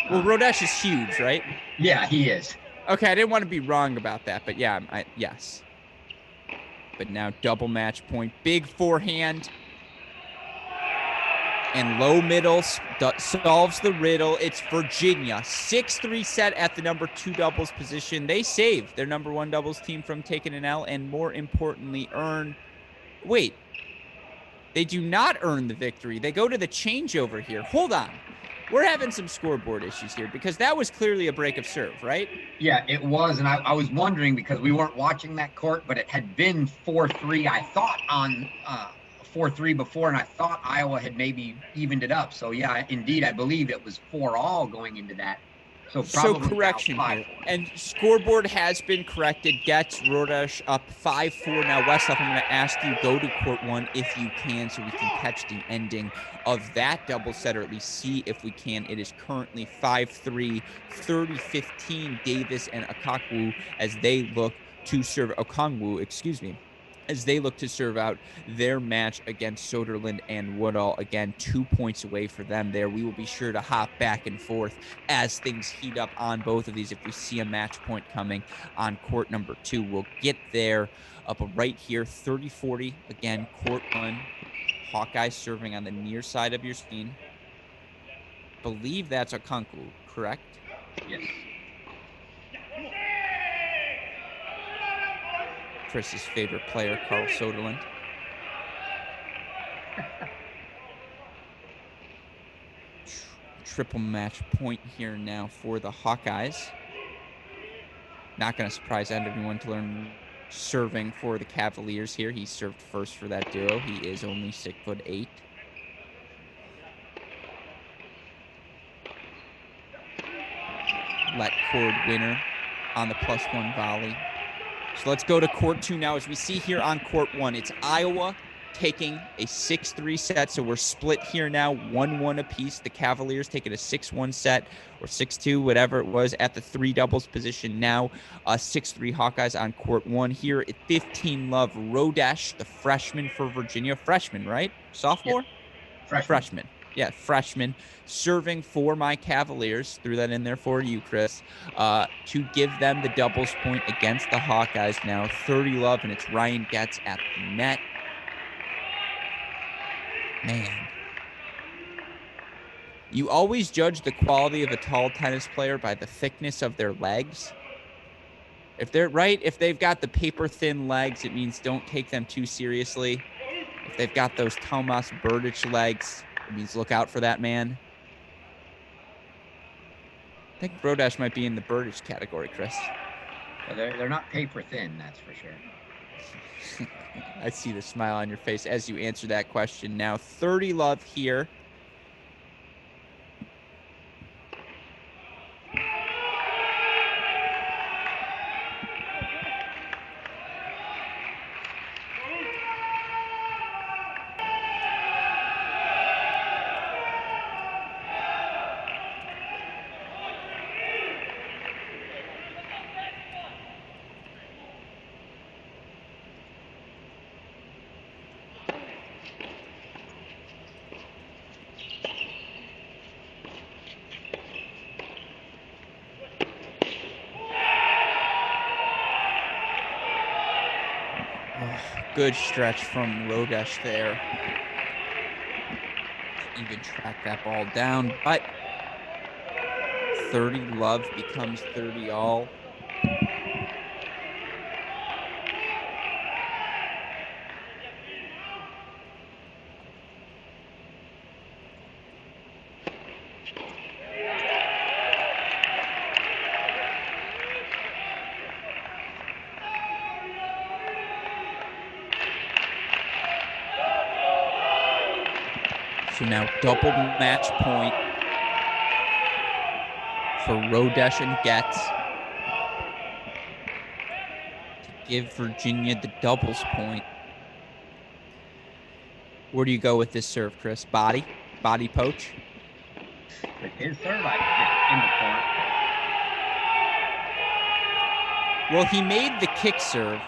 Well, Rodesh is huge, right? Yeah, he is. Okay, I didn't want to be wrong about that, but yeah, yes. But now double match point. Big forehand. And low middle solves the riddle. It's Virginia. 6-3 set at the number two doubles position. They save their number one doubles team from taking an L and more importantly they do not earn the victory. They go to the changeover here. Hold on. We're having some scoreboard issues here because that was clearly a break of serve, right? Yeah, it was. And I was wondering because we weren't watching that court, but it had been 4-3, I thought, on 4-3 before, and I thought Iowa had maybe evened it up. So yeah, indeed, I believe it was 4-all going into that. So correction here. And scoreboard has been corrected. Getz Rodesh up 5-4 now. Westhoff, I'm going to ask you, go to court one if you can so we can catch the ending of that double set, or at least see if we can. It is currently 5-3, 30-15 Davis and Okongwu as they look to serve as they look to serve out their match against Soderlund and Woodall. Again, 2 points away for them there. We will be sure to hop back and forth as things heat up on both of these. If we see a match point coming on court number two, we'll get there up right here, 30-40. Again, court one. Hawkeye serving on the near side of your screen. Believe that's Okongwu, correct? Yes. Chris's favorite player, Carl Soderlund. Triple match point here now for the Hawkeyes. Not going to surprise everyone to learn serving for the Cavaliers here. He served first for that duo. He is only 6'8". Let cord winner on the +1 volley. So let's go to court two now. As we see here on court one, it's Iowa taking a 6-3 set. So we're split here now, 1-1 apiece. The Cavaliers taking a 6-1 set or 6-2, whatever it was, at the three doubles position now. 6-3 Hawkeyes on court one here at 15 Love Rodesh, the freshman for Virginia. Freshman, right? Sophomore? Yeah. Freshman. Yeah, freshman, serving for my Cavaliers, threw that in there for you, Chris, to give them the doubles point against the Hawkeyes now. 30 Love, and it's Ryan Getz at the net. Man. You always judge the quality of a tall tennis player by the thickness of their legs. If they've got the paper thin legs, it means don't take them too seriously. If they've got those Tomas Berdych legs, it means look out for that man. I think Brodach might be in the Berdych category, Chris. Well, they're not paper thin, that's for sure. I see the smile on your face as you answer that question. Now 30 love here. Good stretch from Rocques there. Even track that ball down, but 30 love becomes 30 all. So now double match point for Rocques and Getz to give Virginia the doubles point. Where do you go with this serve, Chris? Body poach? With his serve, I just in the court. Well, he made the kick serve,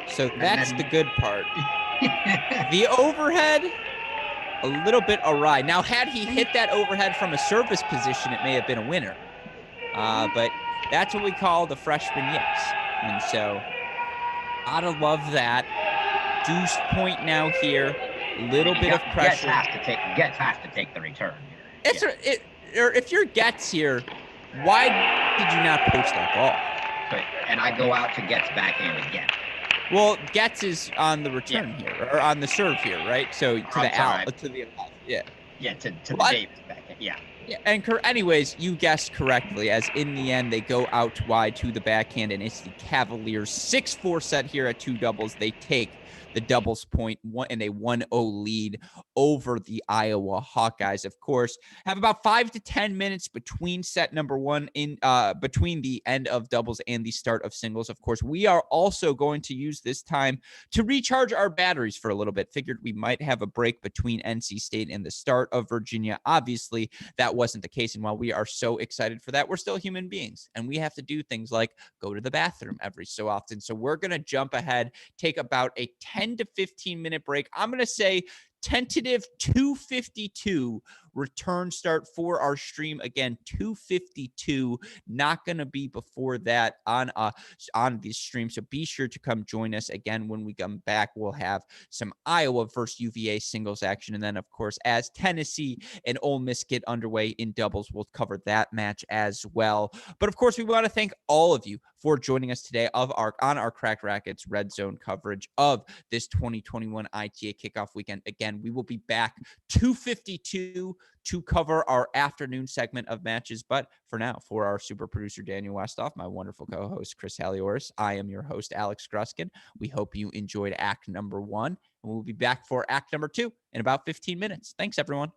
so that's the good part. The overhead, a little bit awry. Now, had he hit that overhead from a service position, it may have been a winner. But that's what we call the freshman yips. And so, gotta love that. Deuce point now here. Little bit of pressure. Getz has to take the return here. If you're Getz here, why did you not poach that ball? And I go out to Getz backhand again. Well, Getz is on the return here, or on the serve here, right? So to the out, to the left, yeah. Yeah, to the Davis backhand, yeah. Yeah, and anyways, you guessed correctly, as in the end, they go out wide to the backhand, and it's the Cavaliers' 6-4 set here at two doubles. They take the doubles point and a 1-0 lead over the Iowa Hawkeyes. Of course, have about 5 to 10 minutes between set number one between the end of doubles and the start of singles. Of course, we are also going to use this time to recharge our batteries for a little bit. Figured we might have a break between NC State and the start of Virginia. Obviously, that wasn't the case. And while we are so excited for that, we're still human beings and we have to do things like go to the bathroom every so often. So we're going to jump ahead, take about a 10 to 15 minute break. I'm going to say tentative 2:52 return start for our stream. Again, 2:52, not going to be before that on this stream. So be sure to come join us again. When we come back, we'll have some Iowa versus UVA singles action. And then, of course, as Tennessee and Ole Miss get underway in doubles, we'll cover that match as well. But of course, we want to thank all of you for joining us today on our Cracked Racquets Redzone coverage of this 2021 ITA Kickoff weekend. Again, we will be back 2:52 to cover our afternoon segment of matches. But for now, for our super producer, Daniel Westoff, my wonderful co-host, Chris Halioris, I am your host, Alex Gruskin. We hope you enjoyed act number 1, and we'll be back for act number 2 in about 15 minutes. Thanks, everyone.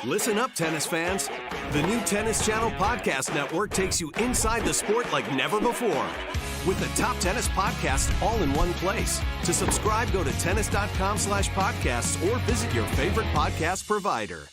Listen up, tennis fans. The new Tennis Channel Podcast Network takes you inside the sport like never before. with the top tennis podcasts all in one place. To subscribe, go to tennis.com/podcasts or visit your favorite podcast provider.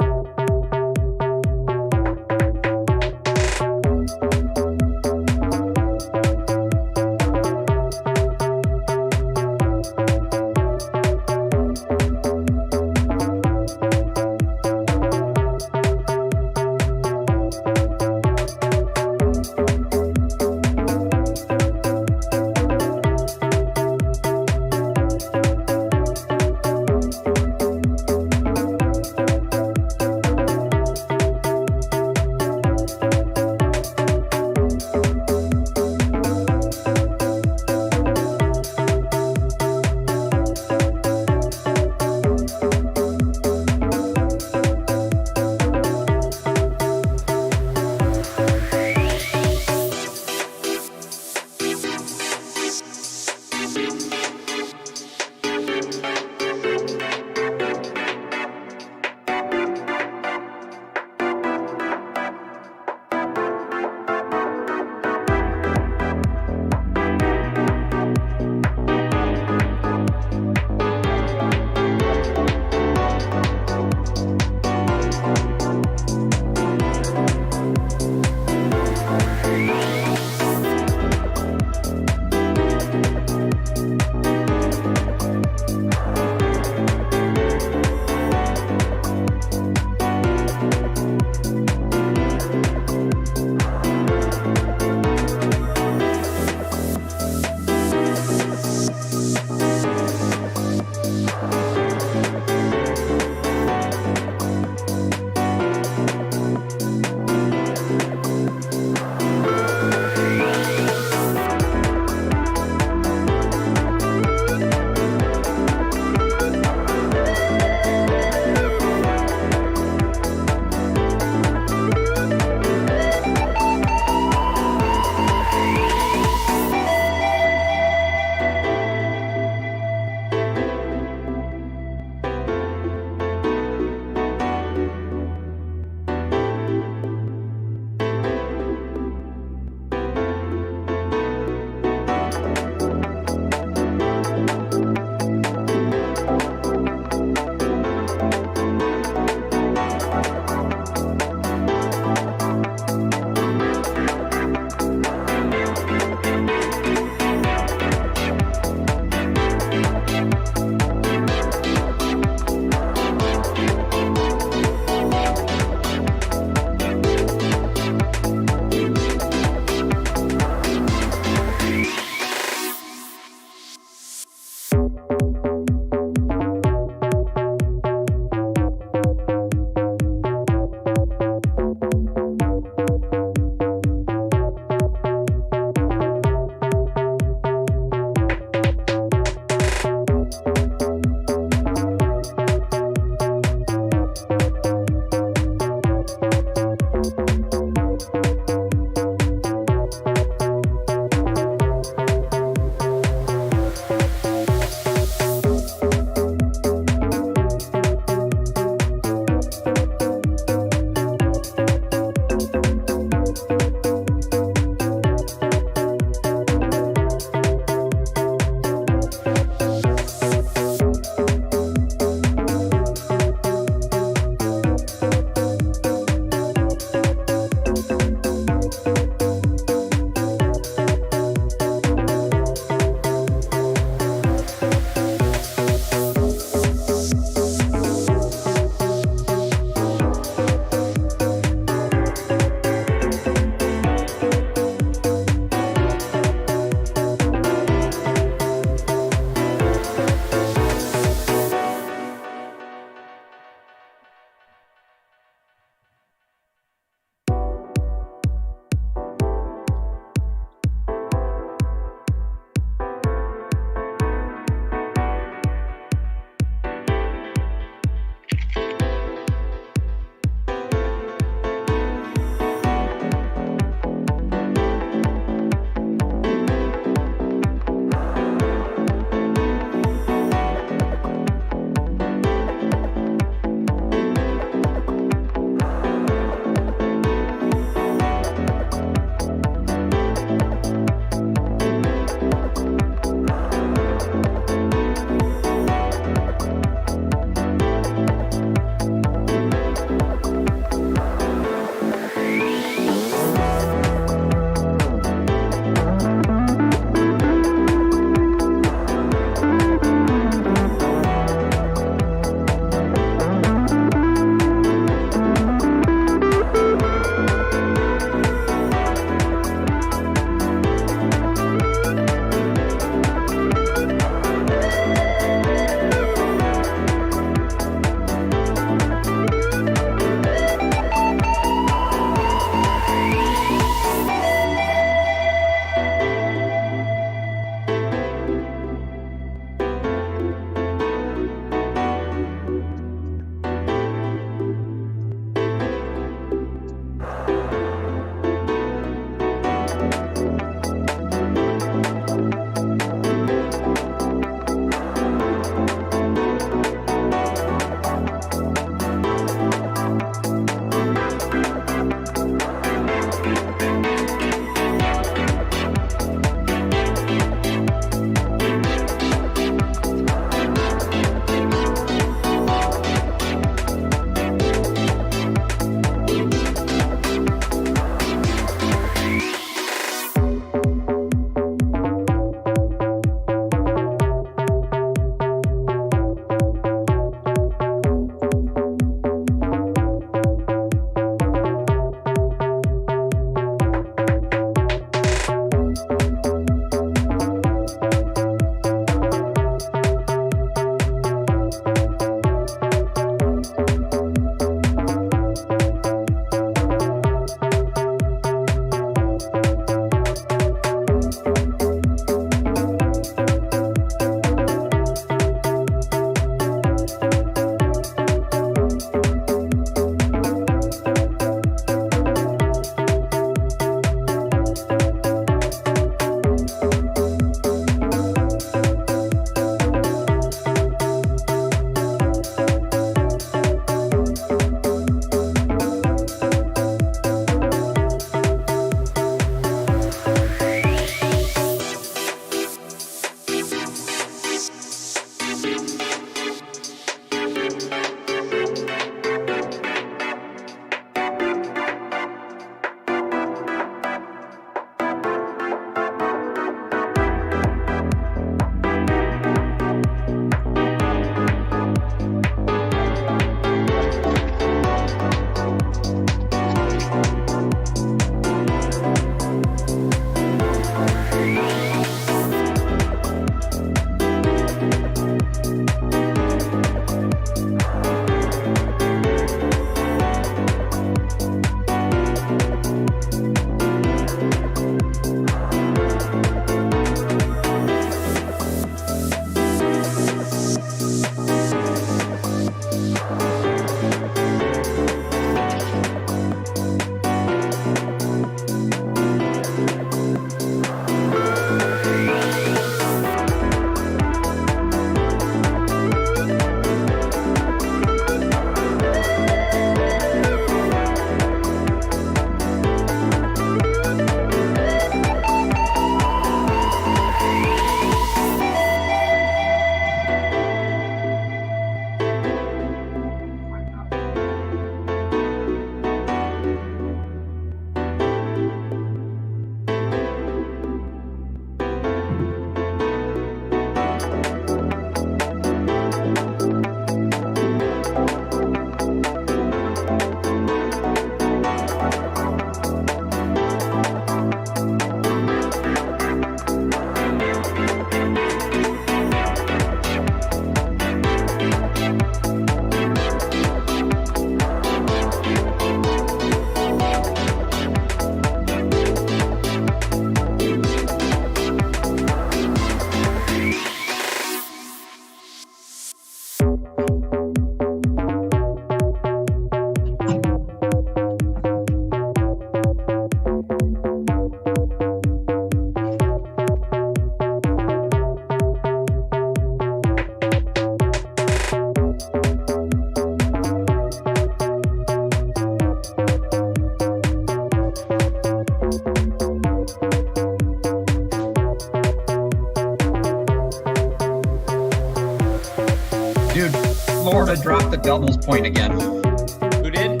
Florida dropped the doubles point again. Who did?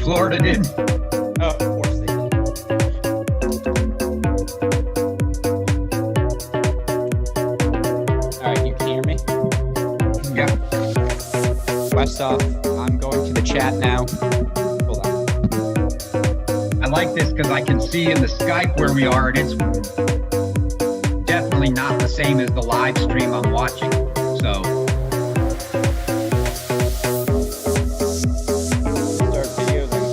Florida did. Oh, of course they did. All right, you can hear me? Yeah. West off. I'm going to the chat now. Hold on. I like this because I can see in the Skype where we are, and it's definitely not the same as the live stream I'm watching. So Start video then.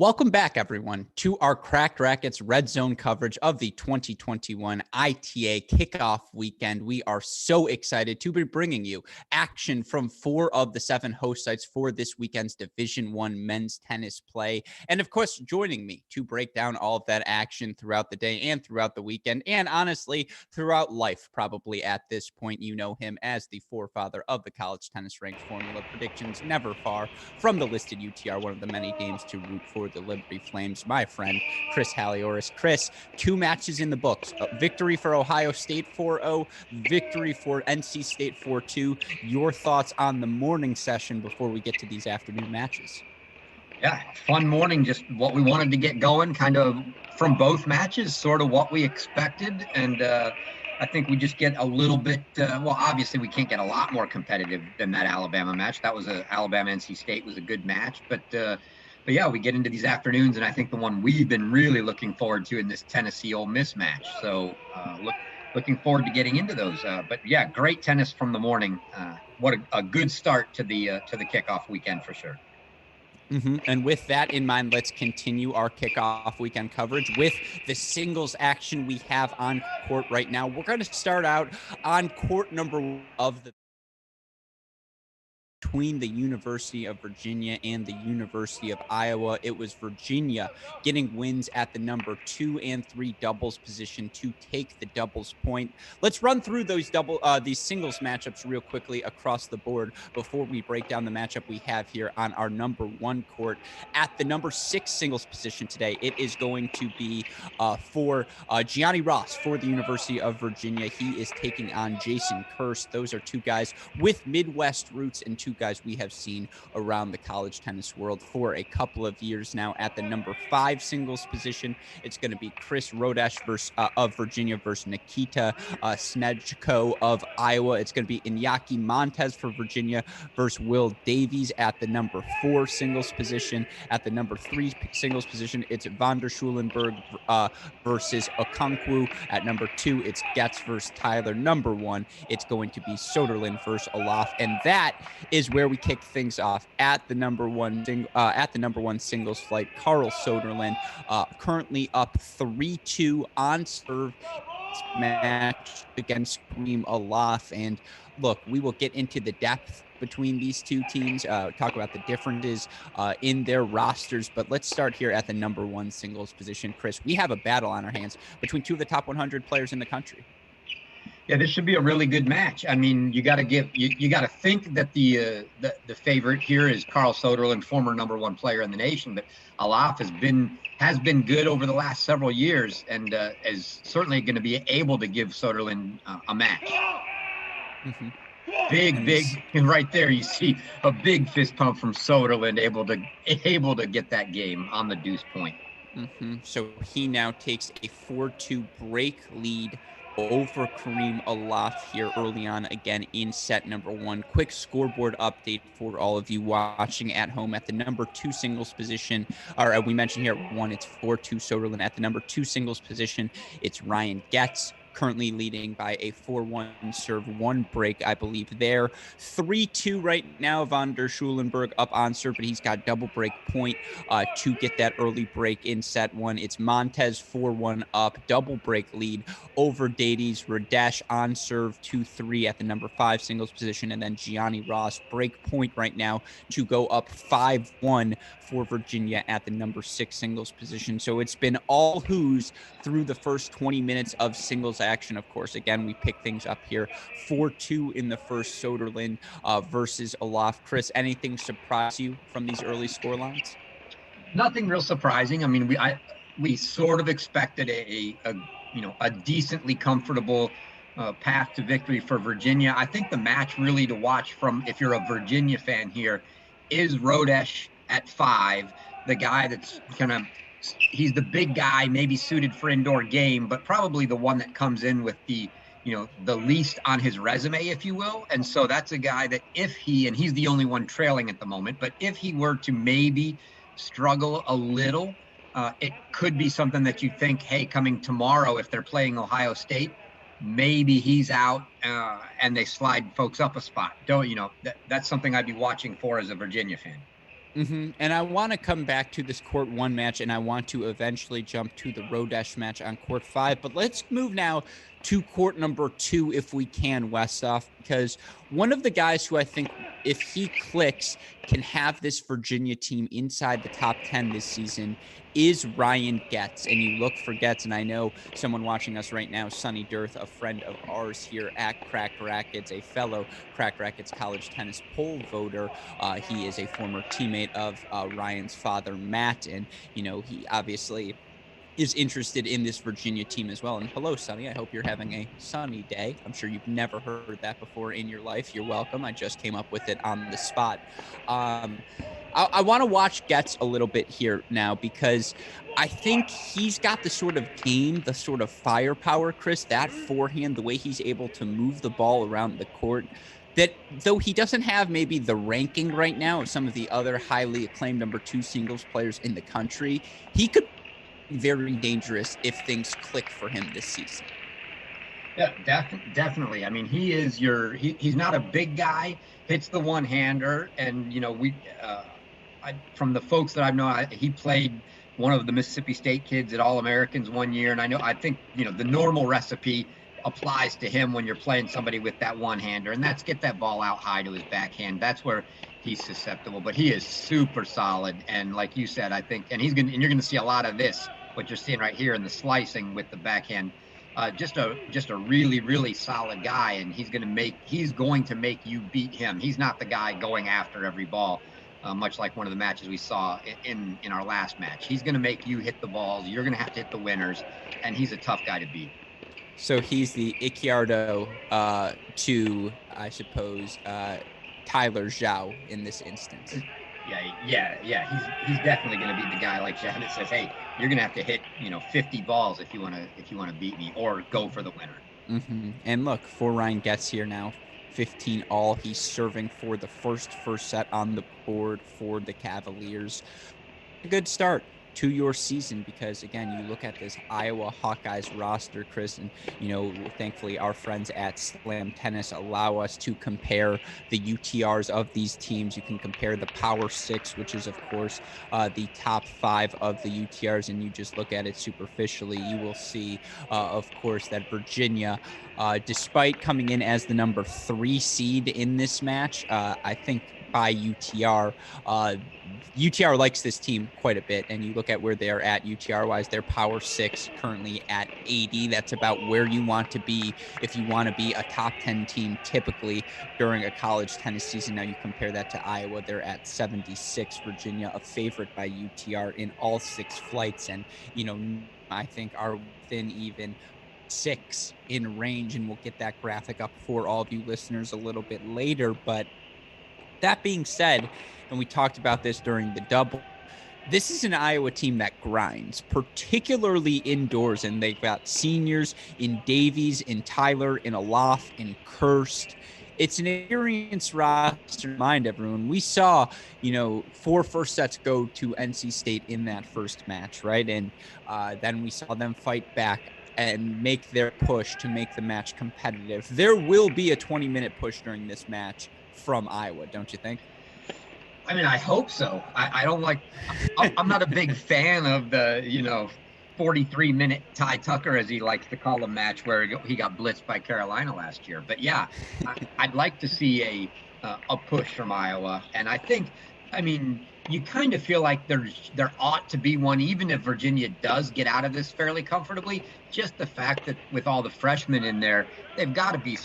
Welcome back, everyone, to our Cracked Racquets Red Zone coverage of the 2021 ITA Kickoff weekend. We are so excited to be bringing you action from 4 of the 7 host sites for this weekend's Division I men's tennis play. And of course, joining me to break down all of that action throughout the day and throughout the weekend, and honestly, throughout life, probably at this point. You know him as the forefather of the college tennis ranked formula, predictions never far from the listed UTR, one of the many games to root for the Liberty Flames, my friend, Chris Halioris. Chris, 2 matches in the books. A victory for Ohio State 4-0, victory for NC State 4-2. Your thoughts on the morning session before we get to these afternoon matches? Yeah, fun morning, just what we wanted to get going, kind of from both matches, sort of what we expected. And I think we just get a little bit, well, obviously we can't get a lot more competitive than that Alabama match. That was Alabama-NC State was a good match. But yeah, we get into these afternoons, and I think the one we've been really looking forward to in this Tennessee-Ole Miss match. So looking forward to getting into those. But yeah, great tennis from the morning. What a good start to the kickoff weekend for sure. And with that in mind, let's continue our kickoff weekend coverage with the singles action we have on court right now. We're going to start out on court number 1 of the between the University of Virginia and the University of Iowa. It was Virginia getting wins at the number 2 and 3 doubles position to take the doubles point. Let's run through those these singles matchups real quickly across the board before we break down the matchup we have here on our number 1 court. At the number 6 singles position today, it is going to be for Gianni Ross for the University of Virginia. He is taking on Jason Kirst. Those are 2 guys with Midwest roots and 2 guys we have seen around the college tennis world for a couple of years now. At the number 5 singles position, it's going to be Chris Rodesh of Virginia versus Nikita Snejko of Iowa. It's going to be Iñaki Montez for Virginia versus Will Davies at the number 4 singles position. At the number 3 singles position, it's Van der Schulenberg versus Okonkwo. At number 2, it's Getz versus Tyler. Number 1, it's going to be Soderlund versus Olaf, and that is where we kick things off at the number 1 singles flight. Carl Soderlund currently up 3-2 on serve match against Kareem Olaf. And look, we will get into the depth between these 2 teams, talk about the differences in their rosters. But let's start here at the number 1 singles position. Chris, we have a battle on our hands between 2 of the top 100 players in the country. Yeah, this should be a really good match. I mean, you got to think that the favorite here is Carl Soderlund, former number 1 player in the nation, but Olaf has been good over the last several years, and is certainly going to be able to give Soderlund a match. Mm-hmm. Big, and right there you see a big fist pump from Soderlund, able to get that game on the deuce point. Mm-hmm. So he now takes a 4-2 break lead over Kareem Olaf here early on, again in set number 1. Quick scoreboard update for all of you watching at home. At the number 2 singles position, or we mentioned here at 1, it's 4-2 Soderlund. At the number 2 singles position, it's Ryan Getz, currently leading by a 4-1 serve, 1 break, I believe there. 3-2 right now, Van der Schulenberg up on serve, but he's got double break point to get that early break in set 1. It's Montez 4-1 up, double break lead over Davies. Radesh on serve 2-3 at the number 5 singles position, and then Gianni Ross break point right now to go up 5-1 for Virginia at the number 6 singles position. So it's been all who's through the first 20 minutes of singles action. Of course, again, we pick things up here 4-2 in the first, Soderlund versus Olaf. Chris, anything surprise you from these early score lines? Nothing real surprising. I mean, we sort of expected a decently comfortable path to victory for Virginia. I think the match really to watch from, if you're a Virginia fan here, is Rodesh at 5, the guy that's he's the big guy, maybe suited for indoor game, but probably the one that comes in with the least on his resume, if you will. And so that's a guy that and he's the only one trailing at the moment, but if he were to maybe struggle a little, it could be something that you think, hey, coming tomorrow, if they're playing Ohio State, maybe he's out and they slide folks up a spot. That's something I'd be watching for as a Virginia fan. And I want to come back to this court 1 match, and I want to eventually jump to the Rodesh match on court 5. But let's move now to court number 2, if we can, Westhoff, because one of the guys who I think, if he clicks, can have this Virginia team inside the top 10 this season is Ryan Getz. And you look for Getz, and I know someone watching us right now, Sonny Dirth, a friend of ours here at Cracked Racquets, a fellow Cracked Racquets college tennis poll voter. He is a former teammate of Ryan's father, Matt, and, he obviously is interested in this Virginia team as well. And hello, Sonny. I hope you're having a sunny day. I'm sure you've never heard that before in your life. You're welcome. I just came up with it on the spot. I want to watch Getz a little bit here now, because I think he's got the sort of game, the sort of firepower, Chris, that forehand, the way he's able to move the ball around the court, that though he doesn't have maybe the ranking right now of some of the other highly acclaimed number 2 singles players in the country, he could be very dangerous if things click for him this season. Yeah, definitely. I mean, he's not a big guy, hits the one-hander, and from the folks that I've known, he played one of the Mississippi State kids at All-Americans one year, and I think the normal recipe applies to him when you're playing somebody with that one-hander, and that's get that ball out high to his backhand. That's where he's susceptible, but he is super solid, and like you said, I think, and you're going to see a lot of this, what you're seeing right here in the slicing with the backhand. Just a really, really solid guy, and he's going to make you beat him. He's not the guy going after every ball, much like one of the matches we saw in our last match. He's going to make you hit the balls. You're going to have to hit the winners, and he's a tough guy to beat. So he's the Icciardo to, I suppose, Tyler Zhao in this instance. Yeah. He's definitely going to be the guy like that that says, "Hey, you're going to have to hit 50 balls if you want to beat me, or go for the winner." And look, for Ryan Getz here now, 15 all. He's serving for the first set on the board for the Cavaliers. A good start to your season, because again, you look at this Iowa Hawkeyes roster, Chris, and thankfully our friends at Slam Tennis allow us to compare the UTRs of these teams. You can compare the Power 6, which is of course the top 5 of the UTRs, and you just look at it superficially, you will see of course that Virginia, despite coming in as the number 3 seed in this match, I think by UTR, UTR likes this team quite a bit, and you look at where they're at UTR-wise, they're Power 6, currently at 80. That's about where you want to be if you want to be a top 10 team typically during a college tennis season. Now you compare that to Iowa, they're at 76. Virginia, a favorite by UTR in all 6 flights, and, I think are within even 6 in range, and we'll get that graphic up for all of you listeners a little bit later. But that being said, and we talked about this during the double, this is an Iowa team that grinds, particularly indoors, and they've got seniors in Davies, in Tyler, in Alof, in Kirst. It's an experienced roster. Remind everyone, we saw, 4 first sets go to NC State in that first match, right? And then we saw them fight back and make their push to make the match competitive. There will be a 20-minute push during this match from Iowa, don't you think? I mean, I hope so. I don't I'm not a big fan of the, 43-minute Ty Tucker, as he likes to call a match, where he got blitzed by Carolina last year. But yeah, I'd like to see a push from Iowa. And I think, you kind of feel like there ought to be one, even if Virginia does get out of this fairly comfortably. Just the fact that with all the freshmen in there, they've got to be,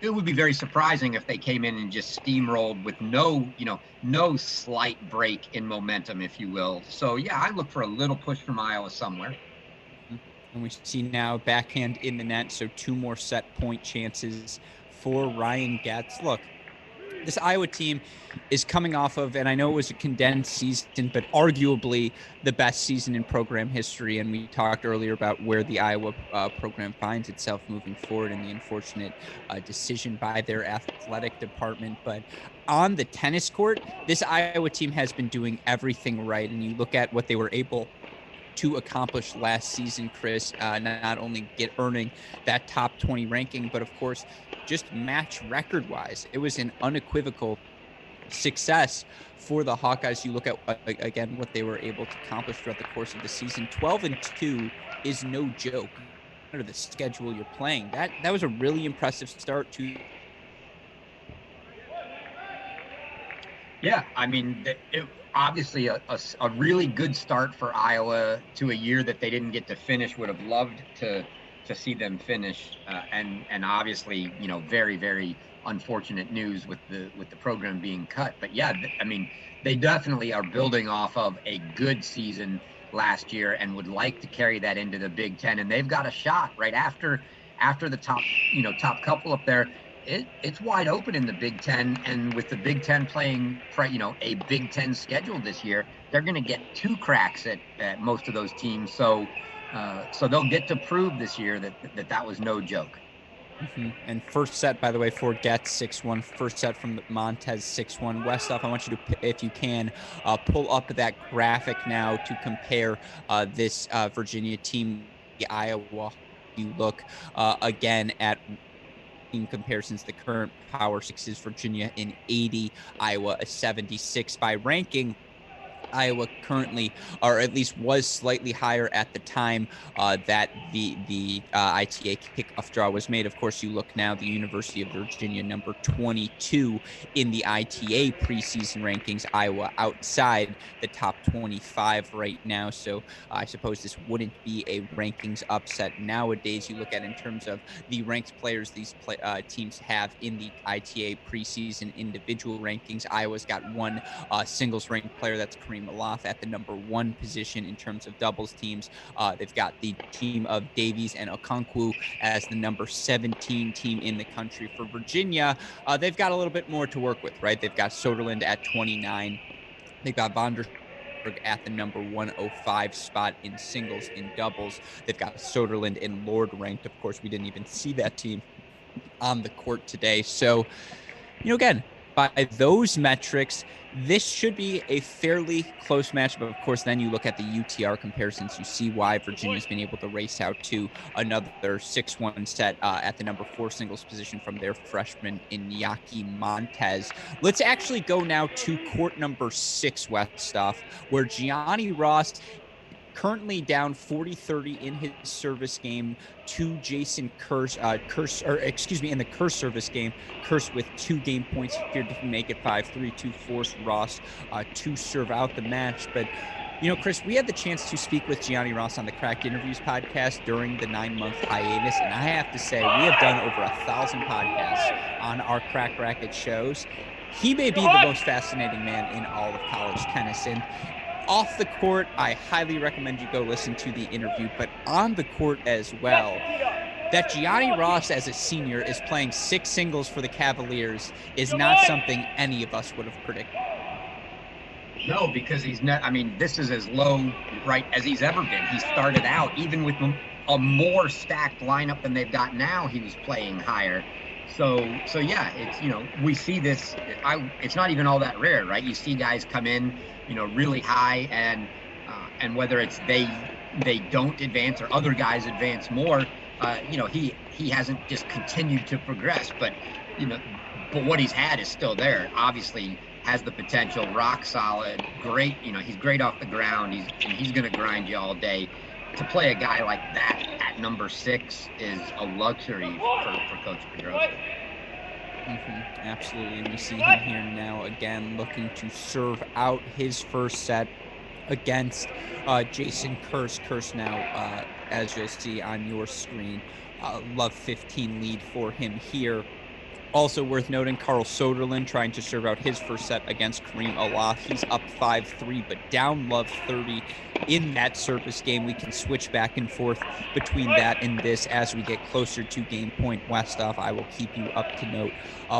it would be very surprising if they came in and just steamrolled with no slight break in momentum, if you will. So yeah, I look for a little push from Iowa somewhere. And we see now backhand in the net, so 2 more set point chances for Ryan Getz. Look, this Iowa team is coming off of, and I know it was a condensed season, but arguably the best season in program history. And we talked earlier about where the Iowa program finds itself moving forward, and the unfortunate decision by their athletic department. But on the tennis court, this Iowa team has been doing everything right. And you look at what they were able to accomplish last season, Chris, not only earning that top 20 ranking, but of course, just match record wise, it was an unequivocal success for the Hawkeyes. You look at, again, what they were able to accomplish throughout the course of the season. 12-2 is no joke. Under the schedule you're playing, that was a really impressive start to. Yeah, I mean, obviously a really good start for Iowa to a year that they didn't get to finish. Would have loved to see them finish, and obviously, very, very unfortunate news with the program being cut. But yeah, I mean, they definitely are building off of a good season last year and would like to carry that into the Big Ten, and they've got a shot right after the top couple up there. It's wide open in the Big Ten, and with the Big Ten playing, a Big Ten schedule this year, they're going to get 2 cracks at most of those teams. So they'll get to prove this year that was no joke. Mm-hmm. And first set, by the way, for Getz 6-1. First set from Montez 6-1. Westhoff, I want you to, if you can, pull up that graphic now to compare this Virginia team, the Iowa. You look again at in comparisons, the current Power 6 is Virginia in 80, Iowa a 76 by ranking. Iowa currently, or at least was slightly higher at the time that the ITA kickoff draw was made. Of course, you look now, the University of Virginia, number 22 in the ITA preseason rankings. Iowa outside the top 25 right now. So I suppose this wouldn't be a rankings upset nowadays. You look at in terms of the ranked players these teams have in the ITA preseason individual rankings. Iowa's got one singles ranked player, that's Kareem Alof, at the number 1 position in terms of doubles teams. They've got the team of Davies and Okonkwo as the number 17 team in the country. For Virginia, they've got a little bit more to work with, right? They've got Soderlund at 29. They've got Vonderburg at the number 105 spot in singles. In doubles, they've got Soderlund and Lord ranked. Of course, we didn't even see that team on the court today. So, again, by those metrics, this should be a fairly close match. But of course, then you look at the UTR comparisons, you see why Virginia's been able to race out to another 6-1 set at the number 4 singles position from their freshman Iñaki Montez. Let's actually go now to court number 6, Westhoff, where Gianni Ross currently down 40-30 in his service game to Jason Kearse, in the Kearse service game. Kearse with 2 game points here to make it 5-3 to force Ross to serve out the match. But, Chris, we had the chance to speak with Gianni Ross on the Cracked Interviews podcast during the 9-month hiatus, and I have to say, we have done over 1,000 podcasts on our Cracked Racket shows. He may be the most fascinating man in all of college tennis, and off the court, I highly recommend you go listen to the interview, but on the court as well, that Gianni Ross as a senior is playing 6 singles for the Cavaliers is not something any of us would have predicted. No, because he's not, this is as low, right, as he's ever been. He started out, even with a more stacked lineup than they've got now, he was playing higher. So yeah, it's, we see this, it's not even all that rare, right? You see guys come in, really high, and whether it's they don't advance or other guys advance more, he hasn't just continued to progress, but what he's had is still there. Obviously has the potential, rock solid, great, he's great off the ground. He's going to grind you all day. To play a guy like that at number 6 is a luxury for Coach Pedrosa. Mm-hmm, absolutely. And we see him here now again looking to serve out his first set against Jason Kearse. Kearse now, as you'll see on your screen, love 15 lead for him here. Also worth noting, Carl Soderlund trying to serve out his first set against Kareem Alof. He's up 5-3, but down love 30 in that service game. We can switch back and forth between that and this as we get closer to game point. Westhoff, I will keep you up to note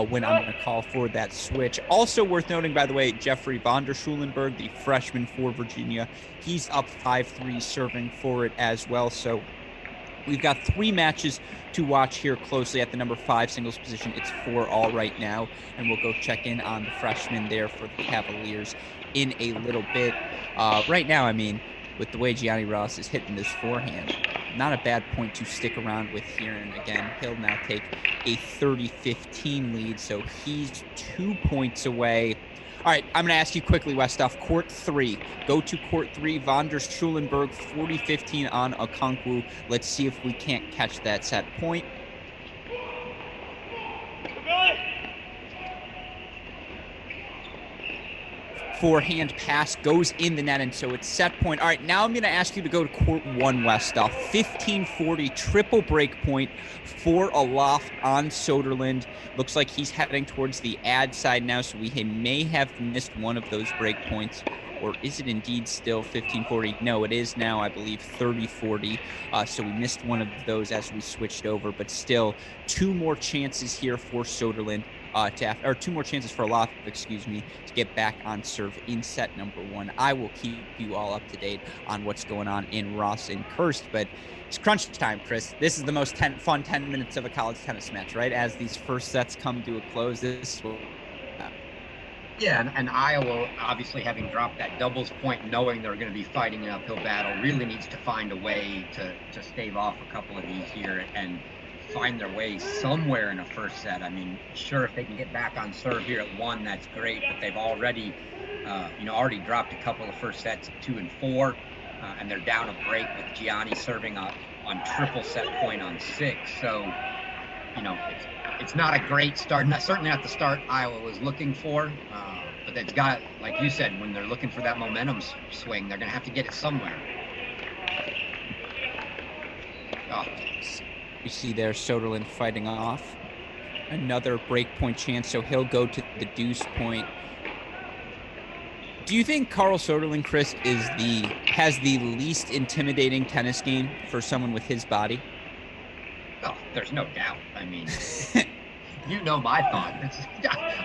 when I'm going to call for that switch. Also worth noting, by the way, Jeffrey von der Schulenberg, the freshman for Virginia, he's up 5-3 serving for it as well. So we've got 3 matches to watch here closely at the number 5 singles position. It's 4-all right now, and we'll go check in on the freshman there for the Cavaliers in a little bit. Right now, with the way Gianni Ross is hitting this forehand, not a bad point to stick around with here. And again, he'll now take a 30-15 lead, so he's 2 points away. All right, I'm going to ask you quickly, Westhoff. Court 3. Go to court 3. Van der Schulenberg, 40-15 on Okonkwo. Let's see if we can't catch that set point. Forehand pass goes in the net, and so it's set point. All right, now I'm going to ask you to go to court 1, Westhoff. 15-40, triple break point for Aloft on Soderlund. Looks like he's heading towards the ad side now, so we may have missed one of those break points. Or is it indeed still 15-40? No, it is now, I believe, 30-40. So we missed one of those as we switched over, but still 2 more chances here for Soderlund. Or 2 more chances for Aloft, to get back on serve in set number 1. I will keep you all up to date on what's going on in Ross and Kirst, but it's crunch time, Chris. This is the most fun 10 minutes of a college tennis match, right? As these first sets come to a close, this will happen. Yeah, and Iowa, obviously having dropped that doubles point, knowing they're going to be fighting an uphill battle, really needs to find a way to stave off a couple of these here and find their way somewhere in a first set. I mean, sure, if they can get back on serve here at 1, that's great, but they've already dropped a couple of first sets, 2 and 4, and they're down a break with Gianni serving on triple set point on 6. So, it's not a great start, certainly not the start Iowa was looking for, but they've got, like you said, when they're looking for that momentum swing, they're going to have to get it somewhere. Oh. You see there Soderlund fighting off. Another break point chance, so he'll go to the deuce point. Do you think Carl Soderlund, Chris, has the least intimidating tennis game for someone with his body? Oh, there's no doubt. I mean, you know my thought.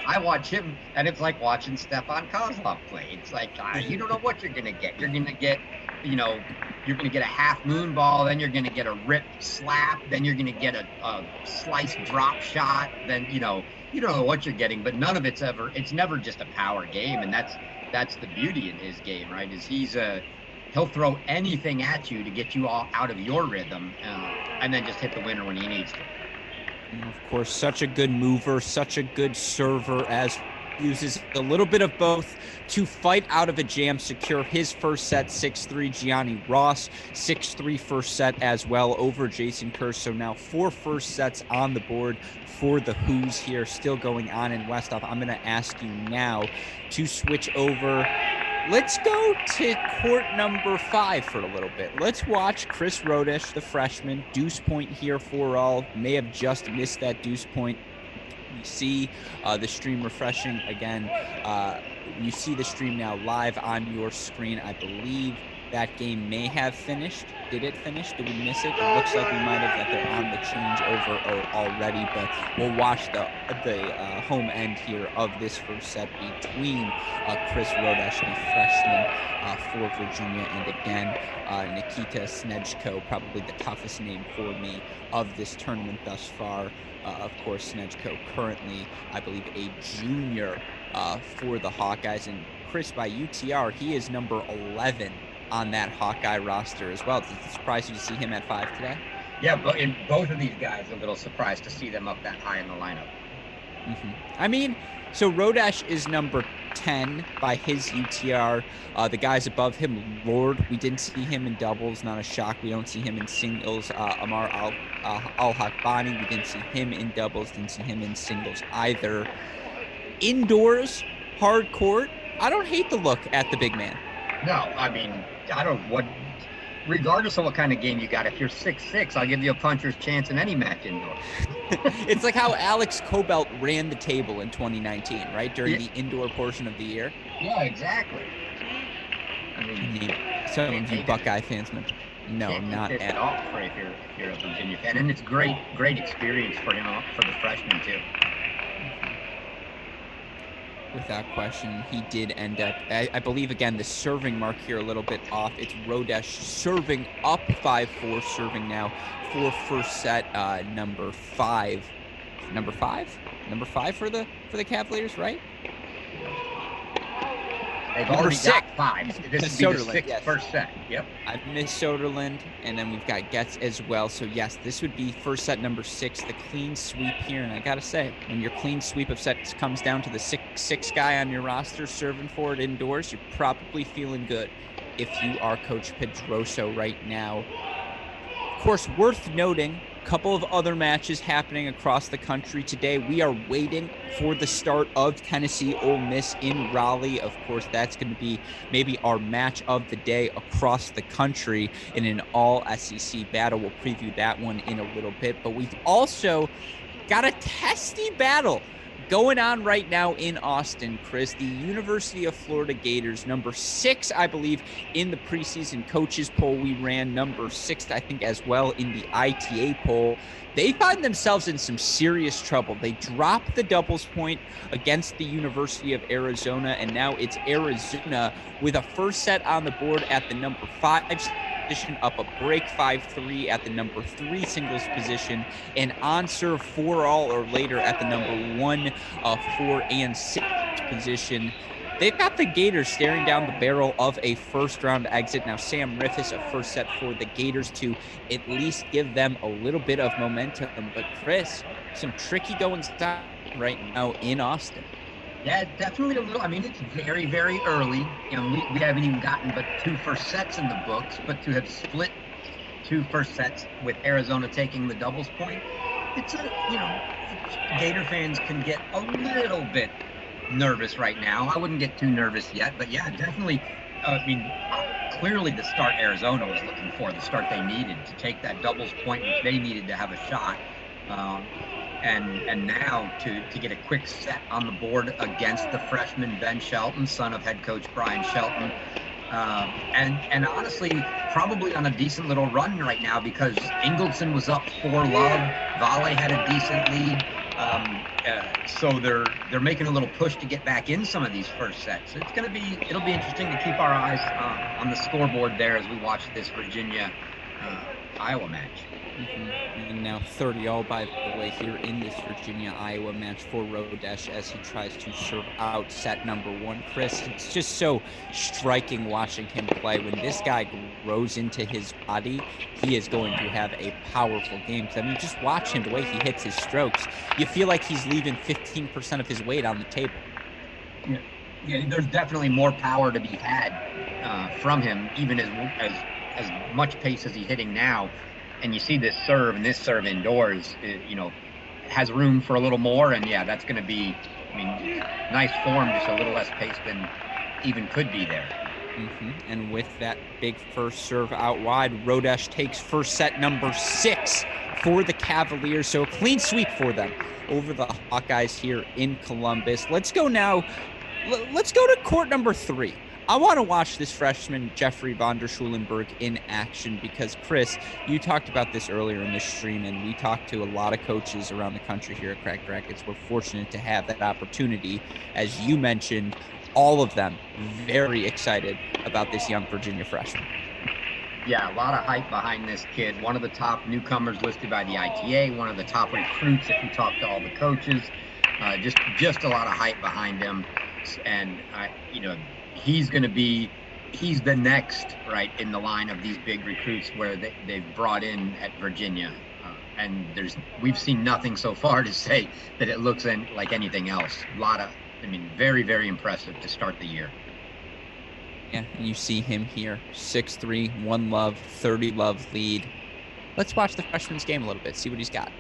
I watch him, and it's like watching Stefan Kozlov play. It's like, you don't know what you're going to get. You're going to get, you're going to get a half moon ball, then you're going to get a ripped slap, then you're going to get a slice drop shot, then, you don't know what you're getting, but none of it's never just a power game, and that's the beauty in his game, right, is he'll throw anything at you to get you all out of your rhythm, and then just hit the winner when he needs to. And of course, such a good mover, such a good server, as uses a little bit of both to fight out of a jam, secure his first set, 6-3. Gianni Ross, 6-3 first set as well over Jason Kirst. So now 4 first sets on the board for the Who's here, still going on in Westhoff. I'm going to ask you now to switch over. Let's go to court number 5 for a little bit. Let's watch Chris Rodesh, the freshman, deuce point here for all. May have just missed that deuce point. You see the stream refreshing again. You see the stream now live on your screen. I believe that game may have finished. Did it finish? Did we miss it? It looks like we might have, that they're on the changeover already, but we'll watch the home end here of this first set between Chris Rodesh, the freshman for Virginia, and again, Nikita Snezhko, probably the toughest name for me of this tournament thus far. Of course, Snezhko currently, I believe, a junior for the Hawkeyes. And Chris, by UTR, he is number 11 on that Hawkeye roster as well. Does it surprise you to see him at 5 today? Yeah, but in both of these guys, a little surprised to see them up that high in the lineup. Mm-hmm. I mean, so Rodesh is number 10 by his UTR. The guys above him, Lord, we didn't see him in doubles, not a shock. We don't see him in singles. Amar Al-Hakbani, we didn't see him in doubles, didn't see him in singles either. Indoors, hard court, I don't hate the look at the big man. No, I mean, regardless of what kind of game you got, if you're 6'6", I'll give you a puncher's chance in any match indoors. It's like how Alex Kobelt ran the table in 2019, right? During the indoor portion of the year. Yeah, exactly. I mean, some of you Buckeye fans, no, not at all. If you're a Virginia fan, and it's great experience for him, for the freshman too. Without question, he did end up, I believe, again, the serving mark here a little bit off. It's Rodesh serving up 5-4, serving now for first set, number 5. Number 5? Number 5 for the Cavaliers, right? They've Number already 6. got 5. This would be the Soderlund, 6th yes. first set. Yep. I missed Soderlund, and then we've got Getz as well. So, yes, this would be first set number 6, the clean sweep here. And I got to say, when your clean sweep of sets comes down to the 6-6 guy on your roster serving for it indoors, you're probably feeling good if you are Coach Pedroso right now. Of course, worth noting, a couple of other matches happening across the country today. We are waiting for the start of Tennessee Ole Miss in Raleigh. Of course, that's going to be maybe our match of the day across the country in an all SEC battle. We'll preview that one in a little bit, but we've also got a testy battle going on right now in Austin, Chris. The University of Florida Gators, number 6, I believe, in the preseason coaches poll we ran, number 6, I think, as well in the ITA poll. They find themselves in some serious trouble. They dropped the doubles point against the University of Arizona, and now it's Arizona with a first set on the board at the number 5 position, up a break 5-3 at the number 3 singles position, and on serve 4-all or later at the number 1, 4, and 6 position. They've got the Gators staring down the barrel of a first-round exit. Now, Sam Riffis, a first set for the Gators to at least give them a little bit of momentum. But, Chris, some tricky goings on right now in Austin. Yeah, definitely a little. I mean, it's very, very early. You know, we haven't even gotten but 2 first sets in the books, but to have split 2 first sets with Arizona taking the doubles point, it's Gator fans can get a little bit nervous right now. I wouldn't get too nervous yet, but yeah, definitely. Clearly the start Arizona was looking for, the start they needed to take that doubles point, which they needed to have a shot. And now to get a quick set on the board against the freshman Ben Shelton, son of head coach Brian Shelton. And honestly, probably on a decent little run right now because Ingleson was up 4-love. Vale had a decent lead. So they're making a little push to get back in some of these first sets. It'll be interesting to keep our eyes on the scoreboard there as we watch this Virginia Iowa match. And now 30-all, by the way, here in this Virginia-Iowa match for Rodesh as he tries to serve out set number 1. Chris, it's just so striking watching him play. When this guy grows into his body, he is going to have a powerful game. I mean, just watch him, the way he hits his strokes. You feel like he's leaving 15% of his weight on the table. Yeah, there's definitely more power to be had from him, even as much pace as he's hitting now. And you see this serve indoors, has room for a little more. And yeah, that's going to be, nice form, just a little less pace than even could be there. And with that big first serve out wide, Rodesh takes first set number 6 for the Cavaliers. So a clean sweep for them over the Hawkeyes here in Columbus. Let's go now. Let's go to court number 3. I want to watch this freshman, Jeffrey von der Schulenberg, in action because, Chris, you talked about this earlier in this stream, and we talked to a lot of coaches around the country here at Cracked Racquets. We're fortunate to have that opportunity. As you mentioned, all of them very excited about this young Virginia freshman. Yeah, a lot of hype behind this kid. One of the top newcomers listed by the ITA, one of the top recruits if you talk to all the coaches. Just a lot of hype behind him. And, he's the next right in the line of these big recruits where they've brought in at Virginia. And we've seen nothing so far to say that it looks like anything else. Very, very impressive to start the year. Yeah, and you see him here, 6'3", 1-love, 30-love lead. Let's watch the freshman's game a little bit, see what he's got.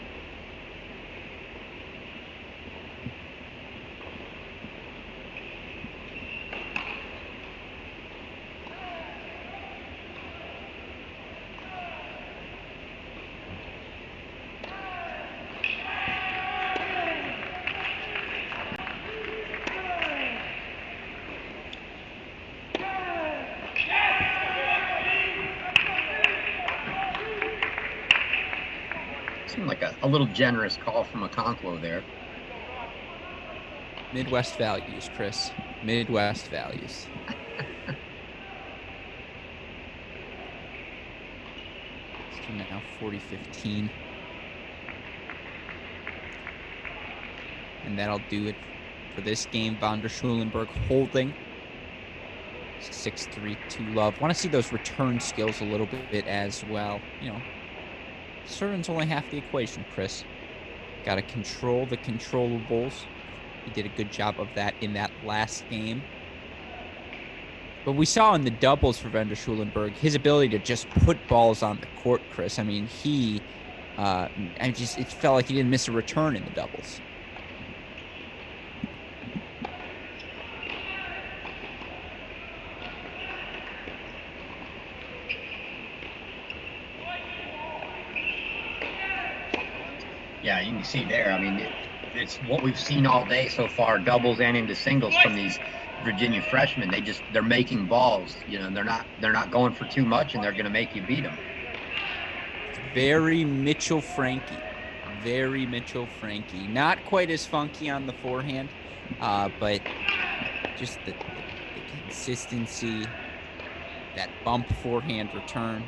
Seemed like a little generous call from Okonkwo there. Midwest values, Chris. Midwest values. So now 40-15. And that'll do it for this game. Von der Schulenberg holding 6'3", 2 love. Want to see those return skills a little bit as well. Serving's only half the equation, Chris. Got to control the controllables. He did a good job of that in that last game. But we saw in the doubles for Vander Schulenberg his ability to just put balls on the court, Chris. I mean, it felt like he didn't miss a return in the doubles. Yeah, you can see there. I mean, it's what we've seen all day so far, doubles and into singles from these Virginia freshmen. They're making balls. They're not going for too much, and they're going to make you beat them. Very Mitchell Frankie. Very Mitchell Frankie. Not quite as funky on the forehand, but just the consistency, that bump forehand return.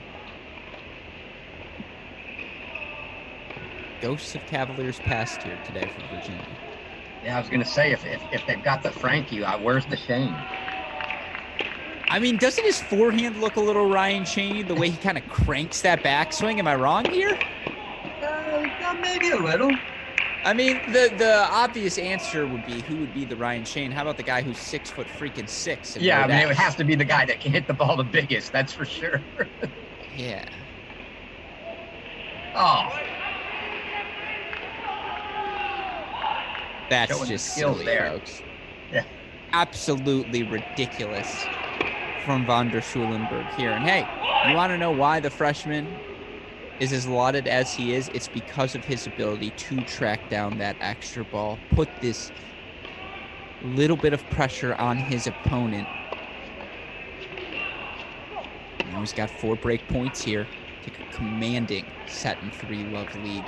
Ghosts of Cavaliers past here today for Virginia. Yeah, I was going to say, if they've got the Frankie, where's the Shane? I mean, doesn't his forehand look a little Ryan Chaney, the way he kind of cranks that backswing? Am I wrong here? Maybe a little. I mean, the obvious answer would be, who would be the Ryan Shane? How about the guy who's 6'6"? Yeah, I mean, it would have to be the guy that can hit the ball the biggest. That's for sure. Yeah. Oh. That's Showing just the skills silly, there. folks. Yeah. Absolutely ridiculous from Vander Schulenberg here. And hey, you want to know why the freshman is as lauded as he is? It's because of his ability to track down that extra ball, put this little bit of pressure on his opponent. Now he's got 4 break points here. Take a commanding set and 3 love lead.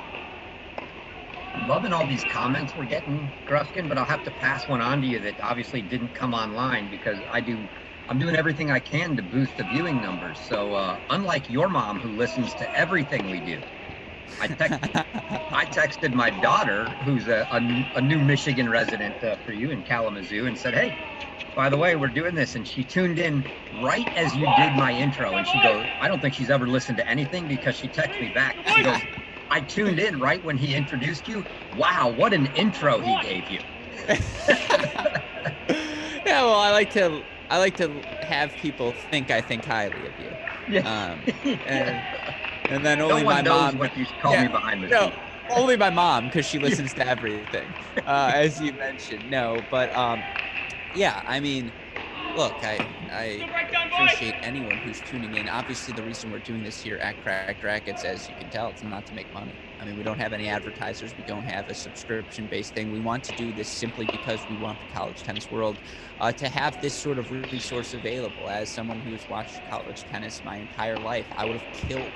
Loving all these comments we're getting, Gruskin, but I'll have to pass one on to you that obviously didn't come online because I'm doing everything I can to boost the viewing numbers. So unlike your mom, who listens to everything we do, I texted my daughter, who's a new Michigan resident for you in Kalamazoo, and said, hey, by the way, we're doing this. And she tuned in right as you did my intro. And she goes, I don't think she's ever listened to anything, because she texted me back. She goes, I tuned in right when he introduced you. Wow, what an intro he gave you. Yeah, well, I like to have people think I think highly of you. Yeah. And then only no one my knows mom. what you call me behind the scenes. Only my mom, because she listens to everything, as you mentioned. No, but yeah, I mean, look, I appreciate anyone who's tuning in. Obviously, the reason we're doing this here at Cracked Racquets, as you can tell, it's not to make money. I mean, we don't have any advertisers. We don't have a subscription-based thing. We want to do this simply because we want the college tennis world to have this sort of resource available. As someone who's watched college tennis my entire life, I would have killed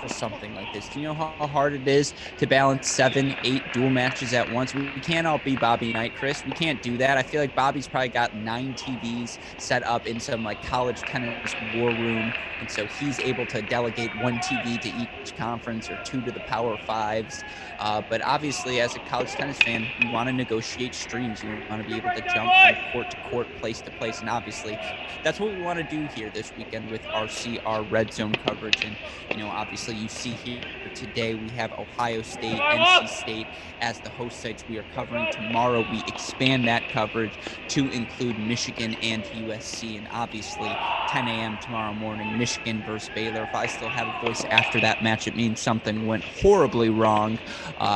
for something like this. Do you know how hard it is to balance 7, 8 dual matches at once? We can't all be Bobby Knight, Chris. We can't do that. I feel like Bobby's probably got 9 TVs set up in some like college tennis war room, and so he's able to delegate 1 TV to each conference or 2 to the Power Fives. But obviously, as a college tennis fan, you want to negotiate streams. You want to be able to jump from court to court, place to place, and obviously, that's what we want to do here this weekend with RCR Redzone coverage. And obviously, you see here today we have Ohio State, NC State as the host sites we are covering. Tomorrow, we expand that coverage to include Michigan and USC, and obviously 10 a.m. tomorrow morning, Michigan versus Baylor. If I still have a voice after that match, it means something went horribly wrong,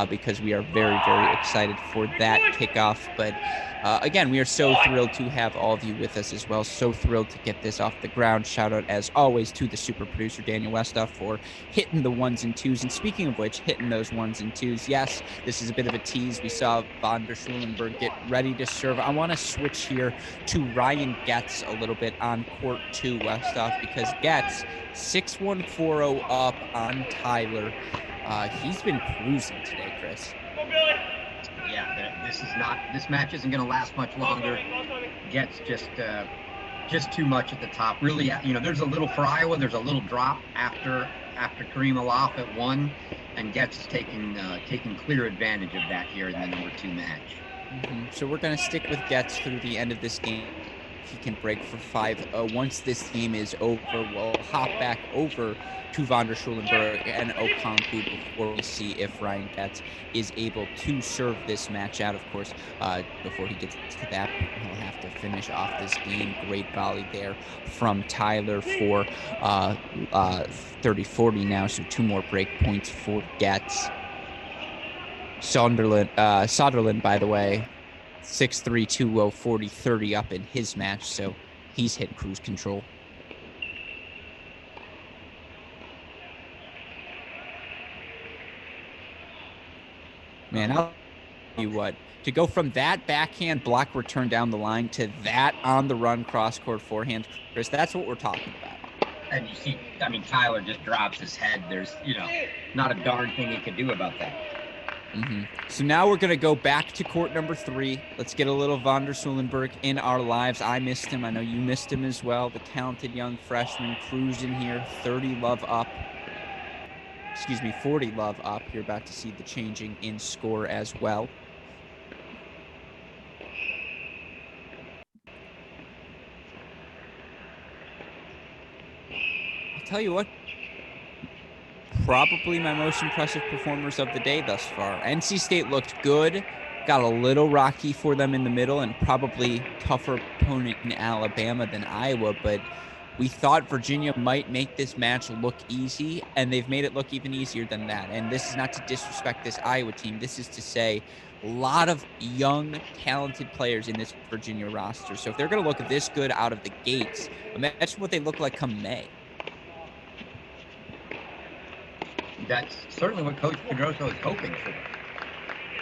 because we are very, very excited for that kickoff. But again, we are so thrilled to have all of you with us as well. So thrilled to get this off the ground. Shout out, as always, to the super producer, Daniel Westoff, for hitting the 1s and 2s. And speaking of which, hitting those 1s and 2s, yes, this is a bit of a tease. We saw Vander Schulenberg get ready to serve. I want to switch here to Ryan Getz a little bit on court 2, Westoff, because Getz, 6-1-4-0 up on Tyler. He's been cruising today, Chris. Yeah, this match isn't going to last much longer. Gets just too much at the top. Really, there's a little for Iowa. There's a little drop after Kareem Alof at 1, and Gets taking clear advantage of that here in the number 2 match. So we're going to stick with Getz through the end of this game. he can break for 5. Once this game is over, we'll hop back over to Van der Schulenburg and Okonkwo before we see if Ryan Getz is able to serve this match out. Of course, before he gets to that point, he'll have to finish off this game. Great volley there from Tyler for 30-40 now, so 2 more break points for Getz. Soderlund, by the way, 6'3", 2-0, 40-30 up in his match, so he's hit cruise control. Man, I'll tell you what, to go from that backhand block return down the line to that on the run cross-court forehand, Chris, that's what we're talking about. And you see, I mean, Tyler just drops his head. There's, not a darn thing he could do about that. Mm-hmm. So now we're going to go back to court number 3. Let's get a little Van der Schulenburg in our lives. I missed him. I know you missed him as well. The talented young freshman cruising here, 40 love up. You're about to see the changing in score as well. I'll tell you what, probably my most impressive performers of the day thus far. NC State looked good, got a little rocky for them in the middle, and probably tougher opponent in Alabama than Iowa, but we thought Virginia might make this match look easy, and they've made it look even easier than that. And this is not to disrespect this Iowa team. This is to say a lot of young, talented players in this Virginia roster. So if they're going to look this good out of the gates, imagine what they look like come May. That's certainly what Coach Pedroso is hoping for.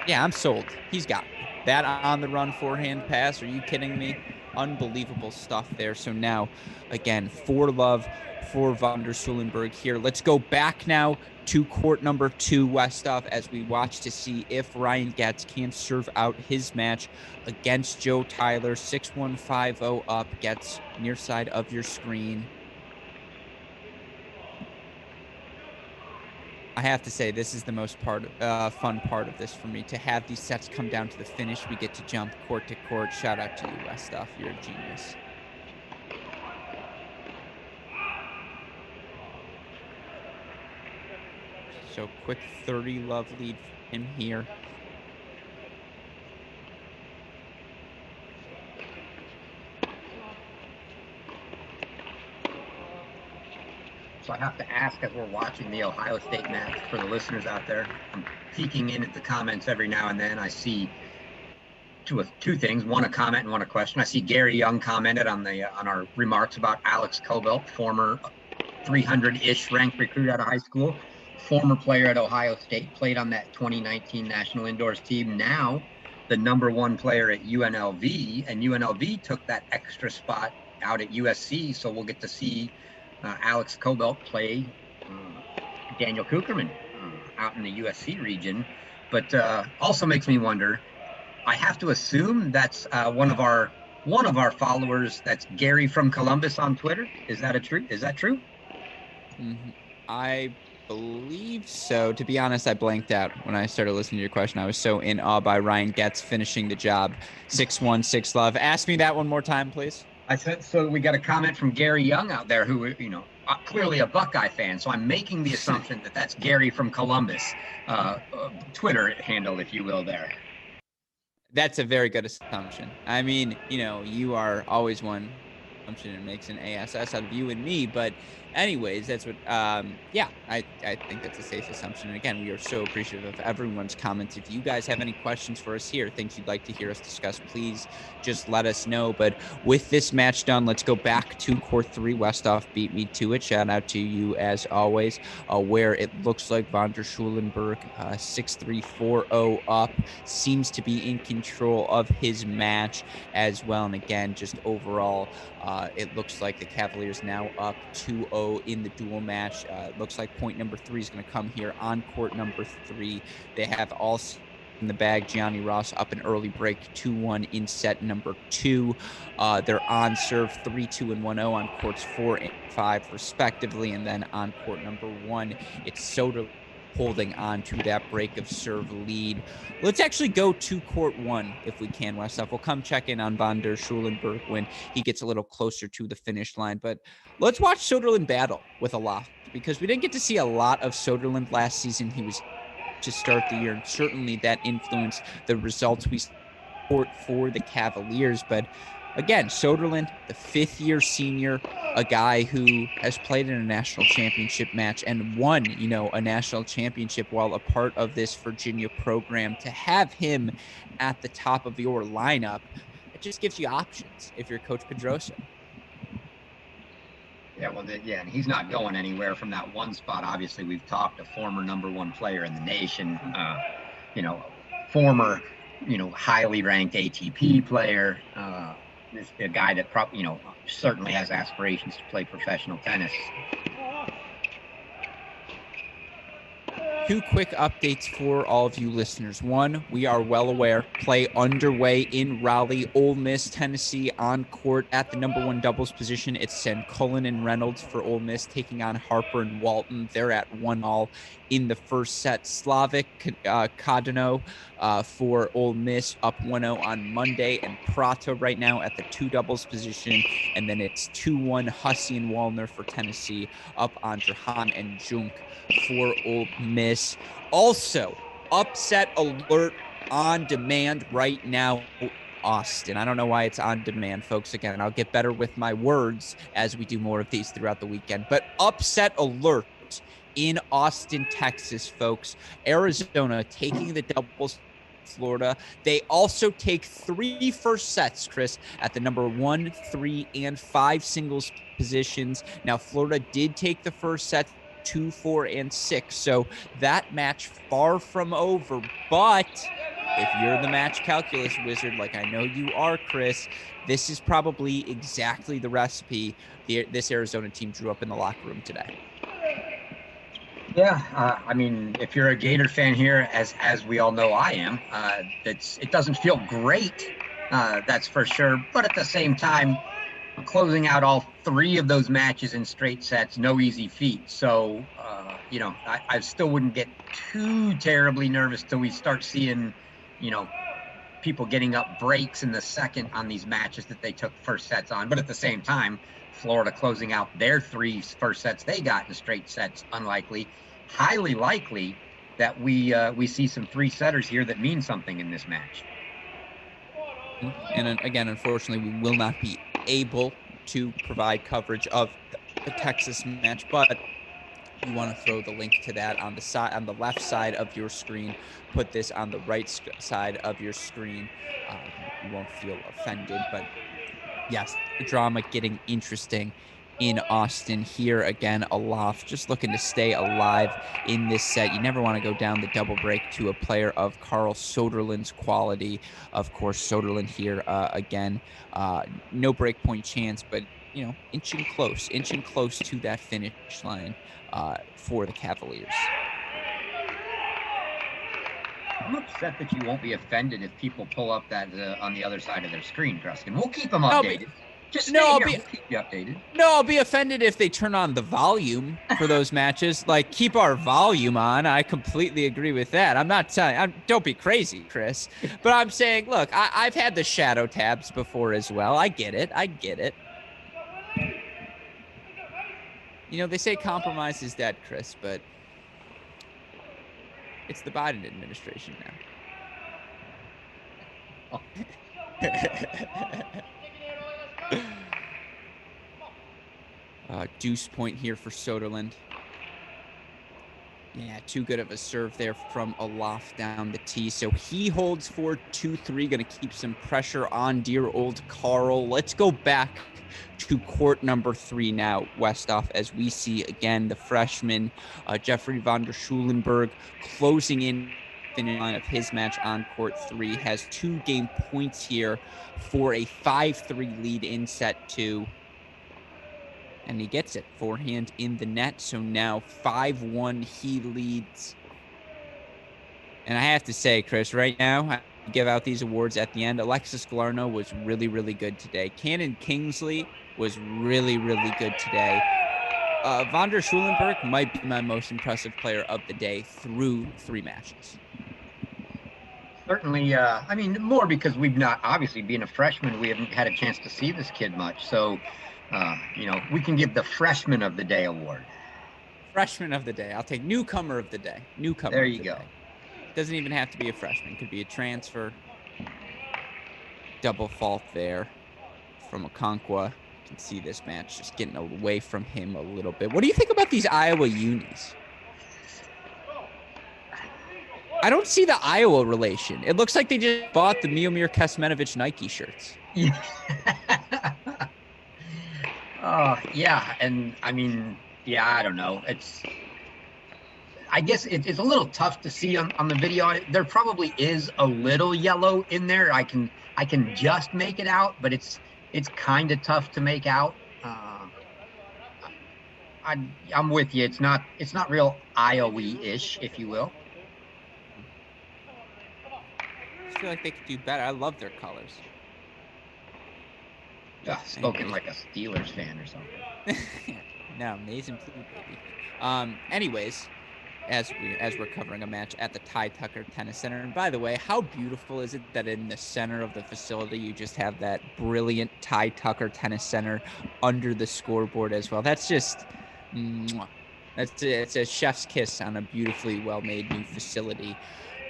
Yeah, I'm sold. He's got that on the run forehand pass. Are you kidding me? Unbelievable stuff there. So now, again, 4 love for Van der Schulenburg here. Let's go back now to court number 2, Westhoff, as we watch to see if Ryan Getz can serve out his match against Joe Tyler. 6-1, 5-0 up. Getz near side of your screen. I have to say, this is the most fun part of this for me, to have these sets come down to the finish. We get to jump court to court. Shout out to you, Westhoff. You're a genius. So quick 30 love lead for him here. So I have to ask, as we're watching the Ohio State match, for the listeners out there, I'm peeking in at the comments every now and then. I see two things, one a comment and one a question. I see Gary Young commented on our remarks about Alex Cobelt, former 300-ish ranked recruit out of high school, former player at Ohio State, played on that 2019 national indoors team, now the number 1 player at UNLV, and UNLV took that extra spot out at USC, so we'll get to see Alex Cobelt play Daniel Kucherman out in the USC region. But also makes me wonder, I have to assume that's one of our followers, that's Gary from Columbus on Twitter. Is that true? Mm-hmm. I believe so. To be honest, I blanked out when I started listening to your question. I was so in awe by Ryan Getz finishing the job. 6-1, 6 love. Ask me that one more time, please. I said, so we got a comment from Gary Young out there, who, clearly a Buckeye fan. So I'm making the assumption that that's Gary from Columbus, Twitter handle, if you will, there. That's a very good assumption. I mean, you are always one assumption and makes an ASS out of you and me. But anyways, that's what, I think that's a safe assumption. And again, we are so appreciative of everyone's comments. If you guys have any questions for us here, things you'd like to hear us discuss, please just let us know. But with this match done, let's go back to court 3. Westhoff beat me to it. Shout out to you as always, where it looks like Van der Schulenburg, 6-3, 4-0 up, seems to be in control of his match as well. And again, just overall, it looks like the Cavaliers now up 2-0 in the dual match. It looks like point number 3 is going to come here on court number 3. They have all in the bag. Gianni Ross up an early break, 2-1 in set number 2. They're on serve 3-2 and 1-0 on courts 4 and 5 respectively. And then on court number 1, it's Soderlund holding on to that break of serve lead. Let's actually go to court one if we can, Westhoff. We'll come check in on Van der Schulenberg when he gets a little closer to the finish line. But let's watch Soderlund battle with Aloft, because we didn't get to see a lot of Soderlund last season. He was to start the year, and certainly that influenced the results we support for the Cavaliers. But again, Soderlund, the fifth-year senior, a guy who has played in a national championship match and won, a national championship while a part of this Virginia program. To have him at the top of your lineup, it just gives you options if you're Coach Pedrosa. Yeah, well, and he's not going anywhere from that one spot. Obviously, we've talked, a former #1 player in the nation, former, highly ranked ATP player, a guy that probably, certainly has aspirations to play professional tennis. Two quick updates for all of you listeners. One, we are well aware, play underway in Raleigh. Ole Miss, Tennessee on court at the #1 doubles position. It's Cullen and Reynolds for Ole Miss taking on Harper and Walton. They're at 1-1 in the first set. Slavic Kadano for Ole Miss up 1-0 on Monday, and Prata right now at the 2 doubles position. And then it's 2-1 Hussey and Wallner for Tennessee up on Drahan and Junk for Ole Miss. Also, upset alert on demand right now, Austin. I don't know why it's on demand, folks. Again, I'll get better with my words as we do more of these throughout the weekend. But upset alert in Austin, Texas, folks. Arizona taking the doubles. Florida. They also take 3 first sets, Chris, at the #1, 3, and 5 singles positions. Now, Florida did take the first set 2, 4, and 6. So that match far from over. But if you're the match calculus wizard, like I know you are, Chris, this is probably exactly the recipe this Arizona team drew up in the locker room today. Yeah, if you're a Gator fan here, as we all know I am, it doesn't feel great, that's for sure. But at the same time, closing out all 3 of those matches in straight sets, no easy feat. So, I still wouldn't get too terribly nervous till we start seeing, people getting up breaks in the second on these matches that they took first sets on. But at the same time, Florida closing out their 3 first sets they got in straight sets, unlikely. Highly likely that we see some 3-setters here that mean something in this match. And again, unfortunately, we will not be able to provide coverage of the Texas match, but you want to throw the link to that on the left side of your screen. Put this on the right side of your screen. You won't feel offended, but yes, the drama getting interesting in Austin here again. Aloft just looking to stay alive in this set. You never want to go down the double break to a player of Carl Soderlund's quality. Of course, Soderlund here again, no break point chance, but inching close to that finish line for the Cavaliers. I'm upset that you won't be offended if people pull up that on the other side of their screen, Truskin. We'll keep them updated. We'll keep you updated. No, I'll be offended if they turn on the volume for those matches. Like, keep our volume on. I completely agree with that. I'm not telling. Don't be crazy, Chris. But I'm saying, look, I've had the shadow tabs before as well. I get it. They say compromise is dead, Chris, but it's the Biden administration now. Deuce point here for Soderlund. Yeah, too good of a serve there from Aloft down the tee. So he holds for 2-3, going to keep some pressure on dear old Carl. Let's go back to court #3 now, Westhoff, as we see again the freshman Jeffrey van der Schulenberg closing in finish line of his match on court 3, has 2 game points here for a 5-3 lead in set 2. And he gets it, forehand in the net. So now 5-1, he leads. And I have to say, Chris, right now, I give out these awards at the end. Alexis Glarno was really, really good today. Cannon Kingsley was really, really good today. Von der Schulenberg might be my most impressive player of the day through 3 matches. Certainly, I mean, more because we've not, obviously being a freshman, we haven't had a chance to see this kid much. So, we can give the freshman of the day award. Freshman of the day. I'll take newcomer of the day. Newcomer. There you go. Day. Doesn't even have to be a freshman. Could be a transfer. Double fault there from Okonkwo. You can see this match just getting away from him a little bit. What do you think about these Iowa unis? I don't see the Iowa relation. It looks like they just bought the Miomir Kesmenovic Nike shirts. Yeah. Yeah. And I mean, yeah, I don't know. I guess it's a little tough to see on the video. There probably is a little yellow in there. I can just make it out, but it's kind of tough to make out. I'm with you. It's not real Iowa-ish, if you will. I feel like they could do better. I love their colors. Spoken like a Steelers fan or something. No, maize and blue, baby. Anyways, as we're covering a match at the Ty Tucker Tennis Center, and by the way, how beautiful is it that in the center of the facility you just have that brilliant Ty Tucker Tennis Center under the scoreboard as well? That's just, it's a chef's kiss on a beautifully well-made new facility.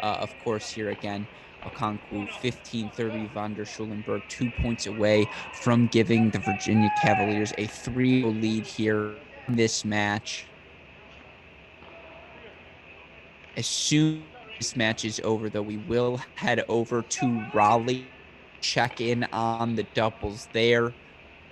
Of course, here again, Okonkwo 15-30, Von der Schulenberg 2 points away from giving the Virginia Cavaliers a 3-0 lead here in this match. As soon as this match is over, though, we will head over to Raleigh, check in on the doubles there.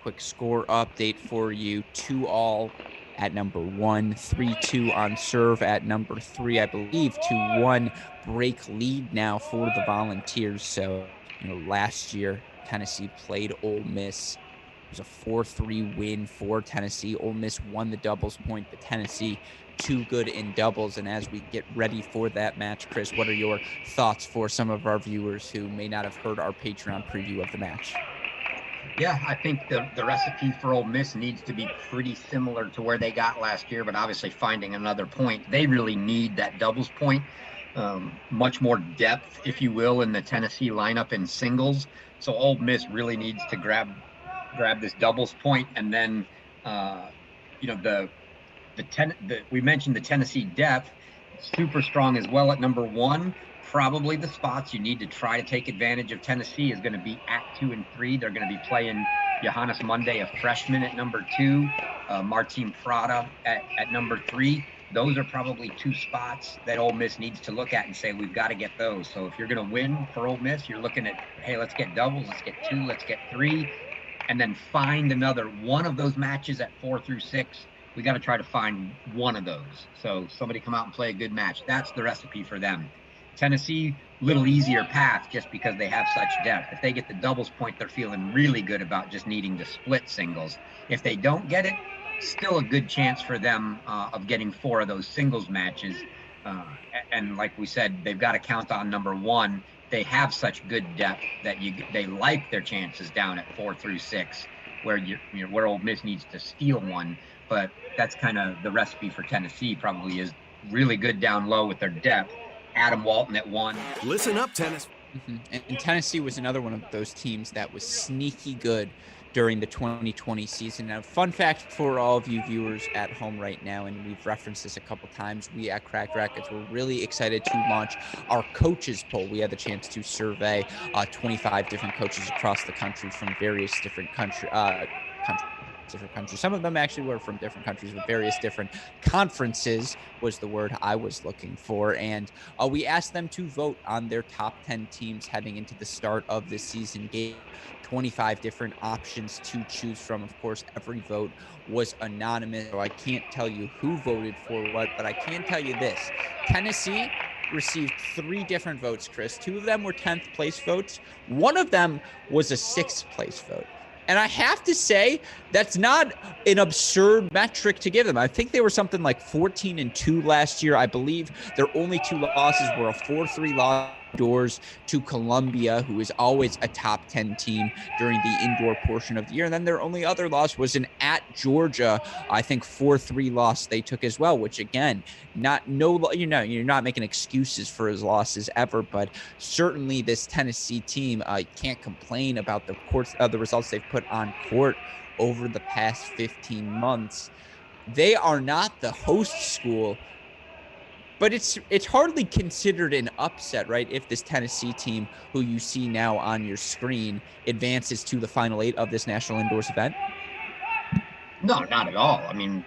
Quick score update for you. 2-all at number 1, 3-2 on serve at number 3. I believe 2-1 break lead now for the Volunteers. So, last year Tennessee played Ole Miss. It was a 4-3 win for Tennessee. Ole Miss won the doubles point, but Tennessee too good in doubles. And as we get ready for that match, Chris, what are your thoughts for some of our viewers who may not have heard our Patreon preview of the match? Yeah, I think the recipe for Ole Miss needs to be pretty similar to where they got last year, but obviously finding another point. They really need that doubles point, much more depth, if you will, in the Tennessee lineup in singles. So Ole Miss really needs to grab this doubles point, and then we mentioned the Tennessee depth, super strong as well at number 1. Probably the spots you need to try to take advantage of Tennessee is going to be at 2 and 3. They're going to be playing Johannes Monday, a freshman, at number 2, Martin Prada at number 3. Those are probably 2 spots that Ole Miss needs to look at and say, we've got to get those. So if you're going to win for Ole Miss, you're looking at, hey, let's get doubles, let's get 2, let's get 3, and then find another one of those matches at 4 through 6. We got to try to find one of those. So somebody come out and play a good match. That's the recipe for them. Tennessee, little easier path just because they have such depth. If they get the doubles point, they're feeling really good about just needing to split singles. If they don't get it, still a good chance for them of getting 4 of those singles matches. And like we said, they've got to count on number 1. They have such good depth that they like their chances down at 4 through 6, where where Ole Miss needs to steal one. But that's kind of the recipe for Tennessee. Probably is really good down low with their depth. Adam Walton at 1. Listen up, tennis. Mm-hmm. And Tennessee was another one of those teams that was sneaky good during the 2020 season. Now, fun fact for all of you viewers at home right now, and we've referenced this a couple times, we at Cracked Racquets were really excited to launch our coaches poll. We had the chance to survey 25 different coaches across the country from various different countries. Some of them actually were from different countries with various different conferences was the word I was looking for. And we asked them to vote on their top 10 teams heading into the start of this season. Gave 25 different options to choose from. Of course, every vote was anonymous, so I can't tell you who voted for what, but I can tell you this. Tennessee received 3 different votes, Chris. 2 of them were 10th place votes. 1 of them was a 6th place vote. And I have to say, that's not an absurd metric to give them. I think they were something like 14-2 last year. I believe their only 2 losses were a 4-3 loss indoors to Columbia, who is always a top 10 team during the indoor portion of the year. And then their only other loss was an at Georgia, I think 4-3 loss they took as well, which again, you're not making excuses for his losses ever, but certainly this Tennessee team can't complain about the results they've put on court over the past 15 months. They are not the host school, but it's hardly considered an upset, right? If this Tennessee team, who you see now on your screen, advances to the Final Eight of this National Indoors event. No, not at all. I mean,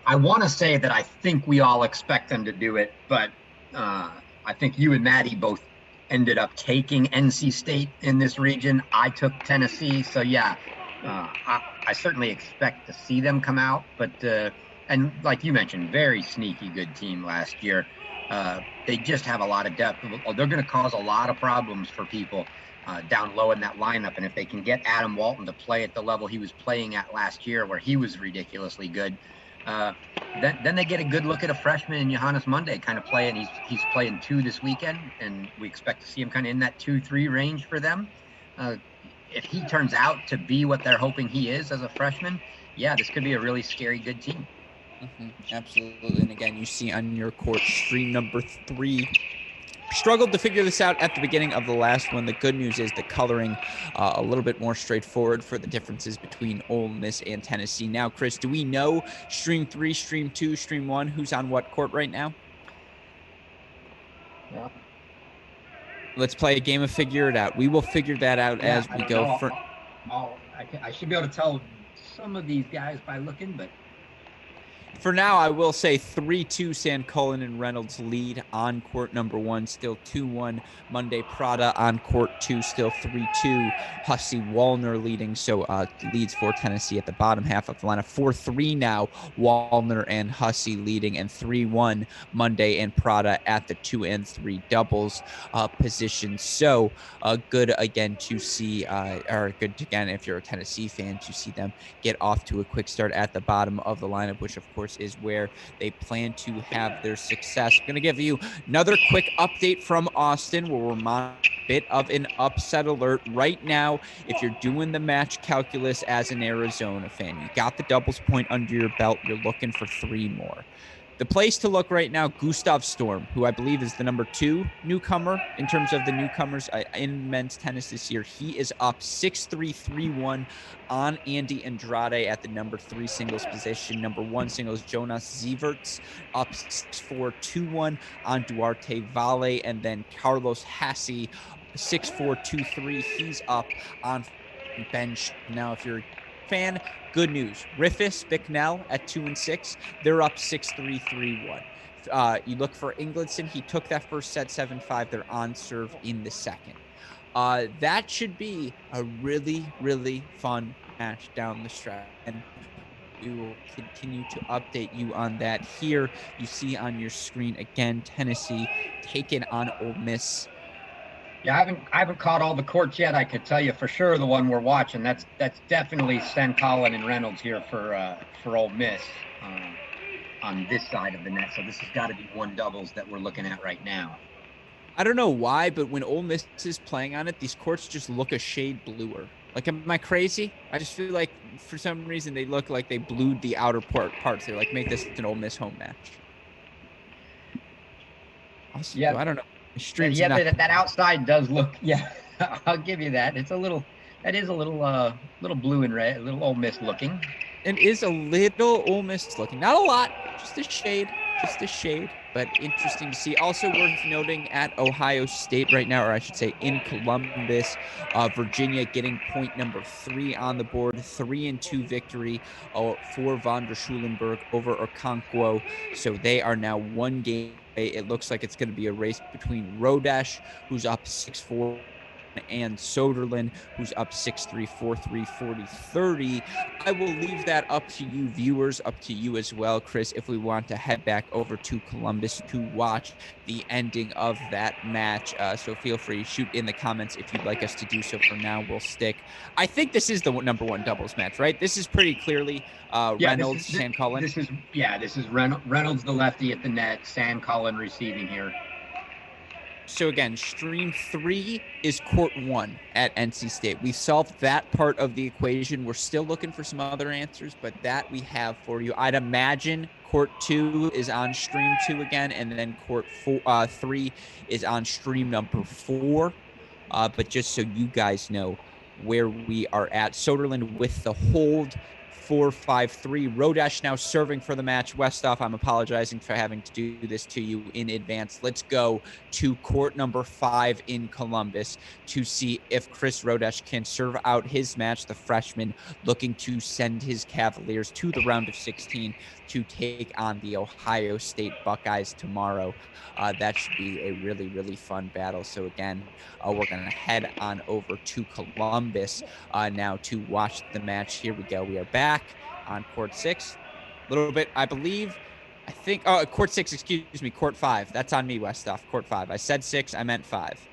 I want to say that I think we all expect them to do it, but I think you and Maddie both ended up taking NC State in this region. I took Tennessee. So yeah, I certainly expect to see them come out, but and like you mentioned, very sneaky good team last year. They just have a lot of depth. They're going to cause a lot of problems for people down low in that lineup. And if they can get Adam Walton to play at the level he was playing at last year, where he was ridiculously good, then they get a good look at a freshman in Johannes Monday kind of playing. He's playing 2 this weekend, and we expect to see him kind of in that 2-3 range for them. If he turns out to be what they're hoping he is as a freshman, yeah, this could be a really scary good team. Mm-hmm, absolutely. And again, you see on your court, stream number 3 struggled to figure this out at the beginning of the last one. The good news is the coloring a little bit more straightforward for the differences between Ole Miss and Tennessee. Now, Chris, do we know stream 3, stream 2, stream 1, who's on what court right now? Yeah. Let's play a game of figure it out. We will figure that out as we go. I should be able to tell some of these guys by looking, but for now, I will say 3-2 San Cullen and Reynolds lead on court number 1, still 2-1. Monday Prada on court 2, still 3-2. Hussey Wallner leading, so leads for Tennessee at the bottom half of the lineup. 4-3 now, Wallner and Hussey leading, and 3-1 Monday and Prada at the 2 and 3 doubles position. So good again to see, or good again if you're a Tennessee fan, to see them get off to a quick start at the bottom of the lineup, which of course is where they plan to have their success. I'm going to give you another quick update from Austin. We'll remind a bit of an upset alert right now. If you're doing the match calculus as an Arizona fan, you got the doubles point under your belt. You're looking for 3 more. The place to look right now, Gustav Storm, who I believe is the number 2 newcomer in terms of the newcomers in men's tennis this year. He is up 6-3, 3-1 on Andy Andrade at the number 3 singles position. Number 1 singles, Jonas Zieverts, up 6-4, 2-1 on Duarte Valle. And then Carlos Hassi, 6-4, 2-3. He's up on bench. Now, if you're a fan, good news. Riffis, Bicknell at 2 and 6. They're up 6-3, 3-1. You look for Ingledson. He took that first set 7-5. They're on serve in the second. That should be a really, really fun match down the stretch. And we will continue to update you on that. Here you see on your screen again, Tennessee taking on Ole Miss. Yeah, I haven't caught all the courts yet. I could tell you for sure the one we're watching. That's definitely San Cullen and Reynolds here for Ole Miss on this side of the net. So this has got to be 1 doubles that we're looking at right now. I don't know why, but when Ole Miss is playing on it, these courts just look a shade bluer. Like, am I crazy? I just feel like for some reason they look like they blued the outer parts. They're like, make this an Ole Miss home match. Also, yeah, I don't know. Yeah, that outside does look. Yeah, I'll give you that. It's a little. That is a little blue and red, a little Ole Miss looking. It is a little Ole Miss looking. Not a lot, just a shade, but interesting to see. Also worth noting at Ohio State right now, or I should say in Columbus, Virginia getting point number 3 on the board, 3-2 victory for Von der Schulenburg over Okonkwo. So they are now 1 game. It looks like it's going to be a race between Rodesh, who's up 6-4, and Soderlund, who's up 6-3, 4-3, 40-30. I will leave that up to you viewers, up to you as well, Chris, if we want to head back over to Columbus to watch the ending of that match. So feel free to shoot in the comments if you'd like us to do so. For now, we'll stick. I think this is the number one doubles match, right? This is pretty clearly Reynolds, Sam Cullen. This is Reynolds, the lefty at the net, Sam Cullen receiving here. So again, stream 3 is court 1 at NC State. We solved that part of the equation. We're still looking for some other answers, but that we have for you. I'd imagine court 2 is on stream 2 again, and then court 3 is on stream number 4. But just so you guys know where we are at. Soderlund with the hold. 4-5-3. Rodesh now serving for the match. Westhoff, I'm apologizing for having to do this to you in advance. Let's go to court number 5 in Columbus to see if Chris Rodesh can serve out his match, the freshman looking to send his Cavaliers to the round of 16 to take on the Ohio State Buckeyes tomorrow. That should be a really, really fun battle. So again, we're going to head on over to Columbus now to watch the match. Here we go. We are back on court 6. A little bit, I think, court 6, excuse me, court 5. That's on me, Westhoff. Court 5. I said 6, I meant 5.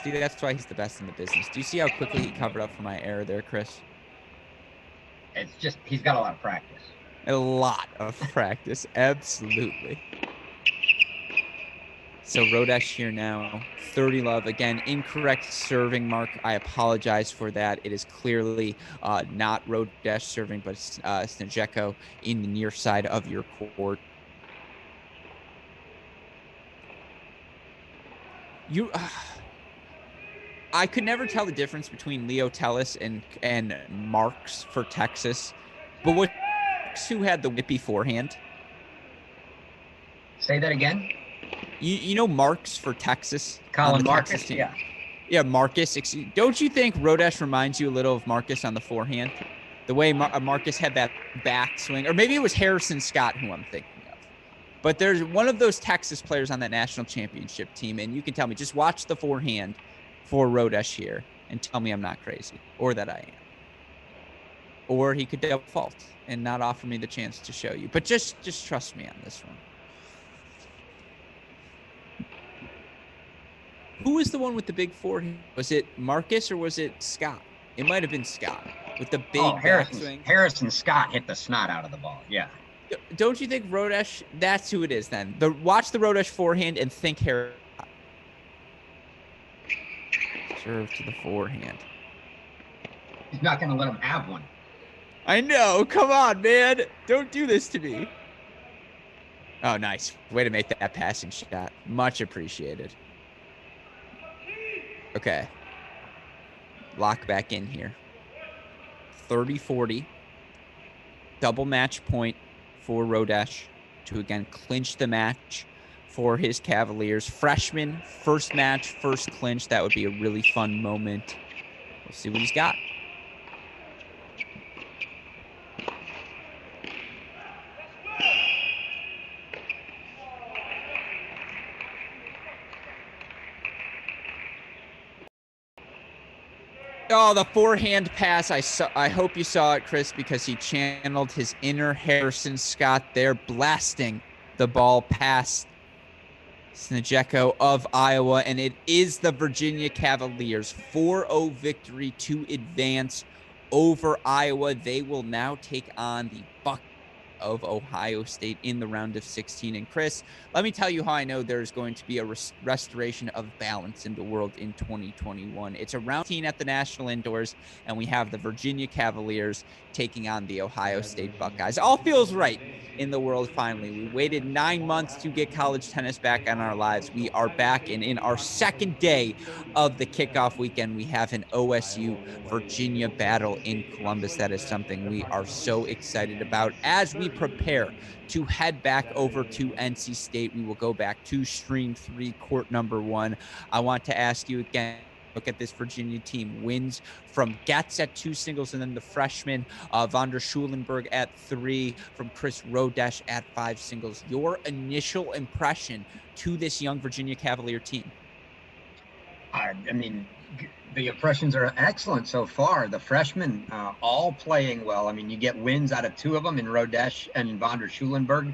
See, that's why he's the best in the business. Do you see how quickly he covered up for my error there, Chris? It's just, he's got a lot of practice. A lot of practice, absolutely. So Rodesh here now, 30 love. Again, incorrect serving mark. I apologize for that. It is clearly not Rodesh serving, but Snejeko in the near side of your court. I could never tell the difference between Leo Tellis and Marks for Texas, but what who had the whippy forehand? Say that again. You know Marks for Texas? Colin Marcus, yeah. Yeah, Marcus. Don't you think Rodesh reminds you a little of Marcus on the forehand? The way Marcus had that backswing, or maybe it was Harrison Scott who I'm thinking of. But there's one of those Texas players on that national championship team, and you can tell me, just watch the forehand for Rodesh here and tell me I'm not crazy or that I am. Or he could double fault and not offer me the chance to show you. But just trust me on this one. Who was the one with the big forehand? Was it Marcus or was it Scott? It might have been Scott with the big backswing. Harrison Scott hit the snot out of the ball. Yeah. Don't you think Rodesh? That's who it is then. Watch the Rodesh forehand and think Harrison. Serve to the forehand. He's not going to let him have one. I know. Come on, man. Don't do this to me. Oh, nice. Way to make that passing shot. Much appreciated. Okay. Lock back in here. 30-40. Double match point for Rodesh to again clinch the match for his Cavaliers. Freshman, first match, first clinch. That would be a really fun moment. We'll see what he's got. Oh, the forehand pass. I hope you saw it, Chris, because he channeled his inner Harrison Scott there, blasting the ball past Snejeko of Iowa, and it is the Virginia Cavaliers 4-0 victory to advance over Iowa. They will now take on the Buckeyes of Ohio State in the round of 16. And Chris, let me tell you how I know there's going to be a restoration of balance in the world in 2021. It's a round 16 at the National Indoors, and we have the Virginia Cavaliers taking on the Ohio State Buckeyes. All feels right in the world finally. We waited 9 months to get college tennis back on our lives. We are back, and in our second day of the kickoff weekend, we have an OSU Virginia battle in Columbus. That is something we are so excited about. As we prepare to head back over to NC State, we will go back to stream 3, court number 1. I want to ask you again, Look at this Virginia team. Wins from Getz at 2 singles, and then the freshman Von der Schulenberg at 3, from Chris Rodesh at 5 singles. Your initial impression to this young Virginia Cavalier team? I mean, the impressions are excellent so far. The freshmen all playing well. I mean, you get wins out of 2 of them in Rodesh and Von der Schulenberg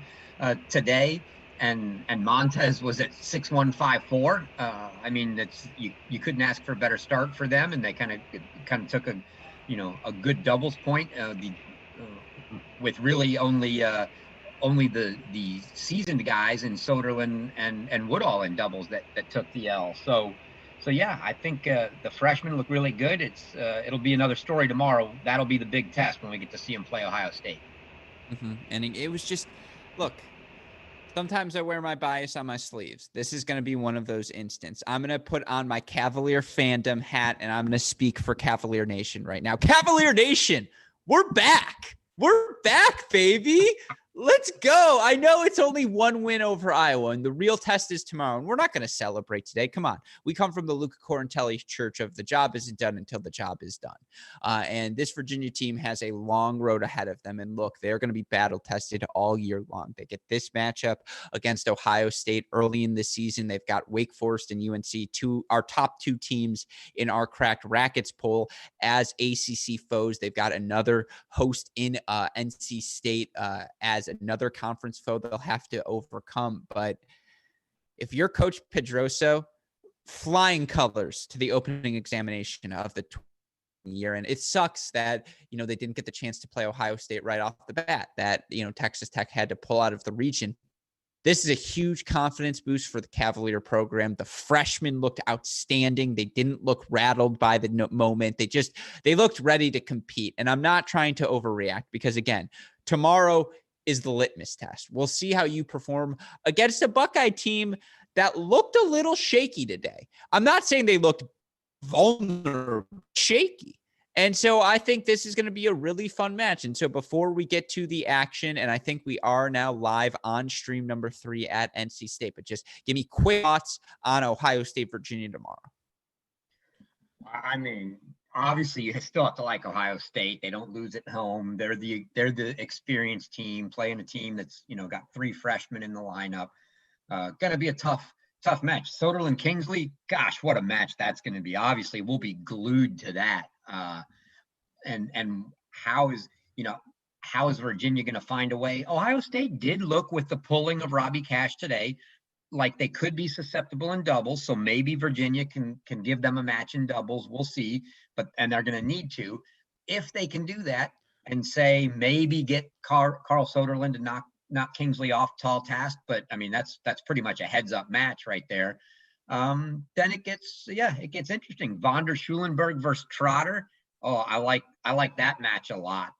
today. And Montez was at 6-1-5-4. I mean, it's you couldn't ask for a better start for them, and they kind of took a good doubles point. With really only the seasoned guys in Soderlund and Woodall in doubles that took the L. So yeah, I think the freshmen look really good. It'll be another story tomorrow. That'll be the big test when we get to see them play Ohio State. And it was just, look, sometimes I wear my bias on my sleeves. This is going to be one of those instances. I'm going to put on my Cavalier fandom hat, and I'm going to speak for Cavalier Nation right now. Cavalier Nation, we're back. We're back, baby. Let's go. I know it's only 1 win over Iowa, and the real test is tomorrow, and we're not going to celebrate today. Come on. We come from the Luca Corantelli church of the job isn't done until the job is done. And this Virginia team has a long road ahead of them, and look, they're going to be battle-tested all year long. They get this matchup against Ohio State early in the season. They've got Wake Forest and UNC, our top 2 teams in our Cracked Racquets poll as ACC foes. They've got another host in NC State as another conference foe they'll have to overcome. But if you're Coach Pedroso, flying colors to the opening examination of the year. And it sucks that, they didn't get the chance to play Ohio State right off the bat, that, Texas Tech had to pull out of the region. This is a huge confidence boost for the Cavalier program. The freshmen looked outstanding. They didn't look rattled by the moment. They looked ready to compete. And I'm not trying to overreact because, again, tomorrow is the litmus test. We'll see how you perform against a Buckeye team that looked a little shaky today. I'm not saying they looked vulnerable, shaky. And so I think this is going to be a really fun match. And so before we get to the action, and I think we are now live on stream number 3 at NC State, but just give me quick thoughts on Ohio State, Virginia tomorrow. I mean, obviously you still have to like Ohio State. They don't lose at home. They're the experienced team playing a team that's, got 3 freshmen in the lineup. Going to be a tough match. Soderlund Kingsley, gosh, what a match that's going to be. Obviously we'll be glued to that. And how is Virginia going to find a way? Ohio State did look with the pulling of Robbie Cash today like they could be susceptible in doubles. So maybe Virginia can give them a match in doubles. We'll see. And they're going to need to. If they can do that and say maybe get Carl Soderlund to knock Kingsley off tall task, but I mean that's pretty much a heads up match right there. Then it gets interesting. Von der Schulenberg versus Trotter. Oh, I like that match a lot.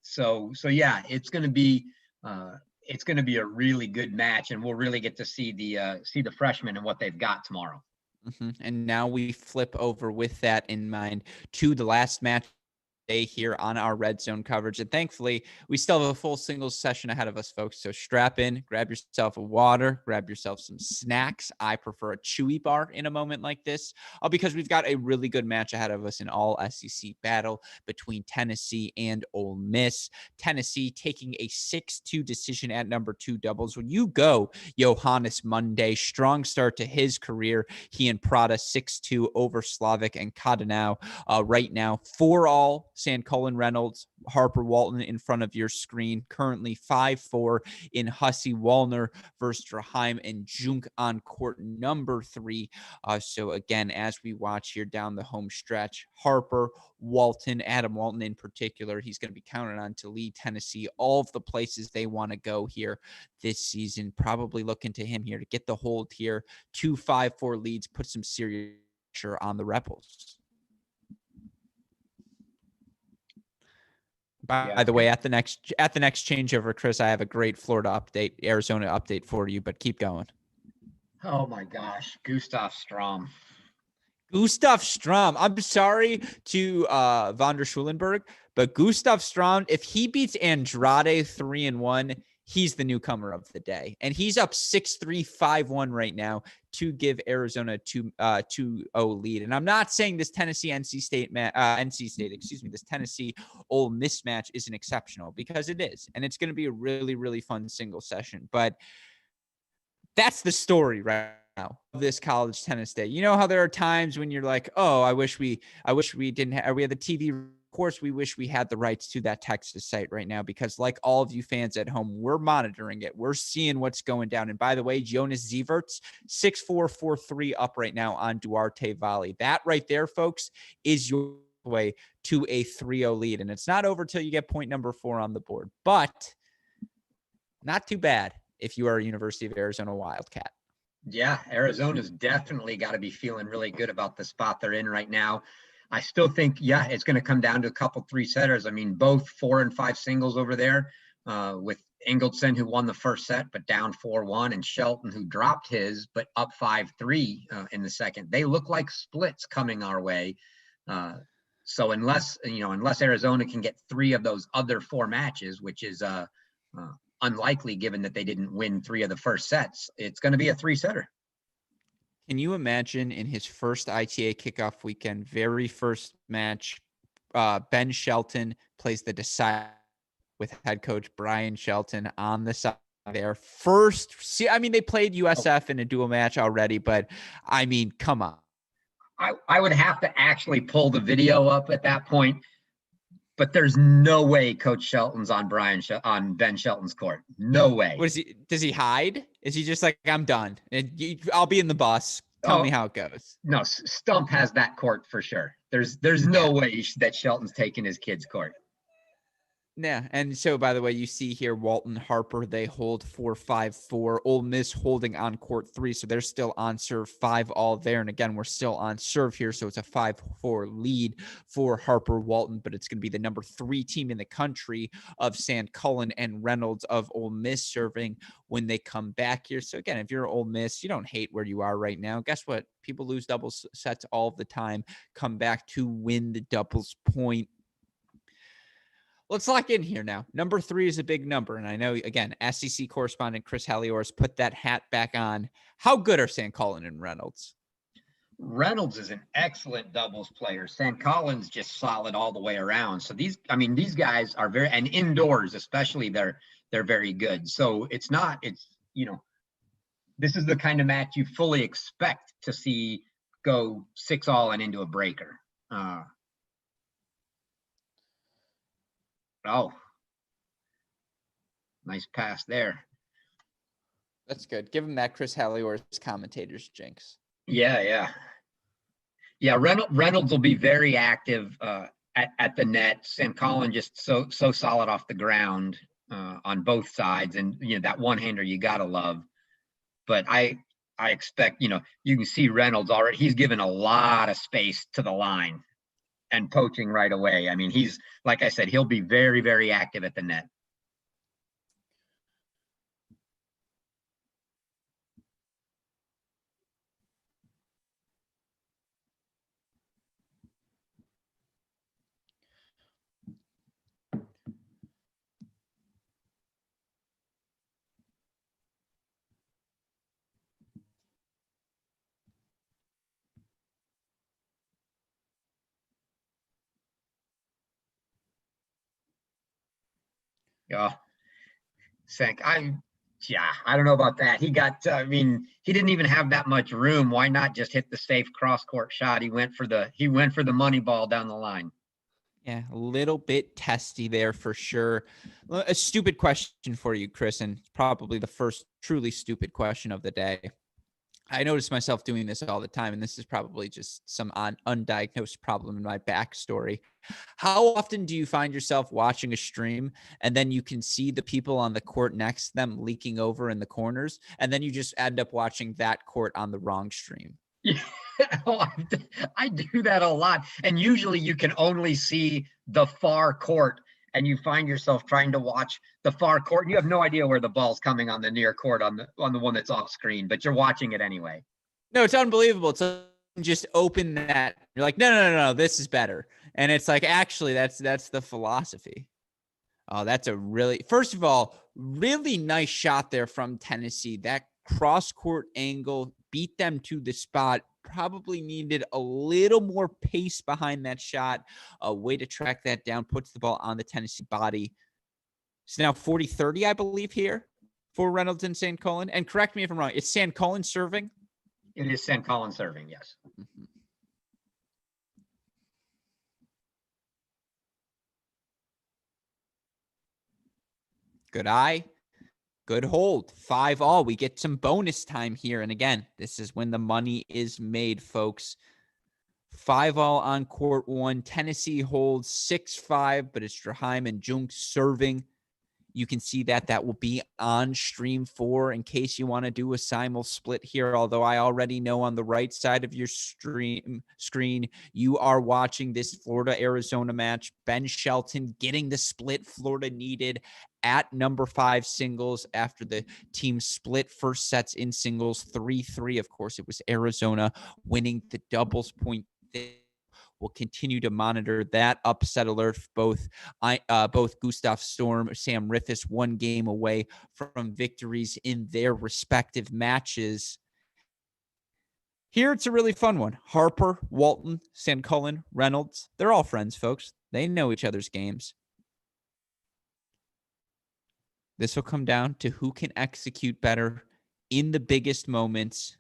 So yeah, it's going to be a really good match, and we'll really get to see the freshmen and what they've got tomorrow. And now we flip over with that in mind to the last match day here on our Red Zone coverage. And thankfully, we still have a full singles session ahead of us, folks. So strap in, grab yourself a water, grab yourself some snacks. I prefer a Chewy bar in a moment like this because we've got a really good match ahead of us in all SEC battle between Tennessee and Ole Miss. Tennessee taking a 6-2 decision at number 2 doubles. When you go Johannes Monday, strong start to his career. He and Prada 6-2 over Slavic and Kadanau. Right now, 4-all. San Colin Reynolds, Harper Walton in front of your screen. Currently 5-4 in Hussey Wallner versus Draheim and Junk on court number 3. So again, as we watch here down the home stretch, Harper, Walton, Adam Walton in particular, he's going to be counted on to lead Tennessee all of the places they want to go here this season. Probably looking to him here to get the hold here. 2 5-4 leads, put some serious pressure on the Rebels. By the way, at the next changeover, Chris, I have a great Florida update, Arizona update for you, but keep going. Oh my gosh, Gustav Strom. I'm sorry to Von der Schulenberg, but Gustav Strom, if he beats Andrade 3-1, he's the newcomer of the day. And he's up 6-3, 5-1 right now to give Arizona a 2-0 lead. And I'm not saying this Tennessee this Tennessee Ole Miss match isn't exceptional, because it is. And it's going to be a really, really fun single session. But that's the story right now of this college tennis day. You know how there are times when you're like, oh, I wish we didn't have, we had the TV. Of course, we wish we had the rights to that Texas site right now, because like all of you fans at home, we're monitoring it. We're seeing what's going down. And by the way, Jonas Zieverts, 6-4, 4-3 up right now on Duarte Volley. That right there, folks, is your way to a 3-0 lead. And it's not over till you get point number 4 on the board. But not too bad if you are a University of Arizona Wildcat. Yeah, Arizona's definitely got to be feeling really good about the spot they're in right now. I still think, it's going to come down to a couple 3-setters. I mean, both 4 and 5 singles over there, with Ingolson, who won the first set but down 4-1, and Shelton, who dropped his but up 5-3 in the second. They look like splits coming our way. So unless Arizona can get 3 of those other 4 matches, which is unlikely given that they didn't win 3 of the first sets, it's going to be a 3-setter. Can you imagine in his first ITA kickoff weekend, very first match, Ben Shelton plays the decide with head coach Brian Shelton on the side there. They played USF in a dual match already, but I mean, come on. I would have to actually pull the video up at that point, but there's no way Coach Shelton's on Ben Shelton's court. No way. What is he? Does he hide? Is he just like, I'm done, and I'll be in the bus. Tell me how it goes. No, Stump has that court for sure. There's no way that Shelton's taking his kid's court. Yeah, and so, by the way, you see here Walton Harper, they hold 4-5-4. Ole Miss holding on court 3, so they're still on serve 5-all there. And again, we're still on serve here, so it's a 5-4 lead for Harper Walton, but it's going to be the number 3 team in the country of San Cullen and Reynolds of Ole Miss serving when they come back here. So again, if you're Ole Miss, you don't hate where you are right now. Guess what? People lose double sets all the time, come back to win the doubles point. Let's lock in here now. Number 3 is a big number. And I know, again, SEC correspondent Chris Halliors put that hat back on. How good are San Cullen and Reynolds? Reynolds is an excellent doubles player. San Cullen's just solid all the way around. So these guys are and indoors especially, they're very good. So this is the kind of match you fully expect to see go 6-all and into a breaker. Oh, nice pass there. That's good. Give him that Chris Hallior's commentator's jinx. Yeah. Reynolds will be very active at the net. San Cullen just so solid off the ground on both sides, and that one-hander you gotta love. But I expect you can see Reynolds already. He's given a lot of space to the line and poaching right away. I mean, he's, like I said, he'll be very, very active at the net. Yeah. I don't know about that. He got, he didn't even have that much room. Why not just hit the safe cross court shot? He went for the money ball down the line. Yeah, a little bit testy there for sure. A stupid question for you, Chris, and probably the first truly stupid question of the day. I notice myself doing this all the time, and this is probably just some undiagnosed problem in my backstory. How often do you find yourself watching a stream and then you can see the people on the court next to them leaking over in the corners, and then you just end up watching that court on the wrong stream? Yeah, I do that a lot. And usually you can only see the far court, and you find yourself trying to watch the far court, and you have no idea where the ball's coming on the near court on the one that's off screen, but you're watching it anyway. No, it's unbelievable. It's just open that. You're like, no, this is better. And it's like, actually, that's the philosophy. Oh, that's a really, first of all, really nice shot there from Tennessee. That cross court angle beat them to the spot. Probably needed a little more pace behind that shot. A way to track that down, puts the ball on the Tennessee body. It's now 40-30, I believe, here for Reynolds and St. Colin. And correct me if I'm wrong, it's St. Colin serving? It is St. Colin serving, yes. Mm-hmm. Good eye. Good hold. 5-all. We get some bonus time here. And again, this is when the money is made, folks. 5-all on court 1. Tennessee holds 6-5, but it's Straheim and Junk serving. You can see that will be on stream 4 in case you want to do a simul split here. Although I already know on the right side of your screen, you are watching this Florida-Arizona match. Ben Shelton getting the split Florida needed at number 5 singles after the team split first sets in singles 3-3. Of course, it was Arizona winning the doubles point. We'll continue to monitor that upset alert. Both Gustav Storm, Sam Riffis, 1 game away from victories in their respective matches. Here, it's a really fun one. Harper, Walton, St. Colin, Reynolds. They're all friends, folks. They know each other's games. This will come down to who can execute better in the biggest moments.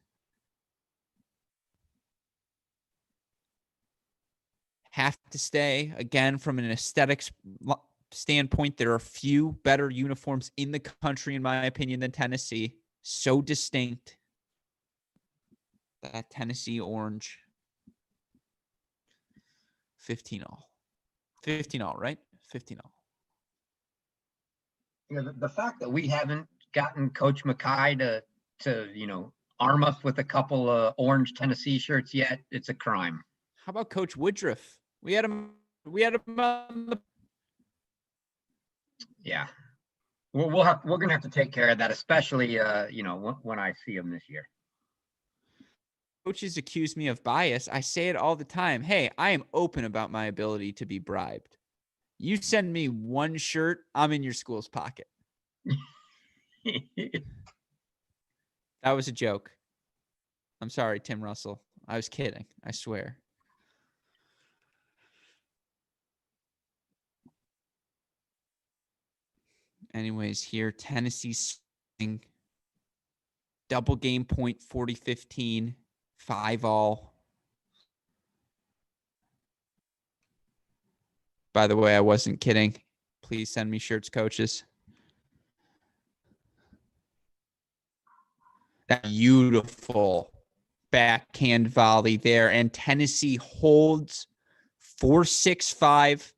Have to stay, again, from an aesthetics standpoint, there are few better uniforms in the country, in my opinion, than Tennessee. So distinct. That Tennessee orange. 15-all. 15-all, right? 15-all. You know, the fact that we haven't gotten Coach Mackay to arm us with a couple of orange Tennessee shirts yet, it's a crime. How about Coach Woodruff? We had him on the... Yeah. We're gonna have to take care of that, especially when I see him this year. Coaches accuse me of bias. I say it all the time. Hey, I am open about my ability to be bribed. You send me 1 shirt, I'm in your school's pocket. That was a joke. I'm sorry, Tim Russell. I was kidding. I swear. Anyways, here, Tennessee double game point 40-15, 5-all. By the way, I wasn't kidding. Please send me shirts, coaches. That beautiful backhand volley there. And Tennessee holds 4-6-5.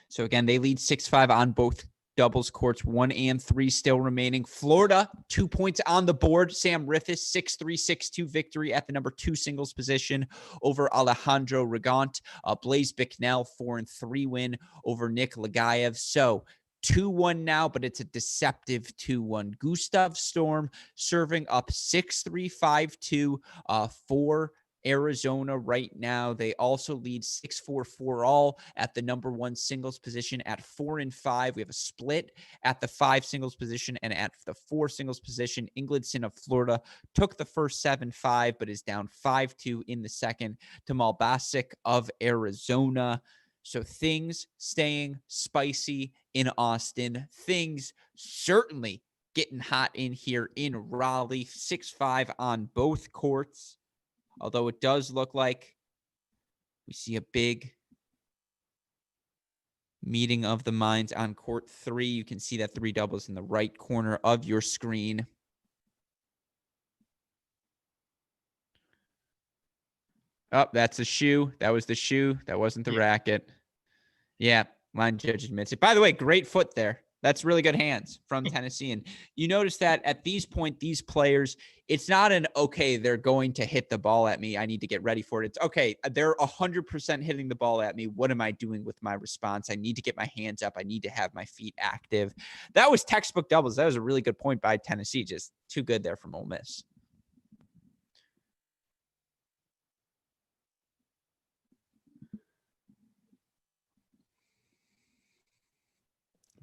So again, they lead 6-5 on both doubles courts, 1 and 3 still remaining. Florida, 2 points on the board. Sam Riffis, 6-3, 6-2 victory at the number 2 singles position over Alejandro Rigont. Blaise Bicknell, 4-3 win over Nick Lagayev. So 2-1 now, but it's a deceptive 2-1. Gustav Storm serving up 6-3, 5-2 for Arizona right now. They also lead 6-4, 4-all at the number 1 singles position at 4-5. We have a split at the 5 singles position, and at the 4 singles position, Ingledson of Florida took the first 7-5, but is down 5-2 in the second to Malbasic of Arizona. So things staying spicy in Austin. Things certainly getting hot in here in Raleigh. 6-5 on both courts. Although it does look like we see a big meeting of the minds on court 3. You can see that 3 doubles in the right corner of your screen. Oh, that's a shoe. That was the shoe. That wasn't the racket. Yeah, line judge admits it. By the way, great foot there. That's really good hands from Tennessee. And you notice that at these point, these players, it's not an, okay, they're going to hit the ball at me, I need to get ready for it. It's, okay, they're 100% hitting the ball at me. What am I doing with my response? I need to get my hands up. I need to have my feet active. That was textbook doubles. That was a really good point by Tennessee. Just too good there from Ole Miss.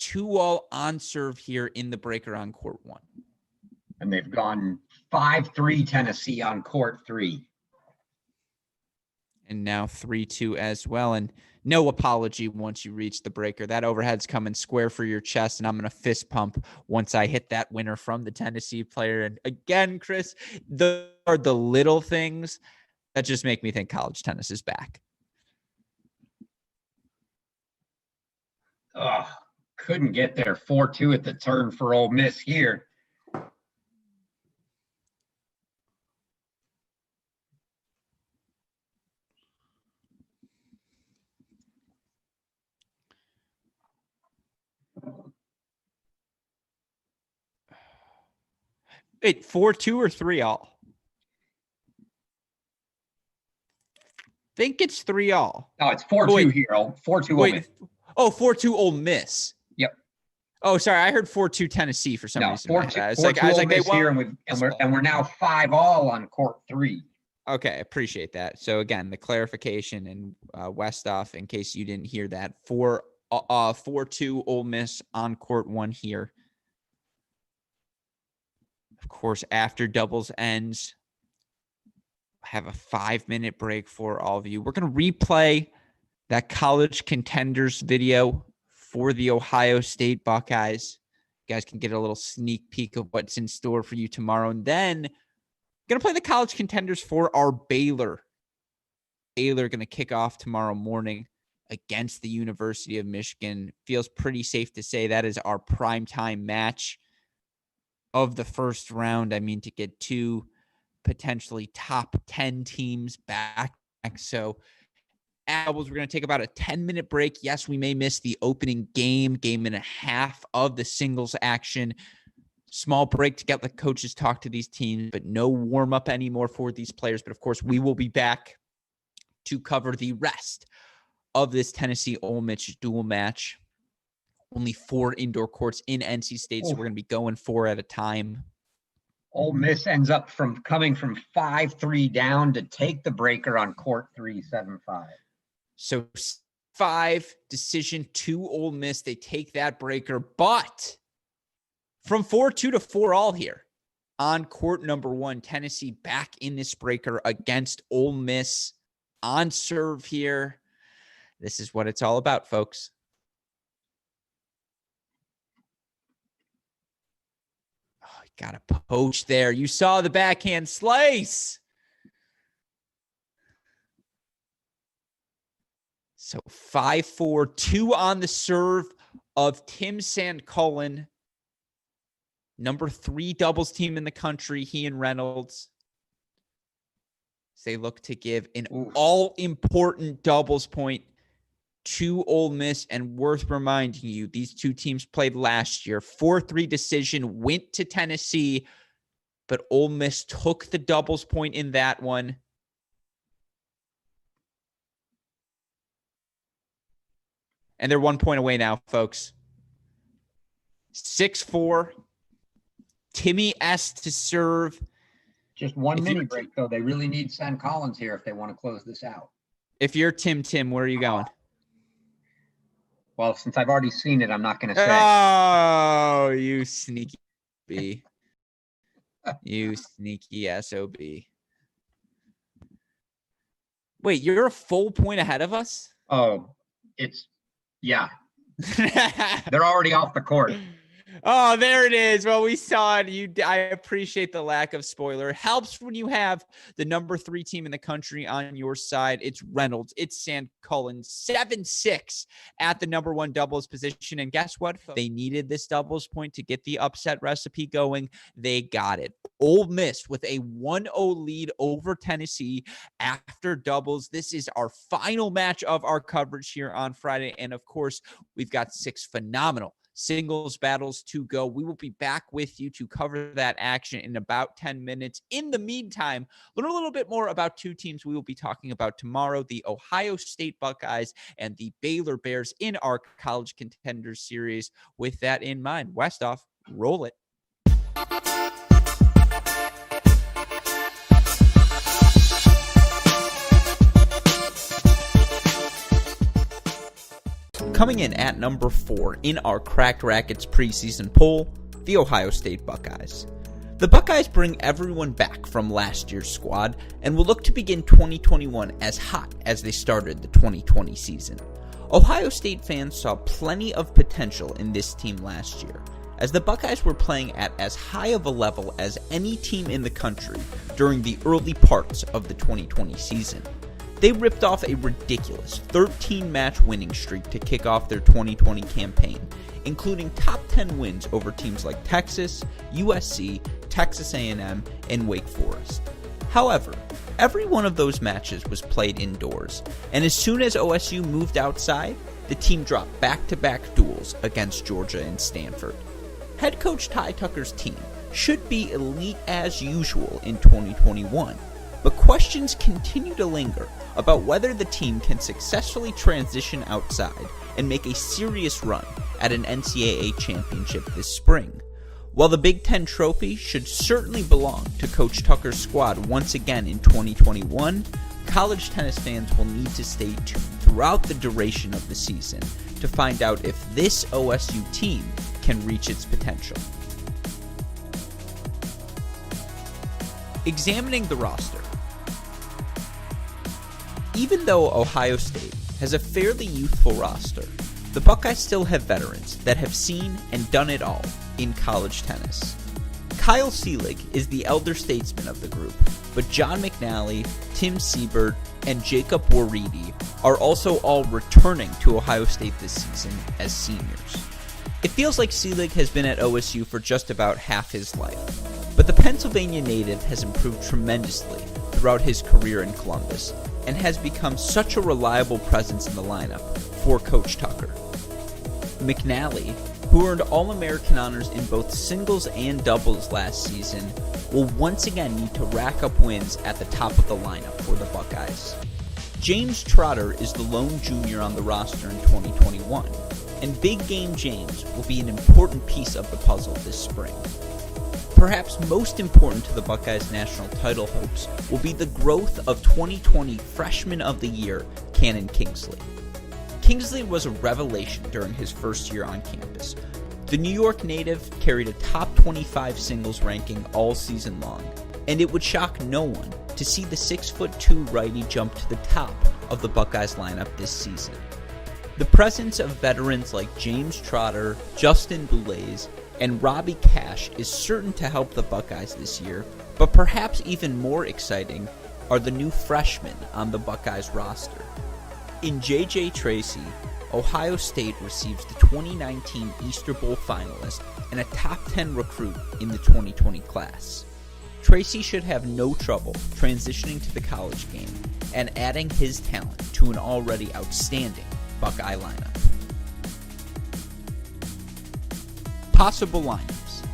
2-all on serve here in the breaker on court 1. And they've gone 5-3 Tennessee on court 3. And now 3-2 as well. And no apology once you reach the breaker. That overhead's coming square for your chest, and I'm going to fist pump once I hit that winner from the Tennessee player. And again, Chris, those are the little things that just make me think college tennis is back. Oh, couldn't get there. 4-2 at the turn for Ole Miss here. Wait, 4-2 or 3-all? Think it's 3-all. No, it's 4-2 here. 4-2 Ole Miss. Oh, 4-2 Ole Miss. Yep. Oh, sorry. I heard 4-2 Tennessee for some reason. 4-2 I was like, Ole Miss here, and we're now 5-all on court 3. Okay, appreciate that. So again, the clarification and Westoff, in case you didn't hear that, 4-2 Ole Miss on court 1 here. Of course, after doubles ends, have a 5-minute break for all of you. We're going to replay that college contenders video for the Ohio State Buckeyes. You guys can get a little sneak peek of what's in store for you tomorrow. And then going to play the college contenders for our Baylor. Baylor going to kick off tomorrow morning against the University of Michigan. Feels pretty safe to say that is our primetime match of the first round. I mean, to get 2 potentially top 10 teams back. So at doubles, we're going to take about a 10-minute break. Yes, we may miss the opening game and a half of the singles action. Small break to get the coaches talk to these teams, but no warm-up anymore for these players. But of course, we will be back to cover the rest of this Tennessee Ole Miss dual match. Only 4 indoor courts in NC State, so we're going to be going 4 at a time. Ole Miss ends up coming from 5-3 down to take the breaker on court 3, 7-5. So 5 decision to Ole Miss. They take that breaker, but from 4-2 to 4-all here on court number 1, Tennessee back in this breaker against Ole Miss on serve here. This is what it's all about, folks. Oh, got a poach there. You saw the backhand slice. So 5-4, 2 on the serve of Tim Sandcullen, number 3 doubles team in the country, he and Reynolds. They look to give an all-important doubles point to Ole Miss, and worth reminding you, these 2 teams played last year. 4-3 decision went to Tennessee, but Ole Miss took the doubles point in that one. And they're 1 point away now, folks. 6-4. Timmy S to serve. Just 1 mini break, though. They really need Sam Collins here if they want to close this out. If you're Tim, where are you going? Well, since I've already seen it, I'm not going to say. Oh, you sneaky B. You sneaky SOB. Wait, you're a full point ahead of us? Oh, yeah. They're already off the court. Oh, there it is. Well, we saw it. I appreciate the lack of spoiler. It helps when you have the number 3 team in the country on your side. It's Reynolds. It's Sandcullen. 7-6 at the number 1 doubles position. And guess what? They needed this doubles point to get the upset recipe going. They got it. Ole Miss with a 1-0 lead over Tennessee after doubles. This is our final match of our coverage here on Friday. And of course, we've got 6 phenomenal singles battles to go. We will be back with you to cover that action in about 10 minutes. In the meantime, learn a little bit more about 2 teams we will be talking about tomorrow, the Ohio State Buckeyes and the Baylor Bears in our College Contenders series. With that in mind, Westoff, roll it. Coming in at number 4 in our Cracked Racquets preseason poll, the Ohio State Buckeyes. The Buckeyes bring everyone back from last year's squad and will look to begin 2021 as hot as they started the 2020 season. Ohio State fans saw plenty of potential in this team last year, as the Buckeyes were playing at as high of a level as any team in the country during the early parts of the 2020 season. They ripped off a ridiculous 13-match winning streak to kick off their 2020 campaign, including top 10 wins over teams like Texas, USC, Texas A&M, and Wake Forest. However, every one of those matches was played indoors, and as soon as OSU moved outside, the team dropped back-to-back duels against Georgia and Stanford. Head coach Ty Tucker's team should be elite as usual in 2021, but questions continue to linger about whether the team can successfully transition outside and make a serious run at an NCAA championship this spring. While the Big Ten trophy should certainly belong to Coach Tucker's squad once again in 2021, college tennis fans will need to stay tuned throughout the duration of the season to find out if this OSU team can reach its potential. Examining the roster. Even though Ohio State has a fairly youthful roster, the Buckeyes still have veterans that have seen and done it all in college tennis. Kyle Seelig is the elder statesman of the group, but John McNally, Tim Siebert, and Jacob Waridi are also all returning to Ohio State this season as seniors. It feels like Seelig has been at OSU for just about half his life, but the Pennsylvania native has improved tremendously throughout his career in Columbus and has become such a reliable presence in the lineup for Coach Tucker. McNally, who earned All-American honors in both singles and doubles last season, will once again need to rack up wins at the top of the lineup for the Buckeyes. James Trotter is the lone junior on the roster in 2021, and Big Game James will be an important piece of the puzzle this spring. Perhaps most important to the Buckeyes' national title hopes will be the growth of 2020 Freshman of the Year, Cannon Kingsley. Kingsley was a revelation during his first year on campus. The New York native carried a top 25 singles ranking all season long, and it would shock no one to see the 6'2" righty jump to the top of the Buckeyes lineup this season. The presence of veterans like James Trotter, Justin Boulez, and Robbie Cash is certain to help the Buckeyes this year, but perhaps even more exciting are the new freshmen on the Buckeyes roster. In J.J. Tracy, Ohio State receives the 2019 Easter Bowl finalist and a top 10 recruit in the 2020 class. Tracy should have no trouble transitioning to the college game and adding his talent to an already outstanding Buckeye lineup. Possible lineups.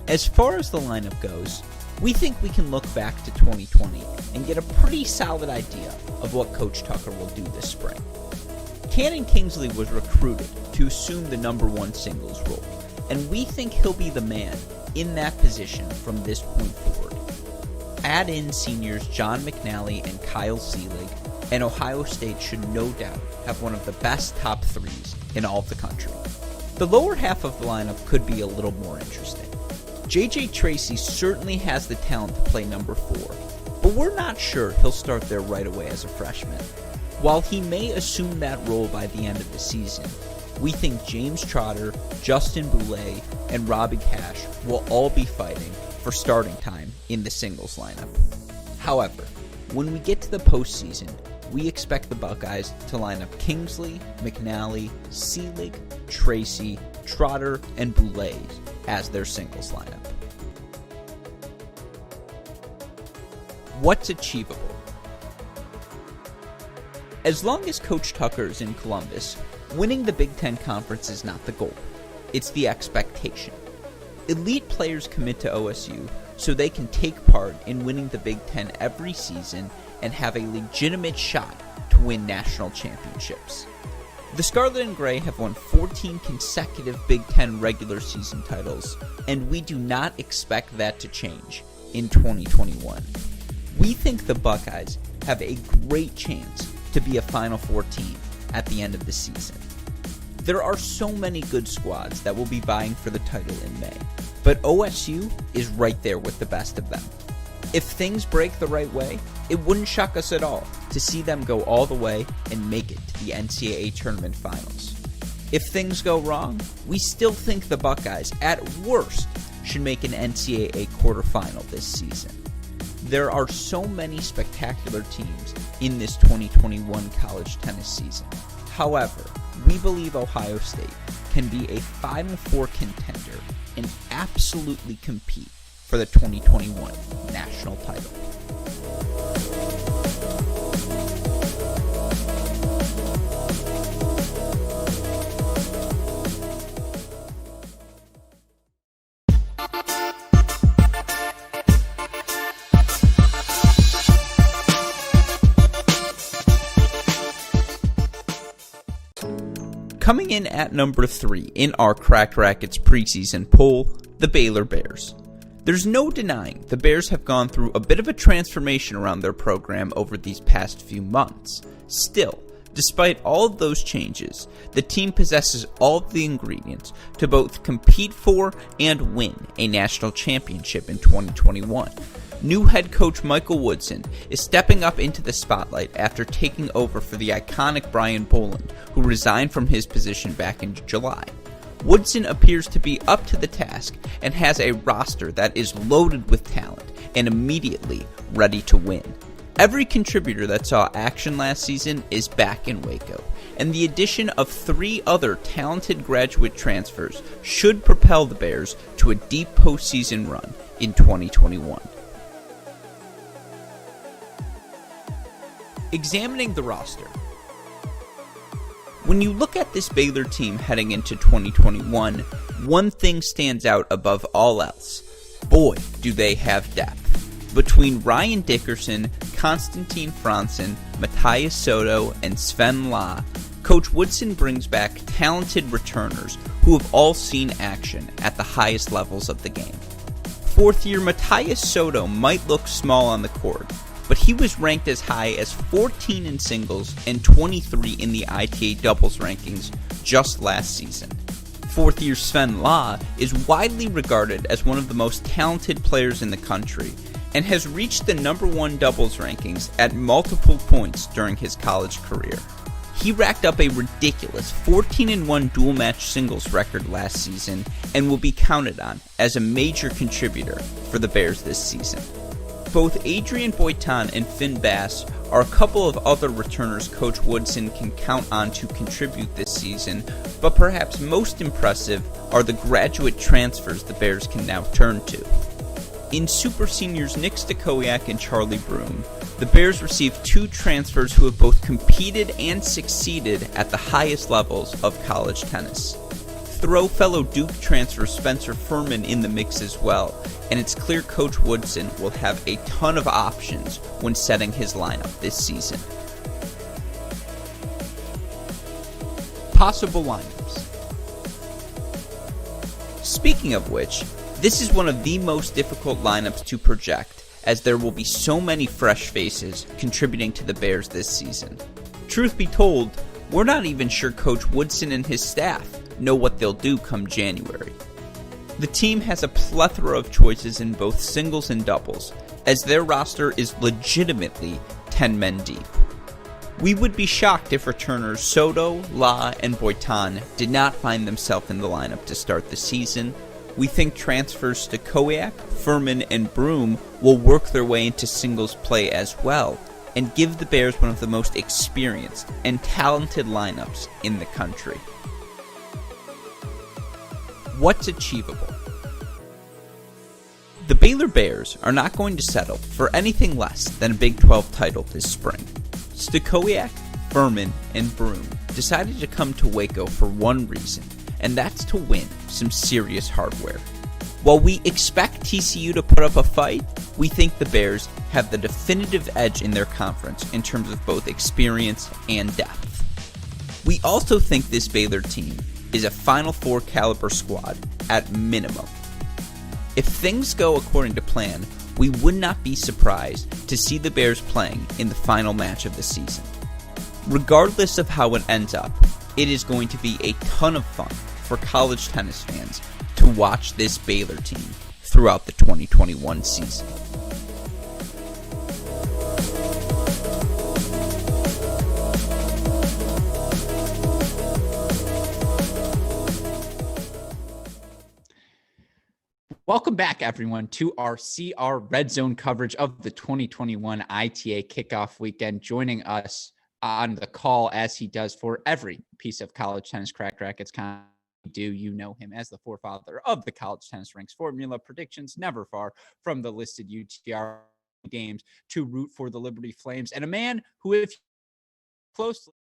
As far as the lineup goes, we think we can look back to 2020 and get a pretty solid idea of what Coach Tucker will do this spring. Cannon Kingsley was recruited to assume the number 1 singles role, and we think he'll be the man in that position from this point forward. Add in seniors John McNally and Kyle Seelig, and Ohio State should no doubt have one of the best top 3s in all of the country. The lower half of the lineup could be a little more interesting. J.J. Tracy certainly has the talent to play number 4, but we're not sure he'll start there right away as a freshman. While he may assume that role by the end of the season, we think James Trotter, Justin Boulez, and Robbie Cash will all be fighting for starting time in the singles lineup. However, when we get to the postseason, we expect the Buckeyes to line up Kingsley, McNally, Seelig, Tracy, Trotter, and Boulez as their singles lineup. What's achievable? As long as Coach Tucker is in Columbus, winning the Big Ten Conference is not the goal. It's the expectation. Elite players commit to OSU so they can take part in winning the Big Ten every season and have a legitimate shot to win national championships. The Scarlet and Gray have won 14 consecutive Big Ten regular season titles, and we do not expect that to change in 2021. We think the Buckeyes have a great chance to be a Final Four team at the end of the season. There are so many good squads that will be vying for the title in May, but OSU is right there with the best of them. If things break the right way, it wouldn't shock us at all to see them go all the way and make it to the NCAA tournament finals. If things go wrong, we still think the Buckeyes, at worst, should make an NCAA quarterfinal this season. There are so many spectacular teams in this 2021 college tennis season. However, we believe Ohio State can be a Final Four contender and absolutely compete for the 2021 national title. Coming in at number 3 in our Cracked Racquets preseason poll, the Baylor Bears. There's no denying the Bears have gone through a bit of a transformation around their program over these past few months. Still, despite all of those changes, the team possesses all of the ingredients to both compete for and win a national championship in 2021. New head coach Michael Woodson is stepping up into the spotlight after taking over for the iconic Brian Boland, who resigned from his position back in July. Woodson appears to be up to the task and has a roster that is loaded with talent and immediately ready to win. Every contributor that saw action last season is back in Waco, and the addition of 3 other talented graduate transfers should propel the Bears to a deep postseason run in 2021. Examining the roster. When you look at this Baylor team heading into 2021, one thing stands out above all else. Boy, do they have depth. Between Ryan Dickerson, Konstantin Franzen, Matthias Soto, and Sven La, Coach Woodson brings back talented returners who have all seen action at the highest levels of the game. Fourth-year Matthias Soto might look small on the court, but he was ranked as high as 14 in singles and 23 in the ITA doubles rankings just last season. Fourth-year Sven La is widely regarded as one of the most talented players in the country and has reached the #1 doubles rankings at multiple points during his college career. He racked up a ridiculous 14-1 dual-match singles record last season and will be counted on as a major contributor for the Bears this season. Both Adrian Boitan and Finn Bass are a couple of other returners Coach Woodson can count on to contribute this season, but perhaps most impressive are the graduate transfers the Bears can now turn to. In Super Seniors Nick Stakowiak and Charlie Broom, the Bears received 2 transfers who have both competed and succeeded at the highest levels of college tennis. Throw fellow Duke transfer Spencer Furman in the mix as well, and it's clear Coach Woodson will have a ton of options when setting his lineup this season. Possible lineups. Speaking of which, this is one of the most difficult lineups to project, as there will be so many fresh faces contributing to the Bears this season. Truth be told, we're not even sure Coach Woodson and his staff know what they'll do come January. The team has a plethora of choices in both singles and doubles, as their roster is legitimately 10 men deep. We would be shocked if returners Soto, La, and Boitan did not find themselves in the lineup to start the season. We think transfers to Stakowiak, Furman, and Broom will work their way into singles play as well, and give the Bears one of the most experienced and talented lineups in the country. What's achievable? The Baylor Bears are not going to settle for anything less than a Big 12 title this spring. Stakowiak, Furman, and Broom decided to come to Waco for one reason, and that's to win some serious hardware. While we expect TCU to put up a fight, we think the Bears have the definitive edge in their conference in terms of both experience and depth. We also think this Baylor team is a Final Four caliber squad at minimum. If things go according to plan, we would not be surprised to see the Bears playing in the final match of the season. Regardless of how it ends up, it is going to be a ton of fun for college tennis fans to watch this Baylor team throughout the 2021 season. Welcome back, everyone, to our CR Redzone coverage of the 2021 ITA Kickoff weekend. Joining us on the call, as he does for every piece of college tennis cracked rackets content we do, you know him as the forefather of the college tennis ranks formula, predictions never far from the listed UTR games to root for the Liberty Flames, and a man who, if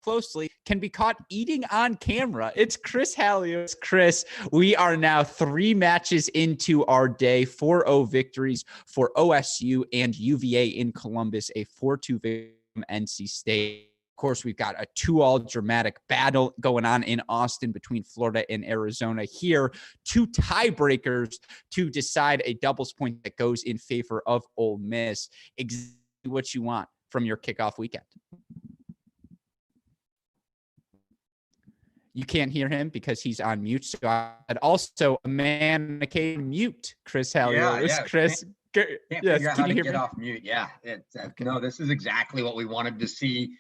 closely can be caught eating on camera. It's Chris Hallios. Chris, we are now 3 matches into our day, 4-0 victories for OSU and UVA in Columbus, a 4-2 victory from NC State. Of course, we've got a 2-all dramatic battle going on in Austin between Florida and Arizona. Here, 2 tiebreakers to decide a doubles point that goes in favor of Ole Miss. Exactly what you want from your kickoff weekend. You can't hear him because he's on mute. So I'd also a man can mute Chris Hallios. Yeah. Chris, Can't yes, figure out can how you to hear get me? off mute. Yeah. No, this is exactly what we wanted to see.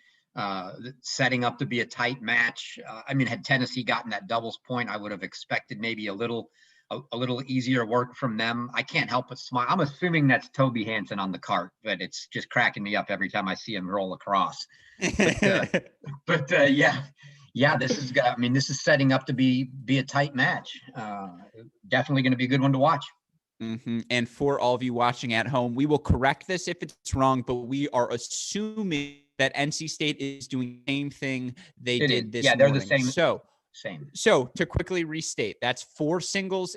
Setting up to be a tight match. Had Tennessee gotten that doubles point, I would have expected maybe a little easier work from them. I can't help but smile. I'm assuming that's Toby Hansen on the cart, but it's just cracking me up every time I see him roll across. Yeah, this is setting up to be a tight match. Definitely going to be a good one to watch. Mm-hmm. And for all of you watching at home, we will correct this if it's wrong, but we are assuming that NC State is doing the same thing they did this morning. They're the same. Same. So to quickly restate, that's 4 singles.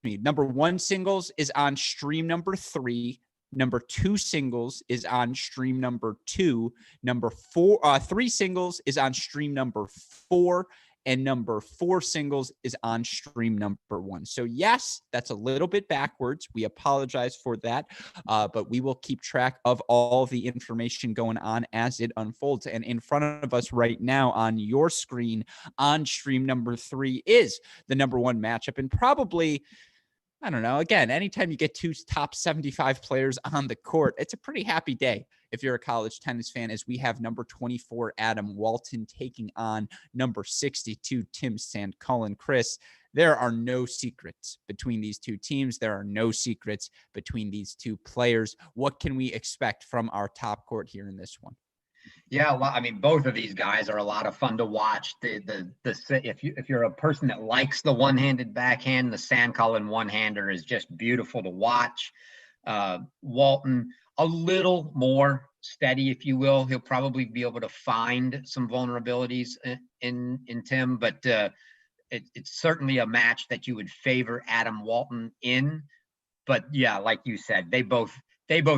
Number 1 singles is on stream number 3. Number 2 singles is on stream number 2. Number 3 singles is on stream number 4. And number 4 singles is on stream number 1. So yes, that's a little bit backwards. We apologize for that, but we will keep track of all the information going on as it unfolds. And in front of us right now on your screen on stream number 3 is the number 1 matchup, and probably, I don't know, again, anytime you get 2 top 75 players on the court, it's a pretty happy day if you're a college tennis fan, as we have number 24, Adam Walton, taking on number 62, Tim Sandcullen. Chris, there are no secrets between these 2 teams. There are no secrets between these 2 players. What can we expect from our top court here in this one? Yeah, both of these guys are a lot of fun to watch. If you're a person that likes the one-handed backhand, the Sandcullen one-hander is just beautiful to watch. Walton, a little more steady, if you will. He'll probably be able to find some vulnerabilities in Tim, but it's certainly a match that you would favor Adam Walton in. But yeah, like you said, they both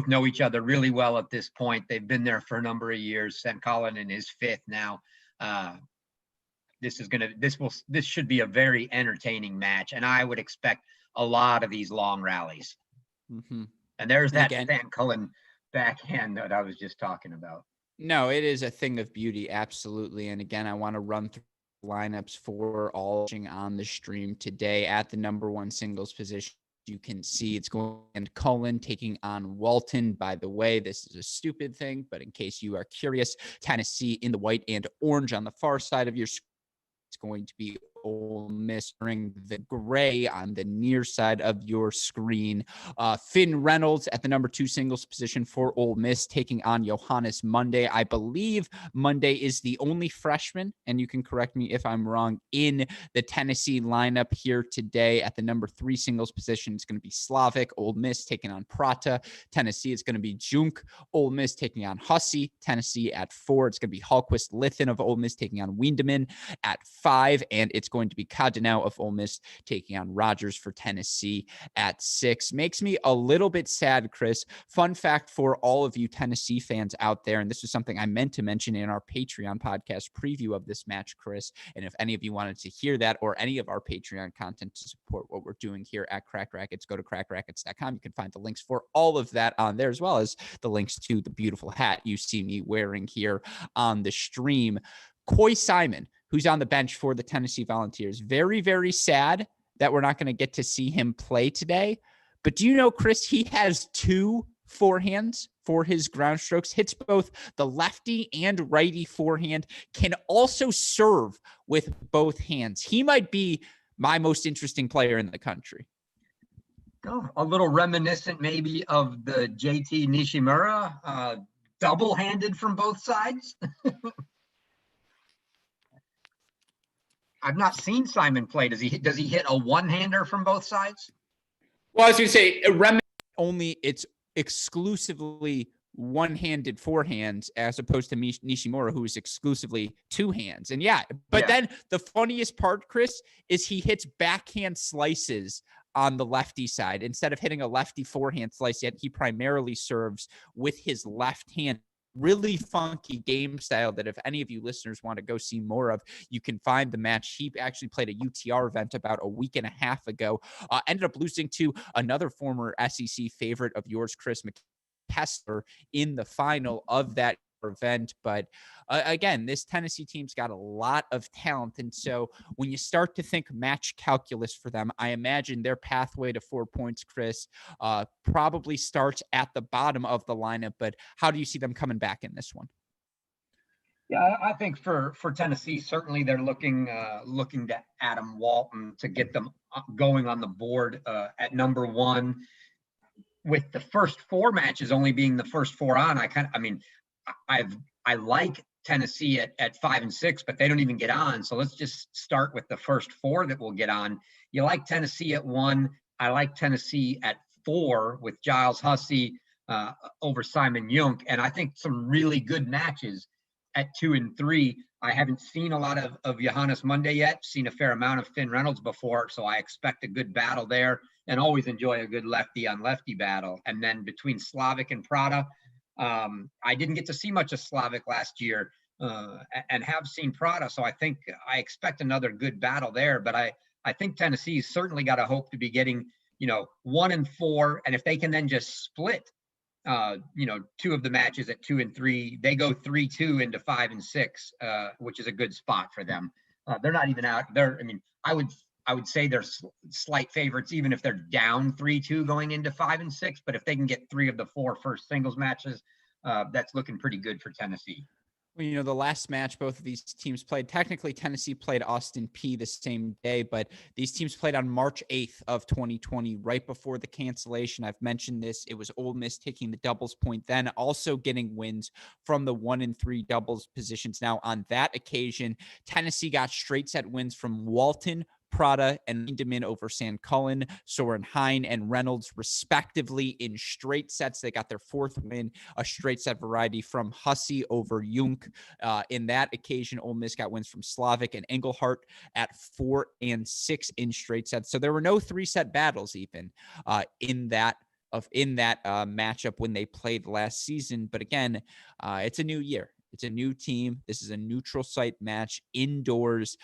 know each other really well at this point. They've been there for a number of years. Sandcullen in his 5th now. This should be a very entertaining match, and I would expect a lot of these long rallies. Mm-hmm. And there's that Sandcullen backhand that I was just talking about. No, it is a thing of beauty, absolutely. And again, I want to run through lineups for all watching on the stream today. At the number 1 singles position, you can see it's going and Cullen taking on Walton. By the way, this is a stupid thing, but in case you are curious, Tennessee in the white and orange on the far side of your screen. It's going to be Ole Miss wearing the gray on the near side of your screen. Finn Reynolds at the number 2 singles position for Ole Miss, taking on Johannes Monday. I believe Monday is the only freshman, and you can correct me if I'm wrong, in the Tennessee lineup here today. At the number 3 singles position, it's going to be Slavic. Ole Miss taking on Prata. Tennessee, it's going to be Junk. Ole Miss taking on Hussey. Tennessee at 4. It's going to be Hallquist Lithin of Ole Miss taking on Windeman at 5, and it's going to be Contender of Ole Miss taking on Rogers for Tennessee at 6. Makes me a little bit sad, Chris. Fun fact for all of you Tennessee fans out there, and this is something I meant to mention in our Patreon podcast preview of this match, Chris, and if any of you wanted to hear that or any of our Patreon content to support what we're doing here at Cracked Racquets, go to crackrackets.com. You can find the links for all of that on there, as well as the links to the beautiful hat you see me wearing here on the stream. Coy Simon, who's on the bench for the Tennessee Volunteers, very, very sad that we're not going to get to see him play today. But do you know, Chris, he has 2 forehands for his ground strokes, hits both the lefty and righty forehand, can also serve with both hands. He might be my most interesting player in the country. Oh, a little reminiscent maybe of the JT Nishimura, double-handed from both sides. I've not seen Simon play. Does he hit a one-hander from both sides? Well, I was going to say, only it's exclusively one-handed forehands as opposed to Nishimura, who is exclusively 2 hands. And then the funniest part, Chris, is he hits backhand slices on the lefty side. Instead of hitting a lefty forehand slice, yet he primarily serves with his left hand. Really funky game style that if any of you listeners want to go see more of, you can find the match. He actually played a UTR event about a week and a half ago, ended up losing to another former SEC favorite of yours, Chris McKessler, in the final of that event. But again, this Tennessee team's got a lot of talent. And so when you start to think match calculus for them, I imagine their pathway to 4 points, Chris, probably starts at the bottom of the lineup. But how do you see them coming back in this one? Yeah, I think for Tennessee, certainly they're looking to Adam Walton to get them going on the board at number 1. With the first 4 matches only being the first 4 on, I like Tennessee at 5 and 6, but they don't even get on. So let's just start with the first 4 that will get on. You like Tennessee at 1. I like Tennessee at 4 with Giles Hussey over Simon Junk. And I think some really good matches at 2 and 3. I haven't seen a lot of Johannes Monday yet, seen a fair amount of Finn Reynolds before. So I expect a good battle there and always enjoy a good lefty on lefty battle. And then between Slavic and Prada, I didn't get to see much of Slavic last year and have seen Prada. So I think I expect another good battle there. But I think Tennessee's certainly got a hope to be getting, 1 and 4. And if they can then just split, 2 of the matches at 2 and 3, they go 3-2 into 5 and 6, which is a good spot for them. They're not even out there. I would say they're slight favorites, even if they're down 3-2 going into 5 and 6. But if they can get 3 of the 4 first singles matches, that's looking pretty good for Tennessee. Well, the last match both of these teams played, technically Tennessee played Austin Peay the same day, but these teams played on March 8th of 2020, right before the cancellation. I've mentioned this. It was Ole Miss taking the doubles point, then also getting wins from the 1 and 3 doubles positions. Now, on that occasion, Tennessee got straight set wins from Walton, Prada, and Lindemann over San Cullen, Soren Hine, and Reynolds, respectively, in straight sets. They got their 4th win, a straight set variety from Hussey over Junk. In that occasion, Ole Miss got wins from Slavic and Engelhardt at 4 and 6 in straight sets. So there were no 3-set battles even in that matchup when they played last season. But again, it's a new year. It's a new team. This is a neutral site match indoors.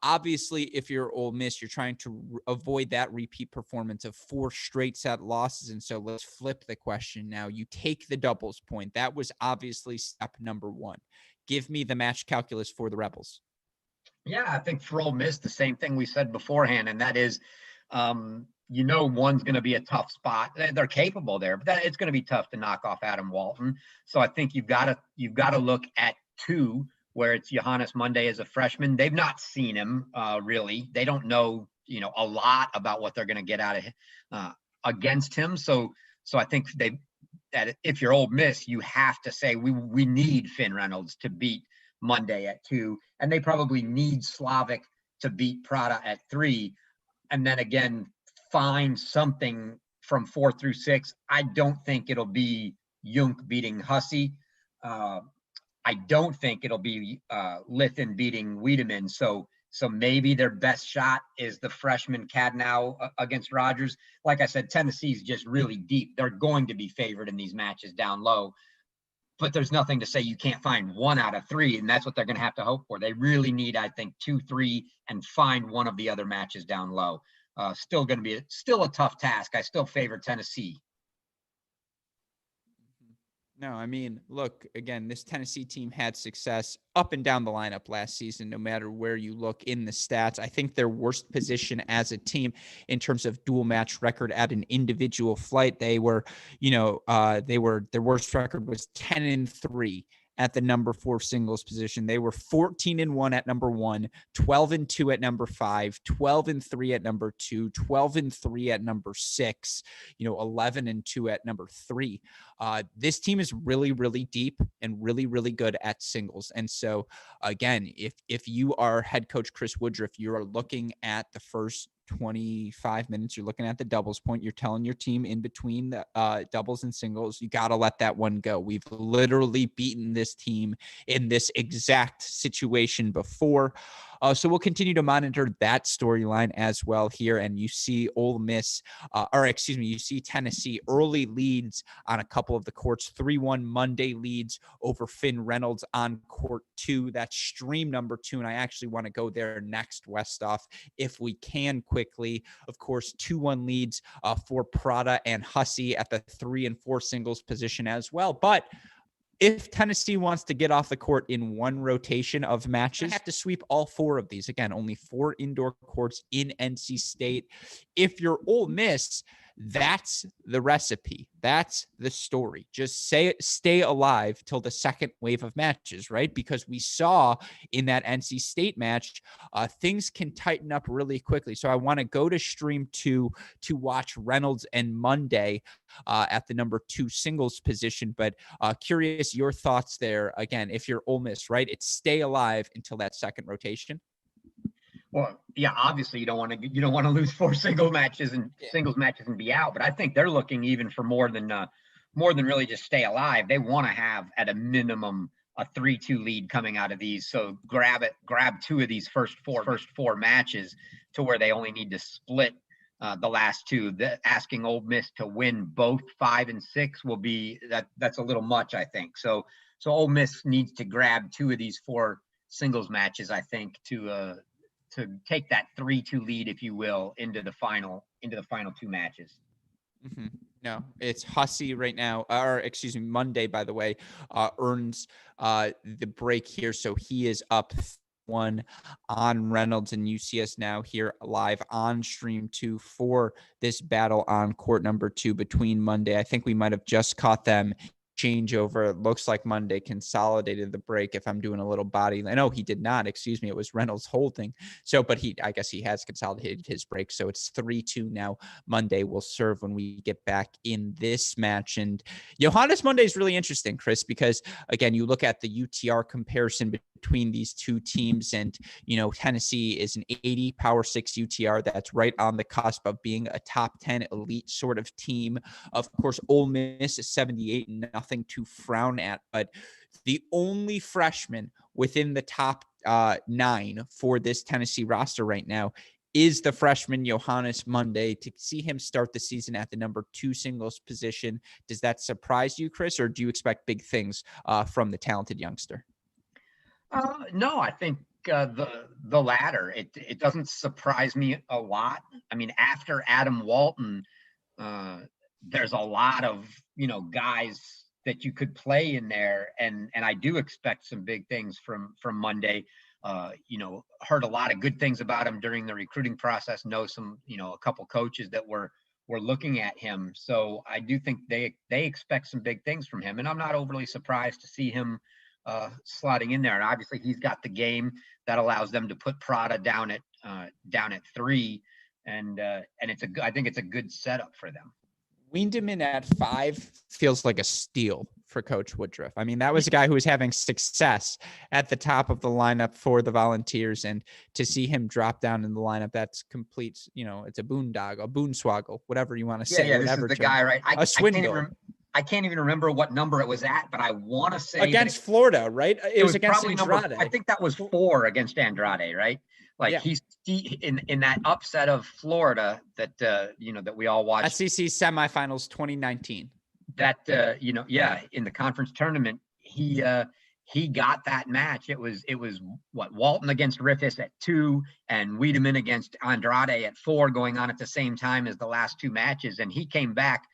Obviously, if you're Ole Miss, you're trying to avoid that repeat performance of 4 straight set losses. And so let's flip the question now. You take the doubles point. That was obviously step number 1. Give me the match calculus for the Rebels. Yeah, I think for Ole Miss, the same thing we said beforehand, and that is, one's going to be a tough spot. They're capable there, but it's going to be tough to knock off Adam Walton. So I think you've got to look at 2, where it's Johannes Monday as a freshman. They've not seen him really. They don't know, a lot about what they're going to get out of against him. So I think that if you're Ole Miss, you have to say we need Finn Reynolds to beat Monday at 2, and they probably need Slavic to beat Prada at 3, and then again find something from 4 through 6. I don't think it'll be Junk beating Hussey. I don't think it'll be Lithin beating Wiedemann. So So maybe their best shot is the freshman Cadnow against Rogers. Like I said, Tennessee's just really deep. They're going to be favored in these matches down low, but there's nothing to say you can't find 1 out of 3, and that's what they're going to have to hope for. They really need, I think, 2, 3, and find one of the other matches down low. Still going to be a tough task. I still favor Tennessee. No, I mean, look, again, this Tennessee team had success up and down the lineup last season, no matter where you look in the stats. I think their worst position as a team in terms of dual match record at an individual flight, they were, their worst record was 10-3 at the number 4 singles position. They were 14-1 at number 1, 12-2 at number 5, 12-3 at number 2, 12-3 at number 6, 11-2 at number 3. This team is really, really deep and really, really good at singles. And so again, if you are head coach Chris Woodruff, you are looking at the first 25 minutes, you're looking at the doubles point, you're telling your team in between the doubles and singles, you got to let that one go. We've literally beaten this team in this exact situation before. So we'll continue to monitor that storyline as well here. And you see you see Tennessee early leads on a couple of the courts, 3-1 Monday leads over Finn Reynolds on court 2. That's stream number 2. And I actually want to go there next, Westoff, if we can quickly. Of course, 2-1 leads for Prada and Hussey at the 3 and 4 singles position as well. But if Tennessee wants to get off the court in one rotation of matches, they have to sweep all 4 of these. Again, only 4 indoor courts in NC State. If you're Ole Miss, that's the recipe. That's the story. Just stay alive till the second wave of matches, right? Because we saw in that NC State match, things can tighten up really quickly. So I want to go to stream 2 to watch Reynolds and Monday at the number 2 singles position. But curious your thoughts there. Again, if you're Ole Miss, right? It's stay alive until that second rotation. Well, yeah, obviously you don't want to lose 4 singles matches and be out. But I think they're looking even for more than really just stay alive. They want to have at a minimum a 3-2 lead coming out of these. So grab 2 of these first four matches to where they only need to split the last 2. Asking Ole Miss to win both 5 and 6 will be that's a little much, I think. So Ole Miss needs to grab 2 of these 4 singles matches, I think, to take that 3-2 lead, if you will, into the final 2 matches. Mm-hmm. No, it's Hussey right now, Monday, by the way, earns the break here. So he is up 1 on Reynolds, and UCS now here live on stream 2 for this battle on court number 2 between Monday. I think we might have just caught them changeover. It looks like Monday consolidated the break. If I'm doing a little body, no, he did not. Excuse me. It was Reynolds holding. So, but I guess he has consolidated his break. So it's 3-2 now. Monday will serve when we get back in this match. And Johannes Monday is really interesting, Chris, because again, you look at the UTR comparison between these 2 teams, and Tennessee is an 80 power 6 UTR. That's right on the cusp of being a top 10 elite sort of team. Of course, Ole Miss is 78 and nothing to frown at, but the only freshman within the top 9 for this Tennessee roster right now is the freshman Johannes Monday. To see him start the season at the number 2 singles position, does that surprise you, Chris, or do you expect big things from the talented youngster? No, I think the latter. It doesn't surprise me a lot. I mean, after Adam Walton, there's a lot of guys that you could play in there, and I do expect some big things from Monday. Heard a lot of good things about him during the recruiting process. Know some a couple coaches that were looking at him, so I do think they expect some big things from him, and I'm not overly surprised to see him slotting in there. And obviously he's got the game that allows them to put Prada down at 3, and I think it's a good setup for them. Weindeman at 5 feels like a steal for Coach Woodruff. I mean, that was a guy who was having success at the top of the lineup for the Volunteers, and to see him drop down in the lineup, that's complete. It's a boondoggle, a boonswoggle, whatever you want to say. Yeah, this is the guy, right? A swindle. I can't even remember what number it was at, but I want to say against Florida, right? It was against probably Andrade. I think that was 4 against Andrade, right? Like Yeah. he's in that upset of Florida that that we all watched. SEC semifinals 2019. That in the conference tournament, he got that match. It was what, Walton against Riffis at 2 and Wiedemann against Andrade at 4, going on at the same time as the last 2 matches, and he came back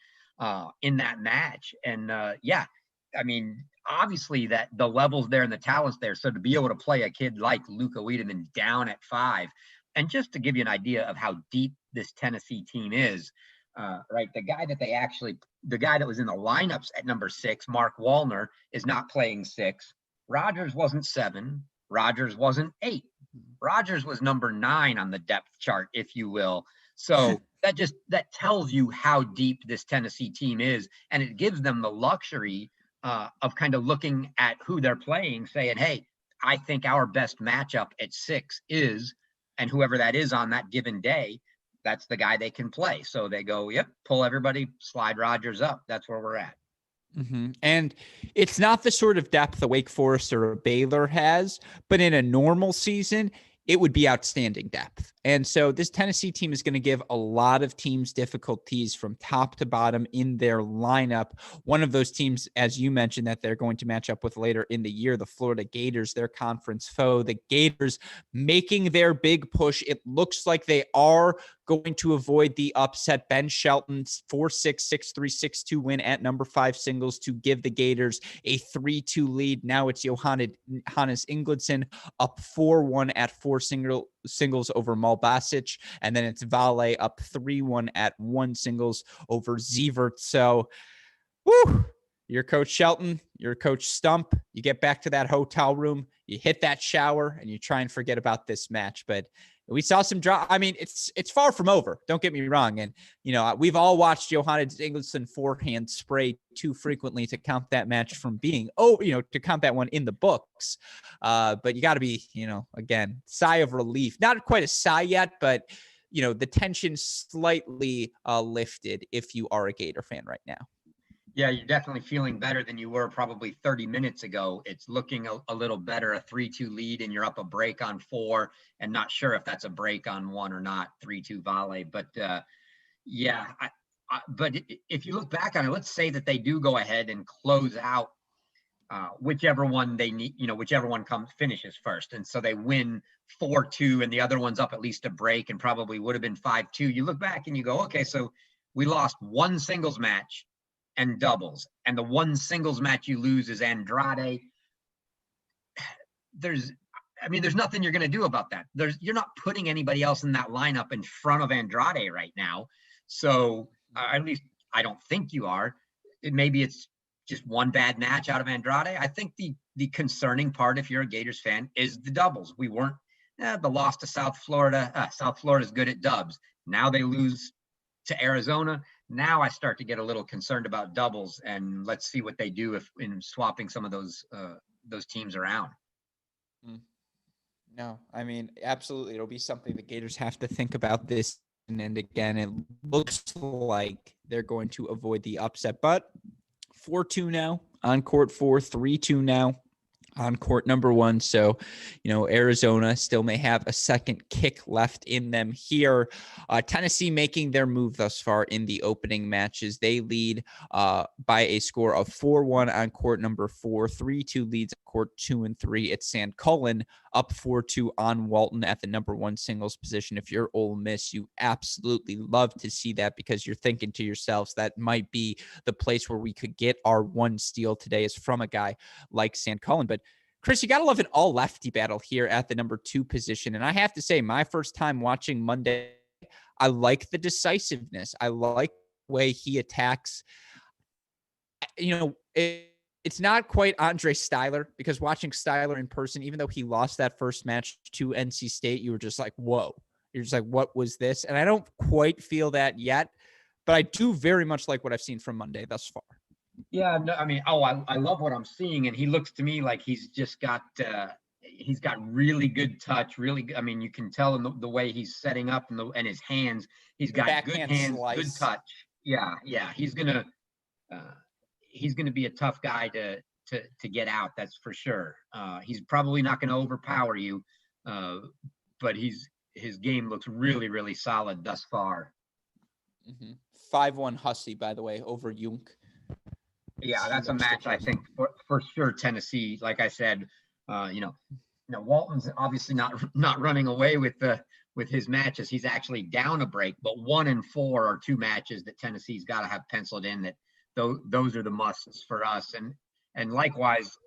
in that match. And I mean, obviously that the levels there and the talents there. So to be able to play a kid like Luca Wiedemann down at 5, and just to give you an idea of how deep this Tennessee team is, right? The guy that was in the lineups at number 6, Mark Wallner, is not playing 6. Rogers wasn't 7. Rogers wasn't 8. Rogers was number 9 on the depth chart, if you will. So that tells you how deep this Tennessee team is, and it gives them the luxury of kind of looking at who they're playing, saying, hey, I think our best matchup at 6 is, and whoever that is on that given day, that's the guy they can play. So they go, yep, pull everybody, slide Rogers up. That's where we're at. Mm-hmm. And it's not the sort of depth a Wake Forest or a Baylor has, but in a normal season, it would be outstanding depth. And so this Tennessee team is going to give a lot of teams difficulties from top to bottom in their lineup. One of those teams, as you mentioned, that they're going to match up with later in the year, the Florida Gators, their conference foe. The Gators making their big push. It looks like they are going to avoid the upset. Ben Shelton's 4-6, 6-3, 6-2 win at number 5 singles to give the Gators a 3-2 lead. Now it's Hannes Ingledson up 4-1 at 4 singles over Malbasic, and then it's Vale up 3-1 at 1 singles over Zevert. So, you're Coach Shelton, you're Coach Stump. You get back to that hotel room, you hit that shower, and you try and forget about this match. But we saw some draw. I mean, it's far from over. Don't get me wrong. And, we've all watched Johannes Ingledson forehand spray too frequently to count that match from being, to count that one in the books. But you got to be, again, sigh of relief. Not quite a sigh yet, but, the tension slightly lifted if you are a Gator fan right now. Yeah, you're definitely feeling better than you were probably 30 minutes ago. It's looking a little better, a 3-2 lead, and you're up a break on 4, and not sure if that's a break on 1 or not, 3-2 Vale. But but if you look back on it, let's say that they do go ahead and close out whichever one they need, whichever one finishes first. And so they win 4-2, and the other one's up at least a break and probably would have been 5-2. You look back and you go, okay, so we lost 1 singles match and doubles, and the 1 singles match you lose is Andrade. There's nothing you're going to do about that. You're not putting anybody else in that lineup in front of Andrade right now. So at least I don't think you are. Maybe it's just one bad match out of Andrade. I think the concerning part, if you're a Gators fan, is the doubles. We weren't the loss to South Florida. South Florida's good at dubs. Now they lose to Arizona. Now I start to get a little concerned about doubles, and let's see what they do if in swapping some of those teams around. No, I mean, absolutely. It'll be something the Gators have to think about this. And again, it looks like they're going to avoid the upset, but 4-2 now on court 4, 3-2 now on court number 1. So, Arizona still may have a second kick left in them here. Tennessee making their move thus far in the opening matches. They lead by a score of 4-1 on court number 4, 3-2 leads on court 2 and 3. It's San Cullen up 4-2 on Walton at the number 1 singles position. If you're Ole Miss, you absolutely love to see that, because you're thinking to yourselves that might be the place where we could get our 1 steal today is from a guy like San Cullen. But Chris, you got to love an all lefty battle here at the number 2 position. And I have to say, my first time watching Monday, I like the decisiveness. I like the way he attacks. It's not quite Andre Styler, because watching Styler in person, even though he lost that first match to NC State, you were just like, whoa. You're just like, what was this? And I don't quite feel that yet, but I do very much like what I've seen from Monday thus far. Yeah, no, I mean, I love what I'm seeing, and he looks to me like he's just got really good touch. Really, I mean, you can tell in the way he's setting up and his hands. He's got good hands, good touch. Yeah, he's gonna. he's going to be a tough guy to get out. That's for sure. He's probably not going to overpower you, but his game looks really, really solid thus far. 5-1 Hussey, by the way, over Junk. Yeah, that's a match I think for sure Tennessee. Like I said, Walton's obviously not running away with his matches. He's actually down a break, but 1 and 4 are 2 matches that Tennessee's got to have penciled in. That those are the musts for us. And likewise,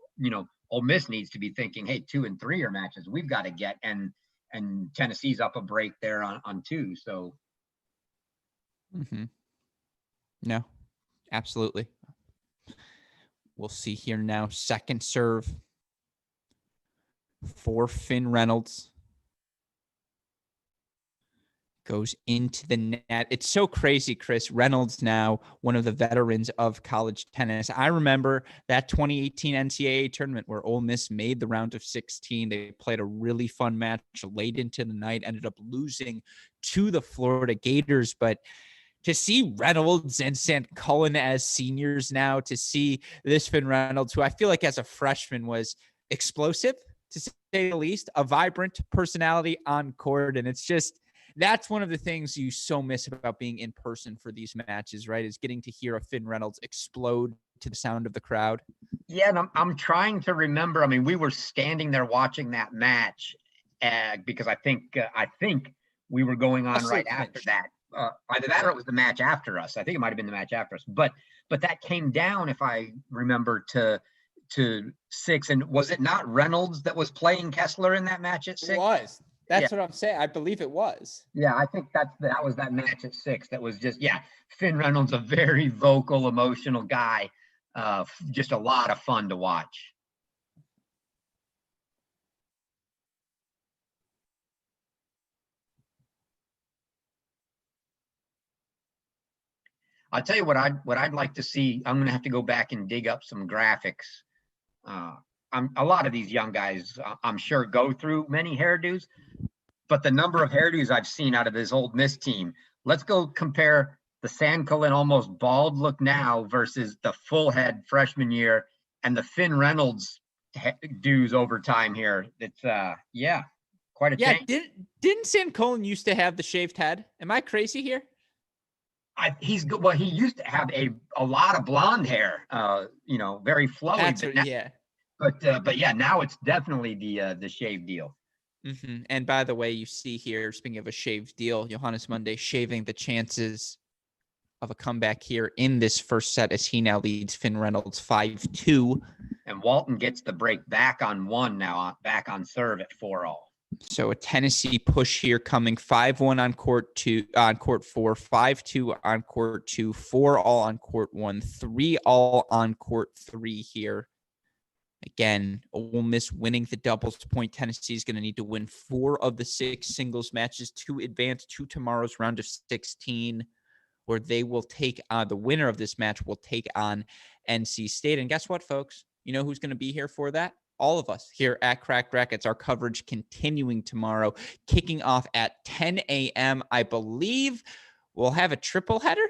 Ole Miss needs to be thinking, hey, 2 and 3 are matches we've got to get, and Tennessee's up a break there on 2. So. No, absolutely. We'll see here now. Second serve for Finn Reynolds. Goes into the net. It's so crazy, Chris. Reynolds now one of the veterans of college tennis. I remember that 2018 NCAA tournament where Ole Miss made the round of 16. They played a really fun match late into the night, ended up losing to the Florida Gators. But to see Reynolds and St. Cullen as seniors now, to see this Finn Reynolds, who I feel like as a freshman was explosive, to say the least, a vibrant personality on court. And it's just, that's one of the things you so miss about being in person for these matches, right? Is getting to hear a Finn Reynolds explode to the sound of the crowd. Yeah, and I'm trying to remember. I mean, we were standing there watching that match because I think we were going on right after that. Either that or it was the match after us. I think it might have been the match after us. But that came down, if I remember, to 6. And was it not Reynolds that was playing Kessler in that match at 6? It was. That's what I'm saying. I believe it was. Yeah, I think that was that match at 6. That was just, Finn Reynolds, a very vocal, emotional guy. Just a lot of fun to watch. I'll tell you what I'd like to see. I'm going to have to go back and dig up some graphics. A lot of these young guys, I'm sure, go through many hairdos, but the number of hairdos I've seen out of this Ole Miss team. Let's go compare the St. Cullen almost bald look now versus the full head freshman year and the Finn Reynolds dues over time here. It's quite a change. Didn't St. Cullen used to have the shaved head? Am I crazy here? He used to have a lot of blonde hair, very flowy. But now it's definitely the shave deal. And by the way, you see here, speaking of a shaved deal, Johannes Monday shaving the chances of a comeback here in this first set as he now leads Finn Reynolds 5-2. And Walton gets the break back on 1 now, back on serve at 4-all. So a Tennessee push here coming 5-1 on court 4, 5-2 on court 2, 4-all on court 1, 3-all on court 3 here. Again, Ole Miss winning the doubles point. Tennessee is going to need to win 4 of the 6 singles matches to advance to tomorrow's round of 16, where they will take on the winner of this match will take on NC State. And guess what, folks? You know who's going to be here for that? All of us here at Cracked Racquets. Our coverage continuing tomorrow, kicking off at 10 a.m. I believe we'll have a triple header.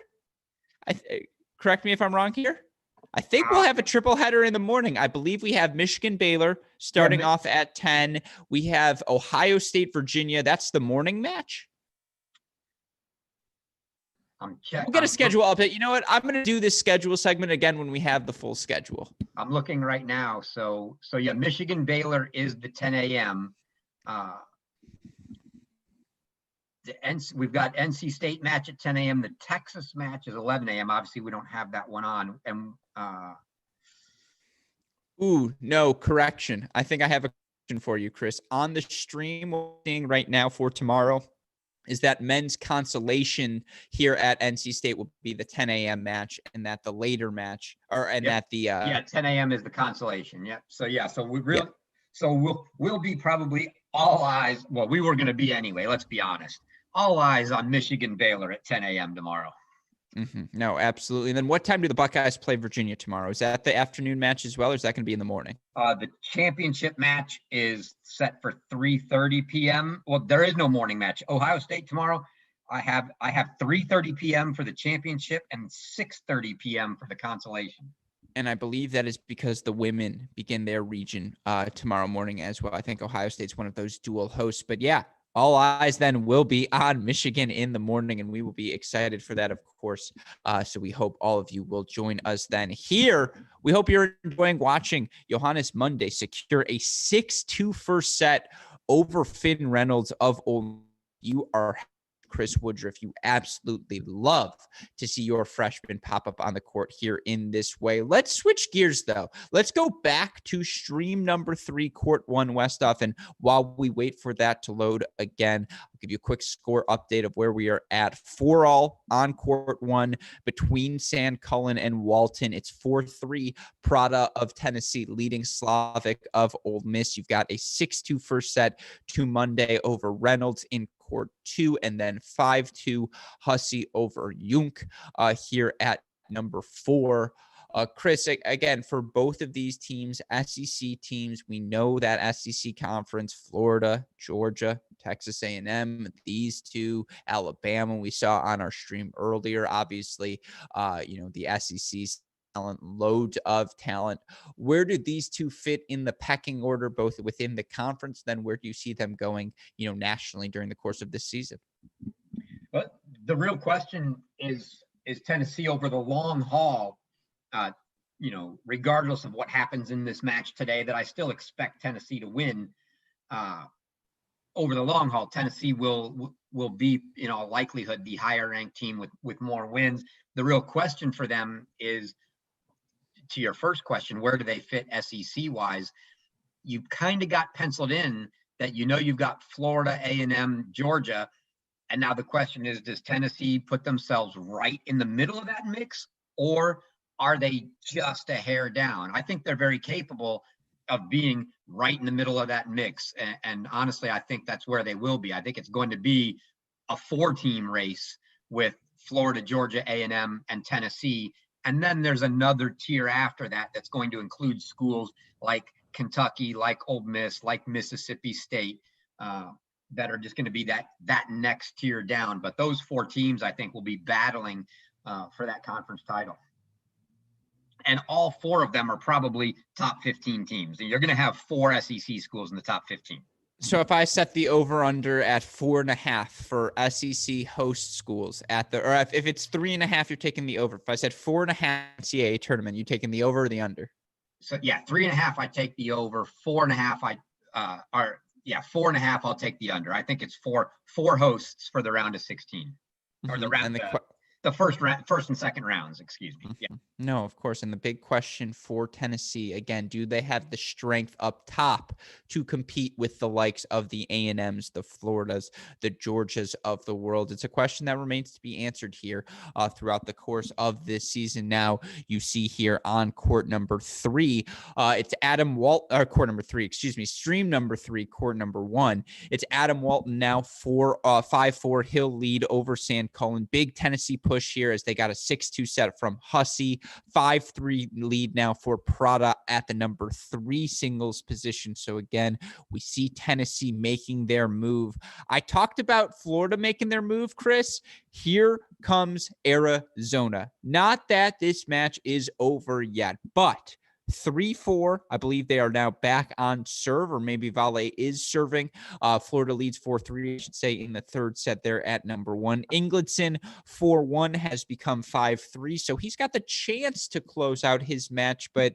Correct me if I'm wrong here. I think we'll have a triple header in the morning. I believe we have Michigan Baylor starting off at 10. We have Ohio State, Virginia. That's the morning match. We'll get a schedule update. You know what? I'm going to do this schedule segment again when we have the full schedule. I'm looking right now. So Michigan Baylor is the 10 a.m. We've got NC State match at 10 a.m. The Texas match is 11 a.m. Obviously, we don't have that one on. And no, correction. I think I have a question for you, Chris. On the stream we're seeing right now for tomorrow is that men's consolation here at NC State will be the 10 a.m. match, and that the later match, that the 10 a.m. is the consolation. Yep. So we'll be probably all eyes. Well, we were going to be anyway. Let's be honest. All eyes on Michigan Baylor at 10 a.m. tomorrow. No, absolutely. And then what time do the Buckeyes play Virginia tomorrow? Is that the afternoon match as well, or is that going to be in the morning? The championship match is set for 3:30 p.m. Well, there is no morning match. Ohio State tomorrow. I have 3:30 p.m. for the championship and 6:30 p.m. for the consolation. And I believe that is because the women begin their region tomorrow morning as well. I think Ohio State's one of those dual hosts. But yeah, all eyes then will be on Michigan in the morning, and we will be excited for that, of course. So we hope all of you will join us then. Here, we hope you're enjoying watching Johannes Monday secure a 6-2 first set over Finn Reynolds of Ole. You are Chris Woodruff. You absolutely love to see your freshman pop up on the court here in this way. Let's switch gears, though. Let's go back to stream number 3, court 1, Westhoff. And while we wait for that to load again, I'll give you a quick score update of where we are at. 4-all on court 1 between San Cullen and Walton. It's 4-3 Prada of Tennessee leading Slavic of Ole Miss. You've got a 6-2 first set to Monday over Reynolds in court 2, and then 5-2 Hussey over Junk here at number 4. Chris, again, for both of these teams, SEC teams, we know that SEC conference, Florida, Georgia, Texas A&M, these two, Alabama, we saw on our stream earlier, obviously, the SEC's talent, loads of talent. Where do these two fit in the pecking order, both within the conference? Then where do you see them going, nationally during the course of this season? But the real question is Tennessee over the long haul, regardless of what happens in this match today, that I still expect Tennessee to win. Over the long haul, Tennessee will be, in all likelihood, the higher ranked team with more wins. The real question for them is, to your first question, where do they fit SEC wise? You've kind of got penciled in that you've got Florida, A&M, Georgia, and now the question is, does Tennessee put themselves right in the middle of that mix, or are they just a hair down? I think they're very capable of being right in the middle of that mix, and honestly, I think that's where they will be. I think it's going to be a 4-team race with Florida, Georgia, A&M, and Tennessee. And then there's another tier after that that's going to include schools like Kentucky, like Ole Miss, like Mississippi State, that are just going to be that next tier down. But those 4 teams, I think, will be battling for that conference title. And all 4 of them are probably top 15 teams. And you're going to have 4 SEC schools in the top 15. So if I set the over-under at 4.5 for SEC host schools if it's 3.5, you're taking the over. If I said 4.5 NCAA tournament, you taking the over or the under? So 3.5, I take the over. 4.5, 4.5, I'll take the under. I think it's four hosts for the round of 16, or the round. The first and second rounds, excuse me. Yeah. No, of course. And the big question for Tennessee, again, do they have the strength up top to compete with the likes of the A&Ms, the Floridas, the Georgias of the world? It's a question that remains to be answered here throughout the course of this season. Now you see here on court number 3, it's Adam Walton, court number 3, stream number 3, court number 1. It's Adam Walton now 5-4. He'll lead over San Cullen. Big Tennessee push here as they got a 6-2 set from Hussey. 5-3 lead now for Prada at the number 3 singles position. So again, we see Tennessee making their move. I talked about Florida making their move, Chris. Here comes Arizona. Not that this match is over yet, but 3-4. I believe they are now back on serve, or maybe Valle is serving. Florida leads 4-3, I should say, in the third set there at number 1. Ingledson 4-1 has become 5-3, so he's got the chance to close out his match, but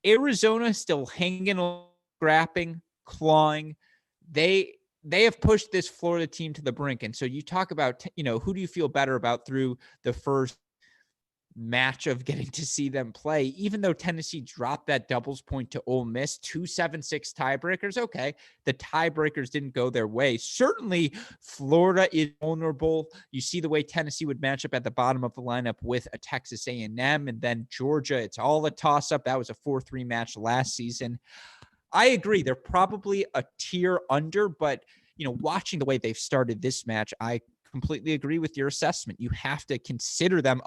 Arizona still hanging, scrapping, clawing. They have pushed this Florida team to the brink, and so you talk about, who do you feel better about through the first match of getting to see them play? Even though Tennessee dropped that doubles point to Ole Miss, 2-7-6 tiebreakers. Okay, the tiebreakers didn't go their way. Certainly, Florida is vulnerable. You see the way Tennessee would match up at the bottom of the lineup with a Texas A&M, and then Georgia. It's all a toss-up. That was a 4-3 match last season. I agree. They're probably a tier under, but watching the way they've started this match, I completely agree with your assessment. You have to consider them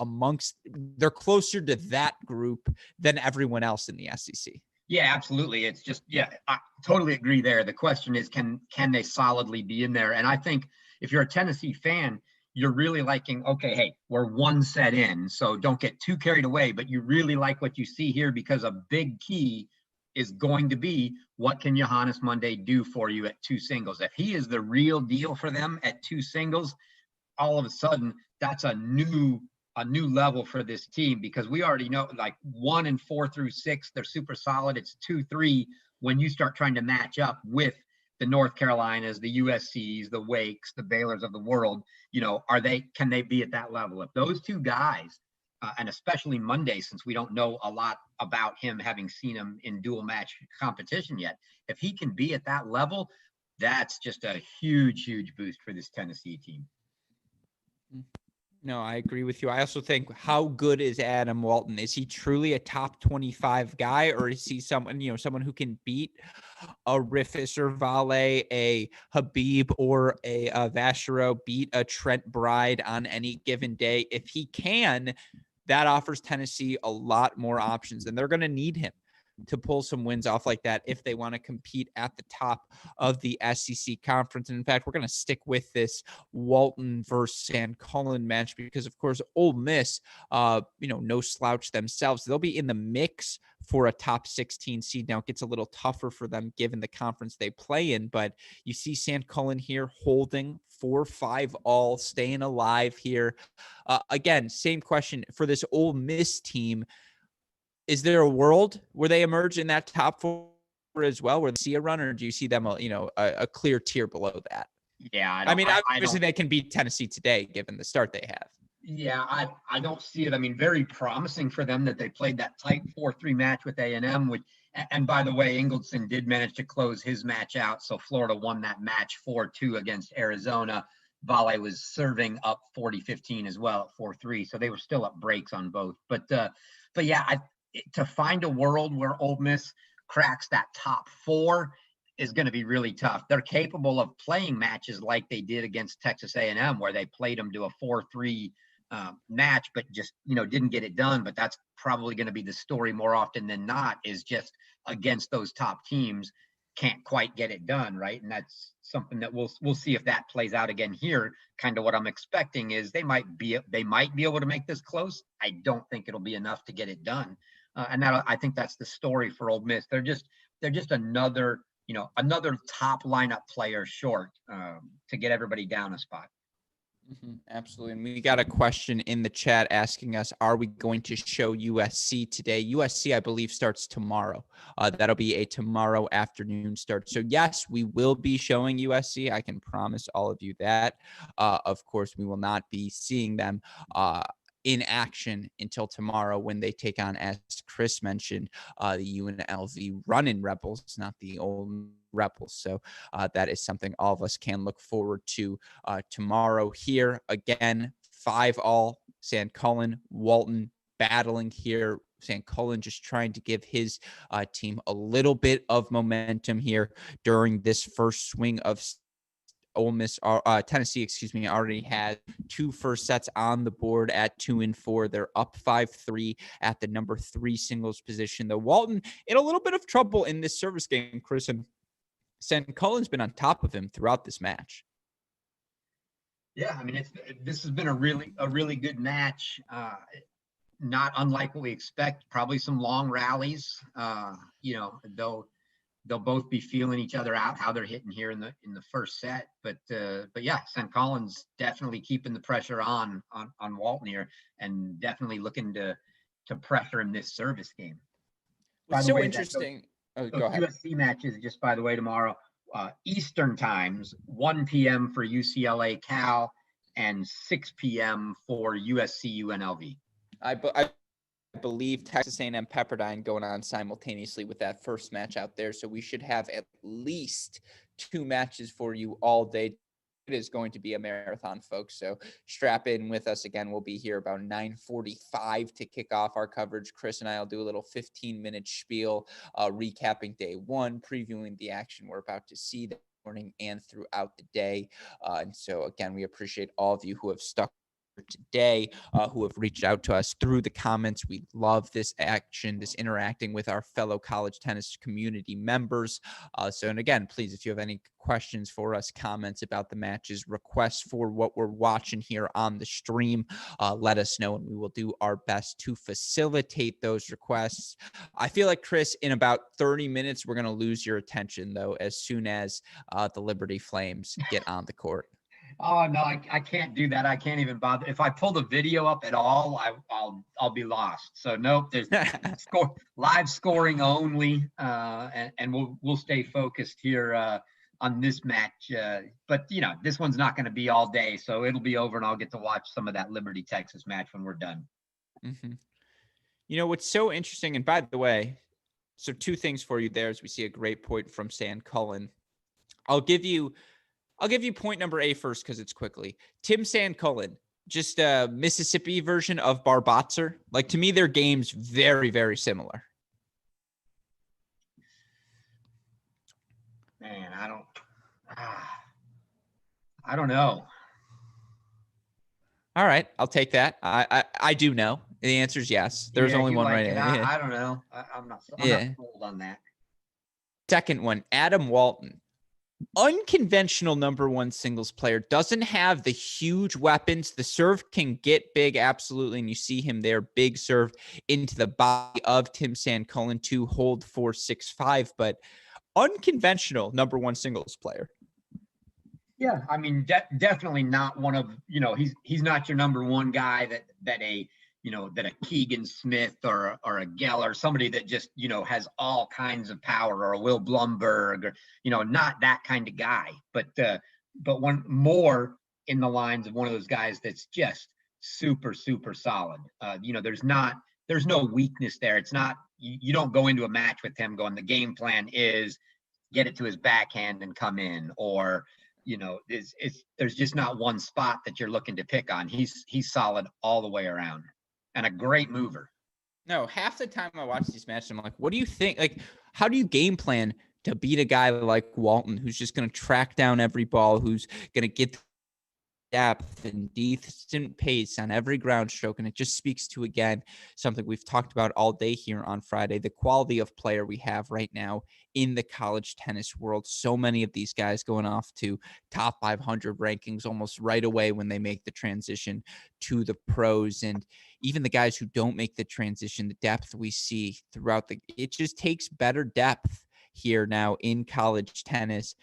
they're closer to that group than everyone else in the SEC. Yeah, absolutely. It's just, I totally agree there. The question is, can they solidly be in there? And I think if you're a Tennessee fan, you're really liking, okay, hey, we're one set in, so don't get too carried away, but you really like what you see here because a big key is going to be what can Johannes Monday do for you at two singles. If he is the real deal for them at two singles, all of a sudden that's a new level for this team, because we already know like 1 and 4 through 6, they're super solid. It's 2-3 when you start trying to match up with the North Carolinas, the USCs, the Wakes, the Baylors of the world. Can they be at that level? If those two guys, and especially Monday, since we don't know a lot about him, having seen him in dual match competition yet, if he can be at that level, that's just a huge boost for this Tennessee team. No, I agree with you. I also think, how good is Adam Walton? Is he truly a top 25 guy, or is he someone who can beat a Rifus or Vale, a Habib, or a Vachereau, beat a Trent Bride on any given day? If he can, that offers Tennessee a lot more options, and they're going to need him to pull some wins off like that if they want to compete at the top of the SEC conference. And in fact, we're going to stick with this Walton versus San Cullen match because, of course, Ole Miss, no slouch themselves. They'll be in the mix for a top 16 seed. Now it gets a little tougher for them given the conference they play in, but you see San Cullen here holding 4-5 all, staying alive here. Again, same question for this Ole Miss team. Is there a world where they emerge in that top 4 as well, where they see a run, or do you see them, a clear tier below that? Yeah, obviously they can beat Tennessee today, given the start they have. Yeah, I don't see it. I mean, very promising for them that they played that tight 4-3 match with A&M, and by the way, Ingleson did manage to close his match out. So Florida won that match 4-2 against Arizona. Vale was serving up 40-15 as well at 4-3. So they were still up breaks on both. But yeah, to find a world where Ole Miss cracks that top 4 is going to be really tough. They're capable of playing matches like they did against Texas A&M, where they played them to a 4-3 match, but just, didn't get it done. But that's probably going to be the story more often than not, is just against those top teams, can't quite get it done, right? And that's something that we'll see if that plays out again here. Kind of what I'm expecting is they might be able to make this close. I don't think it'll be enough to get it done. And I think that's the story for Ole Miss. They're just another top lineup player short to get everybody down a spot. Absolutely. And we got a question in the chat asking us, are we going to show USC today? USC, I believe, starts tomorrow. That'll be a tomorrow afternoon start. So yes, we will be showing USC. I can promise all of you that. Of course, we will not be seeing them in action until tomorrow when they take on, as Chris mentioned, the UNLV Runnin' Rebels, not the old Rebels. So that is something all of us can look forward to tomorrow here. Again, 5 all, San Cullen, Walton battling here. San Cullen just trying to give his team a little bit of momentum here during this first swing of Ole Miss, Tennessee, already had 2 first sets on the board at 2 and 4. They're up 5-3 at the number 3 singles position. Though Walton in a little bit of trouble in this service game, Chris, and San Cullen's been on top of him throughout this match. Yeah, I mean, this has been a really good match. Not unlike what we expect. Probably some long rallies. They'll both be feeling each other out, how they're hitting here in the first set. But yeah, St. Collins definitely keeping the pressure on Walton here, and definitely looking to pressure in this service game. What's so interesting? Go ahead. USC matches, just by the way, tomorrow, Eastern times, 1 p.m. for UCLA Cal and 6 p.m. for USC UNLV. I believe Texas A&M Pepperdine going on simultaneously with that first match out there. So we should have at least 2 matches for you all day. It is going to be a marathon, folks. So strap in with us. Again, we'll be here about 9:45 to kick off our coverage. Chris and I will do a little 15-minute spiel, recapping day 1, previewing the action we're about to see that morning and throughout the day. And so, again, we appreciate all of you who have stuck today who have reached out to us through the comments. We love this action, this interacting with our fellow college tennis community members. And again, please, if you have any questions for us, comments about the matches, requests for what we're watching here on the stream, let us know, and we will do our best to facilitate those requests. I feel like, Chris, in about 30 minutes, we're going to lose your attention, though, as soon as the Liberty Flames get on the court. Oh no, I can't do that. I can't even bother. If I pull the video up at all, I'll be lost. So nope, there's live scoring only, and we'll stay focused here on this match. But this one's not going to be all day, so it'll be over, and I'll get to watch some of that Liberty Texas match when we're done. Mm-hmm. What's so interesting, and by the way, so two things for you there as we see a great point from San Cullen. I'll give you point number A first because it's quickly. Tim San Cullen, just a Mississippi version of Barbotzer. Like, to me, their game's very, very similar. Man, I don't know. All right, I'll take that. I do know. The answer is yes. There's only one right answer. I don't know. I'm not sold on that. Second one, Adam Walton. Unconventional number one singles player, doesn't have the huge weapons. The serve can get big, absolutely, and you see him there, big serve into the body of Tim San Cullen to hold 4-6-5, but unconventional number one singles player. Yeah, I mean, definitely not one of, he's not your number one guy that a Keegan Smith or a Geller, somebody that just, has all kinds of power, or a Will Blumberg, or, not that kind of guy, but one more in the lines of one of those guys that's just super, super solid. There's no weakness there. It's not, you don't go into a match with him going, the game plan is get it to his backhand and come in, or, there's just not one spot that you're looking to pick on. He's solid all the way around. And a great mover. No, half the time I watch these matches, I'm like, what do you think? Like, how do you game plan to beat a guy like Walton, who's just going to track down every ball, who's going to get depth and decent pace on every ground stroke? And it just speaks to, again, something we've talked about all day here on Friday, the quality of player we have right now in the college tennis world. So many of these guys going off to top 500 rankings almost right away when they make the transition to the pros. And even the guys who don't make the transition, the depth we see throughout it just takes better depth here now in college tennis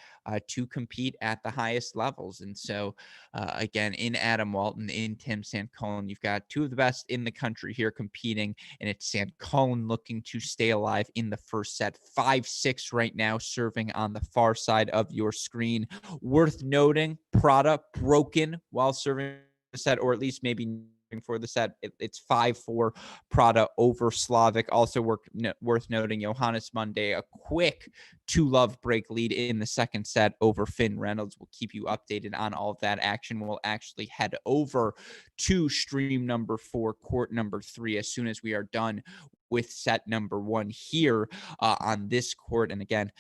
to compete at the highest levels. And so, again, in Adam Walton, in Tim San Cullen, you've got two of the best in the country here competing, and it's San Cullen looking to stay alive in the first set. 5-6 right now, serving on the far side of your screen. Worth noting, Prada broken while serving the set, or at least maybe for the set. It's 5-4 Prada over Slavic. Also worth noting, Johannes Monday, a quick 2-love break lead in the second set over Finn Reynolds. We'll keep you updated on all of that action. We'll actually head over to stream number 4, court number 3, as soon as we are done with set number 1 here on this court. And again,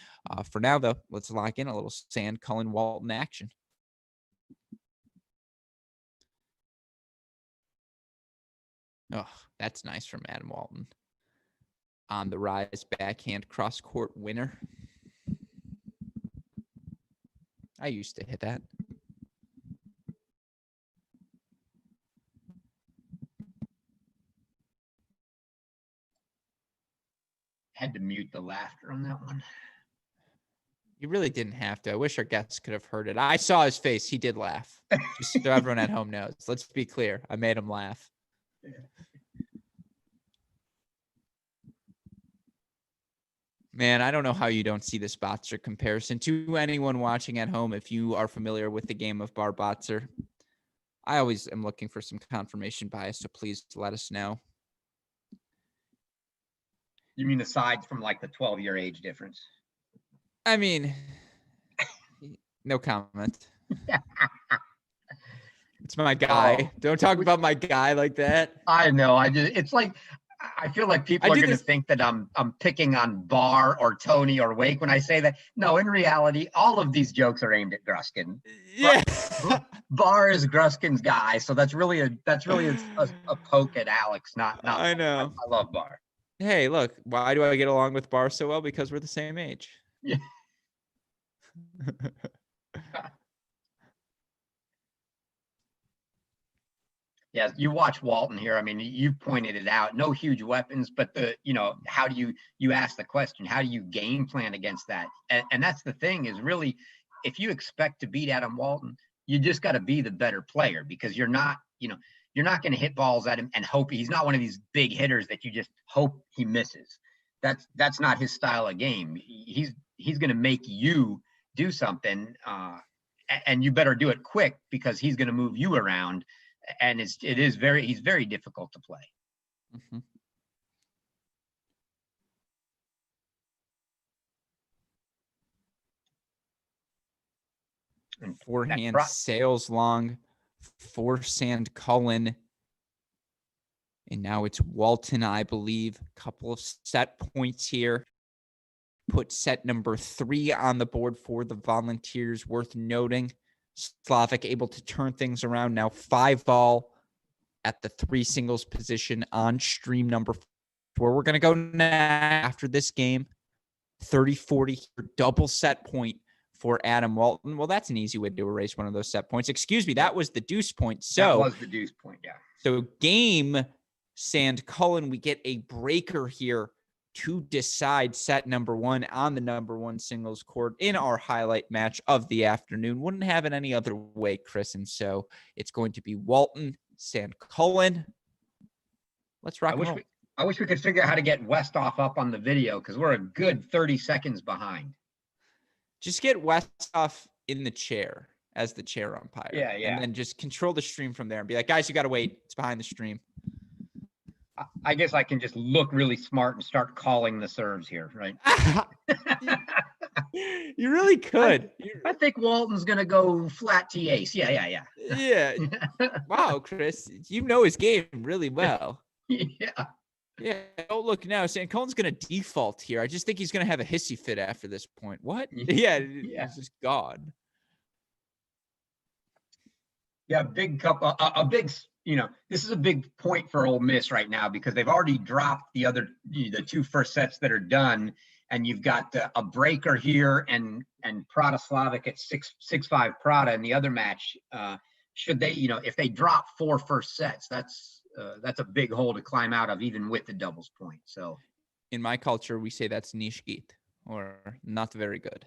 for now, though, let's lock in a little San Cullen Walton action. Oh, that's nice from Adam Walton. On the rise, backhand cross-court winner. I used to hit that. Had to mute the laughter on that one. You really didn't have to. I wish our guests could have heard it. I saw his face. He did laugh. Just so everyone at home knows. Let's be clear. I made him laugh. Man, I don't know how you don't see this Botzer comparison. To anyone watching at home, if you are familiar with the game of Barbotzer, I always am looking for some confirmation bias, so please let us know. You mean aside from like the 12-year age difference? I mean, no comment. It's my guy. Don't talk about my guy like that. I know. It's like, I feel like people are going to think that I'm picking on Barr or Tony or Wake when I say that. No, in reality, all of these jokes are aimed at Gruskin. Yeah. Barr is Gruskin's guy, so that's really a poke at Alex. Not. I know. I love Barr. Hey, look, why do I get along with Barr so well? Because we're the same age. Yeah. Yeah, you watch Walton here. I mean, you pointed it out. No huge weapons, but how do you ask the question? How do you game plan against that? And that's the thing is really, if you expect to beat Adam Walton, you just got to be the better player because you're not going to hit balls at him and hope he's not one of these big hitters that you just hope he misses. That's not his style of game. He's going to make you do something, and you better do it quick because he's going to move you around. And he's very difficult to play. Mm-hmm. And forehand sails long, forehand Cullen. And now it's Walton, I believe. Couple of set points here. Put set number 3 on the board for the Volunteers. Worth noting, Slavic able to turn things around. Now 5-ball at the 3 singles position on stream number 4. We're going to go now after this game. 30-40 double set point for Adam Walton. Well, that's an easy way to erase one of those set points. Excuse me, that was the deuce point. So that was the deuce point, yeah. So game Sand Cullen, we get a breaker here to decide set number 1 on the number 1 singles court in our highlight match of the afternoon. Wouldn't have it any other way, Chris. And so it's going to be Walton, Sand Cullen. Let's rock and roll. I wish we could figure out how to get Westoff up on the video because we're a good 30 seconds behind. Just get Westoff in the chair as the chair umpire. Yeah. And then just control the stream from there and be like, guys, you got to wait. It's behind the stream. I guess I can just look really smart and start calling the serves here, right? You really could. I think Walton's going to go flat to ace. Yeah. Yeah. Wow, Chris, you know his game really well. Yeah. Oh, look now, St. Cullen's going to default here. I just think he's going to have a hissy fit after this point. What? Yeah. It's just gone. Yeah, big couple, a big. This is a big point for Ole Miss right now because they've already dropped the 2 first sets that are done, and you've got a breaker here and Prada Slavic at 6-5 Prada in the other match. Should they, if they drop 4 first sets, that's a big hole to climb out of, even with the doubles point. So, in my culture, we say that's nishgit, or not very good.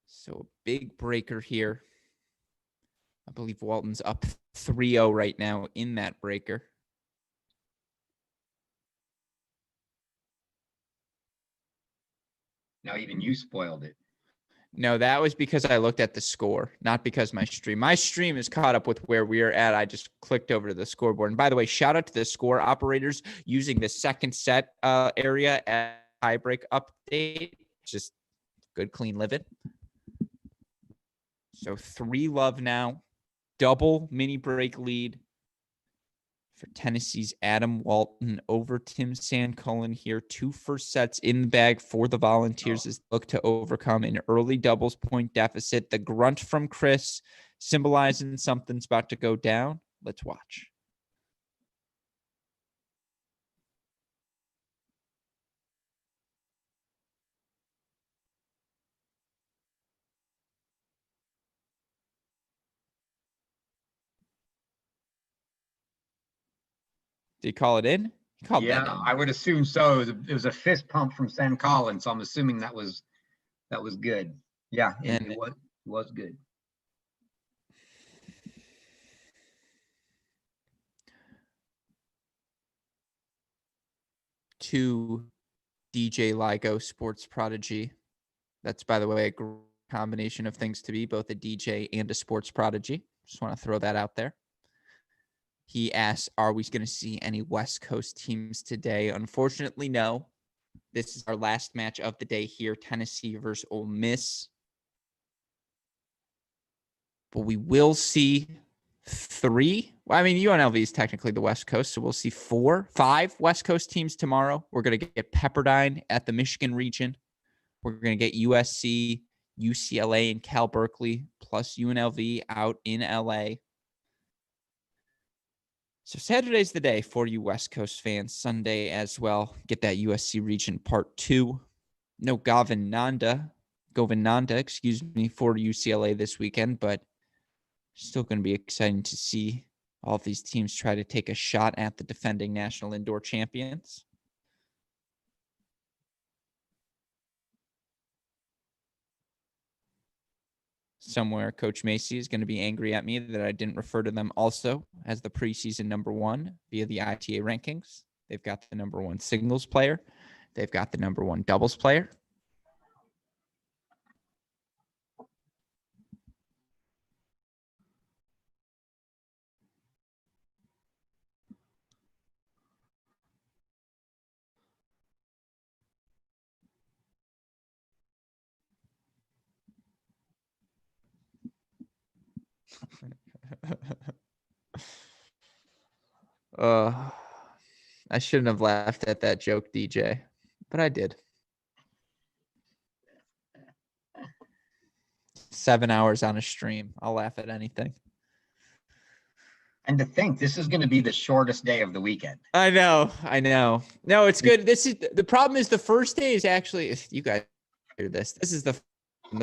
So a big breaker here. I believe Walton's up 3-0 right now in that breaker. Now even you spoiled it. No, that was because I looked at the score, not because my stream is caught up with where we're at. I just clicked over to the scoreboard. And by the way, shout out to the score operators using the second set area at tiebreak update. Just good, clean living. So 3-love now. Double mini break lead for Tennessee's Adam Walton over Tim Sandcullen here. 2 first sets in the bag for the Volunteers as they look to overcome an early doubles point deficit. The grunt from Chris symbolizing something's about to go down. Let's watch. Did he call it in? He called that in. I would assume so. It was a fist pump from San Colin, so I'm assuming that was good. Yeah, and it was good. To DJ Ligo, sports prodigy. That's, by the way, a combination of things to be, both a DJ and a sports prodigy. Just want to throw that out there. He asks, are we going to see any West Coast teams today? Unfortunately, no. This is our last match of the day here, Tennessee versus Ole Miss. But we will see 3 Well, I mean, UNLV is technically the West Coast, so we'll see 5 West Coast teams tomorrow. We're going to get Pepperdine at the Michigan region. We're going to get USC, UCLA, and Cal Berkeley, plus UNLV out in LA. So Saturday's the day for you West Coast fans. Sunday as well. Get that USC region part 2. No Govinanda, for UCLA this weekend, but still going to be exciting to see all of these teams try to take a shot at the defending national indoor champions. Somewhere Coach Macy is going to be angry at me that I didn't refer to them also as the preseason number 1 via the ITA rankings. They've got the number 1 singles player. They've got the number 1 doubles player. I shouldn't have laughed at that joke, DJ, but I did. 7 hours on a stream. I'll laugh at anything. And to think this is going to be the shortest day of the weekend. I know. No, it's good. This is the problem is the first day is actually, if you guys hear this, this is the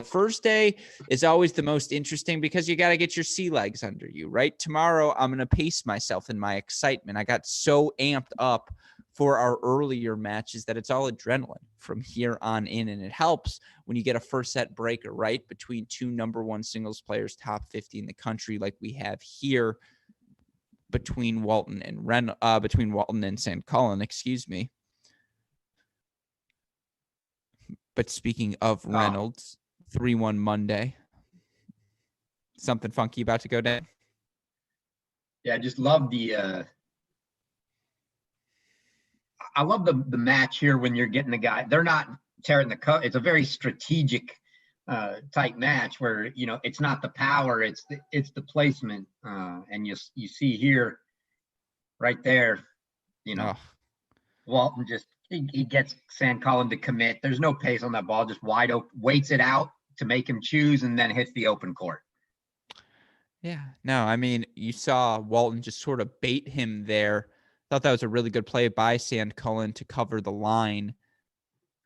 first day is always the most interesting because you got to get your sea legs under you, right? Tomorrow, I'm going to pace myself in my excitement. I got so amped up for our earlier matches that it's all adrenaline from here on in. And it helps when you get a first set breaker, right? Between 2 number 1 singles players, top 50 in the country, like we have here between Walton and St. Colin, excuse me. But speaking of Reynolds, 3-1 Monday. Something funky about to go down? Yeah, I just love I love the match here when you're getting the guy. They're not tearing the cut. It's a very strategic type match where, you know, it's not the power, it's the placement. And you see here, right there, you know, Walton just, he gets San Colin to commit. There's no pace on that ball, just wide open, waits it out to make him choose, and then hits the open court. Yeah, no, I mean, you saw Walton just sort of bait him there. Thought that was a really good play by San Cullen to cover the line.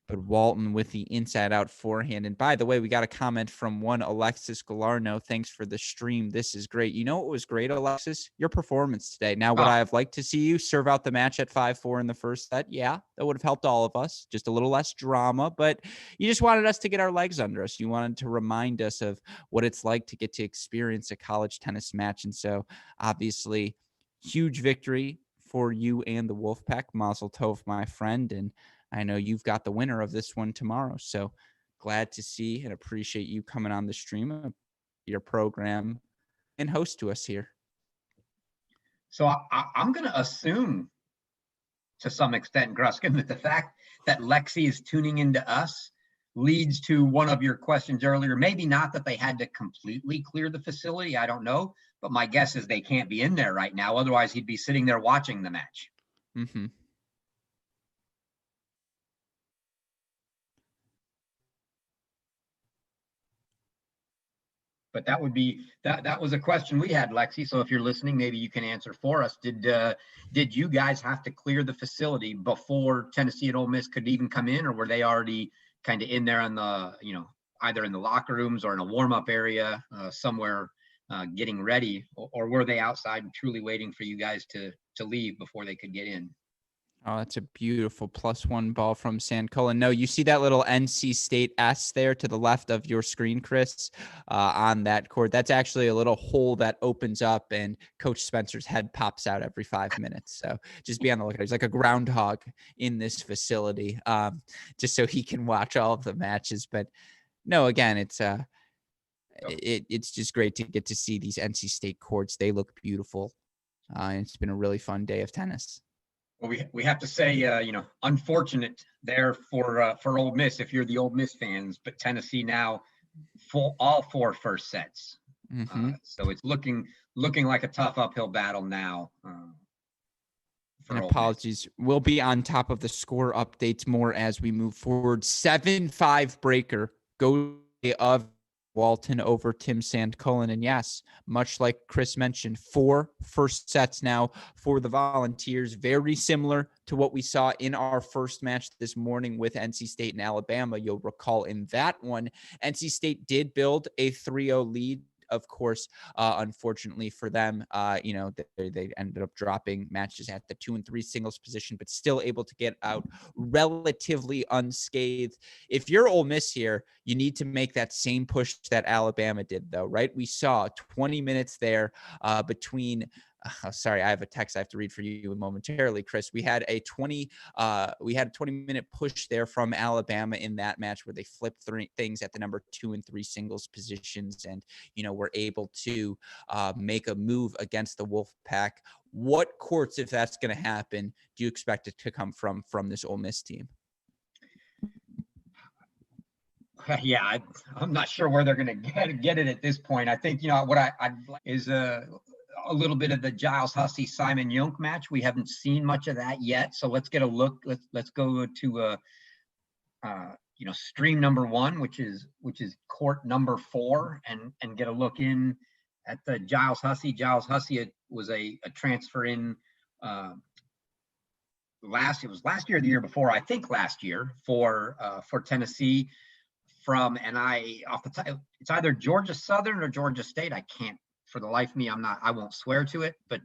But Walton with the inside-out forehand. And by the way, we got a comment from one Alexis Galarno. Thanks for the stream. This is great. You know what was great, Alexis? Your performance today. Now, would I have liked to see you serve out the match at 5-4 in the first set? Yeah, that would have helped all of us. Just a little less drama. But you just wanted us to get our legs under us. You wanted to remind us of what it's like to get to experience a college tennis match. And so, obviously, huge victory for you and the Wolfpack. Mazel tov, my friend. And I know you've got the winner of this one tomorrow. So glad to see and appreciate you coming on the stream, your program, and host to us here. So I'm going to assume to some extent, Gruskin, that the fact that Lexi is tuning into us leads to one of your questions earlier. Maybe not that they had to completely clear the facility. I don't know. But my guess is they can't be in there right now. Otherwise, he'd be sitting there watching the match. Mm-hmm. But that would be that was a question we had, Lexi. So if you're listening, maybe you can answer for us. Did you guys have to clear the facility before Tennessee and Ole Miss could even come in, or were they already kind of in there on the, you know, either in the locker rooms or in a warm-up area somewhere getting ready, or were they outside and truly waiting for you guys to leave before they could get in? Oh, that's a beautiful +1 ball from San Cullen. No, you see that little NC State S there to the left of your screen, Chris, on that court. That's actually a little hole that opens up and Coach Spencer's head pops out every 5 minutes. So just be on the lookout. He's like a groundhog in this facility, just so he can watch all of the matches. But no, again, it's just great to get to see these NC State courts. They look beautiful. And it's been a really fun day of tennis. Well, we have to say, you know, unfortunate there for Ole Miss if you're the Ole Miss fans, but Tennessee now all 4 first sets. So it's looking like a tough uphill battle now. And Ole Miss. apologies. We'll be on top of the score updates more as we move forward. 7-5 breaker go of Walton over Tim Sandcullen. And yes, much like Chris mentioned, 4 first sets now for the Volunteers, very similar to what we saw in our first match this morning with NC State and Alabama. You'll recall in that one, NC State did build a 3-0 lead. Of course, unfortunately for them, they ended up dropping matches at the 2 and 3 singles position, but still able to get out relatively unscathed. If you're Ole Miss here, you need to make that same push that Alabama did, though, right? We saw 20 minutes there between. Sorry, I have a text I have to read for you momentarily, Chris. We had a 20-minute push there from Alabama in that match where they flipped things at the number 2 and 3 singles positions, and were able to make a move against the Wolfpack. What courts, if that's going to happen, do you expect it to come from this Ole Miss team? Yeah, I'm not sure where they're going to get it at this point. I think what I'd like is a little bit of the Giles Hussey Simon Yunk match. We haven't seen much of that yet, so let's get a look. Let's go to stream number 1, which is court number 4, and get a look in at the Giles Hussey. Giles Hussey was a transfer in last year or the year before, I think last year for Tennessee from, and off the top, it's either Georgia Southern or Georgia State. I can't, for the life of me, I won't swear to it, but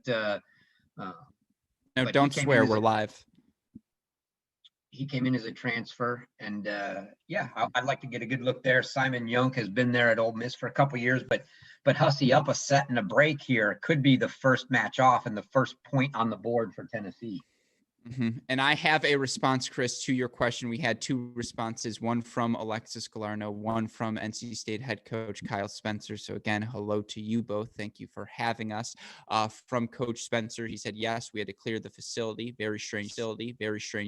no, don't swear. We're live. He came in as a transfer, and I'd like to get a good look there. Simon Yunk has been there at Ole Miss for a couple years, but Hussey up a set and a break here could be the first match off and the first point on the board for Tennessee. And I have a response, Chris, to your question. We had 2 responses, one from Alexis Galarno, one from NC State head coach Kyle Spencer. So again, hello to you both. Thank you for having us. From Coach Spencer, he said, yes, we had to clear the facility. Very strange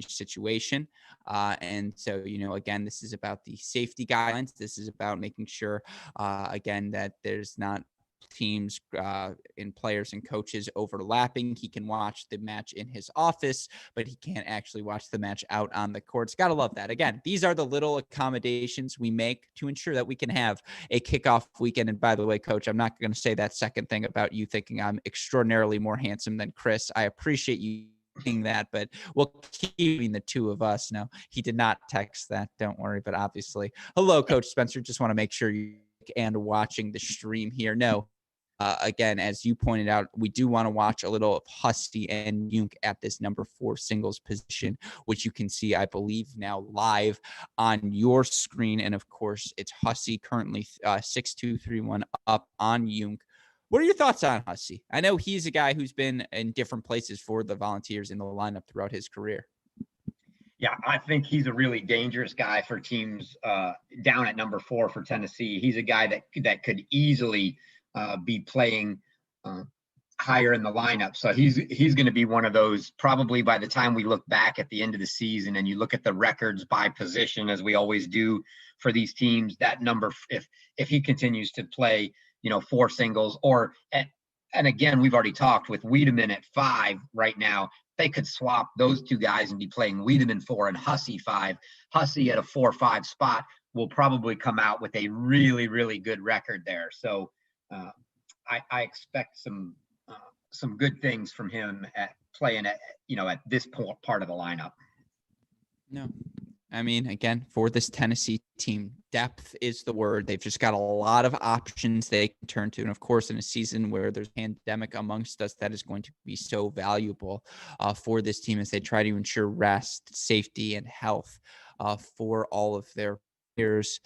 situation. And so, again, this is about the safety guidelines. This is about making sure, again, that there's not teams and players and coaches overlapping. He can watch the match in his office, but he can't actually watch the match out on the courts. Gotta love that. Again, these are the little accommodations we make to ensure that we can have a kickoff weekend. And by the way, Coach, I'm not going to say that second thing about you thinking I'm extraordinarily more handsome than Chris. I appreciate you saying that, but we'll keep the 2 of us. No, he did not text that. Don't worry. But obviously, hello, Coach Spencer. Just want to make sure you and watching the stream here. No, again, as you pointed out, we do want to watch a little of Hussey and Yunk at this number 4 singles position, which you can see, I believe, now live on your screen. And of course, it's Hussey currently 6-2-3-1 up on Yunk. What are your thoughts on Hussey? I know he's a guy who's been in different places for the Volunteers in the lineup throughout his career. Yeah, I think he's a really dangerous guy for teams down at number 4 for Tennessee. He's a guy that could easily be playing higher in the lineup. So he's going to be one of those, probably by the time we look back at the end of the season and you look at the records by position, as we always do for these teams, that number, if he continues to play, 4 singles and again, we've already talked with Wiedemann at 5 right now. They could swap those 2 guys and be playing Wiedemann 4 and Hussey 5. Hussey at a 4-5 spot will probably come out with a really, really good record there. So I expect some good things from him at playing at this part of the lineup. No, I mean, again, for this Tennessee team, depth is the word. They've just got a lot of options they can turn to. And of course, in a season where there's a pandemic amongst us, that is going to be so valuable for this team as they try to ensure rest, safety, and health for all of their players.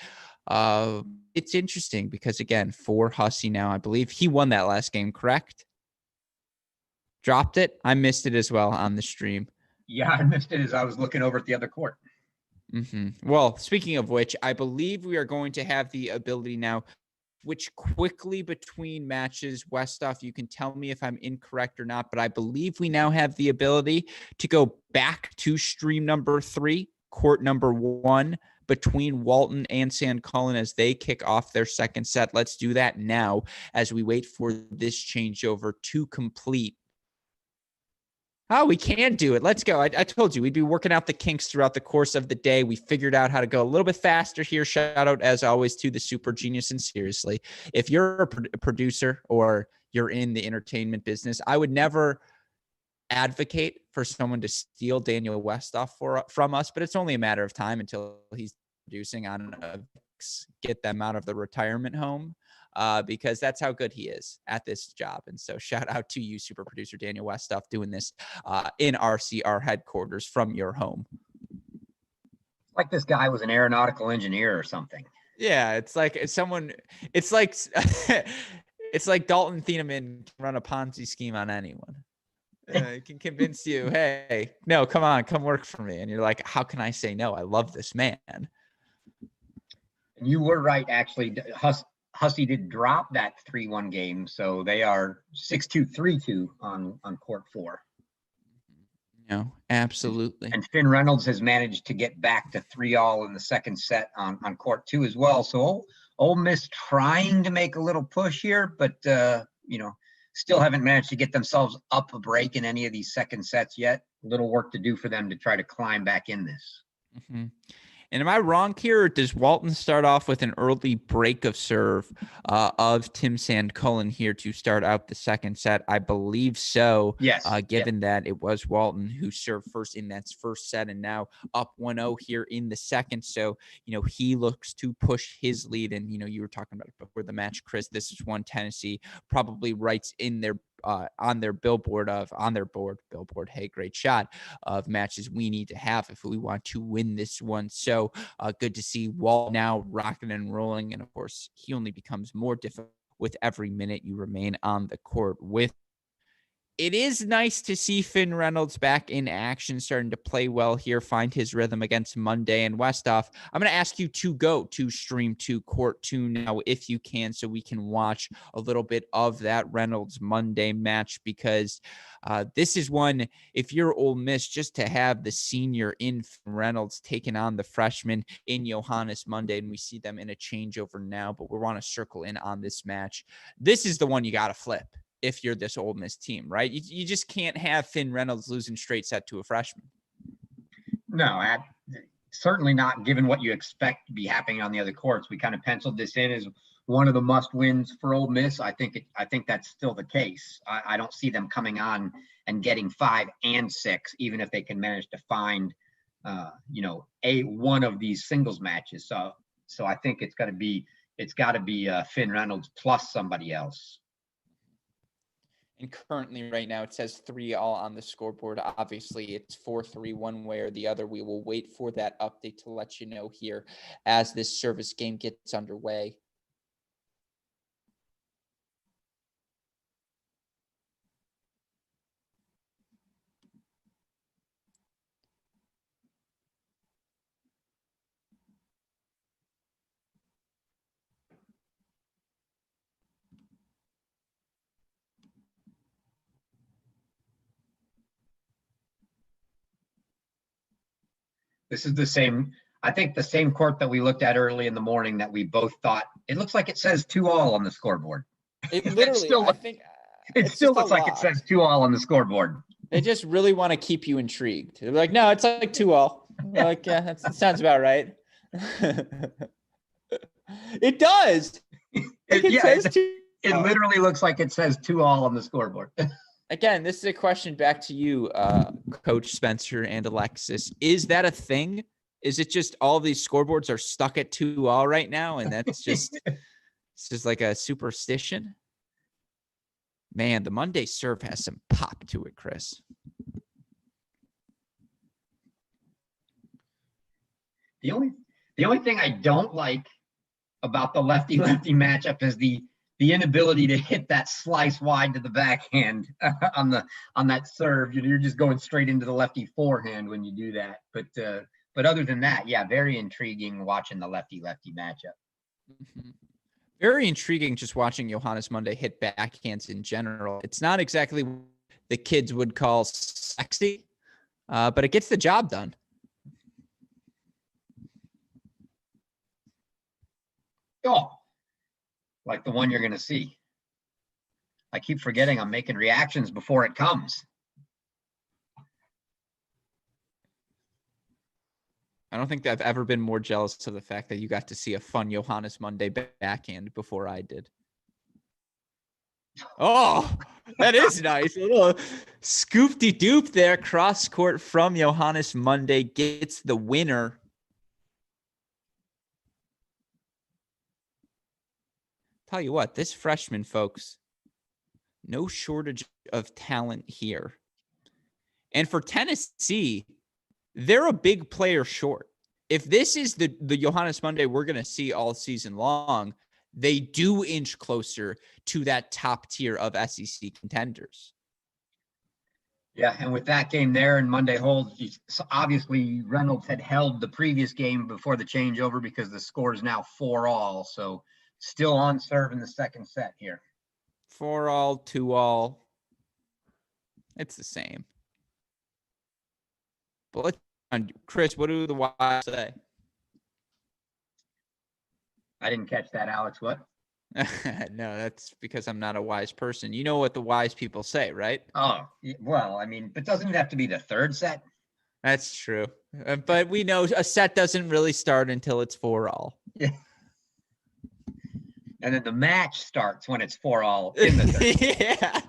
It's interesting because, again, for Hussey now, I believe he won that last game, correct? Dropped it? I missed it as well on the stream. Yeah, I missed it as I was looking over at the other court. Well, speaking of which, I believe we are going to have the ability now switch quickly between matches. Westoff, you can tell me if I'm incorrect or not, but I believe we now have the ability to go back to stream number 3, court number 1, between Walton and San Cullen as they kick off their second set. Let's do that now as we wait for this changeover to complete. Oh, we can do it. Let's go. I told you we'd be working out the kinks throughout the course of the day. We figured out how to go a little bit faster here. Shout out, as always, to the super genius. And seriously, if you're a producer or you're in the entertainment business, I would never advocate for someone to steal Daniel Westoff from us, but it's only a matter of time until he's producing on get them out of the retirement home. Because that's how good he is at this job. And so shout out to you, super producer Daniel Westoff, doing this in RCR headquarters from your home. Like this guy was an aeronautical engineer or something. Yeah, it's like it's like it's like Dalton Thieneman can run a Ponzi scheme on anyone. He can convince you, hey, no, come on, come work for me. And you're like, how can I say no? I love this man. And you were right, actually. Hussey did drop that 3-1 game, so they are 6-2, 3-2 on court 4. No, absolutely. And Finn Reynolds has managed to get back to 3-all in the second set on court 2 as well. So Ole Miss trying to make a little push here, but still haven't managed to get themselves up a break in any of these second sets yet. A little work to do for them to try to climb back in this. Mm-hmm. And am I wrong here? Or does Walton start off with an early break of serve of Tim Sandcullen here to start out the second set? I believe so. Yes. Given that it was Walton who served first in that first set and now up 1-0 here in the second. So, he looks to push his lead. And, you were talking about it before the match, Chris. This is one Tennessee probably writes in their on their board. Hey, great shot of matches we need to have if we want to win this one. So good to see Walt now rocking and rolling. And of course, he only becomes more difficult with every minute you remain on the court with. It is nice to see Finn Reynolds back in action, starting to play well here, find his rhythm against Monday and Westoff. I'm going to ask you to go to stream to court 2 now if you can, so we can watch a little bit of that Reynolds Monday match, because this is one, if you're Ole Miss, just to have the senior in Finn Reynolds taking on the freshman in Johannes Monday, and we see them in a changeover now, but we want to circle in on this match. This is the one you got to flip if you're this Ole Miss team, right? You just can't have Finn Reynolds losing straight set to a freshman. No, certainly not, given what you expect to be happening on the other courts. We kind of penciled this in as one of the must wins for Ole Miss. I think that's still the case. I don't see them coming on and getting 5 and 6, even if they can manage to find, one of these singles matches. So I think it's got to be Finn Reynolds plus somebody else. And currently right now it says 3-all on the scoreboard. Obviously it's 4-3 one way or the other. We will wait for that update to let you know here as this service game gets underway. This is the same court that we looked at early in the morning that we both thought, it looks like it says 2-all on the scoreboard. It literally, it still looks like it says 2-all on the scoreboard. They just really want to keep you intrigued. They're like, no, it's like 2-all. Like, yeah, that sounds about right. It does. It literally looks like it says 2-all on the scoreboard. Again, this is a question back to you, Coach Spencer and Alexis. Is that a thing? Is it just all these scoreboards are stuck at 2-all right now, and that's just it's just like a superstition? Man, the Monday serve has some pop to it, Chris. The only thing I don't like about the lefty-lefty matchup is the inability to hit that slice wide to the backhand on that serve. You're just going straight into the lefty forehand when you do that. But other than that, yeah, very intriguing watching the lefty-lefty matchup. Mm-hmm. Very intriguing just watching Johannes Monday hit backhands in general. It's not exactly what the kids would call sexy, but it gets the job done. Oh, like the one you're going to see. I keep forgetting I'm making reactions before it comes. I don't think I've ever been more jealous of the fact that you got to see a fun Johannes Monday backhand before I did. Oh, that is nice. A little scoop-de-doop there. Cross court from Johannes Monday gets the winner. Tell you what, this freshman, folks, no shortage of talent here. And for Tennessee, they're a big player short. If this is the Johannes Monday we're going to see all season long, they do inch closer to that top tier of SEC contenders. Yeah, and with that game there and Monday holds, obviously Reynolds had held the previous game before the changeover because the score is now 4-all. So still on serve in the second set here. 4-all, 2-all. It's the same. But let's, Chris, what do the Wise say? I didn't catch that, Alex. What? No, that's because I'm not a wise person. You know what the wise people say, right? Oh, well, I mean, but doesn't it have to be the third set? That's true. But we know a set doesn't really start until it's 4-all. Yeah. And then the match starts when it's 4-all in the third. Yeah.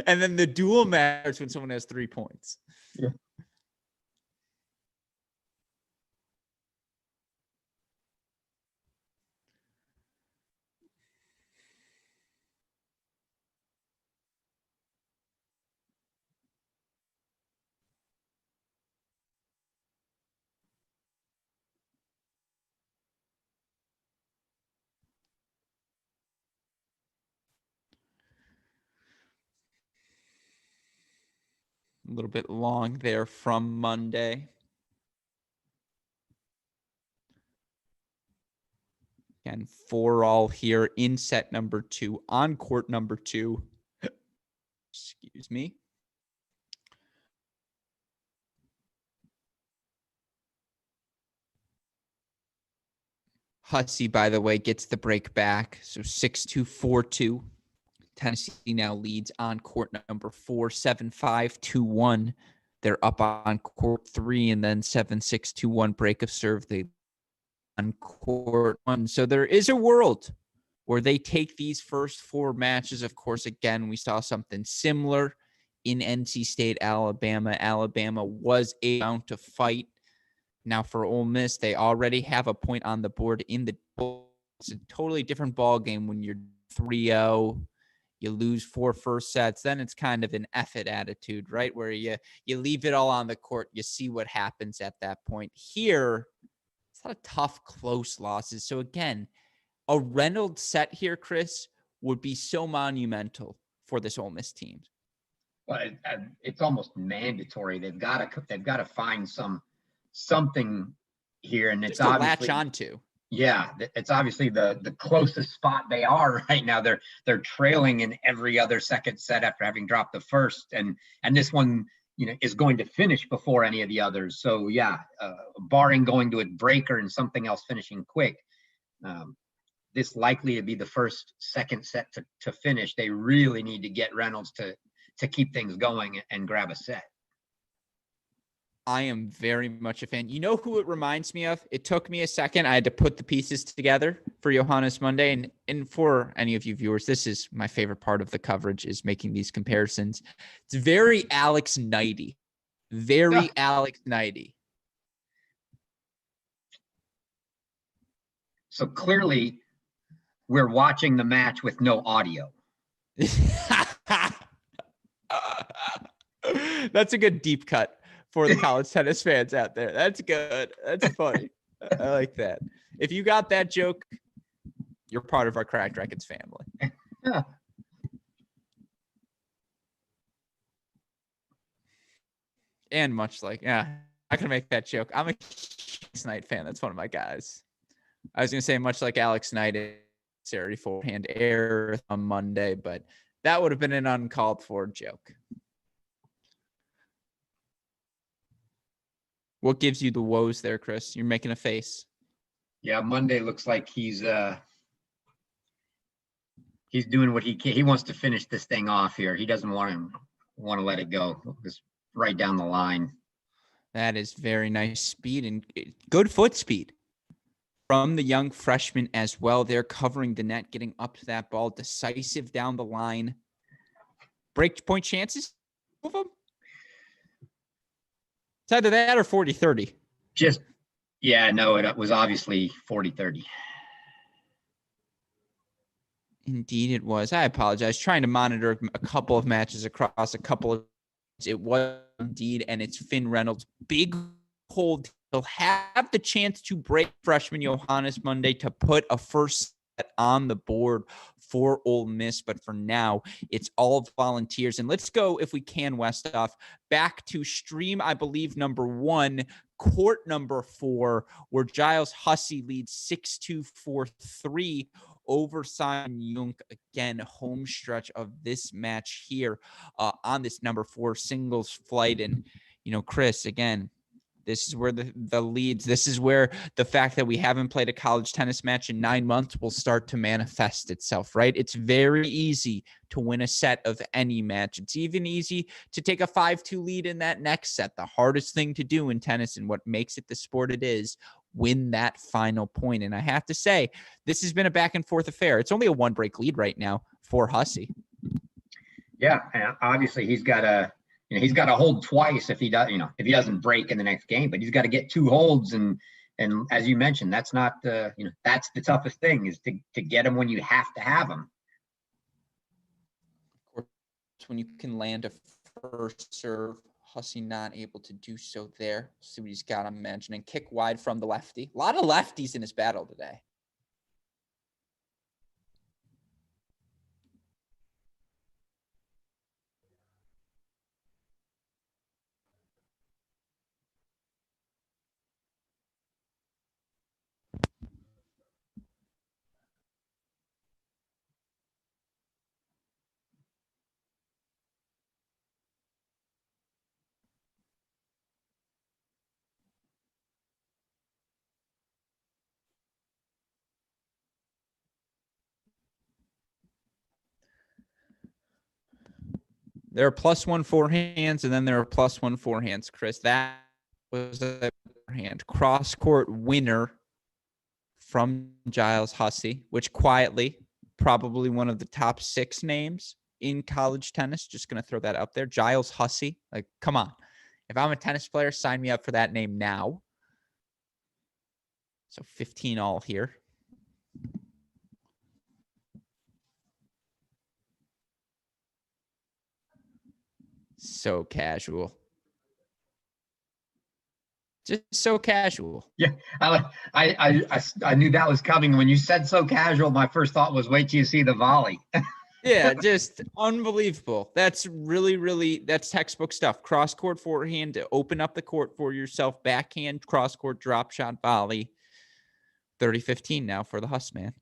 And then the duel matters when someone has 3 points. Yeah. A little bit long there from Monday. Again, 4-all here in set number 2, on court number 2. Excuse me. Hussey, by the way, gets the break back. So 6-2, 4-2. Tennessee now leads on court number 4, 7-5, 2-1. They're up on court 3 and then 7-6, 2-1 break of serve. They on court 1. So there is a world where they take these first 4 matches. Of course, again, we saw something similar in NC State, Alabama. Alabama was able to fight. Now for Ole Miss, they already have a point on the board in the bowl. It's a totally different ball game when you're 3-0. You lose 4 first sets, then it's kind of an F it attitude, right? Where you leave it all on the court. You see what happens at that point. Here, it's a lot of tough, close losses. So again, a Reynolds set here, Chris, would be so monumental for this Ole Miss team. Well, it's almost mandatory. They've got to find something here, and it's just to obviously latch onto. Yeah, it's obviously the closest spot they are right now. They're trailing in every other second set after having dropped the first, and this one, is going to finish before any of the others. So yeah, barring going to a breaker and something else finishing quick, this likely to be the second set to finish. They really need to get Reynolds to keep things going and grab a set. I am very much a fan. You know who it reminds me of? It took me a second. I had to put the pieces together for Johannes Monday. And for any of you viewers, this is my favorite part of the coverage, is making these comparisons. It's very Alex Knighty. Very Alex Knighty. So clearly we're watching the match with no audio. That's a good deep cut for the college tennis fans out there. That's good. That's funny. I like that. If you got that joke, you're part of our Cracked Racquets family. Yeah. And much like, I'm not going to make that joke. I'm a Knight fan. That's one of my guys. I was going to say much like Alex Knight, Saturday forehand error on Monday, but that would have been an uncalled for joke. What gives you the woes there, Chris? You're making a face. Yeah, Monday looks like he's doing what he can. He wants to finish this thing off here. He doesn't want to let it go. Just right down the line. That is very nice speed and good foot speed from the young freshman as well. They're covering the net, getting up to that ball, decisive down the line. Break point chances of them? It's either that or 40-30. Just, yeah, no, it was obviously 40-30. Indeed it was. I apologize. Trying to monitor a couple of matches across a couple of – it was indeed, and it's Finn Reynolds. Big hold. He'll have the chance to break freshman Johannes Monday to put a first set on the board for Ole Miss. But for now, it's all volunteers. And let's go, if we can, Westoff, back to stream, I believe, number 1, court number 4, where Giles Hussey leads 6-2, 4-3 over Simon Junk. Again, home stretch of this match here on this number 4 singles flight. And, Chris, again, this is where the leads, this is where the fact that we haven't played a college tennis match in 9 months will start to manifest itself, right? It's very easy to win a set of any match. It's even easy to take a 5-2 lead in that next set. The hardest thing to do in tennis and what makes it the sport it is, win that final point. And I have to say, this has been a back and forth affair. It's only a 1-break lead right now for Hussey. Yeah, and obviously he's got to hold twice if he does, if he doesn't break in the next game, but he's got to get 2 holds. And as you mentioned, that's not that's the toughest thing, is to get him when you have to have him. Of course, when you can land a first serve, Hussey not able to do so there. See what he's got, I'm imagining. Kick wide from the lefty. A lot of lefties in his battle today. There are +1 forehands, and then there are +1 forehands, Chris. That was a forehand. Cross-court winner from Giles Hussey, which quietly, probably one of the top 6 names in college tennis. Just going to throw that out there. Giles Hussey. Like, come on. If I'm a tennis player, sign me up for that name now. So 15 all here. So casual. Just so casual. Yeah, I knew that was coming. When you said so casual, my first thought was, wait till you see the volley. Yeah, just unbelievable. That's really, that's textbook stuff. Cross-court forehand to open up the court for yourself. Backhand, cross-court drop shot volley. 30-15 now for the Huss man.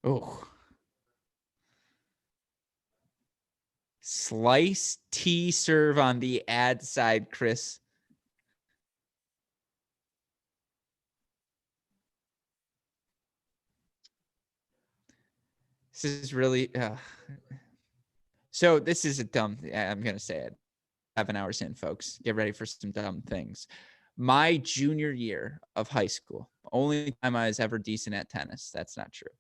Oh. Slice T serve on the ad side, Chris. This is really so this is a dumb, I'm going to say it. 7 hours in, folks. Get ready for some dumb things. My junior year of high school, only time I was ever decent at tennis. That's not true.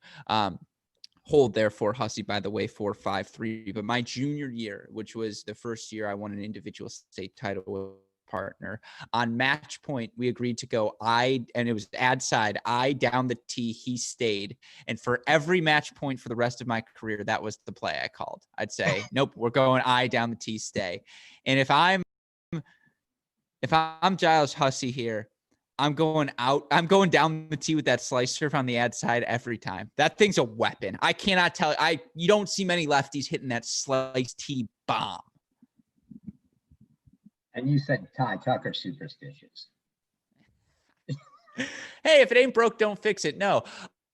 Hold there for Hussey, by the way, 4-5-3. But my junior year, which was the first year I won an individual state title with a partner, on match point, we agreed to go and it was ad side, I down the tee, he stayed. And for every match point for the rest of my career, that was the play I called. I'd say, nope, we're going I down the tee, stay. And if I'm Giles Hussey here, I'm going down the tee with that slice serve on the ad side every time. That thing's a weapon. I cannot tell. You don't see many lefties hitting that slice tee bomb. And you said Ty Tucker superstitious. Hey, if it ain't broke, don't fix it. No,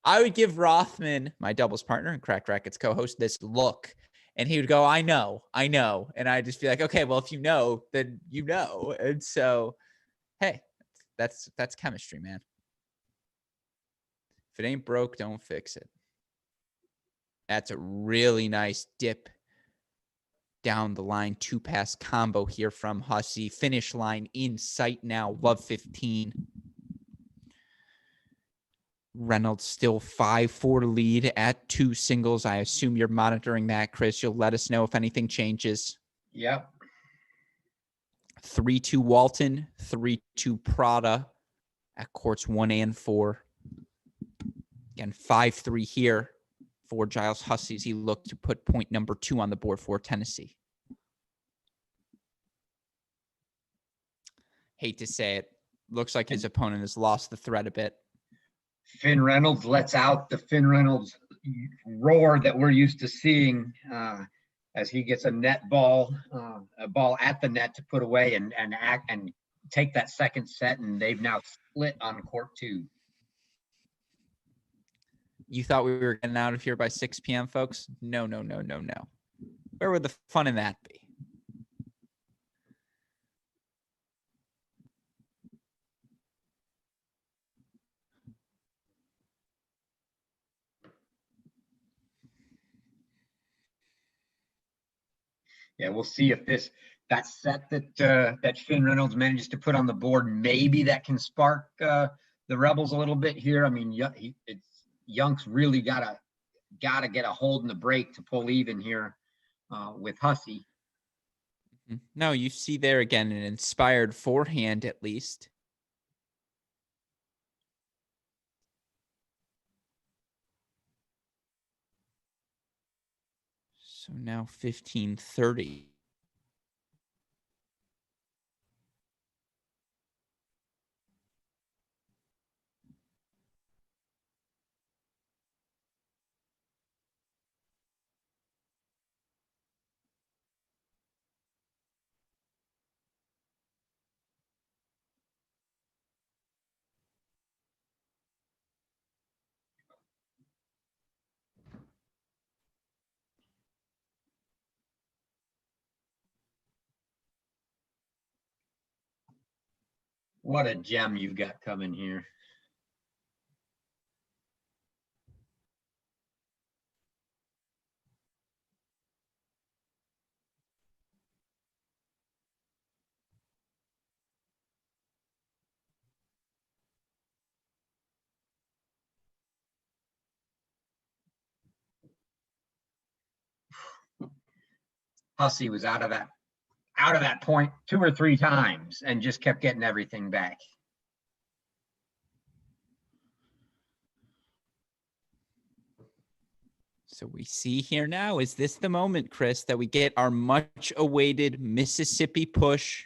I would give Rothman, my doubles partner and Cracked Racquets co-host, this look. And he would go, I know. And I'd just be like, okay, well, if you know, then you know. And so Hey, that's chemistry, man. If it ain't broke, don't fix it. That's a really nice dip down the line, 2-pass combo here from Hussey. Finish line in sight now, love 15. Reynolds still 5-4 lead at 2 singles. I assume you're monitoring that, Chris. You'll let us know if anything changes. Yep. 3-2 Walton, 3-2 Prada at courts 1 and 4. Again, 5-3 here for Giles Hussey as he looked to put point number 2 on the board for Tennessee. Hate to say it. Looks like his opponent has lost the thread a bit. Finn Reynolds lets out the Finn Reynolds roar that we're used to seeing as he gets a ball at the net to put away and take that second set, and they've now split on court 2. You thought we were getting out of here by 6 p.m., folks? No. Where would the fun in that be? Yeah, we'll see if that set that Finn Reynolds manages to put on the board, maybe that can spark the Rebels a little bit here. I mean, Young's really gotta get a hold in the break to pull even here with Hussey. No, you see there again an inspired forehand at least. So now 15-30. What a gem you've got coming here. Hussey was out of that point 2 or 3 times and just kept getting everything back. So we see here now, is this the moment, Chris, that we get our much awaited Mississippi push?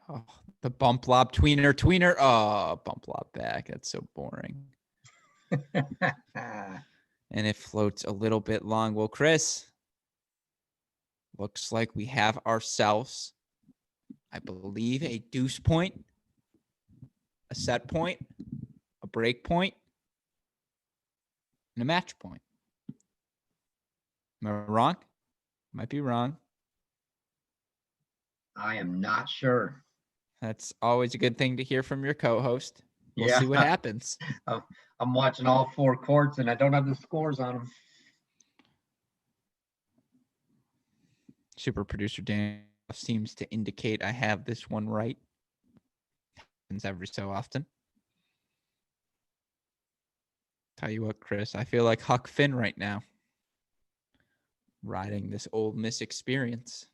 Oh, the bump lob tweener. Oh, bump lob back. That's so boring. And it floats a little bit long. Well, Chris, looks like we have ourselves, I believe, a deuce point, a set point, a break point, and a match point. Am I wrong? Might be wrong. I am not sure. That's always a good thing to hear from your co-host. We'll Yeah. see what happens. I'm watching all 4 courts and I don't have the scores on them. Super producer Dan seems to indicate I have this one right. Happens every so often. Tell you what, Chris, I feel like Huck Finn right now. Riding this Ole Miss experience.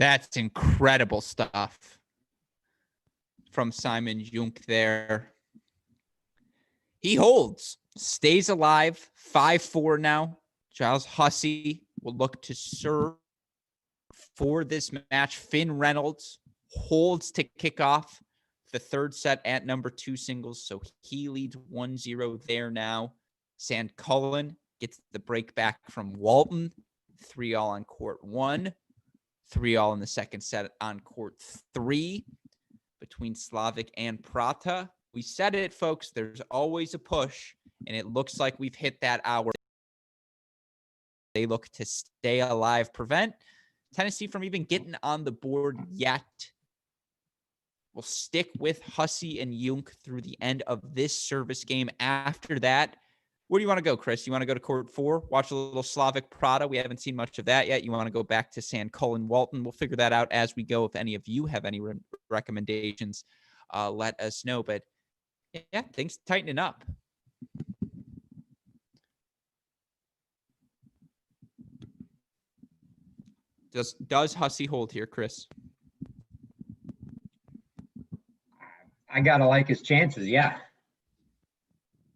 That's incredible stuff from Simon Junk there. He holds, stays alive, 5-4 now. Giles Hussey will look to serve for this match. Finn Reynolds holds to kick off the third set at number 2 singles, so he leads 1-0 there now. Sand Cullen gets the break back from Walton. 3-all on court 1. 3-all in the second set on court 3 between Slavic and Prata. We said it, folks. There's always a push, and it looks like we've hit that hour. They look to stay alive, prevent Tennessee from even getting on the board yet. We'll stick with Hussey and Junk through the end of this service game. After that, where do you want to go, Chris? You want to go to court 4, watch a little Slavic Prada? We haven't seen much of that yet. You want to go back to San Cullen Walton? We'll figure that out as we go. If any of you have any recommendations, let us know. But yeah, things tightening up. Does Hussey hold here, Chris? I gotta like his chances, yeah.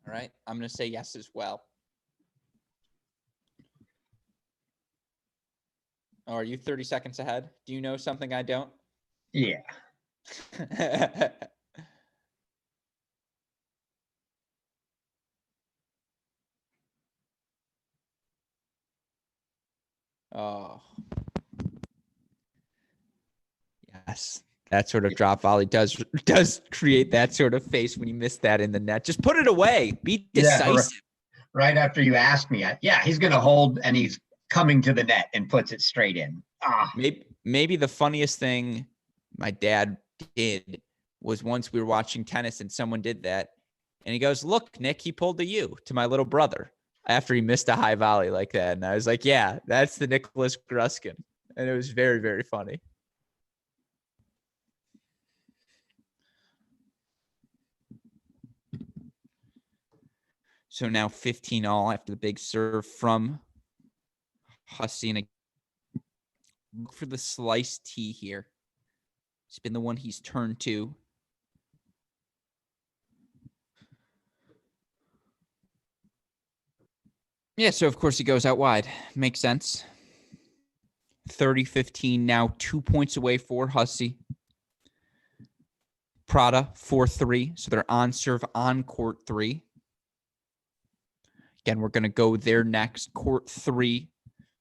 All right, I'm going to say yes as well. Oh, are you 30 seconds ahead? Do you know something I don't? Yeah. Oh. Yes. That sort of drop volley does create that sort of face when you miss that in the net. Just put it away. Be decisive. Yeah, right after you asked me, he's going to hold, and he's coming to the net and puts it straight in. Maybe the funniest thing my dad did was once we were watching tennis and someone did that. And he goes, "Look, Nick, he pulled the U," to my little brother after he missed a high volley like that. And I was like, yeah, that's the Nicholas Gruskin. And it was very, very funny. So now 15-all after the big serve from Hussey. And look for the sliced tee here. It's been the one he's turned to. Yeah, so of course he goes out wide. Makes sense. 30-15 now, 2 points away for Hussey. Prada 4-3, so they're on serve on court 3. Again, we're going to go there next. Court 3,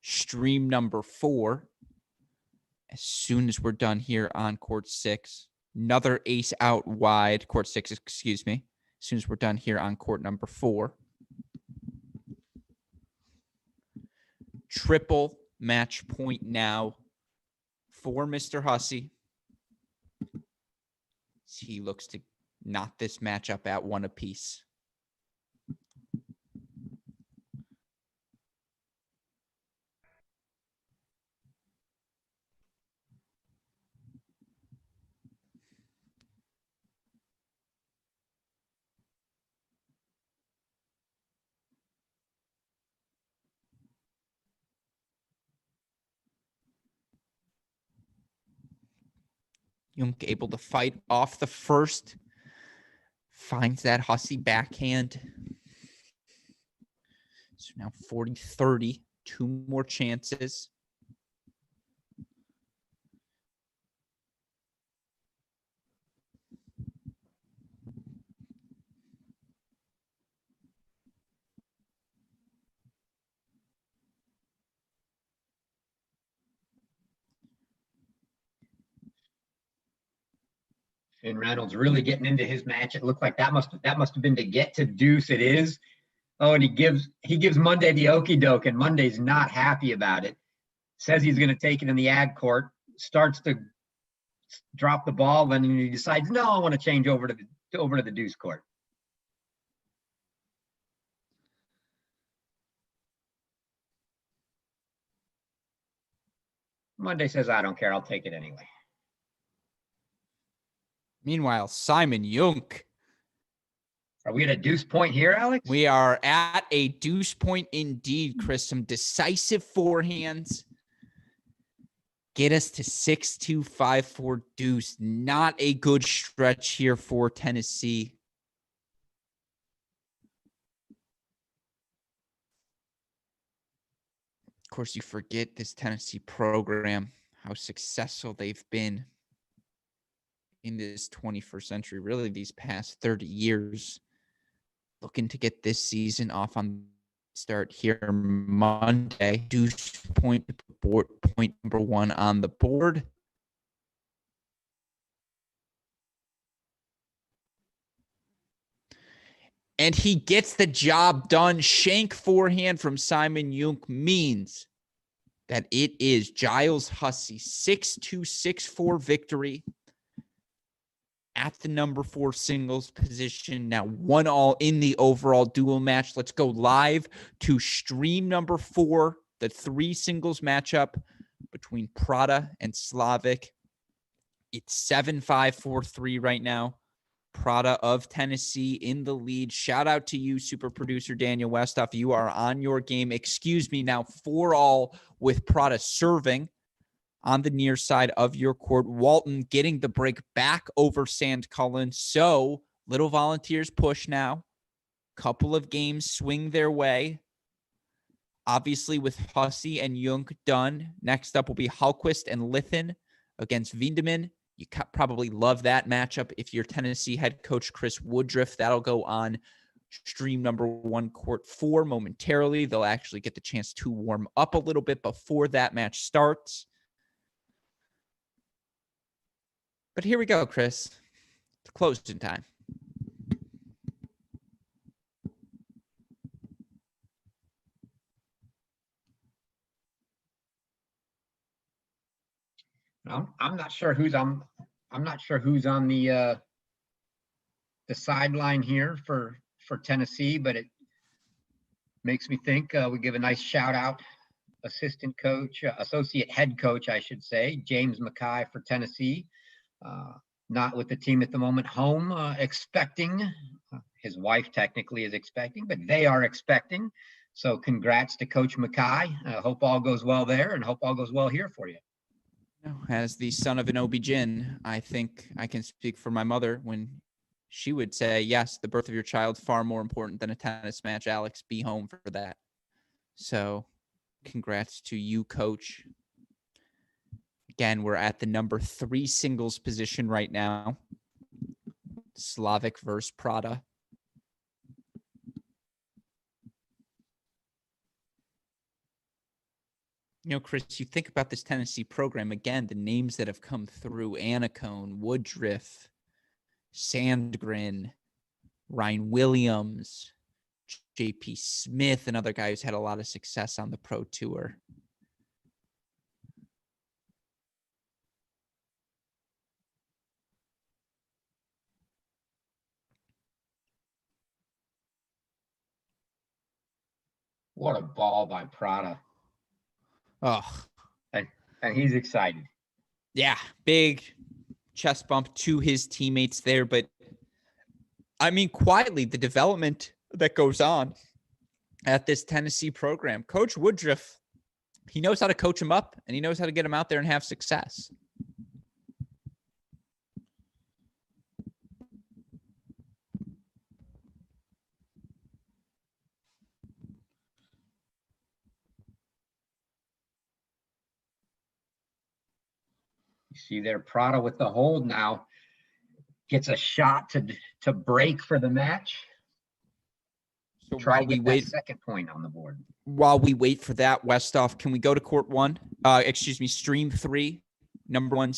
stream number 4. As soon as we're done here on court 6. Another ace out wide. Court 6, excuse me. As soon as we're done here on court number 4. Triple match point now for Mr. Hussey. He looks to knot this matchup at 1 apiece. Junk able to fight off the first. Finds that Hussey backhand. So now 40-30. 2 more chances. And Reynolds really getting into his match. It looked like that must have been to get to deuce. It is. Oh, and he gives Monday the okie doke, and Monday's not happy about it. Says he's going to take it in the ag court. Starts to drop the ball, then he decides, no, I want to change over to the deuce court. Monday says, I don't care. I'll take it anyway. Meanwhile, Simon Junk. Are we at a deuce point here, Alex? We are at a deuce point indeed, Chris. Some decisive forehands. get us to 6-2, 5-4 deuce. Not a good stretch here for Tennessee. Of course, you forget this Tennessee program, how successful they've been in this 21st century, really these past 30 years. Looking to get this season off on start here Monday. Deuce point number 1 on the board. And he gets the job done. Shank forehand from Simon Junk means that it is Giles Hussey 6-2, 6-4 victory at the number 4 singles position. Now 1-all in the overall dual match. Let's go live to stream number 4, the 3 singles matchup between Prada and Slavic. It's 7-5, 4-3 right now. Prada of Tennessee in the lead. Shout out to you, super producer Daniel Westoff. You are on your game. Excuse me, now 4-all with Prada serving on the near side of your court. Walton getting the break back over Sand Cullen. So Little Volunteers push now. Couple of games swing their way. Obviously with Hussey and Junk done. Next up will be Hallquist and Lithin against Vindeman. You probably love that matchup if you're Tennessee head coach Chris Woodruff. That'll go on stream number 1, court 4 momentarily. They'll actually get the chance to warm up a little bit before that match starts. But here we go, Chris. It's closing time. I'm not sure who's on. I'm not sure who's on the sideline here for Tennessee, but it makes me think we give a nice shout out. Assistant coach, associate head coach, I should say, James Mackay for Tennessee. Not with the team at the moment. Home expecting. His wife technically is expecting, but they are expecting. So congrats to Coach Mackay. Hope all goes well there, and hope all goes well here for you. As the son of an OB-GYN, I think I can speak for my mother when she would say, yes, the birth of your child far more important than a tennis match. Alex, be home for that. So congrats to you, Coach. Again, we're at the number 3 singles position right now. Slavic versus Prada. You know, Chris, you think about this Tennessee program, again, the names that have come through, Anacone, Woodruff, Sandgren, Ryan Williams, J.P. Smith, another guy who's had a lot of success on the Pro Tour. What a ball by Prada. Oh, And he's excited. yeah, big chest bump to his teammates there. But, I mean, quietly, the development that goes on at this Tennessee program, Coach Woodruff, he knows how to coach him up, and he knows how to get him out there and have success. You see there, Prada with the hold now. Gets a shot to break for the match. So Try to while we get wait, that second point on the board. while we wait for that, Westoff, can we go to court 1? Stream 3, number 1,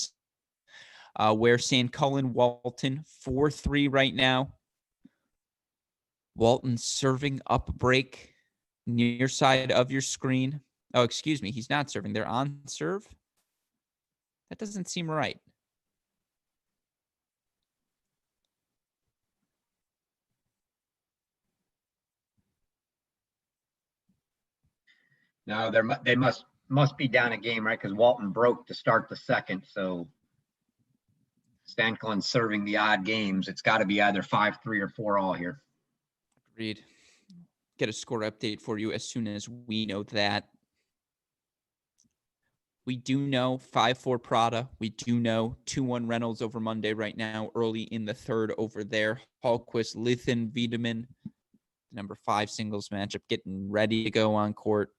where San Cullen Walton 4-3 right now. Walton serving up break near side of your screen. Oh, excuse me, he's not serving. They're on serve. That doesn't seem right. No, they must be down a game, right? Because Walton broke to start the second. So Stanklin serving the odd games. It's got to be either 5-3 or 4-all here. Agreed. Get a score update for you as soon as we know that. We do know 5-4 Prada. We do know 2-1 Reynolds over Monday right now, early in the third over there. Hallquist, Lithin, Wiedemann, number 5 singles matchup, getting ready to go on court.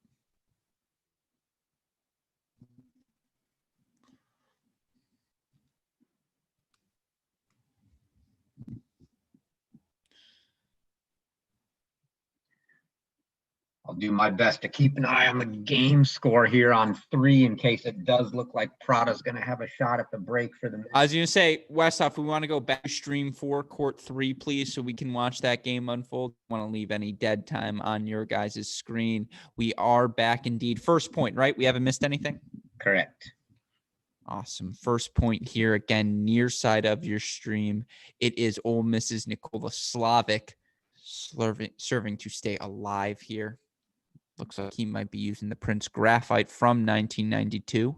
I'll do my best to keep an eye on the game score here on 3 in case it does look like Prada's going to have a shot at the break for the. I was going to say, Westhoff, we want to go back to stream 4, court 3, please, so we can watch that game unfold. I want to leave any dead time on your guys' screen. We are back indeed. First point, right? We haven't missed anything? Correct. Awesome. First point here, again, near side of your stream. It is Ole Miss's Nikola Slavic serving to stay alive here. Looks like he might be using the Prince Graphite from 1992.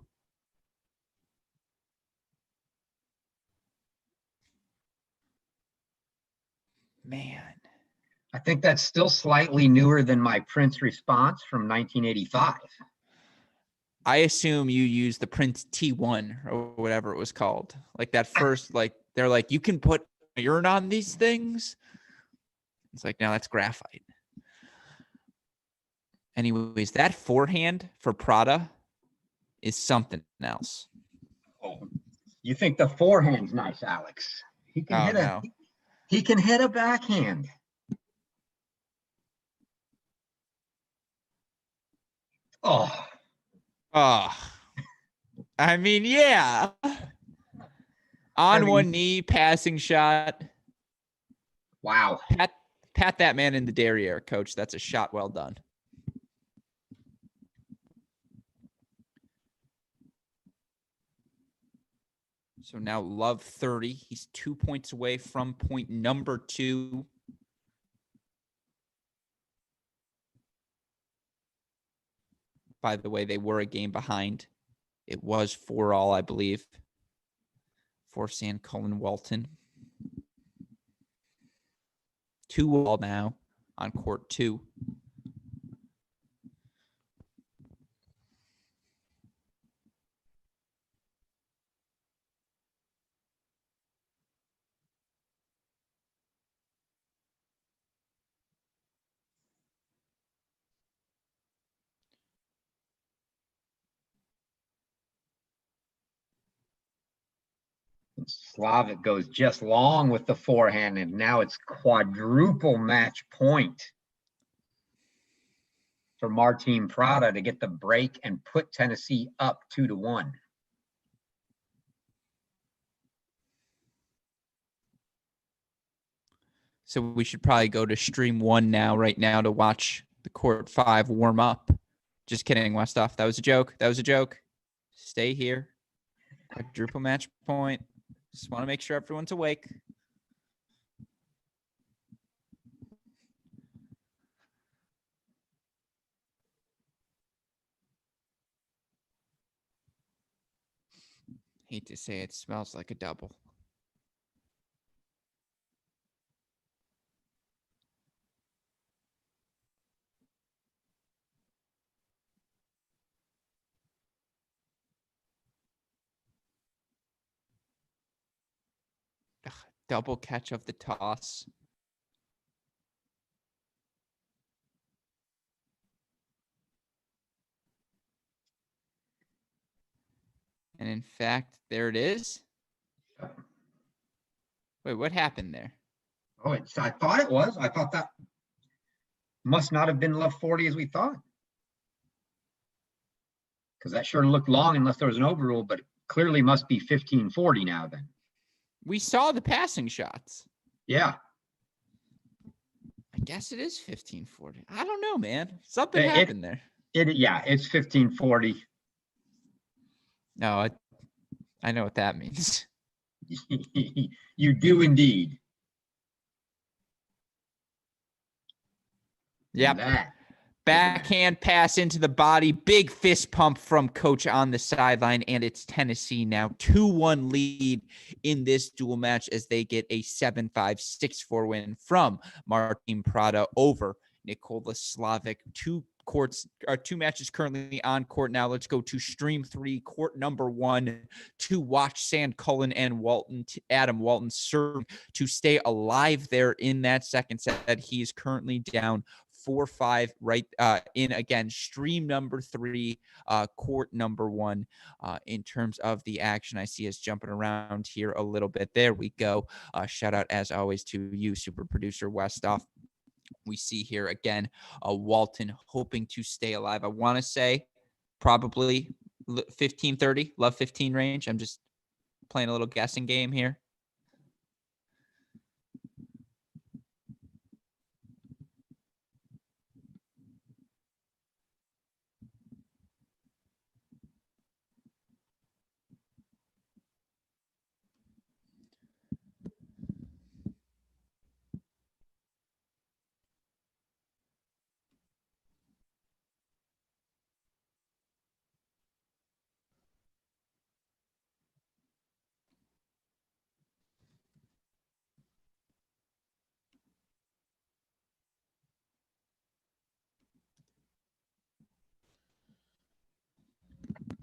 Man. I think that's still slightly newer than my Prince response from 1985. I assume you use the Prince T1 or whatever it was called. Like that first, like they're like, you can put iron on these things. It's like, no, that's graphite. Anyways, that forehand for Prada is something else. Oh, you think the forehand's nice, Alex? He can he can hit a backhand. Oh. I mean, yeah. On one knee, passing shot. Wow. Pat that man in the derriere, coach. That's a shot well done. So now Love 30. He's 2 points away from point number 2. By the way, they were a game behind. It was 4-all, I believe, for San Cullen Walton. 2-all now on court 2. Slavic goes just long with the forehand, and now it's quadruple match point for Martin Prada to get the break and put Tennessee up 2-1. So we should probably go to stream 1 now, right now, to watch the court 5 warm up. Just kidding, Westhoff. That was a joke. That was a joke. Stay here. Quadruple match point. Just want to make sure everyone's awake. Hate to say it smells like a double. Double catch of the toss. And in fact, there it is. Wait, what happened there? Oh, I thought it was. I thought that must not have been Love 40 as we thought. Because that sure looked long unless there was an overrule, but it clearly must be 1540 now then. We saw the passing shots. Yeah. I guess it is 1540. I don't know, man. Something happened there. Yeah, it's 1540. No, I know what that means. You do indeed. Yep. Backhand pass into the body. Big fist pump from coach on the sideline. And it's Tennessee now 2-1 lead in this dual match as they get a 7-5, 6-4 win from Martin Prada over Nikola Slavic. 2 two matches currently on court now. Let's go to stream 3, court number 1, to watch San Cullen and Adam Walton serve to stay alive there in that second set. He is currently down 4-5 right in, again, stream number 3, court number 1. In terms of the action, I see us jumping around here a little bit. There we go. Shout out, as always, to you, super producer Westoff. We see here again, Walton hoping to stay alive. I want to say probably 15-30, love 15 range. I'm just playing a little guessing game here.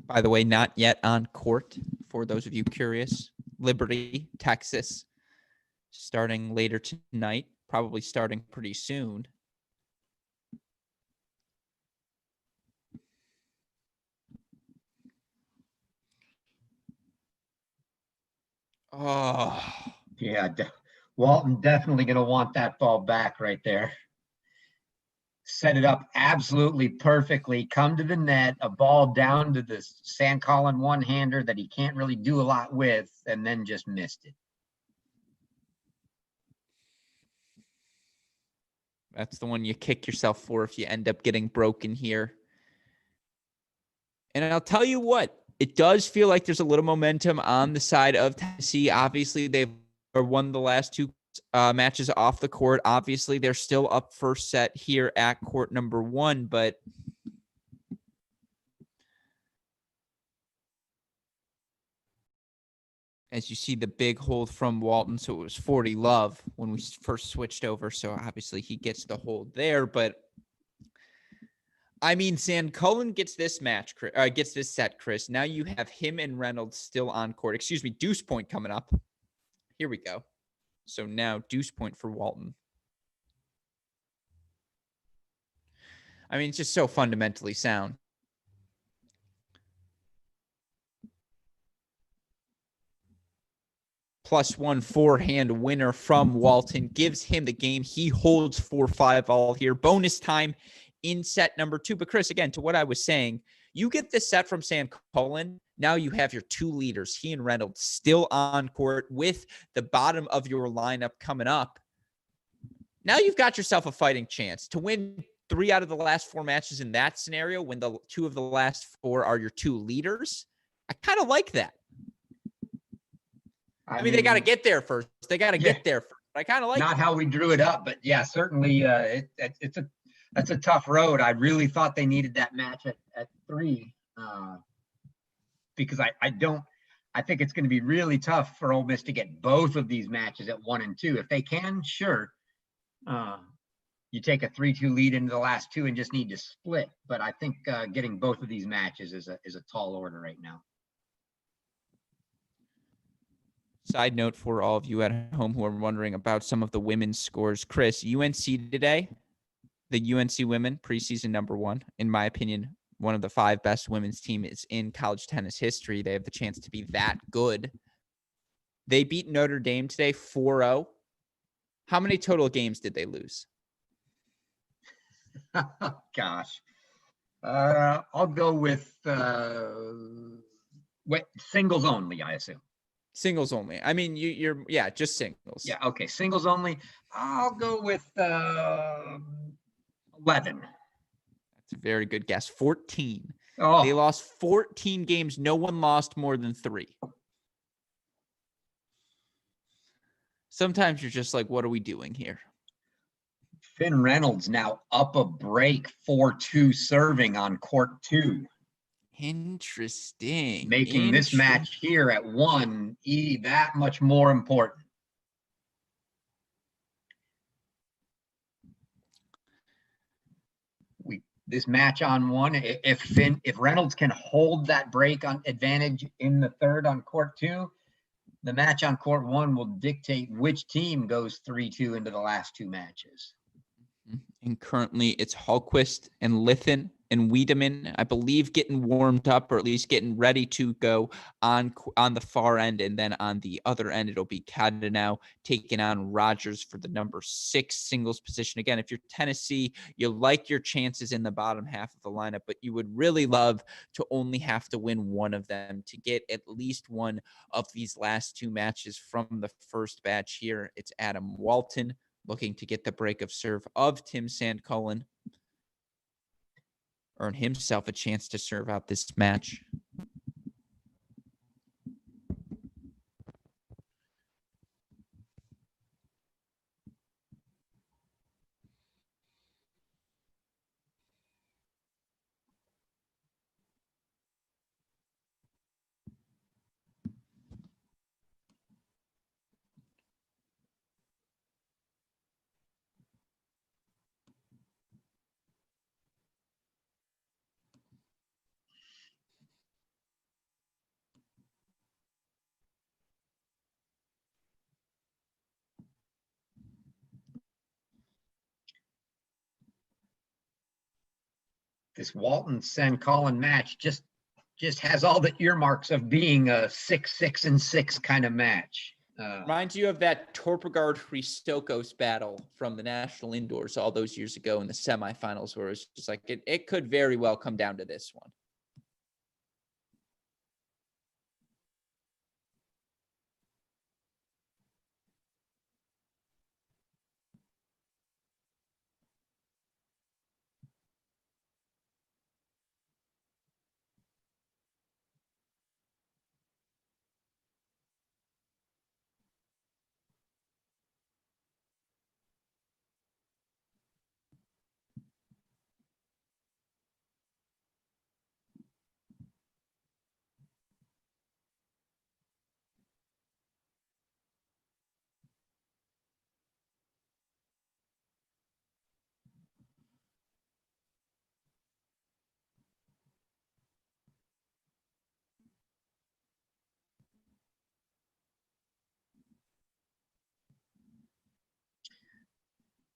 By the way, not yet on court, for those of you curious. Liberty, Texas, starting later tonight, probably starting pretty soon. Oh, Yeah, Walton definitely going to want that ball back right there. Set it up absolutely perfectly, come to the net, a ball down to the San Cullen one-hander that he can't really do a lot with, and then just missed it. that's the one you kick yourself for if you end up getting broken here. And I'll tell you what, it does feel like there's a little momentum on the side of Tennessee. Obviously, they've won the last 2 matches off the court. Obviously, they're still up first set here at court number 1, but as you see the big hold from Walton, so it was 40 love when we first switched over. So obviously he gets the hold there, but I mean, San Cullen gets this match, gets this set, Chris. Now you have him and Reynolds still on court. Excuse me, deuce point coming up. Here we go. So now deuce point for Walton. I mean, it's just so fundamentally sound. +1 forehand winner from Walton gives him the game. He holds 4-5 all here. Bonus time in set number 2. But Chris, again, to what I was saying, you get this set from San Cullen. Now you have your 2 leaders, he and Reynolds, still on court with the bottom of your lineup coming up. Now you've got yourself a fighting chance to win 3 out of the last 4 matches in that scenario when the 2 of the last 4 are your 2 leaders. I kind of like that. I mean, they got to get there first. They got to get there first. I kind of like not how we drew it up, but yeah, certainly that's a tough road. I really thought they needed that match at 3 because I think it's going to be really tough for Ole Miss to get both of these matches at 1 and 2. If they can, sure. You take a 3-2 lead into the last 2 and just need to split. But I think getting both of these matches is a tall order right now. Side note for all of you at home who are wondering about some of the women's scores. Chris, UNC today, the UNC women, preseason number 1, in my opinion, one of the 5 best women's teams in college tennis history. They have the chance to be that good. They beat Notre Dame today 4-0. How many total games did they lose? Gosh. I'll go with singles only, I assume. Singles only. I mean, you're just singles. Yeah, okay, singles only. I'll go with 11. That's a very good guess. 14. Oh. They lost 14 games. No one lost more than 3. Sometimes you're just like, what are we doing here? Finn Reynolds now up a break 4-2 serving on court 2. Interesting. Making this match here at 1 that much more important. this match on one. If Reynolds can hold that break on advantage in the third on court 2, the match on court 1 will dictate which team goes 3-2 into the last 2 matches. And currently it's Hallquist and Lithin and Wiedemann, I believe, getting warmed up, or at least getting ready to go on the far end. And then on the other end, it'll be Cadenau taking on Rogers for the number 6 singles position. Again, if you're Tennessee, you like your chances in the bottom half of the lineup, but you would really love to only have to win one of them to get at least one of these last 2 matches from the first batch here. It's Adam Walton looking to get the break of serve of Tim Sandcullen, earn himself a chance to serve out this match. This Walton Sandcullen match just has all the earmarks of being a 6-6-6 kind of match. Reminds you of that Torpegard Christokos battle from the National Indoors all those years ago in the semifinals, where it's just like it could very well come down to this one.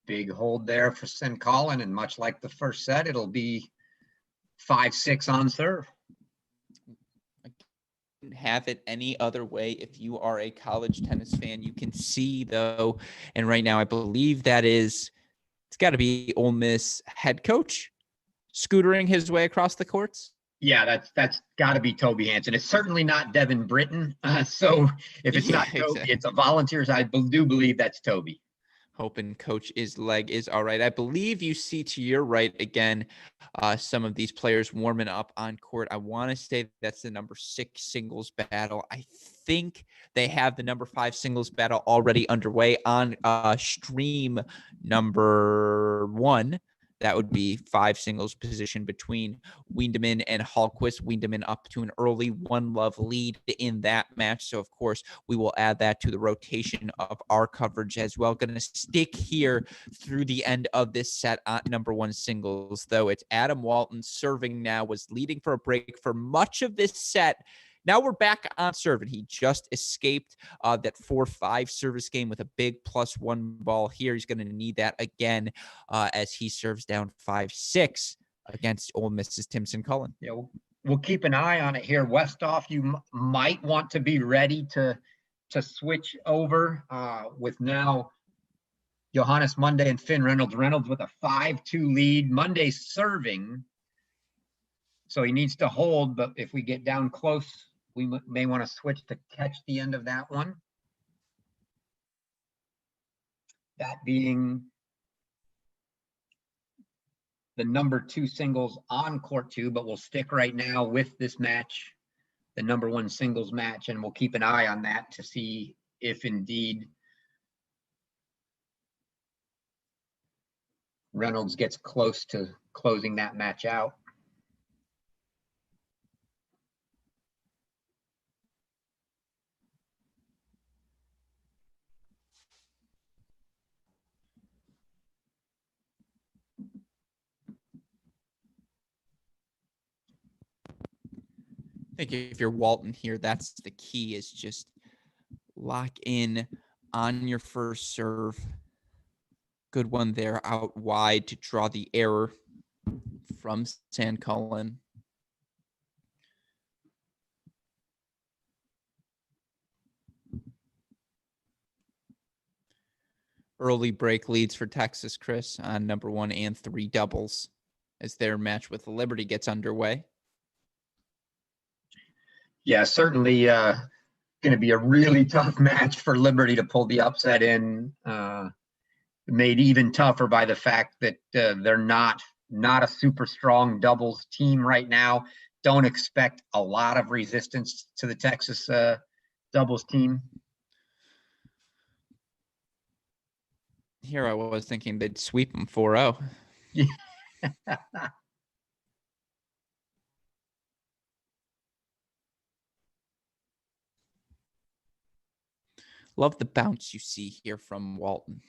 Big hold there for Sandcullen, and much like the first set, it'll be 5-6 on serve. Have it any other way if you are a college tennis fan. You can see, though, and right now I believe it's got to be Ole Miss head coach scootering his way across the courts. Yeah, that's got to be Toby Hansen. It's certainly not Devin Britton. So if it's not Toby, exactly. It's a Volunteers. I do believe that's Toby. Hoping coach is leg is all right. I believe you see to your right again, some of these players warming up on court. I want to say that's the number 6 singles battle. I think they have the number 5 singles battle already underway on stream number 1. That would be 5 singles position between Wiedemann and Hallquist. Wiedemann up to an early 1-love lead in that match. So, of course, we will add that to the rotation of our coverage as well. Going to stick here through the end of this set on number 1 singles, though. It's Adam Walton serving now, was leading for a break for much of this set. Now we're back on serve, and he just escaped that 4-5 service game with a big +1 ball here. He's going to need that again as he serves down 5-6 against Ole Miss's Tim Sandcullen. Yeah, we'll keep an eye on it here. Westhoff, you might want to be ready to switch over with now Johannes Monday and Finn Reynolds. Reynolds with a 5-2 lead. Monday serving, so he needs to hold, but if we get down close, we may want to switch to catch the end of that one. That being the number 2 singles on court 2, but we'll stick right now with this match, the number 1 singles match, and we'll keep an eye on that to see if indeed Reynolds gets close to closing that match out. I think if you're Walton here, that's the key, is just lock in on your first serve. Good one there out wide to draw the error from Sancullen. Early break leads for Texas, Chris, on number 1 and 3 doubles as their match with Liberty gets underway. Yeah, certainly going to be a really tough match for Liberty to pull the upset in. Made even tougher by the fact that they're not a super strong doubles team right now. Don't expect a lot of resistance to the Texas doubles team. Here I was thinking they'd sweep them 4-0. Yeah. Love the bounce you see here from Walton.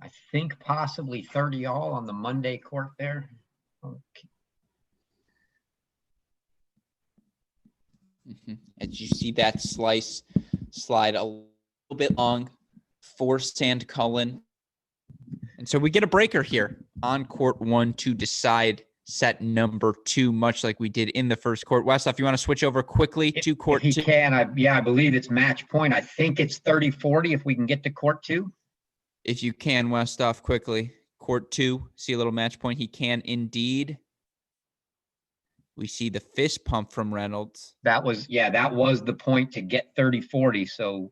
I think possibly 30 all on the Monday court there. Okay. As you see that slide a little bit long for Sancullen. And so we get a breaker here on court 1 to decide set number 2, much like we did in the first court. Westhoff, you want to switch over quickly to court 2? If he can, I believe it's match point. I think it's 30-40 if we can get to court 2. If you can, Westhoff, quickly. Court 2, see a little match point. He can indeed. We see the fist pump from Reynolds. That was the point to get 30-40. So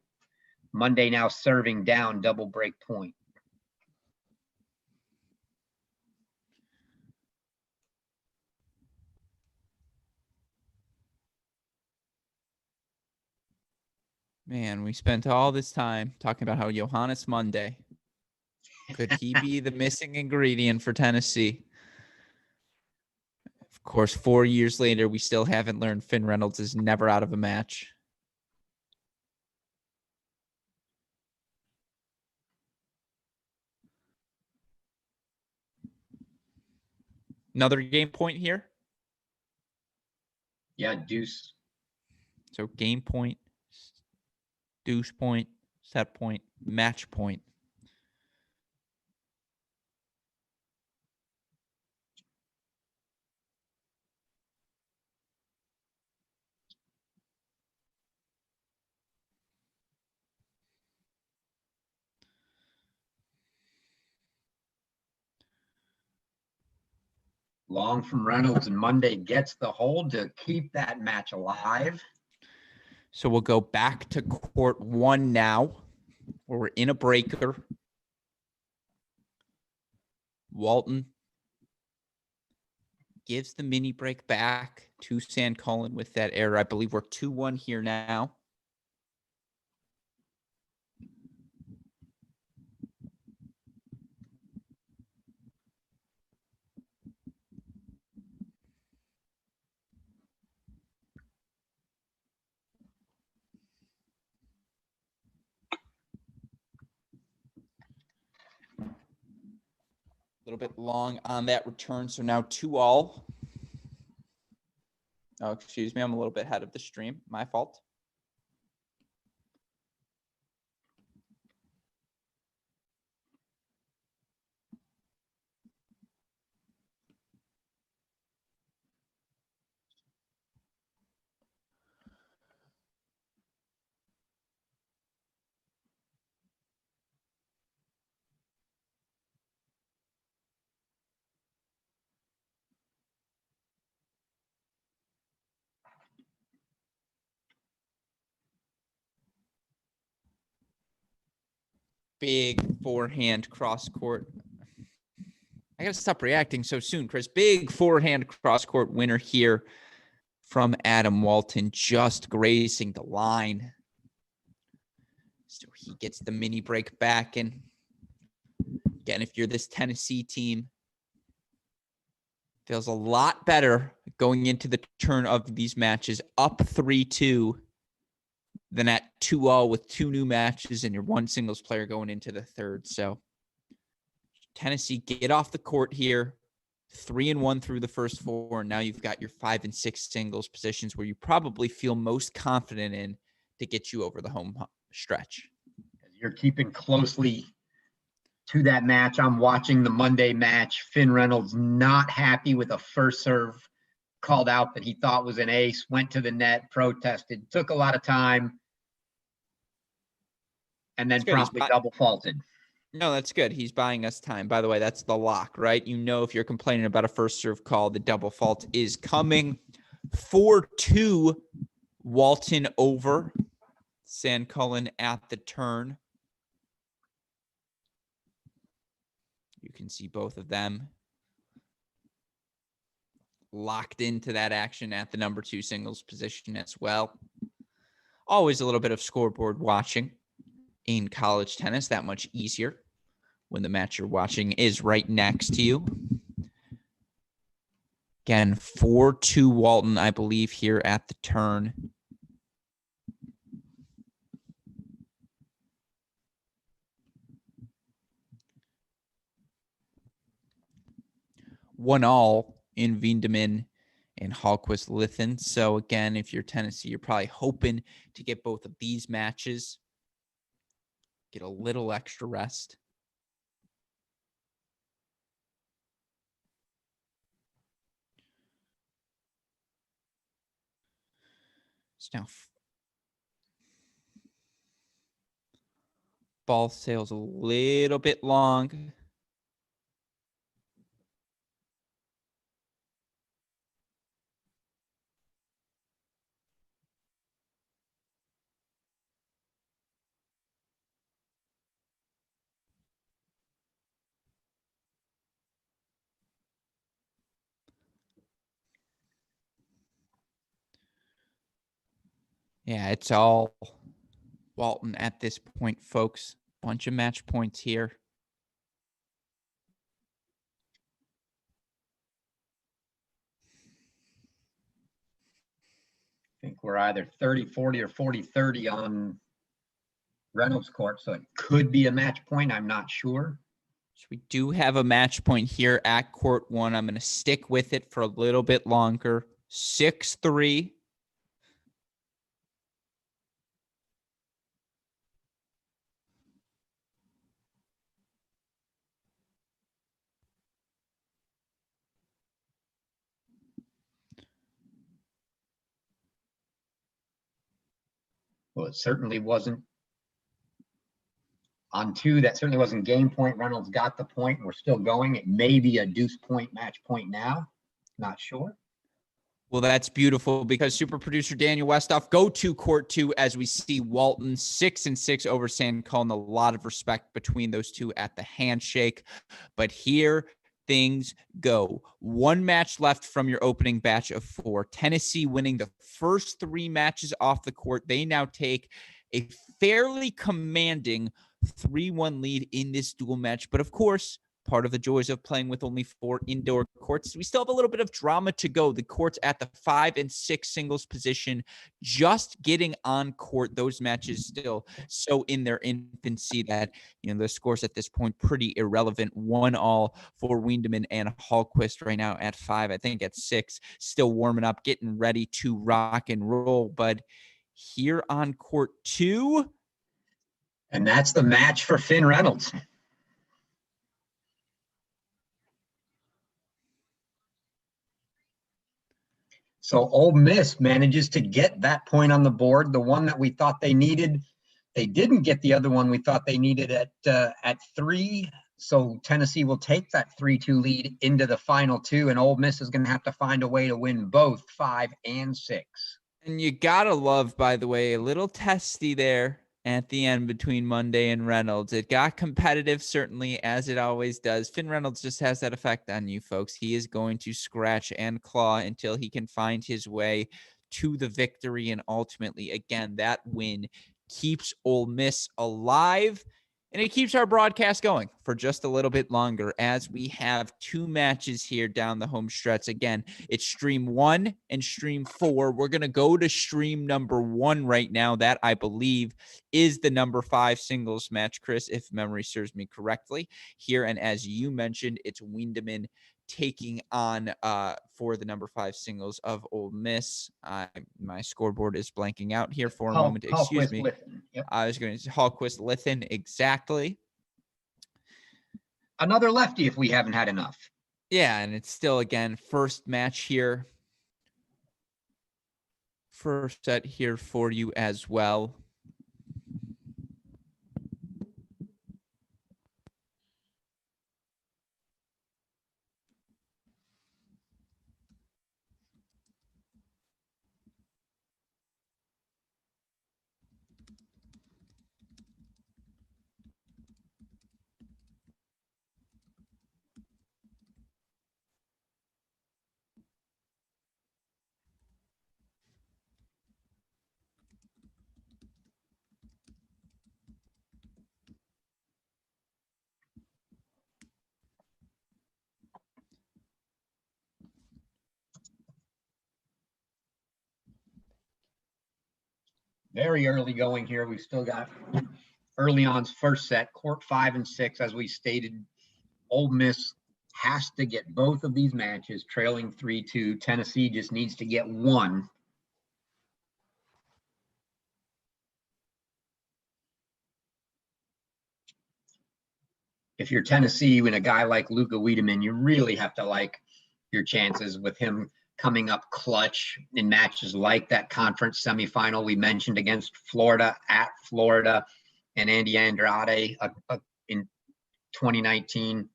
Monday now serving down double break point. Man, we spent all this time talking about how Johannes Monday, could he be the missing ingredient for Tennessee? Of course, 4 years later, we still haven't learned Finn Reynolds is never out of a match. Another game point here. Yeah, deuce. So game point, deuce point, set point, match point. Long from Reynolds, and Monday gets the hold to keep that match alive. So we'll go back to court 1 now, where we're in a breaker. Walton gives the mini break back to Sancullen with that error. I believe we're 2-1 here now. A little bit long on that return. So now 2-all. Oh, excuse me. I'm a little bit ahead of the stream. My fault. Big forehand cross court. I got to stop reacting so soon, Chris. Big forehand cross court winner here from Adam Walton, just grazing the line. So he gets the mini break back. And again, if you're this Tennessee team, feels a lot better going into the turn of these matches up 3-2 than at 2-0 with 2 new matches and your one singles player going into the third. So Tennessee get off the court here, 3-1 through the first 4. And now you've got your 5 and 6 singles positions where you probably feel most confident in to get you over the home stretch. You're keeping closely to that match. I'm watching the Monday match. Finn Reynolds not happy with a first serve called out that he thought was an ace, went to the net, protested, took a lot of time, and then promptly double faulted. No, that's good. He's buying us time. By the way, that's the lock, right? You know, if you're complaining about a first serve call, the double fault is coming. 4-2, Walton over. San Cullen at the turn. You can see both of them locked into that action at the number 2 singles position as well. Always a little bit of scoreboard watching in college tennis, that much easier when the match you're watching is right next to you. Again, 4-2 Walton, I believe, here at the turn. One all in Vindeman and Hallquist Lithin. So again, if you're Tennessee, you're probably hoping to get both of these matches, get a little extra rest. So now ball sails a little bit long. Yeah, it's all Walton at this point, folks. Bunch of match points here. I think we're either 30-40 or 40-30 on Reynolds court, so it could be a match point. I'm not sure. So we do have a match point here at court 1. I'm going to stick with it for a little bit longer. 6-3. Well, it certainly wasn't on 2. That certainly wasn't game point. Reynolds got the point, and we're still going. It may be a deuce point match point now. Not sure. Well, that's beautiful because super producer Daniel Westoff go to court 2 as we see Walton 6-6 over San Cullen. A lot of respect between those two at the handshake. But here things go. 1 match left from your opening batch of 4. Tennessee winning the first 3 matches off the court. They now take a fairly commanding 3-1 lead in this dual match. But of course, part of the joys of playing with only 4 indoor courts, we still have a little bit of drama to go. The courts at the 5 and 6 singles position, just getting on court. Those matches still so in their infancy that, you know, the scores at this point pretty irrelevant. 1-all for Windeman and Hallquist right now at 5. I think at 6, still warming up, getting ready to rock and roll. But here on court 2, and that's the match for Finn Reynolds. So Ole Miss manages to get that point on the board, the one that we thought they needed. They didn't get the other one we thought they needed at 3. So Tennessee will take that 3-2 lead into the final 2, and Ole Miss is going to have to find a way to win both 5 and 6. and you gotta love, by the way, a little testy there at the end between Monday and Reynolds. It got competitive, certainly, as it always does. Finn Reynolds just has that effect on you folks. He is going to scratch and claw until he can find his way to the victory. And ultimately, again, that win keeps Ole Miss alive. And it keeps our broadcast going for just a little bit longer as we have two matches here down the home stretch. Again, it's stream 1 and stream 4. We're going to go to stream number 1 right now. That, I believe, is the number 5 singles match, Chris, if memory serves me correctly here. And as you mentioned, it's Windeman taking on for the number 5 singles of Ole Miss. My scoreboard is blanking out here for a moment. Excuse me. Yep. I was going to say Hallquist Lithin, exactly. Another lefty if we haven't had enough. Yeah, and it's still, again, first match here. First set here for you as well. Very early going here. We've still got early on's first set, court 5 and 6. As we stated, Ole Miss has to get both of these matches trailing 3-2. Tennessee just needs to get one. If you're Tennessee and a guy like Luka Wiedemann, you really have to like your chances with him coming up clutch in matches like that conference semifinal we mentioned against Florida at Florida and Andy Andrade in 2019.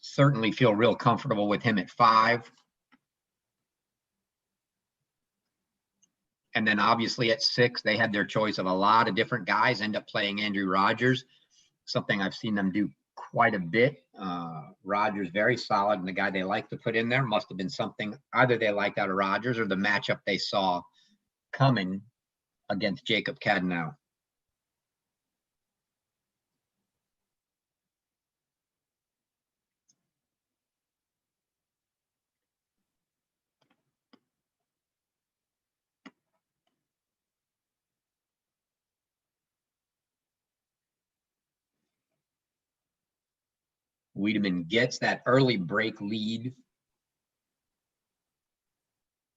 Certainly feel real comfortable with him at 5. And then obviously at 6, they had their choice of a lot of different guys, end up playing Andrew Rogers, something I've seen them do quite a bit. Rogers very solid, and the guy they like to put in there must have been something either they liked out of Rogers or the matchup they saw coming against Jacob Cadenow. Wiedemann gets that early break lead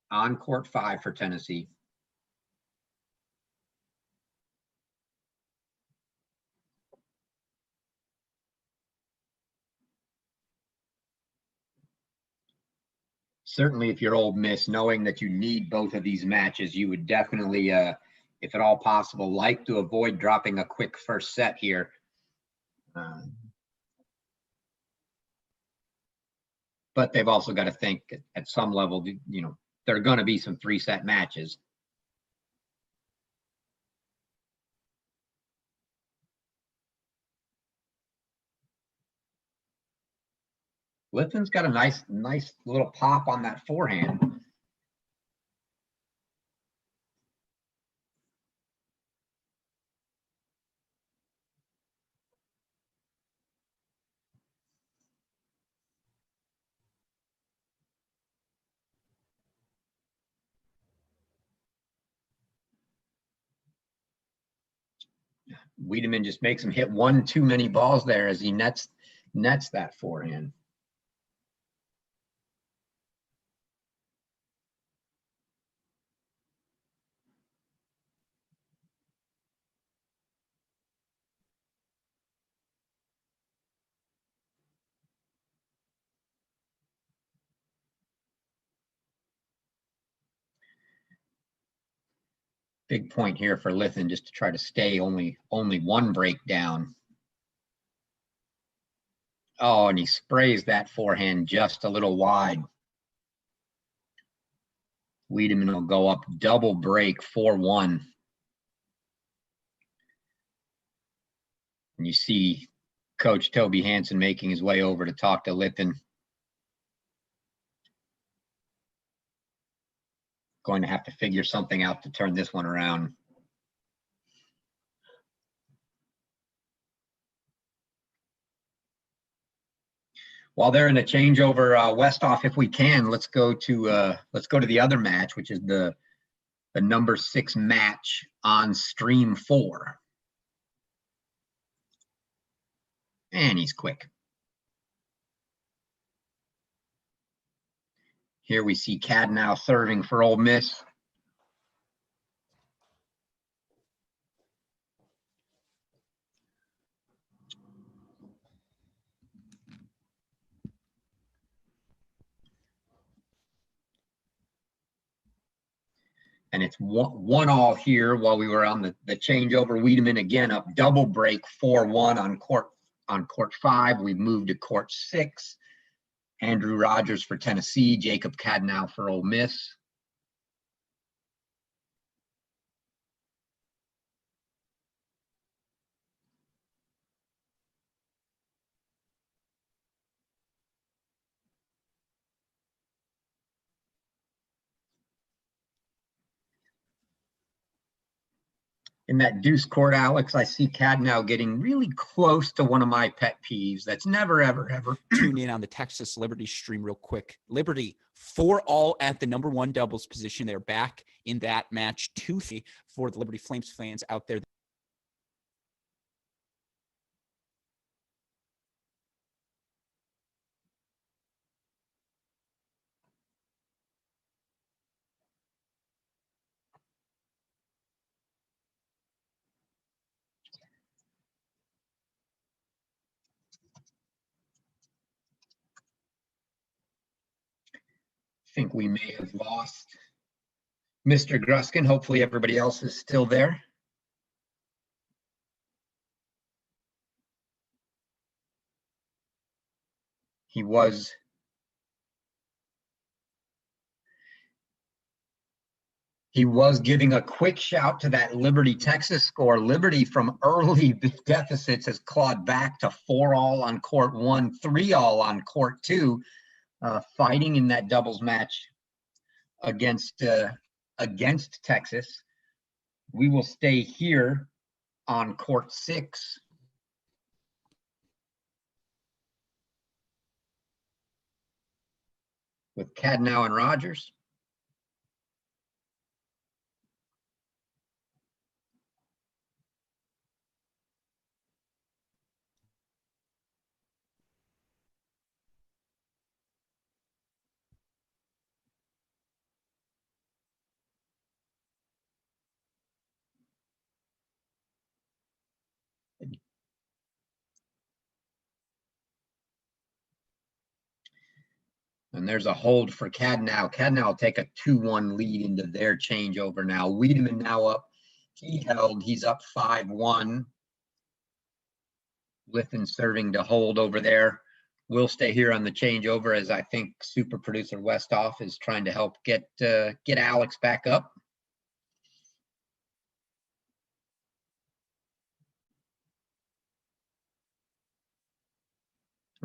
on court 5 for Tennessee. Certainly, if you're Ole Miss, knowing that you need both of these matches, you would definitely, if at all possible, like to avoid dropping a quick first set here. But they've also got to think at some level, you know, there are going to be some 3-set matches. Lipton's got a nice little pop on that forehand. Wiedemann just makes him hit one too many balls there as he nets that forehand. Big point here for Lithin just to try to stay only one break down. Oh, and he sprays that forehand just a little wide. Wiedemann will go up double break 4-1. And you see Coach Toby Hansen making his way over to talk to Lippin. Going to have to figure something out to turn this one around. While they're in a changeover, Westhoff, if we can, let's go to the other match, which is the number 6 match on stream 4. And he's quick. Here we see Cadnow serving for Ole Miss. And it's 1-1 here while we were on the changeover. Wiedemann again up double break 4-1 on court 5. We moved to court 6. Andrew Rogers for Tennessee, Jacob Cadnow for Ole Miss. In that deuce court, Alex, I see Cadnow getting really close to one of my pet peeves. That's never, ever, ever. Tune in on the Texas Liberty stream real quick. Liberty 4-all at the number 1 doubles position. They're back in that match 2-3 for the Liberty Flames fans out there. I think we may have lost Mr. Gruskin. Hopefully everybody else is still there. He was giving a quick shout to that Liberty Texas score. Liberty from early deficits has clawed back to 4-all on court 1, 3-all on court 2, fighting in that doubles match against Texas. We will stay here on court 6. With Cadnow and Rogers. And there's a hold for Cadnow. Cadnow will take a 2-1 lead into their changeover now. Wiedemann now up. He held. He's up 5-1. Liffin serving to hold over there. We'll stay here on the changeover as I think super producer Westhoff is trying to help get Alex back up.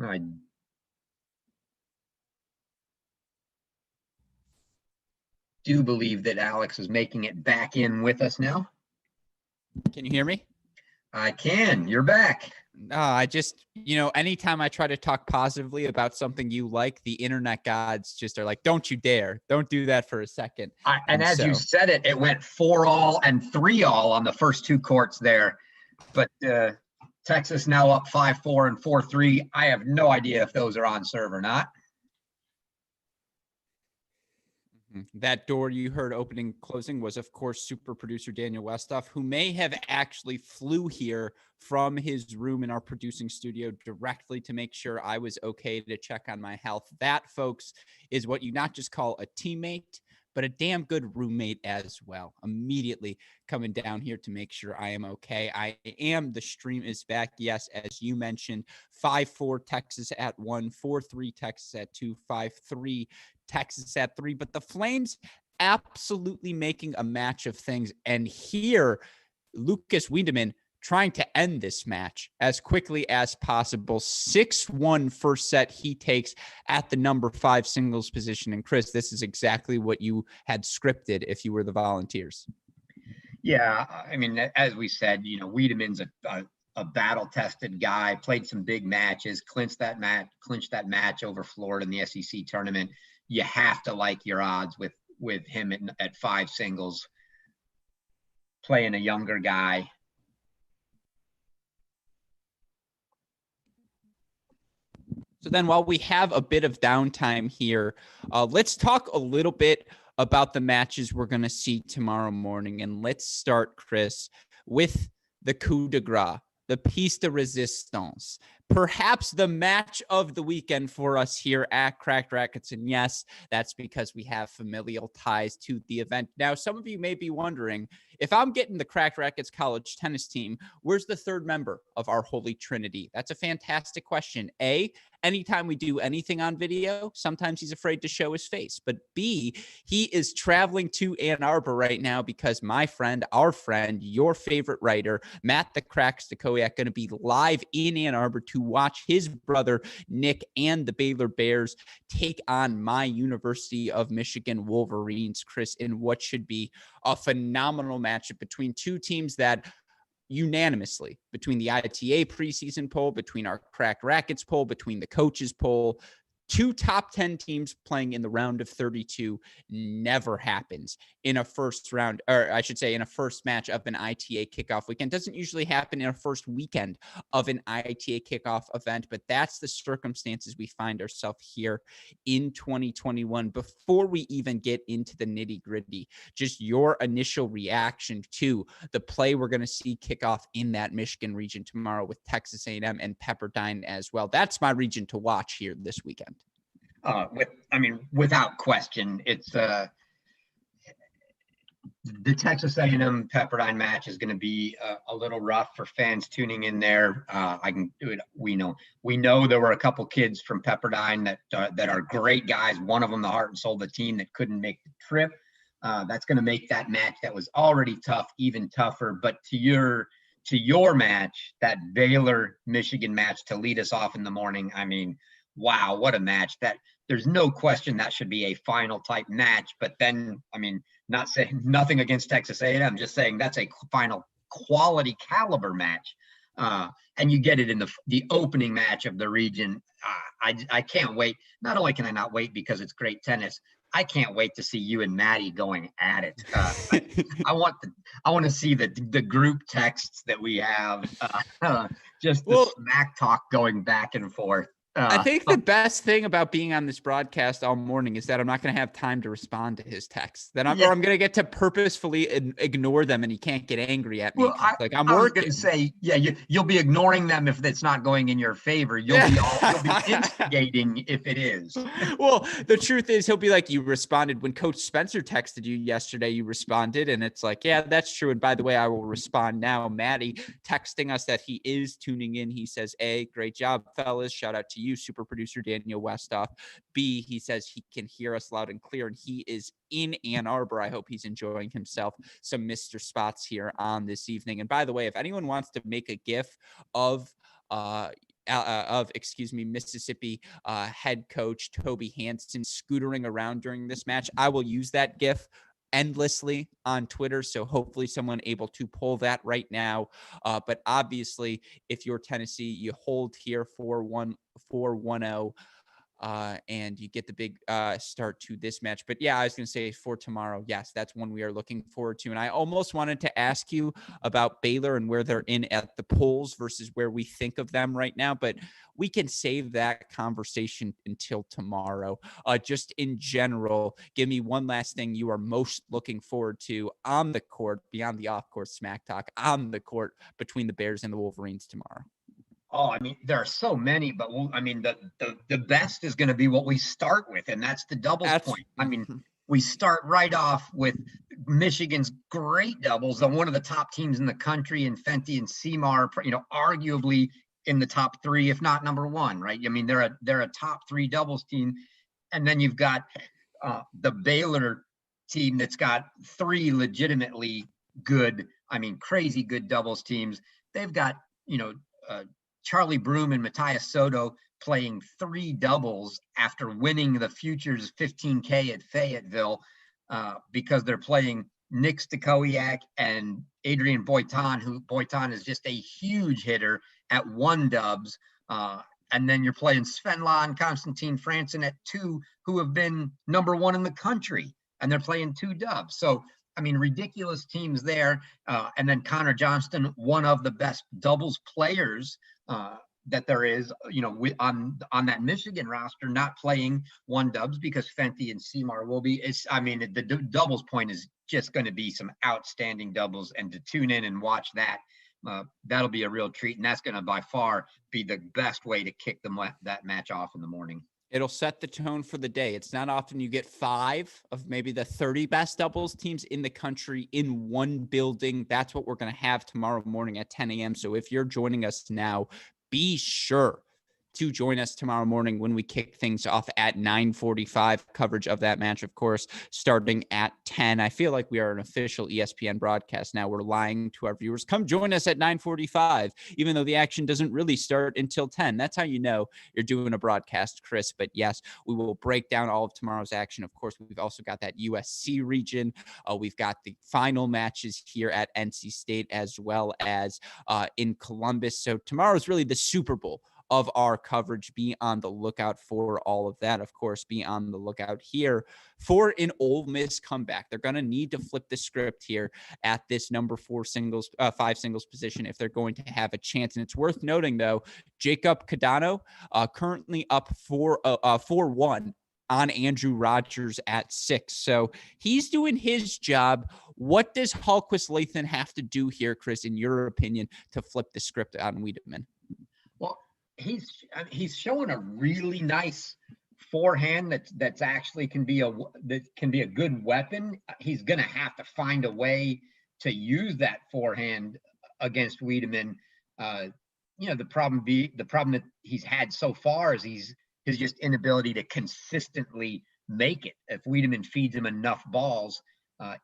I do believe that Alex is making it back in with us now. Can you hear me? I can. You're back. I just, anytime I try to talk positively about something you like, the internet gods just are like, don't you dare. Don't do that for a second. And as you said it, it went 4-all and 3-all on the first 2 courts there. But Texas now up 5-4 and 4-3. I have no idea if those are on serve or not. That door you heard opening, closing was, of course, super producer Daniel Westhoff, who may have actually flew here from his room in our producing studio directly to make sure I was okay to check on my health. That, folks, is what you not just call a teammate, but a damn good roommate as well. Immediately coming down here to make sure I am okay. The stream is back. Yes, as you mentioned, 5-4 Texas at 1, 4-3 Texas at 2, 5-3 Texas at 3. But the Flames absolutely making a match of things. And here, Lucas Wiedemann trying to end this match as quickly as possible. 6-1 first set he takes at the number 5 singles position. And Chris, this is exactly what you had scripted if you were the Volunteers. Yeah, I mean, as we said, Wiedemann's a battle-tested guy, played some big matches, clinched that match over Florida in the SEC tournament. You have to like your odds with him at 5 singles, playing a younger guy. So then while we have a bit of downtime here, let's talk a little bit about the matches we're going to see tomorrow morning. And let's start, Chris, with the coup de grace, the piece de resistance, perhaps the match of the weekend for us here at Cracked Racquets. And yes, that's because we have familial ties to the event. Now, some of you may be wondering, if I'm getting the Cracked Racquets college tennis team, where's the third member of our holy trinity? That's a fantastic question. A, anytime we do anything on video, sometimes he's afraid to show his face. But B, he is traveling to Ann Arbor right now because my friend, our friend, your favorite writer, Matt the Crack Stakoyak, going to be live in Ann Arbor to watch his brother Nick and the Baylor Bears take on my University of Michigan Wolverines, Chris, in what should be a phenomenal matchup between two teams that unanimously, between the ITA preseason poll, between our Cracked Racquets poll, between the coaches poll, 2 top 10 teams playing in the round of 32 never happens in a first round, or I should say in a first match of an ITA kickoff weekend. Doesn't usually happen in a first weekend of an ITA kickoff event, but that's the circumstances we find ourselves here in 2021. Before we even get into the nitty gritty, just your initial reaction to the play we're going to see kick off in that Michigan region tomorrow with Texas A&M and Pepperdine as well. That's my region to watch here this weekend. Without question, it's the Texas A&M Pepperdine match is going to be a little rough for fans tuning in there. I can do it. We know there were a couple kids from Pepperdine that are great guys. One of them, the heart and soul of the team, that couldn't make the trip. That's going to make that match that was already tough even tougher. But to your match, that Baylor Michigan match to lead us off in the morning, I mean, wow, what a match. That there's no question that should be a final type match. But then, I mean, not saying nothing against Texas A&M, just saying that's a final quality caliber match. And you get it in the opening match of the region. I can't wait. Not only can I not wait because it's great tennis, I can't wait to see you and Maddie going at it. I want to see the group texts that we have, just the smack talk going back and forth. I think the best thing about being on this broadcast all morning is that I'm not going to have time to respond to his texts. Or I'm going to get to purposefully ignore them, and he can't get angry at me. Well, I'm working. I was going to say, you'll be ignoring them if it's not going in your favor. You'll be instigating if it is. Well, the truth is, he'll be like, you responded when Coach Spencer texted you yesterday. You responded, and it's like, yeah, that's true. And by the way, I will respond now. Maddie texting us that he is tuning in. He says, A, great job, fellas. Shout out to you, super producer Daniel Westoff. B, he says he can hear us loud and clear, and he is in Ann Arbor. I hope he's enjoying himself some Mr. Spots here on this evening. And by the way, if anyone wants to make a GIF of Mississippi head coach Toby Hansen scootering around during this match, I will use that GIF endlessly on Twitter. So hopefully someone able to pull that right now. But obviously, if you're Tennessee, you hold here 4-1-0. And you get the big start to this match. But yeah, I was going to say for tomorrow, yes, that's one we are looking forward to. And I almost wanted to ask you about Baylor and where they're in at the polls versus where we think of them right now. But we can save that conversation until tomorrow. Just in general, give me one last thing you are most looking forward to on the court, beyond the off-court smack talk, on the court between the Bears and the Wolverines tomorrow. Oh, I mean, there are so many, but I mean, the best is going to be what we start with, and that's the doubles point. I mean, we start right off with Michigan's great doubles, one of the top teams in the country, in Fenty and Seymour, arguably in the top 3, if not number 1, right? I mean, they're a top 3 doubles team, and then you've got the Baylor team that's got 3 legitimately good, I mean, crazy good doubles teams. they've got, Charlie Broom and Matthias Soto playing 3 doubles after winning the Futures 15K at Fayetteville because they're playing Nick Stakowiak and Adrian Boitan, who Boitan is just a huge hitter at 1 dubs. And then you're playing Sven-La and Konstantin Franzen at 2, who have been number 1 in the country, and they're playing 2 dubs. So, I mean, ridiculous teams there. And then Connor Johnston, one of the best doubles players that there is, on that Michigan roster, not playing 1 dubs because Fenty and Seymour will be. The doubles point is just going to be some outstanding doubles, and to tune in and watch that, that'll be a real treat. And that's going to by far be the best way to kick that match off in the morning. It'll set the tone for the day. It's not often you get 5 of maybe the 30 best doubles teams in the country in one building. That's what we're going to have tomorrow morning at 10 a.m. So if you're joining us now, be sure to join us tomorrow morning when we kick things off at 9:45. Coverage of that match, of course, starting at 10. I feel like we are an official ESPN broadcast now. We're lying to our viewers. Come join us at 9:45, even though the action doesn't really start until 10. That's how you know you're doing a broadcast, Chris. But yes, we will break down all of tomorrow's action. Of course, we've also got that USC region. We've got the final matches here at NC State as well as in Columbus. So tomorrow's really the Super Bowl of our coverage. Be on the lookout for all of that. Of course, be on the lookout here for an Ole Miss comeback. They're going to need to flip the script here at this number 5 singles position if they're going to have a chance. And it's worth noting, though, Jacob Cadano currently up 4-1 on Andrew Rogers at 6. So he's doing his job. What does Hallquist Lathan have to do here, Chris, in your opinion, to flip the script on Wiedemann? Well, he's showing a really nice forehand that's actually can be a good weapon. He's going to have to find a way to use that forehand against Wiedemann. The problem that he's had so far is his just inability to consistently make it. If Wiedemann feeds him enough balls,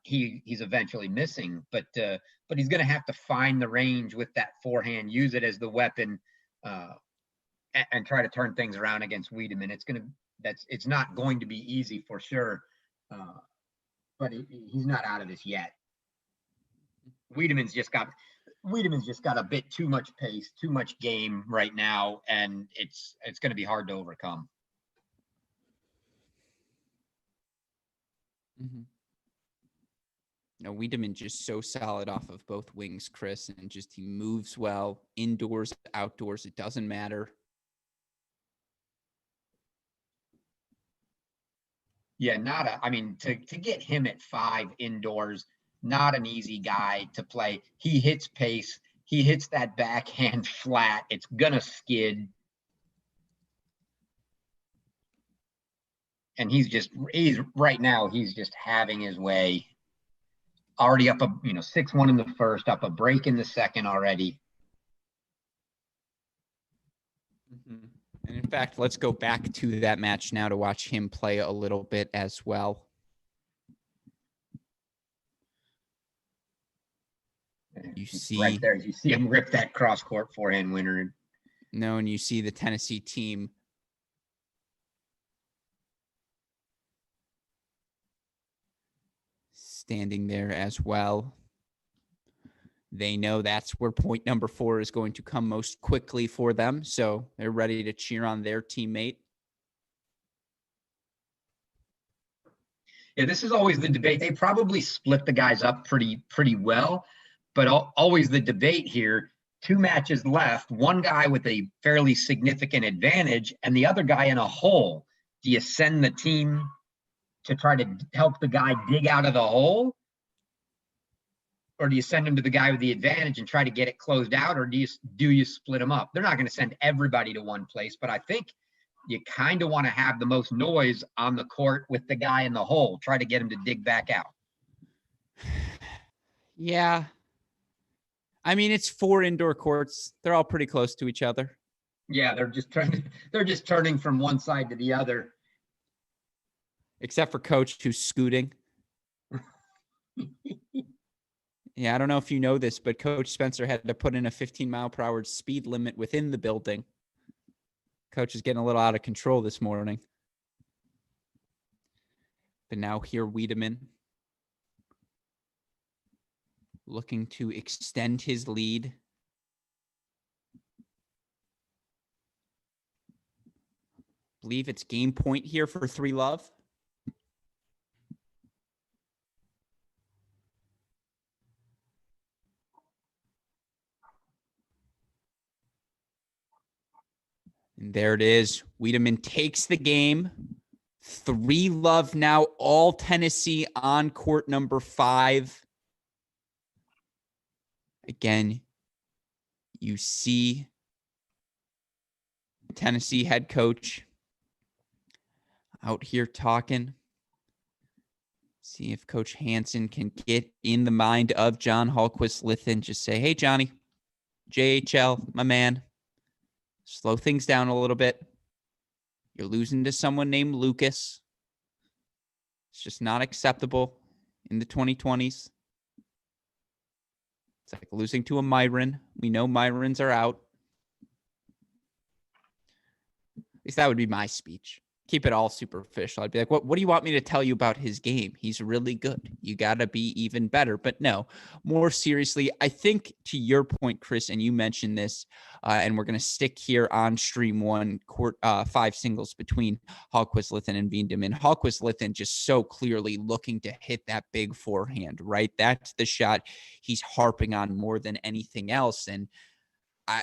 he's eventually missing. But he's going to have to find the range with that forehand, use it as the weapon, and try to turn things around against Wiedemann. It's not going to be easy for sure, but he's not out of this yet. Wiedemann's just got a bit too much pace, too much game right now, and it's going to be hard to overcome. Mm-hmm. No, Wiedemann just so solid off of both wings, Chris, and just he moves well indoors, outdoors. It doesn't matter. Yeah, to get him at 5 indoors, not an easy guy to play. He hits pace. He hits that backhand flat. It's going to skid. And he's right now, he's just having his way. Already up 6-1 in the first, up a break in the second already. Mm-hmm. And in fact, let's go back to that match now to watch him play a little bit as well. You see right there, you see him rip that cross court forehand winner. No, and you see the Tennessee team standing there as well. They know that's where point number 4 is going to come most quickly for them. So they're ready to cheer on their teammate. Yeah, this is always the debate. They probably split the guys up pretty well, but always the debate here, 2 matches left, one guy with a fairly significant advantage and the other guy in a hole. Do you send the team to try to help the guy dig out of the hole? Or do you send him to the guy with the advantage and try to get it closed out? Or do you split them up? They're not going to send everybody to one place, but I think you kind of want to have the most noise on the court with the guy in the hole. Try to get him to dig back out. Yeah. I mean, it's 4 indoor courts. They're all pretty close to each other. Yeah, they're just turning from one side to the other. Except for Coach, who's scooting. Yeah, I don't know if you know this, but Coach Spencer had to put in a 15-mile-per-hour speed limit within the building. Coach is getting a little out of control this morning. But now here, Wiedemann looking to extend his lead. Believe it's game point here for 3-Love. And there it is. Wiedemann takes the game. 3-Love now, all Tennessee on court number 5. Again, you see Tennessee head coach out here talking. See if Coach Hansen can get in the mind of John Hallquist Lithen. Just say, hey, Johnny, JHL, my man, slow things down a little bit. You're losing to someone named Lucas. It's just not acceptable in the 2020s. It's like losing to a Myron. We know Myrons are out. At least that would be my speech. Keep it all superficial. I'd be like, what do you want me to tell you about his game? He's really good. You got to be even better. But no, more seriously, I think to your point, Chris, and you mentioned this, and we're going to stick here on stream 1, court 5 singles between Hallquist Lithen and Wiedemann. Hallquist Lithen just so clearly looking to hit that big forehand, right? That's the shot he's harping on more than anything else. And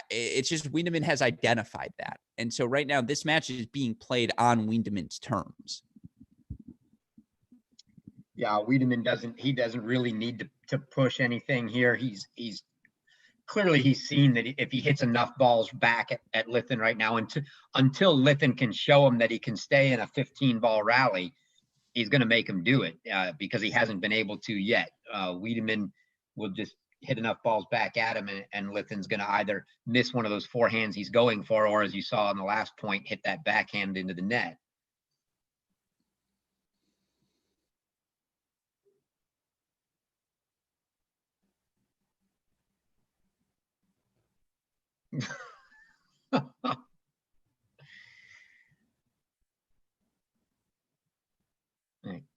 it's just Wiedemann has identified that. And so right now, this match is being played on Wiedemann's terms. Yeah, Wiedemann doesn't really need to push anything here. He's clearly he's seen that if he hits enough balls back at Lithen right now, until Lithen can show him that he can stay in a 15-ball rally, he's going to make him do it because he hasn't been able to yet. Wiedemann will just hit enough balls back at him, and Lithen's going to either miss one of those forehands he's going for, or as you saw in the last point, hit that backhand into the net.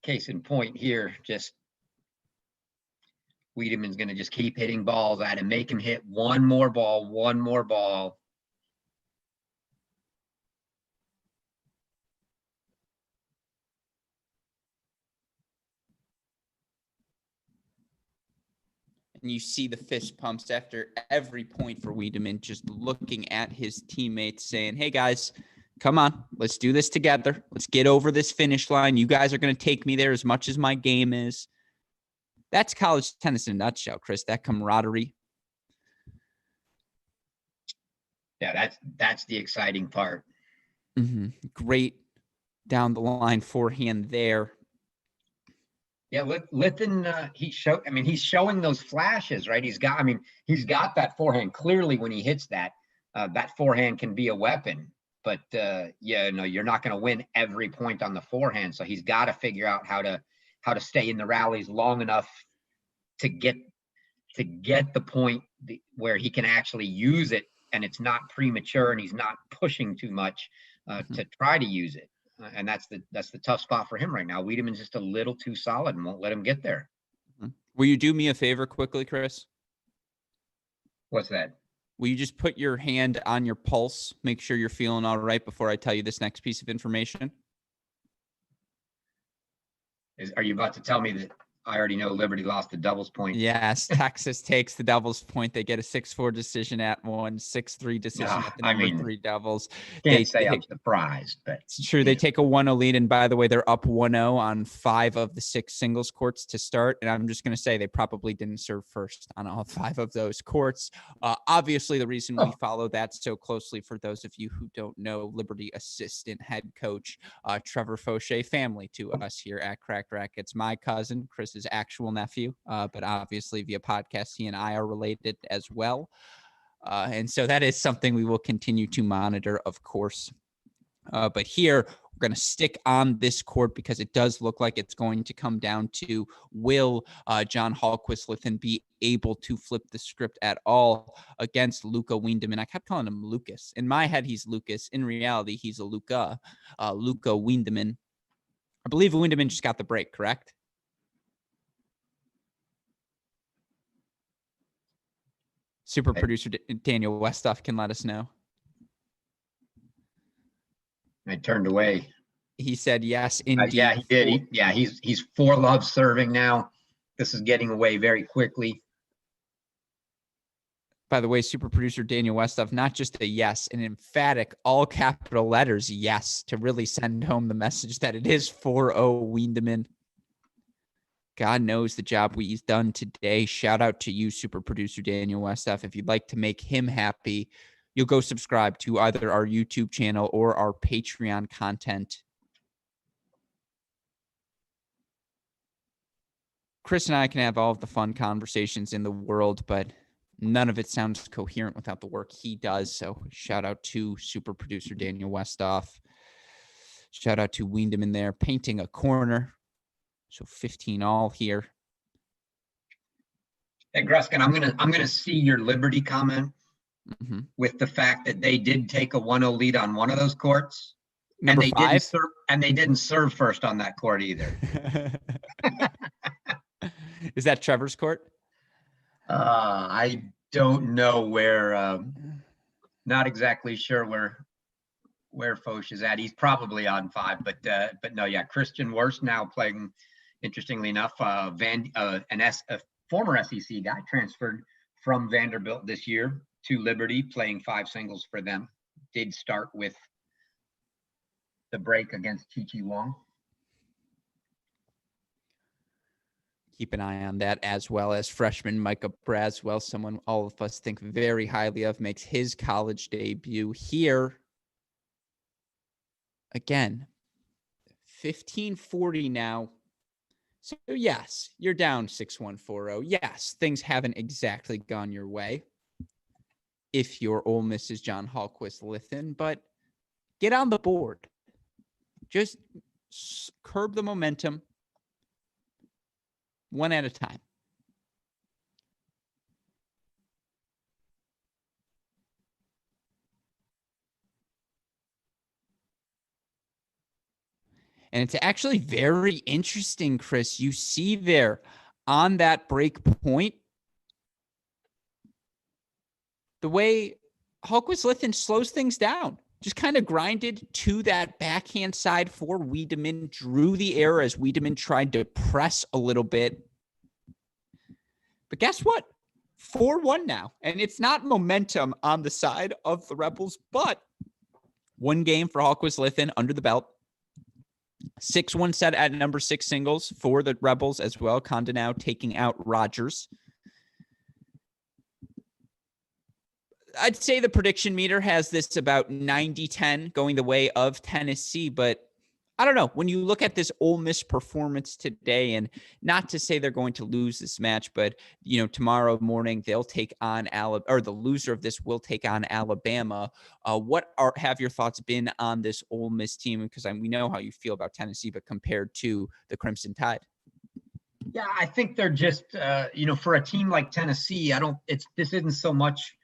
Case in point here, just Wiedemann's going to just keep hitting balls at him, make him hit one more ball. And you see the fist pumps after every point for Wiedemann, just looking at his teammates saying, hey, guys, come on, let's do this together. Let's get over this finish line. You guys are going to take me there as much as my game is. That's college tennis in a nutshell, Chris, that camaraderie. Yeah, that's the exciting part. Mm-hmm. Great down the line forehand there. Yeah, Lithen, he's showing those flashes, right? He's got that forehand. Clearly, when he hits that forehand can be a weapon. But you're not going to win every point on the forehand. So he's got to figure out how to stay in the rallies long enough to get the point where he can actually use it, and it's not premature, and he's not pushing too much to try to use it. And that's the tough spot for him right now. Wiedemann's just a little too solid and won't let him get there. Will you do me a favor quickly, Chris? What's that? Will you just put your hand on your pulse, make sure you're feeling all right before I tell you this next piece of information? Are you about to tell me that I already know Liberty lost the doubles point? Yes, Texas takes the doubles point. They get a 6-4 decision at 1, 6-3 decision at the number 3 doubles. I'm surprised, but it's true. They take a 1-0 lead, and by the way, they're up 1-0 on 5 of the 6 singles courts to start. And I'm just going to say they probably didn't serve first on all 5 of those courts. Obviously, the reason we follow that so closely, for those of you who don't know, Liberty assistant head coach Trevor Fauché, family to us here at Cracked Racquets. My cousin, Chris's actual nephew, but obviously via podcast, he and I are related as well. And so that is something we will continue to monitor, of course. But here, We're going to stick on this court because it does look like it's going to come down to will John Hallquist-Lithen be able to flip the script at all against Luca Wiedemann. I kept calling him Lucas. In my head, he's Lucas. In reality, he's a Luca Wiedemann. I believe Wiedemann just got the break, correct? Super producer Daniel Westoff can let us know. I turned away. He said yes, indeed. Yeah, he did. He's 4-love serving now. This is getting away very quickly. By the way, super producer Daniel Westoff, not just a yes, an emphatic all capital letters yes to really send home the message that it is 4-0 Wiedemann. God knows the job he's done today. Shout out to you, super producer Daniel Westoff. If you'd like to make him happy, you'll go subscribe to either our YouTube channel or our Patreon content. Chris and I can have all of the fun conversations in the world, but none of it sounds coherent without the work he does. So shout out to super producer Daniel Westoff. Shout out to Wiedemann there, painting a corner. So 15 all here. Hey, Gruskin, I'm gonna see your Liberty comment with the fact that they did take a 1-0 lead on one of those courts. Number and 5? They didn't serve first on that court either. Is that Trevor's court? I don't know where. Not exactly sure where Foch is at. He's probably on 5, but no, yeah. Christian Wurst now playing. Interestingly enough, a former SEC guy transferred from Vanderbilt this year to Liberty, playing 5 singles for them. Did start with the break against Chi Wong. Keep an eye on that, as well as freshman Micah Braswell, someone all of us think very highly of, makes his college debut here. Again, 1540 now. So yes, you're down 6-1-4-0. Yes, things haven't exactly gone your way if your Ole Miss is John Hallquist-Lithen, but get on the board. Just curb the momentum one at a time. And it's actually very interesting, Chris. You see there on that break point, the way Hallquist-Lithen slows things down, just kind of grinded to that backhand side for Wiedemann, drew the error as Wiedemann tried to press a little bit. But guess what? 4-1 now. And it's not momentum on the side of the Rebels, but one game for Hallquist-Lithen under the belt. 6-1 set at number 6 singles for the Rebels as well. Conda now taking out Rogers. I'd say the prediction meter has this about 90-10 going the way of Tennessee, but I don't know. When you look at this Ole Miss performance today, and not to say they're going to lose this match, but tomorrow morning they'll take on Alabama, or the loser of this will take on Alabama. What have your thoughts been on this Ole Miss team? Because we know how you feel about Tennessee, but compared to the Crimson Tide. Yeah, I think they're just for a team like Tennessee, this isn't so much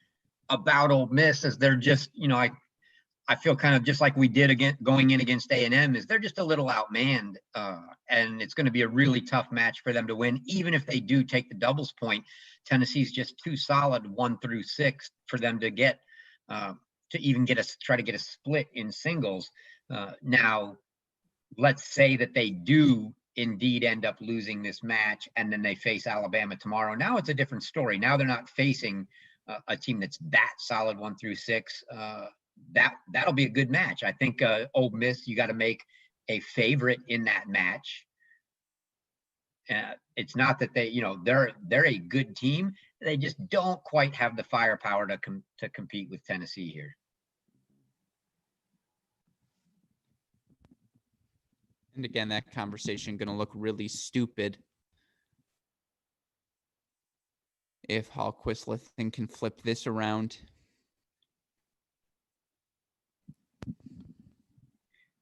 about Ole Miss as they're just I feel kind of just like we did going in against A&M, is they're just a little outmanned, and it's going to be a really tough match for them to win. Even if they do take the doubles point, Tennessee's just too solid 1 through 6 for them to get to even try to get a split in singles. Now, let's say that they do indeed end up losing this match, and then they face Alabama tomorrow. Now it's a different story. Now they're not facing a team that's that solid 1 through 6. That'll be a good match. I think Ole Miss, you got to make a favorite in that match. It's not that they're a good team. They just don't quite have the firepower to compete with Tennessee here. And again, that conversation going to look really stupid if Hallquist-Lithen can flip this around.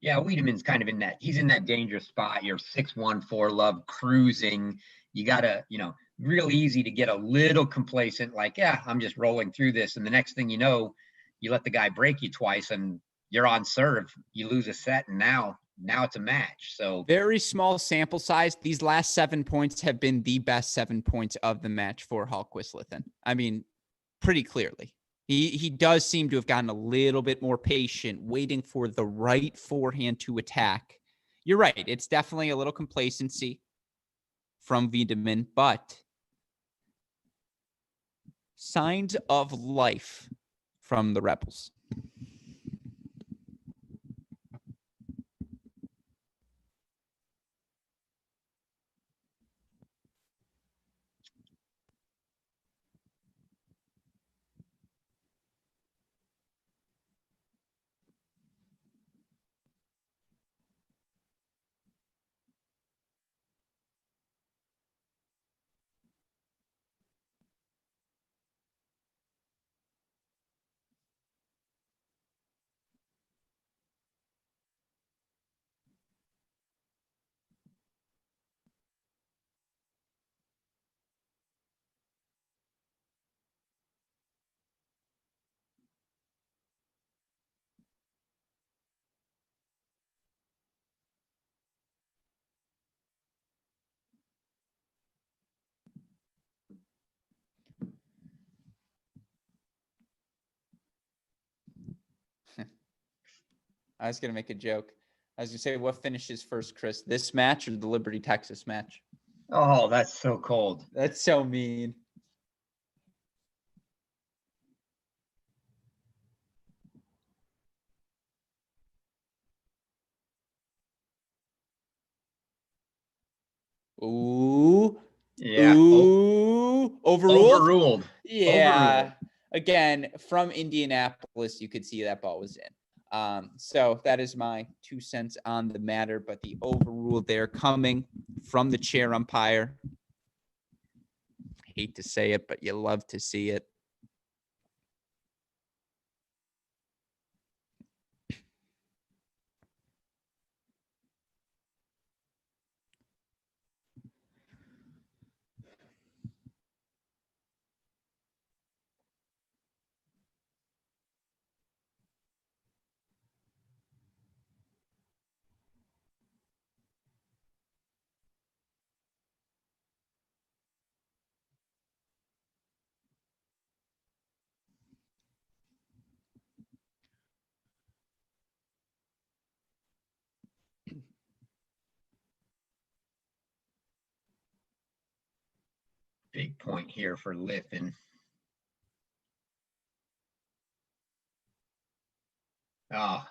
Yeah, Wiedemann's kind of he's in that dangerous spot. You're 6'1", 4 love cruising. You gotta, real easy to get a little complacent, like, yeah, I'm just rolling through this. And the next thing you know, you let the guy break you twice and you're on serve. You lose a set, and now it's a match. So very small sample size. These last 7 points have been the best 7 points of the match for Hallquist Lithin. I mean, pretty clearly. He does seem to have gotten a little bit more patient, waiting for the right forehand to attack. You're right. It's definitely a little complacency from Wiedemann, but signs of life from the Rebels. I was going to make a joke. I was going to say, what finishes first, Chris? This match or the Liberty, Texas match? oh, that's so cold. That's so mean. Ooh. Yeah. Ooh. Overruled? Overruled. Yeah. Overruled. Again, from Indianapolis, you could see that ball was in. So that is my 2 cents on the matter, but the overrule there coming from the chair umpire. Hate to say it, but you love to see it. Big point here for Liffin. Oh,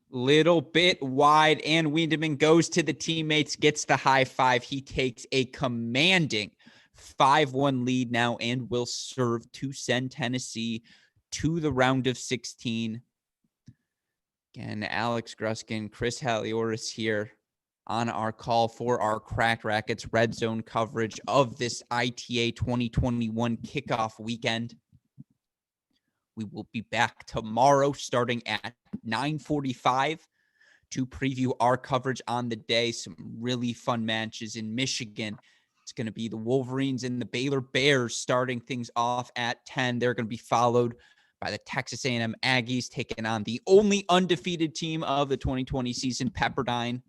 Little bit wide, and Wiedemann goes to the teammates, gets the high five. He takes a commanding 5-1 lead now and will serve to send Tennessee to the round of 16. Again, Alex Gruskin, Chris Halioris here on our call for our Cracked Racquets Red Zone coverage of this ITA 2021 kickoff weekend. We will be back tomorrow starting at 9:45 to preview our coverage on the day. Some really fun matches in Michigan. It's going to be the Wolverines and the Baylor Bears starting things off at 10. They're going to be followed by the Texas A&M Aggies taking on the only undefeated team of the 2020 season, Pepperdine.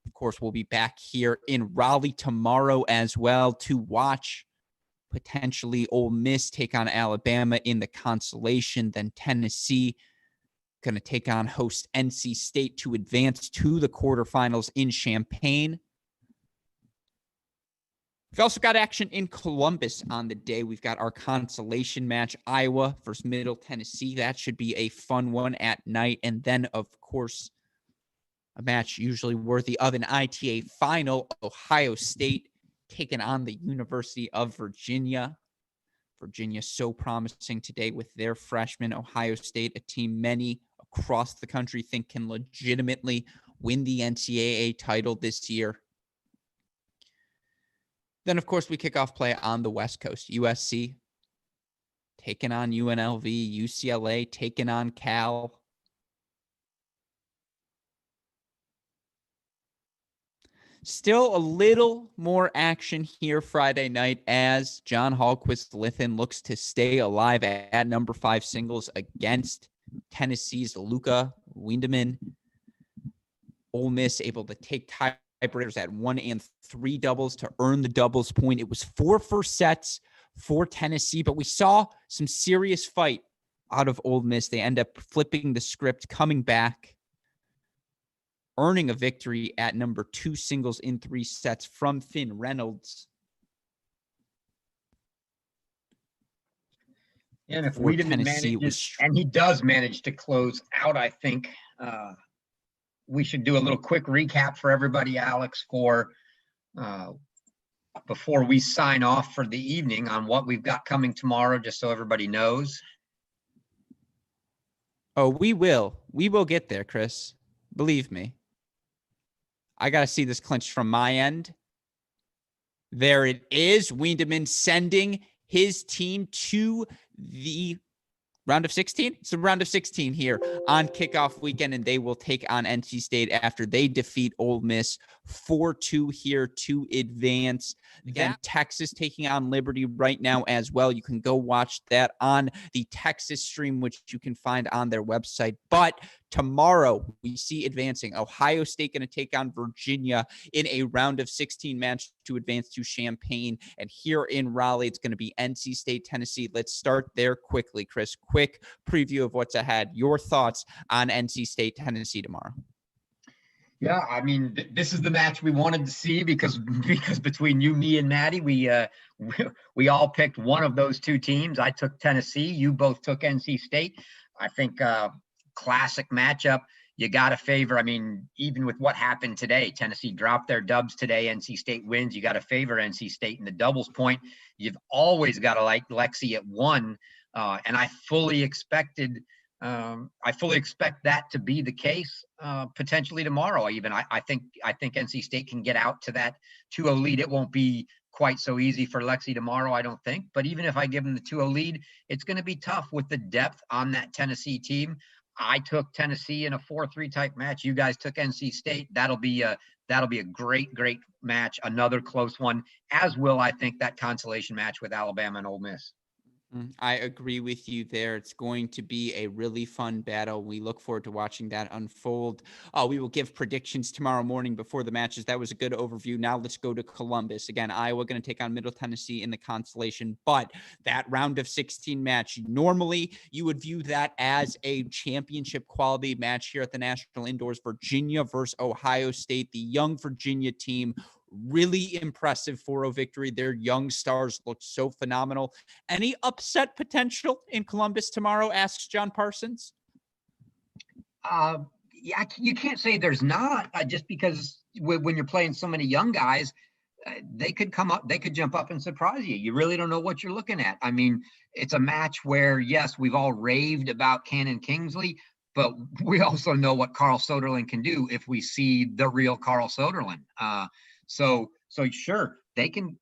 Of course, we'll be back here in Raleigh tomorrow as well to watch potentially Ole Miss take on Alabama in the consolation. Then Tennessee going to take on host NC State to advance to the quarterfinals in Champaign. We've also got action in Columbus on the day. We've got our consolation match, Iowa versus Middle Tennessee. That should be a fun one at night. And then, of course, a match usually worthy of an ITA final, Ohio State taking on the University of Virginia. Virginia so promising today with their freshmen. Ohio State, a team many across the country think can legitimately win the NCAA title this year. Then, of course, we kick off play on the West Coast. USC taking on UNLV, UCLA taking on Cal. Still a little more action here Friday night as John Hallquist Lithin looks to stay alive at number 5 singles against Tennessee's Luca Windeman. Ole Miss able to take tiebreakers at 1 and 3 doubles to earn the doubles point. It was 4 first sets for Tennessee, but we saw some serious fight out of Ole Miss. They end up flipping the script, coming back, earning a victory at number 2 singles in 3 sets from Finn Reynolds. And if Wiedemann manages, and he does manage to close out, I think we should do a little quick recap for everybody, Alex, for before we sign off for the evening on what we've got coming tomorrow, just so everybody knows. Oh, we will. We will get there, Chris. Believe me. I got to see this clinched from my end. There it is. Wiedemann sending his team to the round of 16. It's the round of 16 here on kickoff weekend, and they will take on NC State after they defeat Ole Miss 4-2 here to advance. Again, Texas taking on Liberty right now as well. You can go watch that on the Texas stream, which you can find on their website. But tomorrow, we see advancing Ohio State going to take on Virginia in a round of 16 match to advance to Champaign. And here in Raleigh, it's going to be NC State, Tennessee. Let's start there quickly, Chris. Quick preview of what's ahead. Your thoughts on NC State, Tennessee tomorrow. Yeah, I mean, this is the match we wanted to see because between you, me, and Maddie, we all picked one of those two teams. I took Tennessee. You both took NC State. I think classic matchup. You got to favor. I mean, even with what happened today, Tennessee dropped their dubs today. NC State wins. You got to favor NC State in the doubles point. You've always got to like Lexi at 1, and I fully expect that to be the case potentially tomorrow. Even I think NC State can get out to that 2-0 lead. It won't be quite so easy for Lexi tomorrow, I don't think. But even if I give them the 2-0 lead, it's going to be tough with the depth on that Tennessee team. I took Tennessee in a 4-3 type match. You guys took NC State. That'll be a great match. Another close one, as will I think that consolation match with Alabama and Ole Miss. I agree with you there. It's going to be a really fun battle. We look forward to watching that unfold. We will give predictions tomorrow morning before the matches. That was a good overview. Now let's go to Columbus. Again, Iowa going to take on Middle Tennessee in the consolation, but that round of 16 match, normally you would view that as a championship quality match here at the National Indoors. Virginia versus Ohio State, the young Virginia team. Really impressive 4-0 victory. Their young stars looked so phenomenal. Any upset potential in Columbus tomorrow, asks John Parsons? Yeah, you can't say there's not, just because when you're playing so many young guys, they could jump up and surprise you. You really don't know what you're looking at. I mean, it's a match where, yes, we've all raved about Cannon Kingsley, but we also know what Carl Soderlund can do if we see the real Carl Soderlund. So sure, they can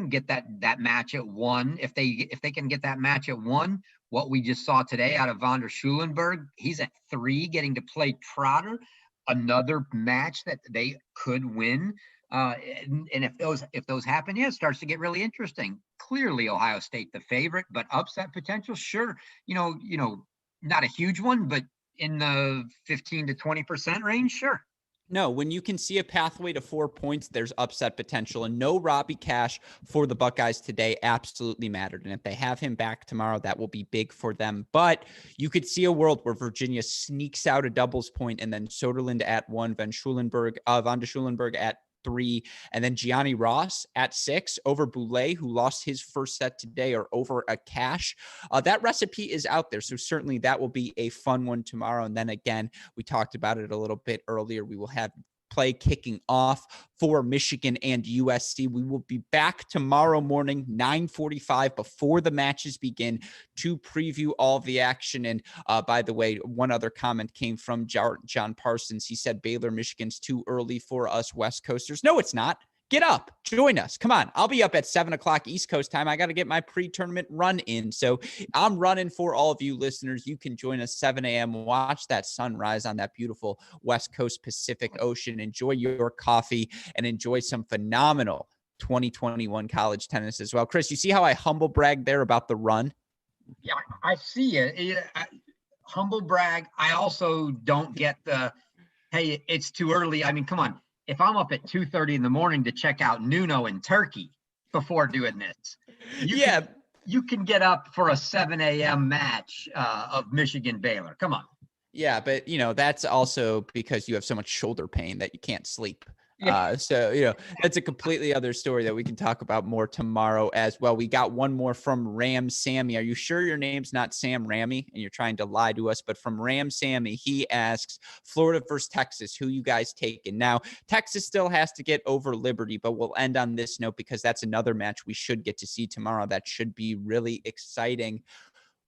get that match at 1. If they can get that match at 1, what we just saw today out of Von der Schulenberg, he's at 3, getting to play Trotter, another match that they could win. And if those happen, yeah, it starts to get really interesting. Clearly, Ohio State the favorite, but upset potential, sure. You know, not a huge one, but in the 15 to 20% range, sure. No, when you can see a pathway to 4 points, there's upset potential. And no Robbie Cash for the Buckeyes today absolutely mattered. And if they have him back tomorrow, that will be big for them. But you could see a world where Virginia sneaks out a doubles point, and then Soderlund at 1, Von der Schulenberg at 3, and then Gianni Ross at 6 over Boulay, who lost his first set today, or over a Cash. That recipe is out there. So certainly that will be a fun one tomorrow. And then again, we talked about it a little bit earlier. We will have play kicking off for Michigan and USC. We will be back tomorrow morning, 9:45, before the matches begin, to preview all the action. And by the way, one other comment came from John Parsons. He said Baylor, Michigan's too early for us West Coasters. No, it's not. Get up, join us. Come on. I'll be up at 7:00 East Coast time. I got to get my pre-tournament run in. So I'm running for all of you listeners. You can join us 7 a.m. Watch that sunrise on that beautiful West Coast Pacific Ocean. Enjoy your coffee and enjoy some phenomenal 2021 college tennis as well. Chris, you see how I humble bragged there about the run? Yeah, I see it. Humble brag. I also don't get the, hey, it's too early. I mean, come on. If I'm up at 2:30 in the morning to check out Nuno in Turkey before doing this, you can get up for a 7 a.m. match of Michigan Baylor. Come on. Yeah, but that's also because you have so much shoulder pain that you can't sleep. Yeah. So that's a completely other story that we can talk about more tomorrow as well. We got one more from Ram Sammy. Are you sure your name's not Sam Rammy and you're trying to lie to us? But from Ram Sammy, he asks, Florida versus Texas, who you guys taking? Now, Texas still has to get over Liberty, but we'll end on this note because that's another match we should get to see tomorrow. That should be really exciting.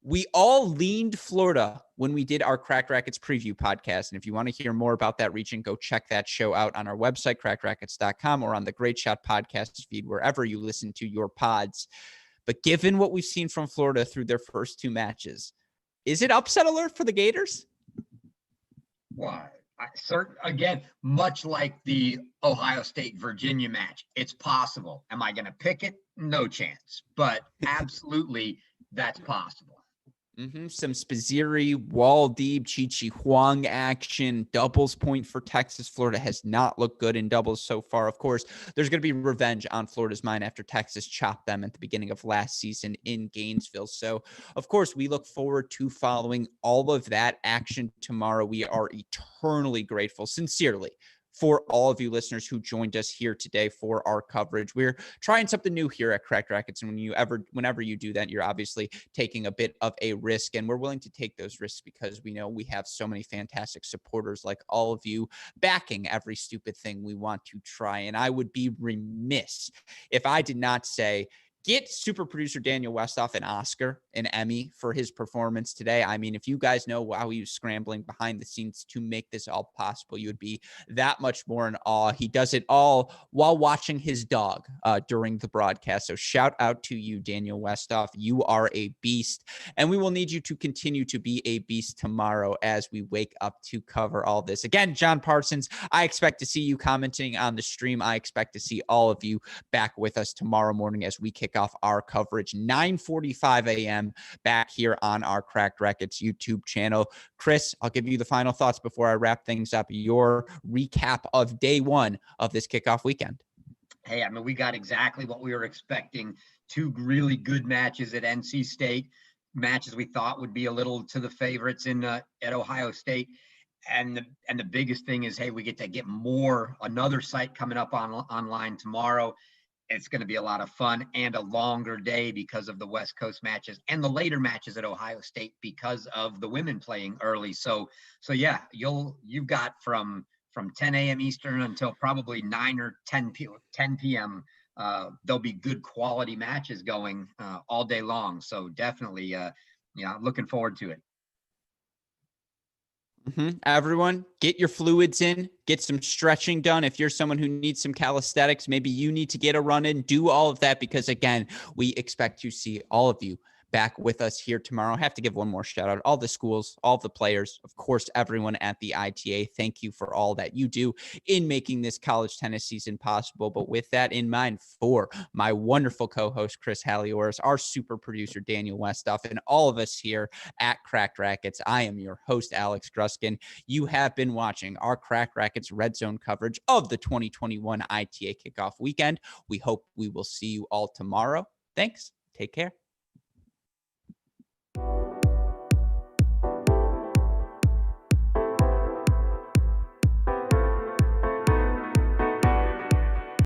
We all leaned Florida when we did our Cracked Racquets preview podcast. And if you want to hear more about that region, go check that show out on our website, crackrackets.com, or on the Great Shot podcast feed, wherever you listen to your pods. But given what we've seen from Florida through their first two matches, is it upset alert for the Gators? Why? Again, much like the Ohio State-Virginia match, it's possible. Am I going to pick it? No chance. But absolutely, that's possible. Some Spazzeri, Waldeeb, Chi Huang action, doubles point for Texas. Florida has not looked good in doubles so far. Of course, there's going to be revenge on Florida's mind after Texas chopped them at the beginning of last season in Gainesville. So, of course, we look forward to following all of that action tomorrow. We are eternally grateful, sincerely, for all of you listeners who joined us here today for our coverage. We're trying something new here at Cracked Racquets. And whenever you do that, you're obviously taking a bit of a risk, and we're willing to take those risks because we know we have so many fantastic supporters like all of you backing every stupid thing we want to try. And I would be remiss if I did not say, get super producer Daniel Westoff an Oscar, an Emmy for his performance today. I mean, if you guys know how he was scrambling behind the scenes to make this all possible, you would be that much more in awe. He does it all while watching his dog during the broadcast. So shout out to you, Daniel Westoff. You are a beast, and we will need you to continue to be a beast tomorrow as we wake up to cover all this. Again, John Parsons, I expect to see you commenting on the stream. I expect to see all of you back with us tomorrow morning as we kick off our coverage, 9:45 a.m. back here on our Cracked Racquets YouTube channel. Chris, I'll give you the final thoughts before I wrap things up. Your recap of day one of this kickoff weekend. Hey, I mean, we got exactly what we were expecting. Two really good matches at NC State, matches we thought would be a little to the favorites at Ohio State. And the biggest thing is, hey, we get to get another site coming up online tomorrow. It's going to be a lot of fun and a longer day because of the West Coast matches and the later matches at Ohio State because of the women playing early. So yeah, you've got from 10 a.m. Eastern until probably 9 or 10 p.m. There'll be good quality matches going all day long. So definitely, looking forward to it. Everyone, get your fluids in, get some stretching done. If you're someone who needs some calisthenics, maybe you need to get a run in, do all of that, because again, we expect to see all of you back with us here tomorrow. I have to give one more shout out. All the schools, all the players, of course, everyone at the ITA. Thank you for all that you do in making this college tennis season possible. But with that in mind, for my wonderful co-host, Chris Hallioris, our super producer, Daniel Westoff, and all of us here at Cracked Racquets, I am your host, Alex Gruskin. You have been watching our Cracked Racquets Redzone coverage of the 2021 ITA Kickoff weekend. We hope we will see you all tomorrow. Thanks. Take care.